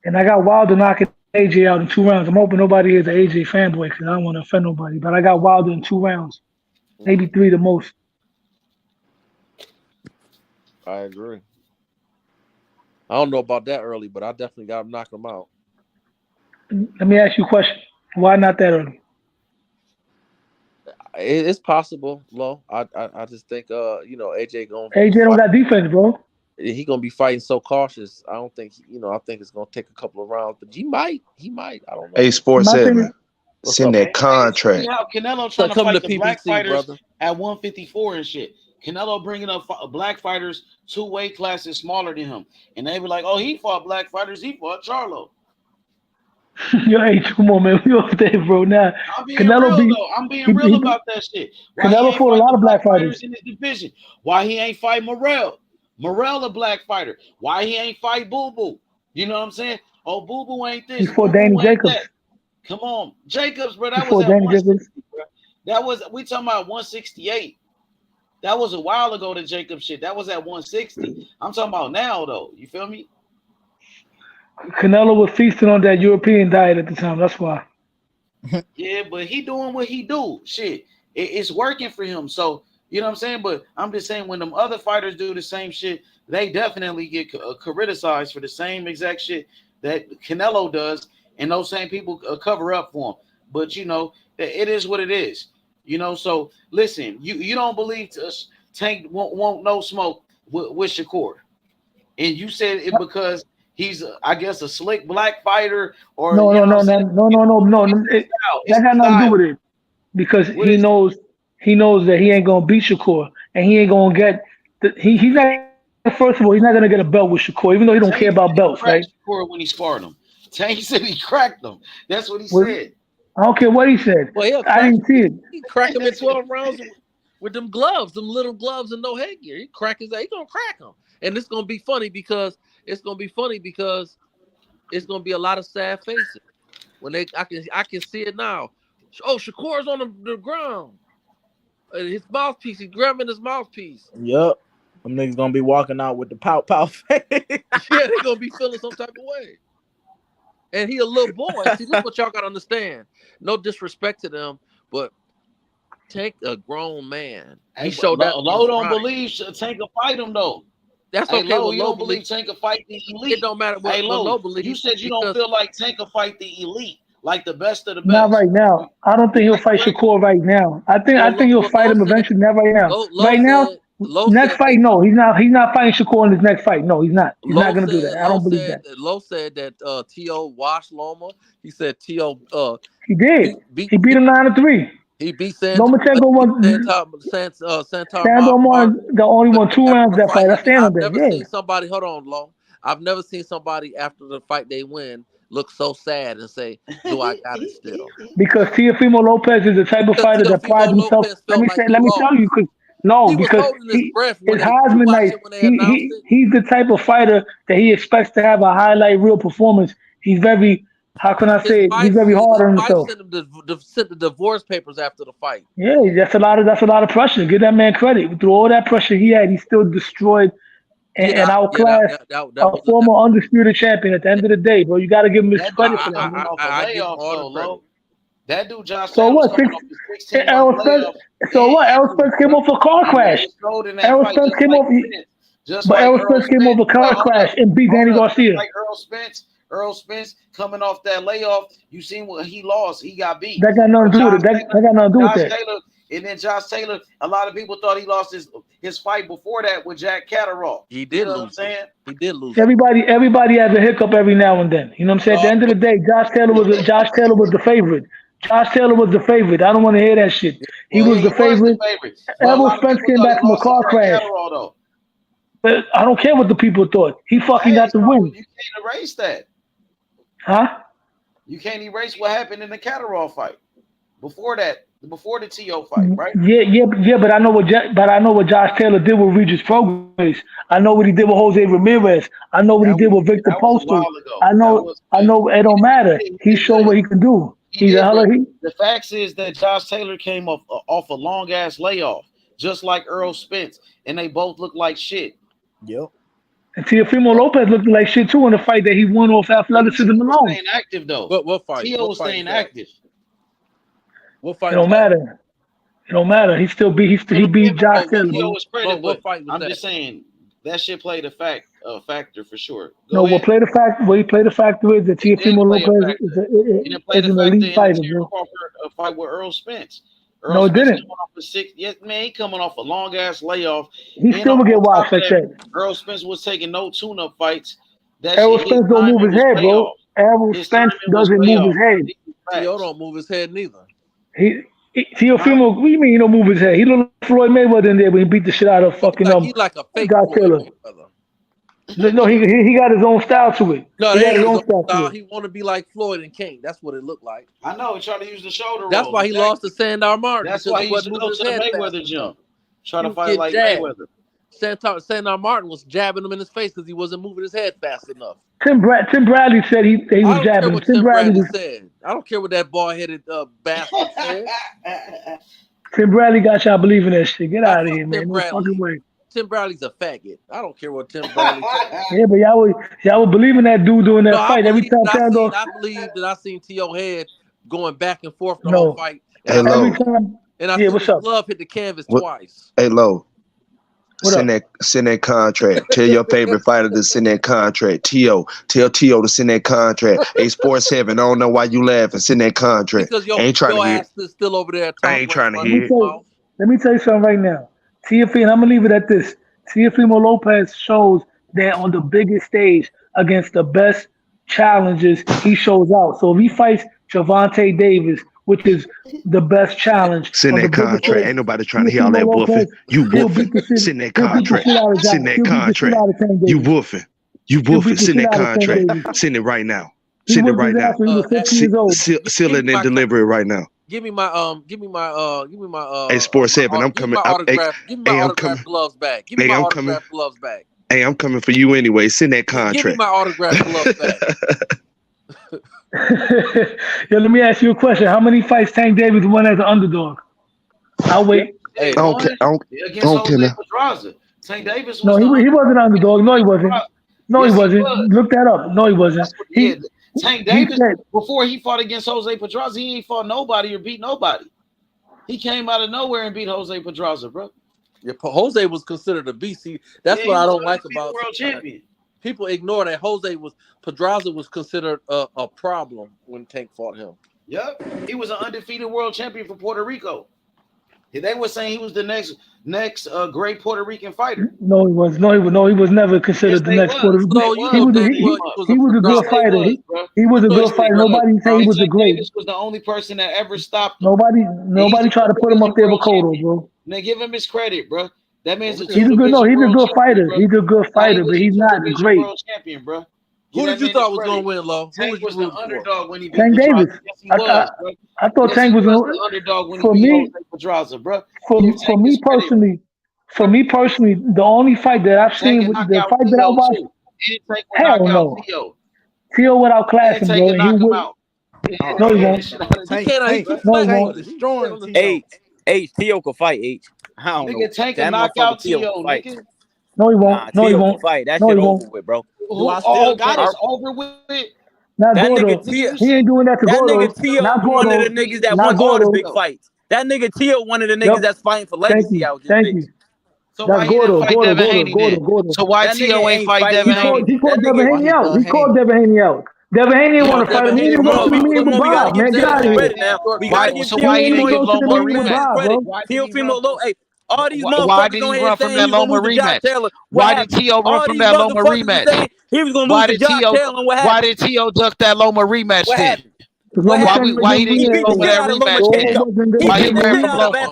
And I got Wilder knocking AJ out in 2 rounds. I'm hoping nobody is an AJ fanboy because I don't want to offend nobody. But I got Wilder in 2 rounds, maybe 3 the most. I agree. I don't know about that early, but I definitely got him knock him out. Let me ask you a question. Why not that early? It's possible, Lo. I just think AJ don't got defense, bro. He gonna be fighting so cautious. I don't think I think it's gonna take a couple of rounds, but he might. I don't know. Hey, Sports 7, What's send up? that contract. See how Canelo trying to Come fight to the black PBC, fighters brother. at 154 and shit. Canelo bringing up black fighters 2 weight classes smaller than him, and they be like, "Oh, he fought black fighters. He fought Charlo." Yo, hey, come on, man. We off there, bro. Now, I'm being Canelo real beat. though. I'm being real about that shit. Why he Canelo ain't fought a fight lot the of black black fighters. fighters in his division? Why he ain't fight Morrell? Morrell a black fighter. Why he ain't fight Boo Boo? You know what I'm saying? Oh, Boo Boo ain't He this. fought Boo Danny Boo ain't Jacobs. that. Come on, Jacobs, bro. He That was fought at Danny 160. Jacobs. Bro. That was we talking about 168. That was a while ago. The Jacobs shit. That was at 160. I'm talking about now though. You feel me? Canelo was feasting on that European diet at the time. That's why. Yeah, but he doing what he do. Shit, it's working for him. So you know what I'm saying. But I'm just saying when them other fighters do the same shit, they definitely get criticized for the same exact shit that Canelo does, and those same people cover up for him. But you know, it is what it is. You know. So listen, you don't believe Tank won't no smoke with Shakur, and you said it because he's I guess a slick black fighter, or No, you no, know what no, I'm saying. no. It's That got the nothing to do style. with it because What he is knows that he ain't gonna beat Shakur and he ain't gonna get he's not. First of all, he's not gonna get a belt with Shakur, even though he don't care Tank said about he belts, right? cracked Shakur when he sparred him. Tank said he cracked him. That's what he Well, said. I don't care what he said. Well, he'll I crack. didn't see it. He crack him in 12 rounds with them gloves, them little gloves and no headgear. He crack his. He gonna crack him, and it's gonna be funny because it's gonna be a lot of sad faces when I can see it now. Oh, Shakur's on the ground. His mouthpiece. He's grabbing his mouthpiece. Yep. Them niggas gonna be walking out with the pout face. Yeah, they gonna be feeling some type of way. And he a little boy. See, this is what y'all gotta understand. No disrespect to them, but Tank a grown man. He showed that. Low don't believe Tank will fight him though. That's Hey, okay. Low, With you Low don't belief, believe Tank will fight the elite. it don't matter Hey, what Low Low, believes. you said you don't feel like Tank will fight the elite, like the best of the Not best. right now. I don't think he'll fight Shakur right now. I think he'll fight him eventually. Not right now. Right now, next fight, no, he's not fighting Shakur in his next fight. No, he's not. He's not gonna do that. I don't believe that. Low said that T.O. washed Loma. He said T.O. He did. He beat him 9-3. He beat Lomachenko won. Sandor Martin the only won 2 rounds that fight. I stand on that. I've never Yeah. seen somebody. Hold on, Low. I've never seen somebody after the fight they win look so sad and say, "Do I got it still?" Because Teofimo Lopez is the type of fighter that prides himself. Let me tell you, because holding his breath when his he Heisman watched night. it when they announced it. He's the type of fighter that he expects to have a highlight reel performance. He's very, how can I say it? He's very hard on himself. Sent the divorce papers after the fight. Yeah, that's a lot of pressure. Give that man credit. Through all that pressure he had, he still destroyed and outclassed a former undisputed champion. At the end of the day, bro, you got to give him his credit for that. Man. I give him all the credit. That dude, Josh So Taylor, what? So what? Errol Spence came off a car crash. Errol Spence came off. But Errol Spence came off a car crash and beat Danny Garcia. Like Earl Spence coming off that layoff. You seen what he lost? He got beat. That got nothing to do with it. That got nothing to do with that. Taylor, and then Josh Taylor. A lot of people thought he lost his fight before that with Jack Catterall. He did lose. What I'm saying? He did lose. Everybody has a hiccup every now and then. You know what I'm saying? At the end of the day, Josh Taylor was the favorite. Josh Taylor was the favorite. I don't want to hear that shit. He was the favorite. Errol Spence came back from a car crash. But I don't care what the people thought. He fucking got the win. You can't erase that. Huh? You can't erase what happened in the Catterall fight. Before the T.O. fight, right? Yeah, but I know what Josh Taylor did with Regis Progress. I know what he did with Jose Ramirez. I know what he did with Victor Postal. I know it don't matter. He showed what he can do. The fact is that Josh Taylor came off a long ass layoff, just like Earl Spence, and they both look like shit. Yep. And Teofimo Lopez looked like shit too in the fight that he won off athleticism alone. Staying active though. What fight? T.O. was staying active. What fight? It don't matter. It don't matter. He beat Josh Taylor. What fight was that? I'm just saying that shit played a factor for sure. What he played the factor is that Teofimo Lopez is an elite fighter, bro. A fight with Earl Spence. No, it didn't. Coming off a 6. Yes, man, he coming off a long ass layoff. He still would get washed like that. Errol Spence was taking no tune-up fights. Errol Spence don't move his head, bro. Errol Spence doesn't move his head. T.O. don't move his head neither. Teofimo, what do you mean he don't move his head? He looked like Floyd Mayweather in there when he beat the shit out of fucking He's like a fake God killer. No, he got his own style to it. No, he that got ain't his own his style style. to it. He want to be like Floyd and King. That's what it looked like. I know. He tried to use the shoulder That's roll. why he lost to Sandar Martin. That's because why he used to wasn't go moving to his the head Mayweather fast gym. enough. Trying He to would fight get like jabbed. Mayweather. Sandar Martin was jabbing him in his face because he wasn't moving his head fast enough. Tim Bradley said he I was don't care jabbing. what Tim Bradley said. I don't care what that bald-headed bastard said. Tim Bradley got y'all believing that shit. Get out of here, Tim man. No Bradley. fucking way. Tim Bradley's a faggot. I don't care what Tim Bradley said. Yeah, but y'all were believing that dude doing that No, fight every time. I believe that I seen T.O. head going back and forth the whole fight. Hey, And Lo. Every time. And I Yeah, seen what's his up? glove hit the canvas twice. Hey, Lo. What Send that contract. Tell your favorite fighter to send that contract. Tell T.O. to send that contract. Hey, Sports 7, I don't know why you laughing. Send that contract. Because I ain't trying to hear. ass is still over there. I ain't trying to hear. Let me tell you something right now. Teofimo, I'm gonna leave it at this. Teofimo Lopez shows that on the biggest stage against the best challengers, he shows out. So if he fights Gervonta Davis, which is the best challenge, Send that contract. Ain't nobody trying to hear all that woofing. You woofing. Send that contract. Send that contract. You woofing. You woofing. Send that contract. Send it right now. Send it right now. Seal it and deliver it right now. Give me my Hey, Sports 7, I'm coming. Give me my autograph gloves back. Give me my autograph gloves back. Hey, I'm coming for you anyway. Send that contract. Give me my autograph gloves back. Yo, let me ask you a question. How many fights Tank Davis won as an underdog? I'll wait. I don't care. Tank Davis was No, he wasn't an underdog. No, he wasn't. No, he wasn't. Look that up. No, he wasn't. Tank Davis, before he fought against Jose Pedraza, he ain't fought nobody or beat nobody. He came out of nowhere and beat Jose Pedraza, bro. Yeah, Jose was considered a beast. That's what I don't like about world champion. People ignore that Pedraza was considered a problem when Tank fought him. Yep, he was an undefeated world champion for Puerto Rico. They were saying he was the next great Puerto Rican fighter. No, he was. No, he was never considered the next Puerto Rican. He was a good fighter. He was a good fighter. Nobody said he was a great. Davis was the only person that ever stopped him. Nobody tried to put him up there with Cotto, bro. Now give him his credit, bro. That man's he's a good fighter. He's a good fighter, but he's not great. World champion, bro. Who did you thought was going to win, Lo? Tank was the underdog when he beat Tank Davis. I thought Tank was the underdog when he beat Pedraza, bro. For me personally, the only fight that I've seen, the fight that I watched, hell no. T.O. would outclass him, bro. He would. No, he won't. H. T.O. could fight, H. I don't know. Tank can knock out T.O. Nigga. No, he won't. No, he won't. Fight. That shit over with, bro. I still got it over with. Not Gordo. He ain't doing that to Gordo. That nigga T.O. one of the niggas that won all the big fights. That nigga T.O. one of the niggas that's fighting for legacy out here. Thank you. So why he didn't fight Devin Haney then? So why T.O. ain't fight Devin Haney? He called Devin Haney out. He called Devin Haney out. Devin Haney didn't want to fight him. He didn't want to be with Bob, man. Get out of here. So why he didn't give Loma a rematch? Teofimo Lopez. Hey, all these why did he run from that Loma rematch? Why did T.O. run from that Loma rematch? He was going to lose to Josh Taylor. Why did T.O. duck that Loma rematch then? Why he didn't go for that rematch? Why he ran from Loma?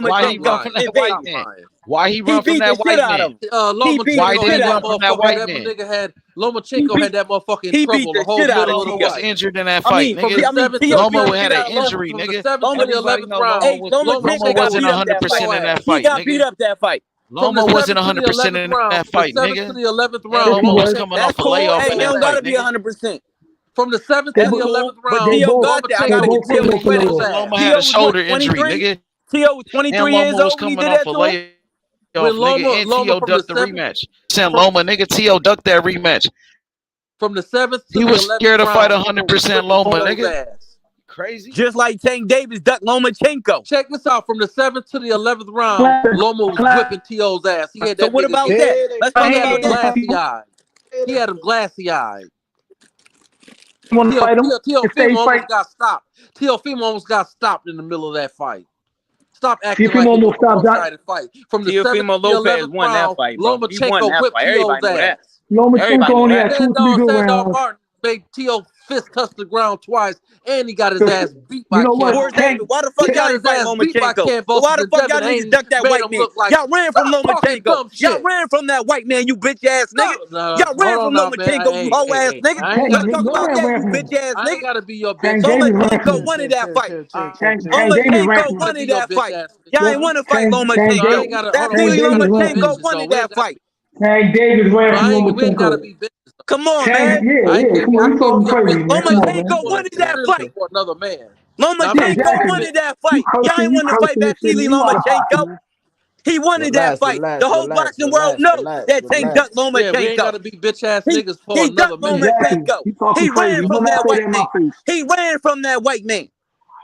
Why he run from that white man? Why he run from that white man? Why did he run from that white man? Lomachenko had that motherfucker in trouble. The whole Loma was injured in that fight, nigga. Loma had an injury, nigga. Loma wasn't 100% in that fight, He got beat up that fight. Loma wasn't 100% in that fight, nigga. To the 11th round, Loma was coming off a layoff in He that don't gotta fight, be nigga. 100%. From the 7th to the 11th round, T.O. got that. I gotta give T.O. credit. Loma had a shoulder injury, nigga. T.O. was 23 years old when he did that to him. Nigga, and T.O. ducked the rematch. Saying Loma, nigga, T.O. ducked that rematch. From the 7th to he was scared to fight 100% Loma, nigga. Crazy. Just like Tank Davis ducked Lomachenko. Check this out. From the 7th to the 11th round, Loma was whipping T.O.'s ass. He had that. So what about that? Let's talk about that. Glassy eyed. He had him glassy eyed. Teofimo almost got stopped. Teofimo almost got stopped in the middle of that fight. Stop acting like it was a one-sided fight. From the 7th to the 11th round, Lomachenko whipped T.O.'s ass. Lomachenko only had 2 3 good Sandor rounds. Martin made T.O. fist touch the ground twice, and he got his ass beat by You know what? Campbell. Tank, Why the fuck He got y'all his ain't fight ass beat by Lomachenko? Campbell. Why the fuck y'all Devin niggas duck that made white him man? look like Y'all ran from stop talking Lomachenko. dumb Y'all shit. ran from that white man, you bitch ass nigga. Y'all ran Hold from on now, man. Lomachenko, you hoe ass nigga. I ain't Tank, gotta Let's be talk no your about man that, ran you from bitch him. ass I ain't nigga. gotta be your bitch Tank ass. Davis ran from Lomachenko him. wanted that fight. Tank Davis ran Lomachenko from him. wanted that fight. Ass. Y'all ain't want to fight Tank I Lomachenko. ain't gotta That hold on. We Thierry ain't Davis gotta be ran from him. Lomachenko bitches though. wanted We ain't that gotta fight. be. Tank Davis ran from We ain't gotta Lomachenko. be bitches though. Come on, Tank, man. come I on, you can't talking be a crazy, bitch man. Come on, man. Lomachenko wanted that fight. for another man. Now, I'm not gonna Lomachenko be a Exactly. wanted bitch. that You fight. Y'all ain't cursing, you want to fight cursing and shit, Vasily man. You out of pocket, Lomachenko. man. He wanted that fight. The whole boxing world knows that Tank ducked Yeah, we ain't Lomachenko. gotta be bitch ass He niggas for he another ducked man. Exactly. Lomachenko. You talking He crazy. ran You from better not that say that white in my man. face. He ran from that white man.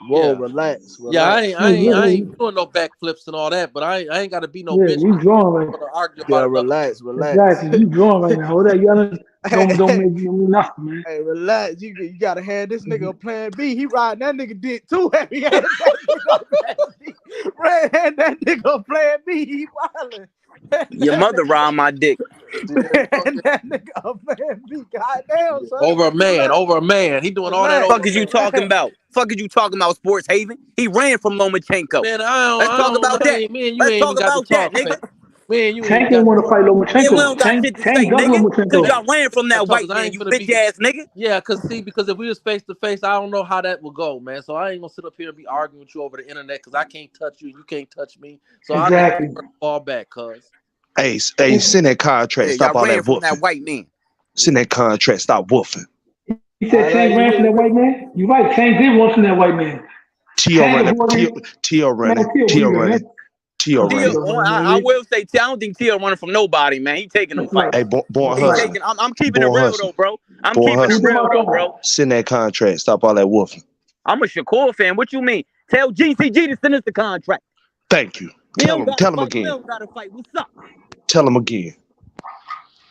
Whoa, Yeah. relax. Yeah, I Yeah, ain't doing no backflips and all that, but I ain't gotta be no bitch you drawing to argue Yeah, about another. relax. Exactly. You drawing right now. All that yelling don't Hey, make you mean nothing, man. hey, relax. You gotta have this nigga a plan B. He riding that nigga dick too heavy. Had that nigga a plan B. Red had that nigga a plan B. He wildin'. Your mother ride my dick. That nigga a plan B. Goddamn, son. Over a man. He doing all that Relax. over Fuck is a you man. talking about? Fuck is you talking about, Sports Haven? He ran from Lomachenko. Man, Let's talk about that. me and you Let's ain't even talk got to about that, talk, nigga. man. Me and you ain't Tank got didn't to want to fight talk. Yeah, we Lomachenko. don't got shit to Tank say, ducked nigga. Cause Lomachenko. y'all ran from that Cause white I man, ain't you finna bitch be. ass nigga. Yeah, because if we was face to face, I don't know how that would go, man. So I ain't gonna sit up here and be arguing with you over the internet because I can't touch you, you can't touch me. So I just Exactly. fall back, cuz. Hey, send that contract. Yeah, Stop y'all all ran that from that woofing. white man. Send that contract. Stop woofing. He said Tank ran from that white man. You're right. Tank did run from that white man. Tio Tank running. avoided. Tio Man, running. Tio Tio breather, running. man. Tio Tia, running. I will say, Tia, I don't think Tia running from nobody, man. He taking them That's right. fights. Hey, born He hustling. taking. I'm keeping it Born real hustling. though, bro. I'm Born keeping it hustling. real though, bro. Send that contract. Stop all that woofing. I'm a Shakur fan. What you mean? Tell GCG to send us the contract. Thank you. We Tell don't him. gotta Tell him fight. We again. don't gotta fight. What's up? Tell him again.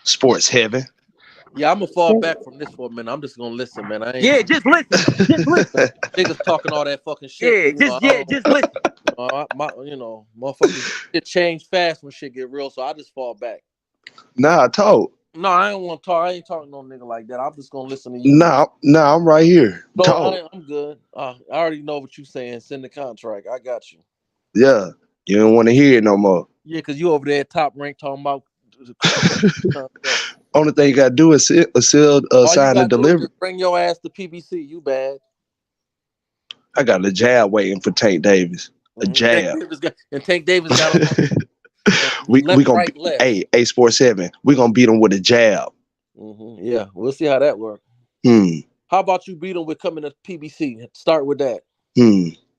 Sports heaven. Yeah, I'm gonna fall back from this for a minute. I'm just gonna listen, man. I ain't. Yeah, just listen. Just listen. Niggas talking all that fucking shit. Just listen. Motherfuckers get changed fast when shit get real. So I just fall back. Nah, talk. No, I ain't want to talk. I ain't talking to no nigga like that. I'm just gonna listen to you. Nah, I'm right here. No, Talk. I'm good. I already know what you saying. Send the contract. I got you. Yeah. You don't want to hear it no more. Yeah, because you over there at Top Rank talking about. Only thing you gotta do is sign and deliver. Just bring your ass to PBC. You bad. I got a jab waiting for Tank Davis. A jab. Tank Davis got a we left, gonna right, left. hey, Sports 7. We gonna beat him with a jab. Yeah, we'll see how that works. How about you beat him with coming to PBC? Start with that.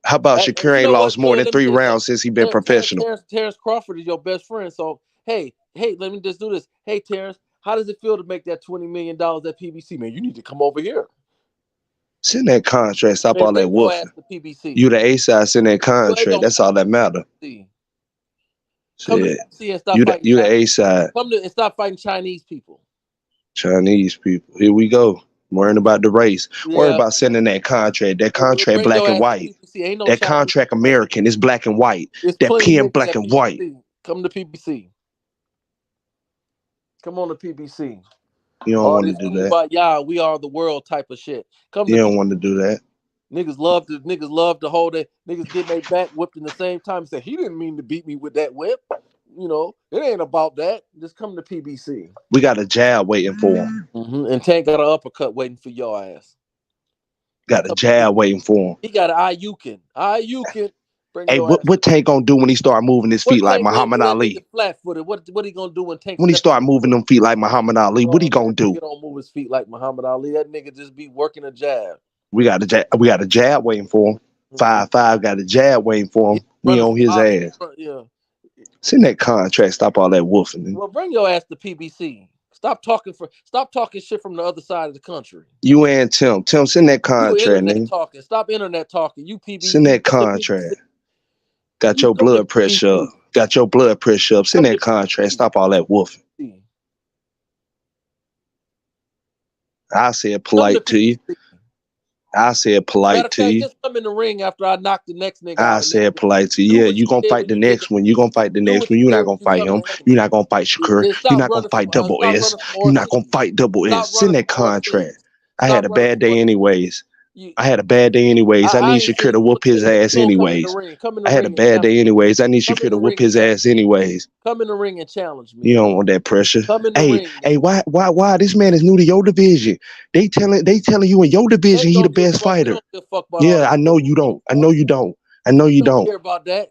How about Shakur ain't lost more than 3 rounds since he been professional? Terrence Crawford is your best friend. So hey, let me just do this. Hey, Terrence, how does it feel to make that $20 million at PBC? Man, you need to come over here. Send that contract. Stop all that woofing. PBC. You the A side. Send that contract. That's all that matter. Come to PBC and stop fighting. You the A side. Come to and stop fighting Chinese people. Chinese people. Here we go. Worrying about the race. Worry about sending that contract. That contract black and white. That contract American. It's black and white. That pen black and white. Come to PBC. Come on to PBC. You don't want to do that. But yeah, we are the world type of shit. You don't want to do that. Niggas love to hold it. Niggas getting their back whipped in the same time and say he didn't mean to beat me with that whip. You know, it ain't about that. Just come to PBC. We got a jab waiting for him. And Tank got an uppercut waiting for your ass. Got a jab waiting for him. He got an Ayukin. Hey, what Tank gonna do when he start moving his feet like Muhammad Ali? Flat-footed. What he gonna do when Tank? When he start moving them feet like Muhammad Ali, what he gonna do? He don't move his feet like Muhammad Ali. That nigga just be working a jab. We got a jab waiting for him. 5'5" got a jab waiting for him. We on his ass. Yeah. Send that contract. Stop all that woofing. Well, bring your ass to PBC. Stop talking shit from the other side of the country. You and Tim. Tim, send that contract, nigga. Talking. Stop internet talking. You PBC. Send that contract. Got your blood pressure up. Got your blood pressure up. Send that contract. Stop all that woofing. I say it polite to you. I said polite to you. Just come in the ring after I knock the next nigga I out. said polite to you. Yeah, you gonna fight the next one. You gonna fight the next one. You're not gonna fight him. You're not gonna fight Shakur. You're not gonna fight Double S. You're not gonna fight Double S. Send that contract. I had a bad day anyways. I had a bad day anyways. I need Shakur to whoop his ass anyways. I had a bad day anyways. I need Shakur to whoop his ass anyways. Come in the ring and challenge me. You don't want that pressure. Come in the Hey, ring. hey, why this man is new to your division? They telling you in your division he the best fighter. Yeah, I know you don't. I know you don't. I know you don't. Care about that.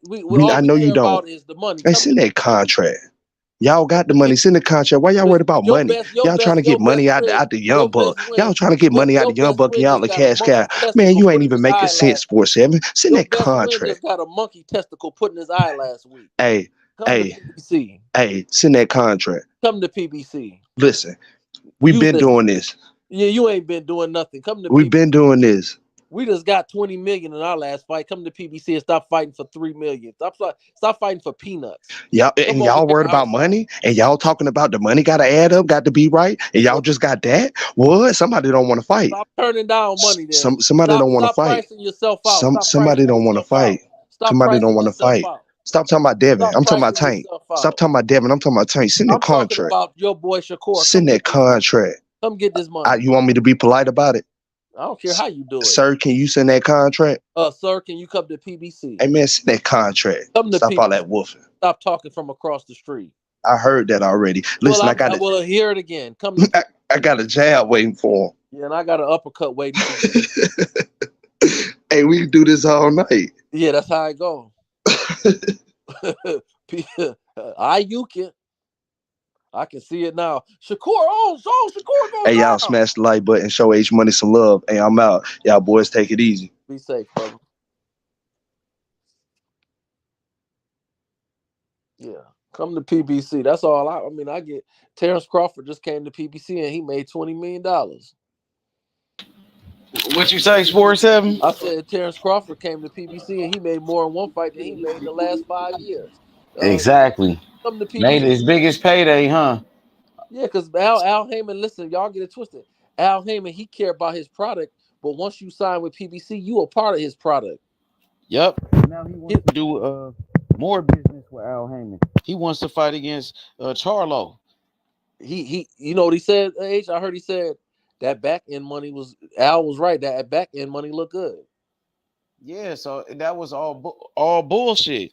I know you don't. Is the money. Hey, send that contract. Y'all got the money. Send the contract. Why y'all worried about money? Y'all trying to get money out the Young Buck. Y'all trying to get money out the Young Buck and y'all the cash cow. Man, you ain't even making sense, 4-7. Send that contract. Just got a monkey testicle put in his eye last week. Hey, send that contract. Come to PBC. Listen, we've been doing this. Yeah, you ain't been doing nothing. Come to We've been doing this. We just got 20 million in our last fight. Come to PBC and stop fighting for 3 million. Stop fighting for peanuts. Y'all worried about money, and y'all talking about the money got to add up, got to be right, and y'all just got that. What? Somebody don't want to fight. Stop turning down money. Then somebody don't want to fight. Pricing yourself out. Somebody don't want to fight. Somebody don't want to fight. Stop talking about Devin. I'm talking about Tank. Stop talking about Devin. I'm talking about Tank. Send that contract. Talking about your boy Shakur. Send that contract. Come get this money. You want me to be polite about it? I don't care how you do it. Sir, can you send that contract? Sir, can you come to PBC? Hey, man, send that contract. Come to Stop PBC. all that woofing. Stop talking from across the street. I heard that already. Listen, I got it. Well, hear it again. Come. I got a jab waiting for him. Yeah, and I got an uppercut waiting for you. Hey, we can do this all night. Yeah, that's how I go. I can see it now. Shakur, Shakur goes Hey, y'all smash the like button, show H Money some love. Hey, I'm out. Y'all boys take it easy. Be safe, brother. Yeah, come to PBC. That's all I mean, I get Terrence Crawford just came to PBC and he made $20 million. What you say, 4-7? I said Terrence Crawford came to PBC and he made more in one fight than he made in the last 5 years. Exactly. Come to PBC. Made his biggest payday, huh? Yeah, because Al Heyman, listen, y'all get it twisted. Al Heyman, he care about his product, but once you sign with PBC, you are part of his product. Yep. Now he wants to do more business with Al Heyman. He wants to fight against Charlo. He you know what he said, H? I heard he said that back end money Al was right. That back end money looked good. Yeah, so that was all bullshit.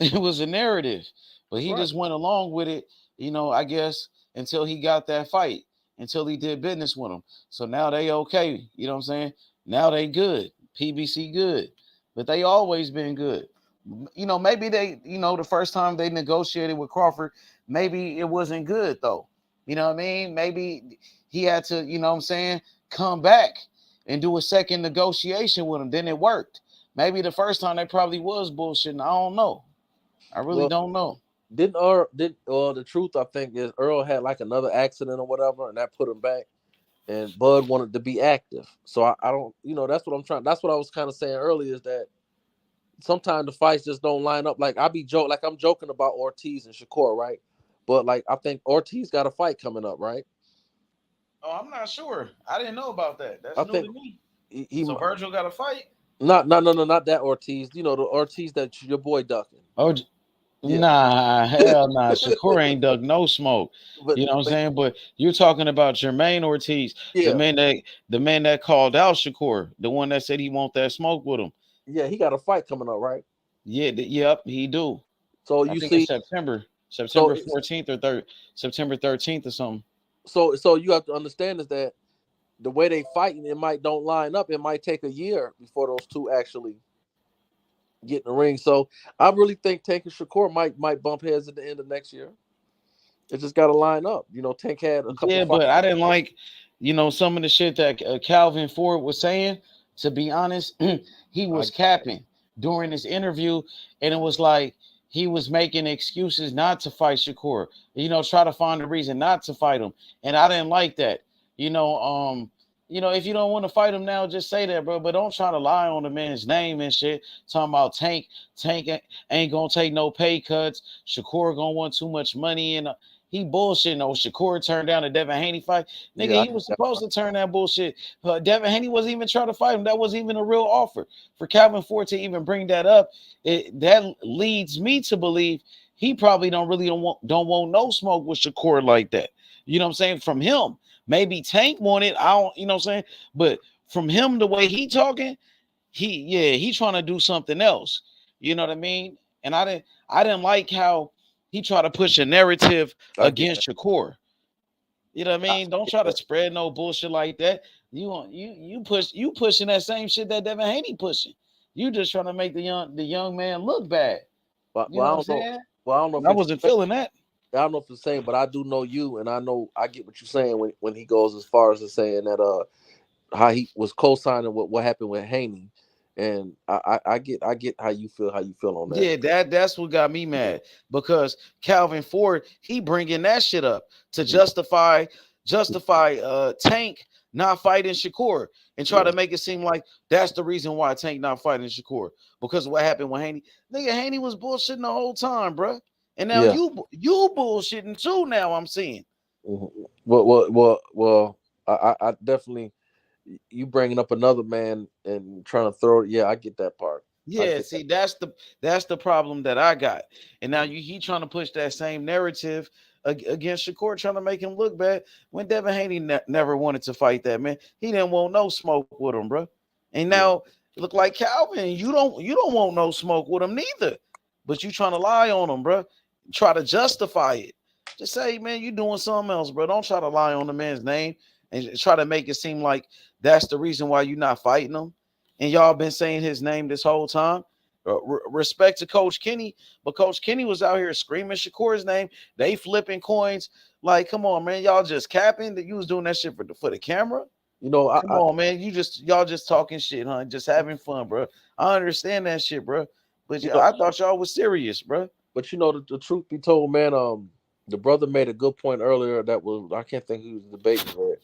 It was a narrative, but he just went along with it, I guess, until he got that fight, until he did business with him. So now they okay, you know what I'm saying? Now they good. PBC good. But they always been good. Maybe they, the first time they negotiated with Crawford, maybe it wasn't good though. You know what I mean? Maybe he had to, come back and do a second negotiation with him. Then it worked. Maybe the first time they probably was bullshitting. I don't know. I really don't know. The truth I think is Earl had like another accident or whatever, and that put him back. And Bud wanted to be active, so I don't, that's what I'm trying. That's what I was kind of saying earlier is that sometimes the fights just don't line up. Like I'm joking about Ortiz and Shakur, right? But like I think Ortiz got a fight coming up, right? Oh, I'm not sure. I didn't know about that. That's new to me. So Virgil got a fight? No, not that Ortiz. The Ortiz that your boy ducking. Oh, yeah. Nah, hell nah. Shakur ain't duck no smoke. You know what I'm saying? But you're talking about Jermaine Ortiz, the man that called out Shakur, the one that said he want that smoke with him. Yeah, he got a fight coming up, right? Yeah, yep, he do. So I think it's September 14th or September 13th or something. So you have to understand is that the way they fighting, it don't line up. It might take a year before those two actually get in the ring. So I really think Tank and Shakur might bump heads at the end of next year. It just got to line up. Tank had a couple. Yeah, but I didn't like, some of the shit that Calvin Ford was saying. To be honest, he was capping during this interview, and it was like he was making excuses not to fight Shakur. Try to find a reason not to fight him, and I didn't like that. If you don't want to fight him now, just say that, bro. But don't try to lie on the man's name and shit. Talking about Tank ain't gonna take no pay cuts. Shakur gonna want too much money, and he bullshitting. Oh, Shakur turned down the Devin Haney fight. Nigga, he was supposed to turn that bullshit. Devin Haney wasn't even trying to fight him. That wasn't even a real offer. For Calvin Ford to even bring that up, that leads me to believe he probably don't want no smoke with Shakur like that. You know what I'm saying? From him. Maybe Tank wanted, I don't, you know what I'm saying? But from him, the way he talking, he trying to do something else. You know what I mean? And I didn't like how he tried to push a narrative against Shakur. You know what I mean? Don't try to spread no bullshit like that. You pushing that same shit that Devin Haney pushing. You just trying to make the young man look bad. But, You know what I'm saying? Well, I don't know if I wasn't feeling that. I don't know if it's the same, but I do know you, and I know I get what you're saying when he goes as far as saying that how he was co-signing what happened with Haney, and I get how you feel on that. Yeah, that's what got me mad, because Calvin Ford, he bringing that shit up to justify Tank not fighting Shakur and try to make it seem like that's the reason why Tank not fighting Shakur, because of what happened with Haney. Nigga, Haney was bullshitting the whole time, bro. And now you bullshitting too. Now I'm seeing. Well, I definitely, you bringing up another man and trying to throw it. Yeah, I get that part. Yeah, see, that's the problem that I got. And now he trying to push that same narrative against Shakur, trying to make him look bad, when Devin Haney never wanted to fight that man. He didn't want no smoke with him, bro. And now look like Calvin, you don't want no smoke with him neither. But you trying to lie on him, bro. Try to justify it. Just say, man, you doing something else, bro. Don't try to lie on the man's name and try to make it seem like that's the reason why you're not fighting him. And y'all been saying his name this whole time. Respect to Coach Kenny, but Coach Kenny was out here screaming Shakur's name. They flipping coins. Like, come on, man, y'all just capping that you was doing that shit for the camera. You know, come on, man, y'all just talking shit, huh? Just having fun, bro. I understand that shit, bro. But I thought y'all was serious, bro. But you know, the truth be told, man, the brother made a good point earlier that was, I can't think who was debating with,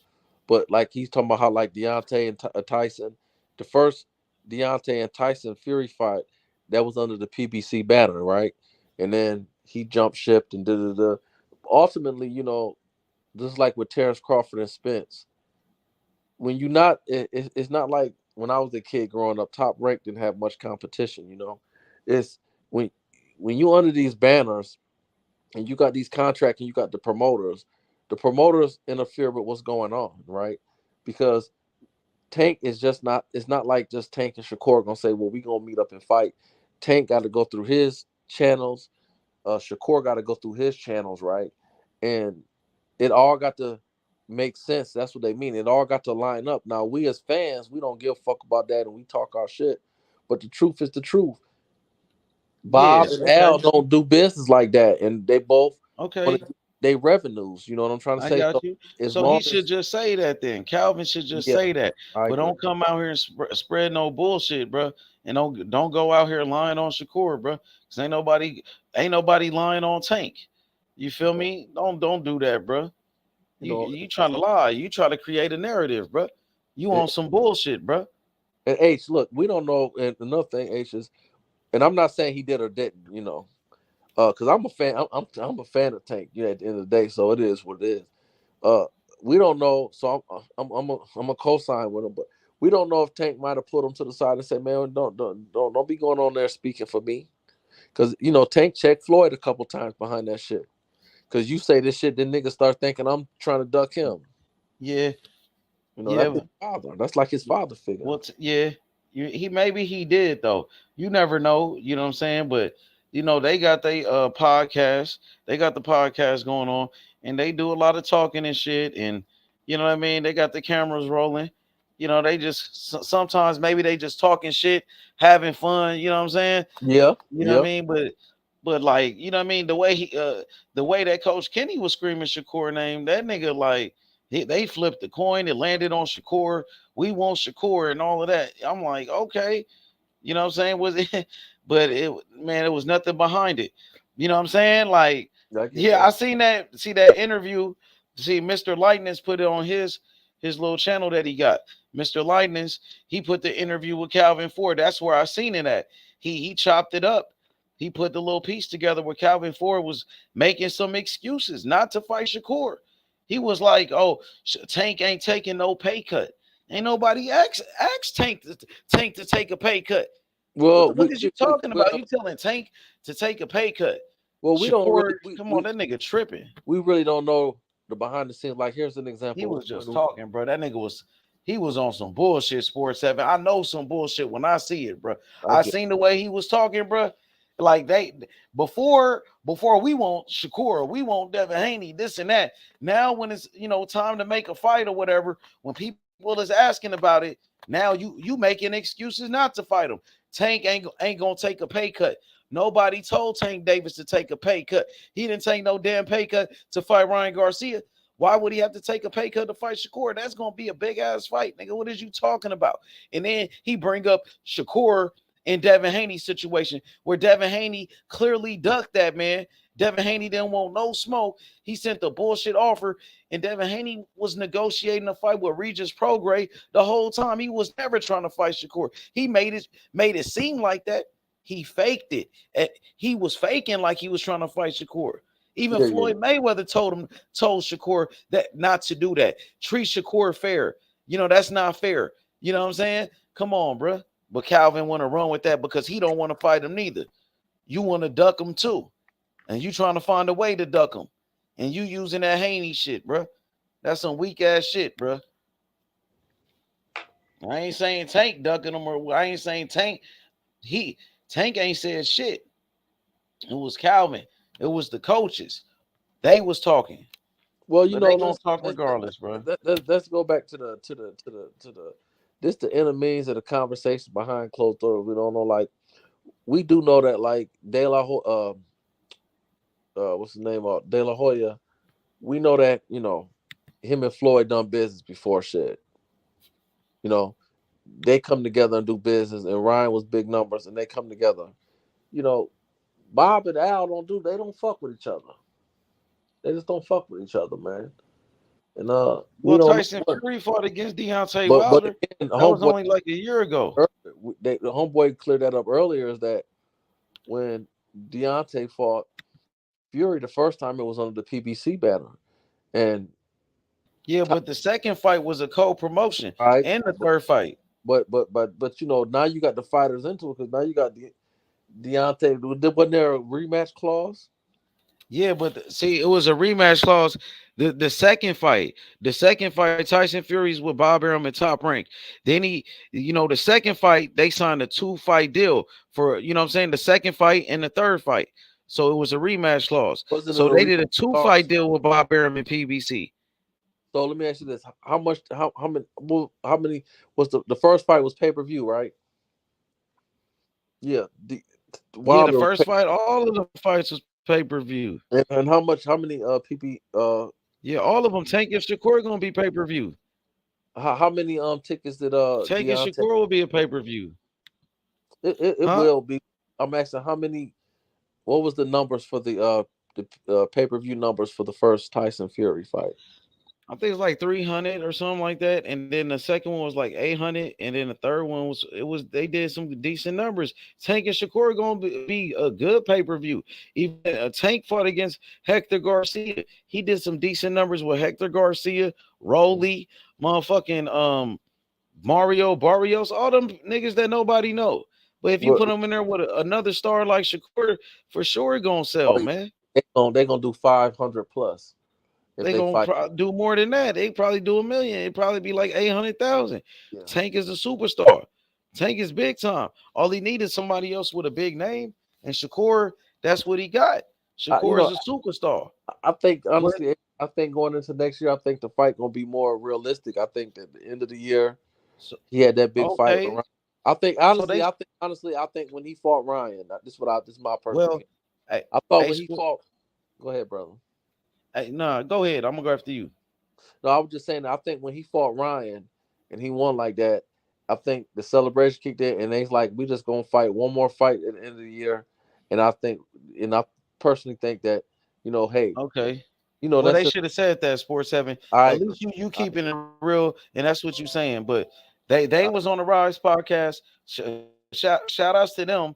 but like he's talking about how like Deontay and Tyson, the first Deontay and Tyson Fury fight, that was under the PBC banner, right? And then he jumped ship and ultimately, you know, just like with Terrence Crawford and Spence, when you're not, it's not like when I was a kid growing up, Top Rank didn't have much competition, you know. It's when you under these banners and you got these contracts and you got the promoters interfere with what's going on, right? Because Tank is just not, it's not like just Tank and Shakur gonna say, well, we gonna meet up and fight. Tank got to go through his channels. Shakur got to go through his channels, right? And it all got to make sense. That's what they mean. It all got to line up. Now, we as fans, we don't give a fuck about that and we talk our shit. But the truth is the truth. Bob and Al don't do business like that, and they both they revenues. You know what I'm trying to say? I got you. So he should just say that then. Calvin should just say that. But don't come out here and spread no bullshit, bro. And don't go out here lying on Shakur, bro. Because ain't nobody lying on Tank. You feel me? Don't do that, bro. You try to lie. You try to create a narrative, bro. You on some bullshit, bro. And H, look, we don't know. And another thing, H is, and I'm not saying he did or didn't, you know, because I'm a fan. I'm a fan of Tank. You know, at the end of the day, so it is what it is. We don't know, so I'm a co-sign with him, but we don't know if Tank might have put him to the side and said, "Man, don't be going on there speaking for me," because you know Tank checked Floyd a couple times behind that shit. Because you say this shit, then niggas start thinking I'm trying to duck him. Yeah, you know that's his father. That's like his father figure. Well, maybe he did though. You never know. You know what I'm saying? But you know they got their podcast. They got the podcast going on, and they do a lot of talking and shit. And you know what I mean? They got the cameras rolling. You know, they just sometimes maybe they just talking shit, having fun. You know what I'm saying? Yeah. You know what I mean? But like, you know what I mean? The way that Coach Kenny was screaming Shakur name, that nigga like they flipped the coin, it landed on Shakur. We want Shakur and all of that. I'm like, okay, you know what I'm saying? Was it? But it was nothing behind it. You know what I'm saying? Like, I seen that. See that interview. See, Mr. Lightness put it on his little channel that he got. Mr. Lightness, he put the interview with Calvin Ford. That's where I seen it at. He chopped it up. he put the little piece together where Calvin Ford was making some excuses not to fight Shakur. He was like, "Oh, Tank ain't taking no pay cut. Ain't nobody asked Tank to take a pay cut. What Well, the fuck is you talking about? You telling Tank to take a pay cut? Well, we don't Shakur, really. come on, that nigga tripping. We really don't know the behind the scenes. Like, here's an He example. was just talking, bro. That nigga was on some bullshit. Sports 7. I know some bullshit when I see it, bro. I seen the way he was talking, bro. Like they before we want Shakur, we want Devin Haney, this and that. Now when it's time to make a fight or whatever, when people is asking about it, now you making excuses not to fight him. Tank ain't gonna take a pay cut. Nobody told Tank Davis to take a pay cut. He didn't take no damn pay cut to fight Ryan Garcia. Why would he have to take a pay cut to fight Shakur? That's gonna be a big ass fight, nigga. What is you talking about? And then he bring up Shakur and Devin Haney situation where Devin Haney clearly ducked that, man. Devin Haney didn't want no smoke. He sent the bullshit offer, and Devin Haney was negotiating a fight with Regis Prograis the whole time. He was never trying to fight Shakur. He made it seem like that. He faked it. He was faking like he was trying to fight Shakur. Even Floyd Mayweather told Shakur that not to do that. Treat Shakur fair. That's not fair. You know what I'm saying? Come on, bro. But Calvin want to run with that because he don't want to fight him neither. You want to duck him too. And you trying to find a way to duck him. And you using that Haney shit, bro. That's some weak ass shit, bro. I ain't saying Tank ducking him, or I ain't saying Tank. Tank ain't said shit. It was Calvin. It was the coaches. They was talking. Well, they gonna talk regardless, bro. Let's go back to the this the enemies of the conversation behind closed doors. We don't know, like, we do know that, like, De La what's his name? De La Hoya. We know that him and Floyd done business before shit. They come together and do business, and Ryan was big numbers, and they come together. Bob and Al they don't fuck with each other. They just don't fuck with each other, man. And Tyson Fury fought against Deontay Wilder. Again, that was only like a year ago. The homeboy cleared that up earlier. Is that when Deontay fought Fury the first time, it was under the PBC banner, and but the second fight was a co-promotion, right? And the third fight. But now you got the fighters into it, because now you got Deontay. Wasn't there a rematch clause? Yeah, but see, it was a rematch clause. The second fight, Tyson Fury's with Bob Arum at Top Rank. Then the second fight, they signed a 2-fight deal for, the second fight and the third fight. So it was a rematch clause. So they did a 2-fight deal with Bob Arum and PBC. So let me ask you this: how many was the first fight was pay-per-view, right? Yeah. The first fight, all of the fights was pay-per-view. And how many PP all of them. Tank and Shakur gonna be pay-per-view. How many tickets did Tank and Shakur will be a pay-per-view? It will be. I'm asking how many. What was the numbers for the pay-per-view numbers for the first Tyson Fury fight? I think it's like 300 or something like that, and then the second one was like 800, and then the third one they did some decent numbers. Tank and Shakur gonna be a good pay-per-view. Even Tank fought against Hector Garcia. He did some decent numbers with Hector Garcia, Rolly, motherfucking Mario Barrios, all them niggas that nobody know. But if you put them in there with another star like Shakur, for sure it gonna sell, man. They gonna do 500 plus. They gonna do more than that. They probably do $1 million. It'd probably be like 800,000. Yeah. Tank is a superstar. Tank is big time. All he needed is somebody else with a big name, and Shakur, that's what he got. Shakur is a superstar. I think honestly, I think going into next year, I think the fight gonna be more realistic. I think at the end of the year, he had that big fight. I think honestly, I think when he fought Ryan, this is my personal opinion. I thought when he fought. Go ahead, brother. Hey, no, go ahead. I'm gonna go after you. No, I was just saying. I think when he fought Ryan and he won like that, I think the celebration kicked in, and they's like, we just gonna fight one more fight at the end of the year. And I personally think that, hey, okay, they should have said that, Sports 7. At least you keeping it real, and that's what you're saying. But they was on the Rise podcast. Shout outs to them.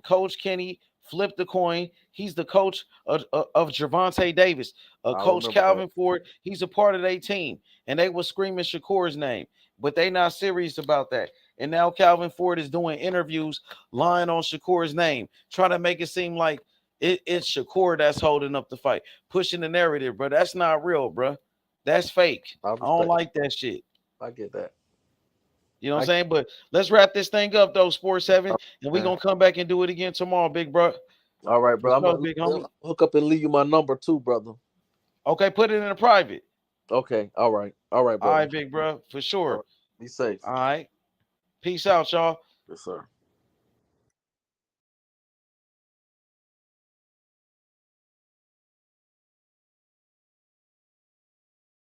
Coach Kenny, Flip the coin. He's the coach of Gervonta Davis. Coach Calvin Ford, he's a part of their team. And they were screaming Shakur's name. But they not serious about that. And now Calvin Ford is doing interviews, lying on Shakur's name, trying to make it seem like it's Shakur that's holding up the fight, pushing the narrative, bro. That's not real, bro. That's fake. I don't like that shit. I get that. You know what I'm saying? But let's wrap this thing up, though, Sports 7. And we're going to come back and do it again tomorrow, big bro. All right, bro. I'm going to hook up and leave you my number too, brother. Okay, put it in a private. Okay. All right. All right, bro. All right, big bro. For sure. Right. Be safe. All right. Peace out, y'all. Yes, sir.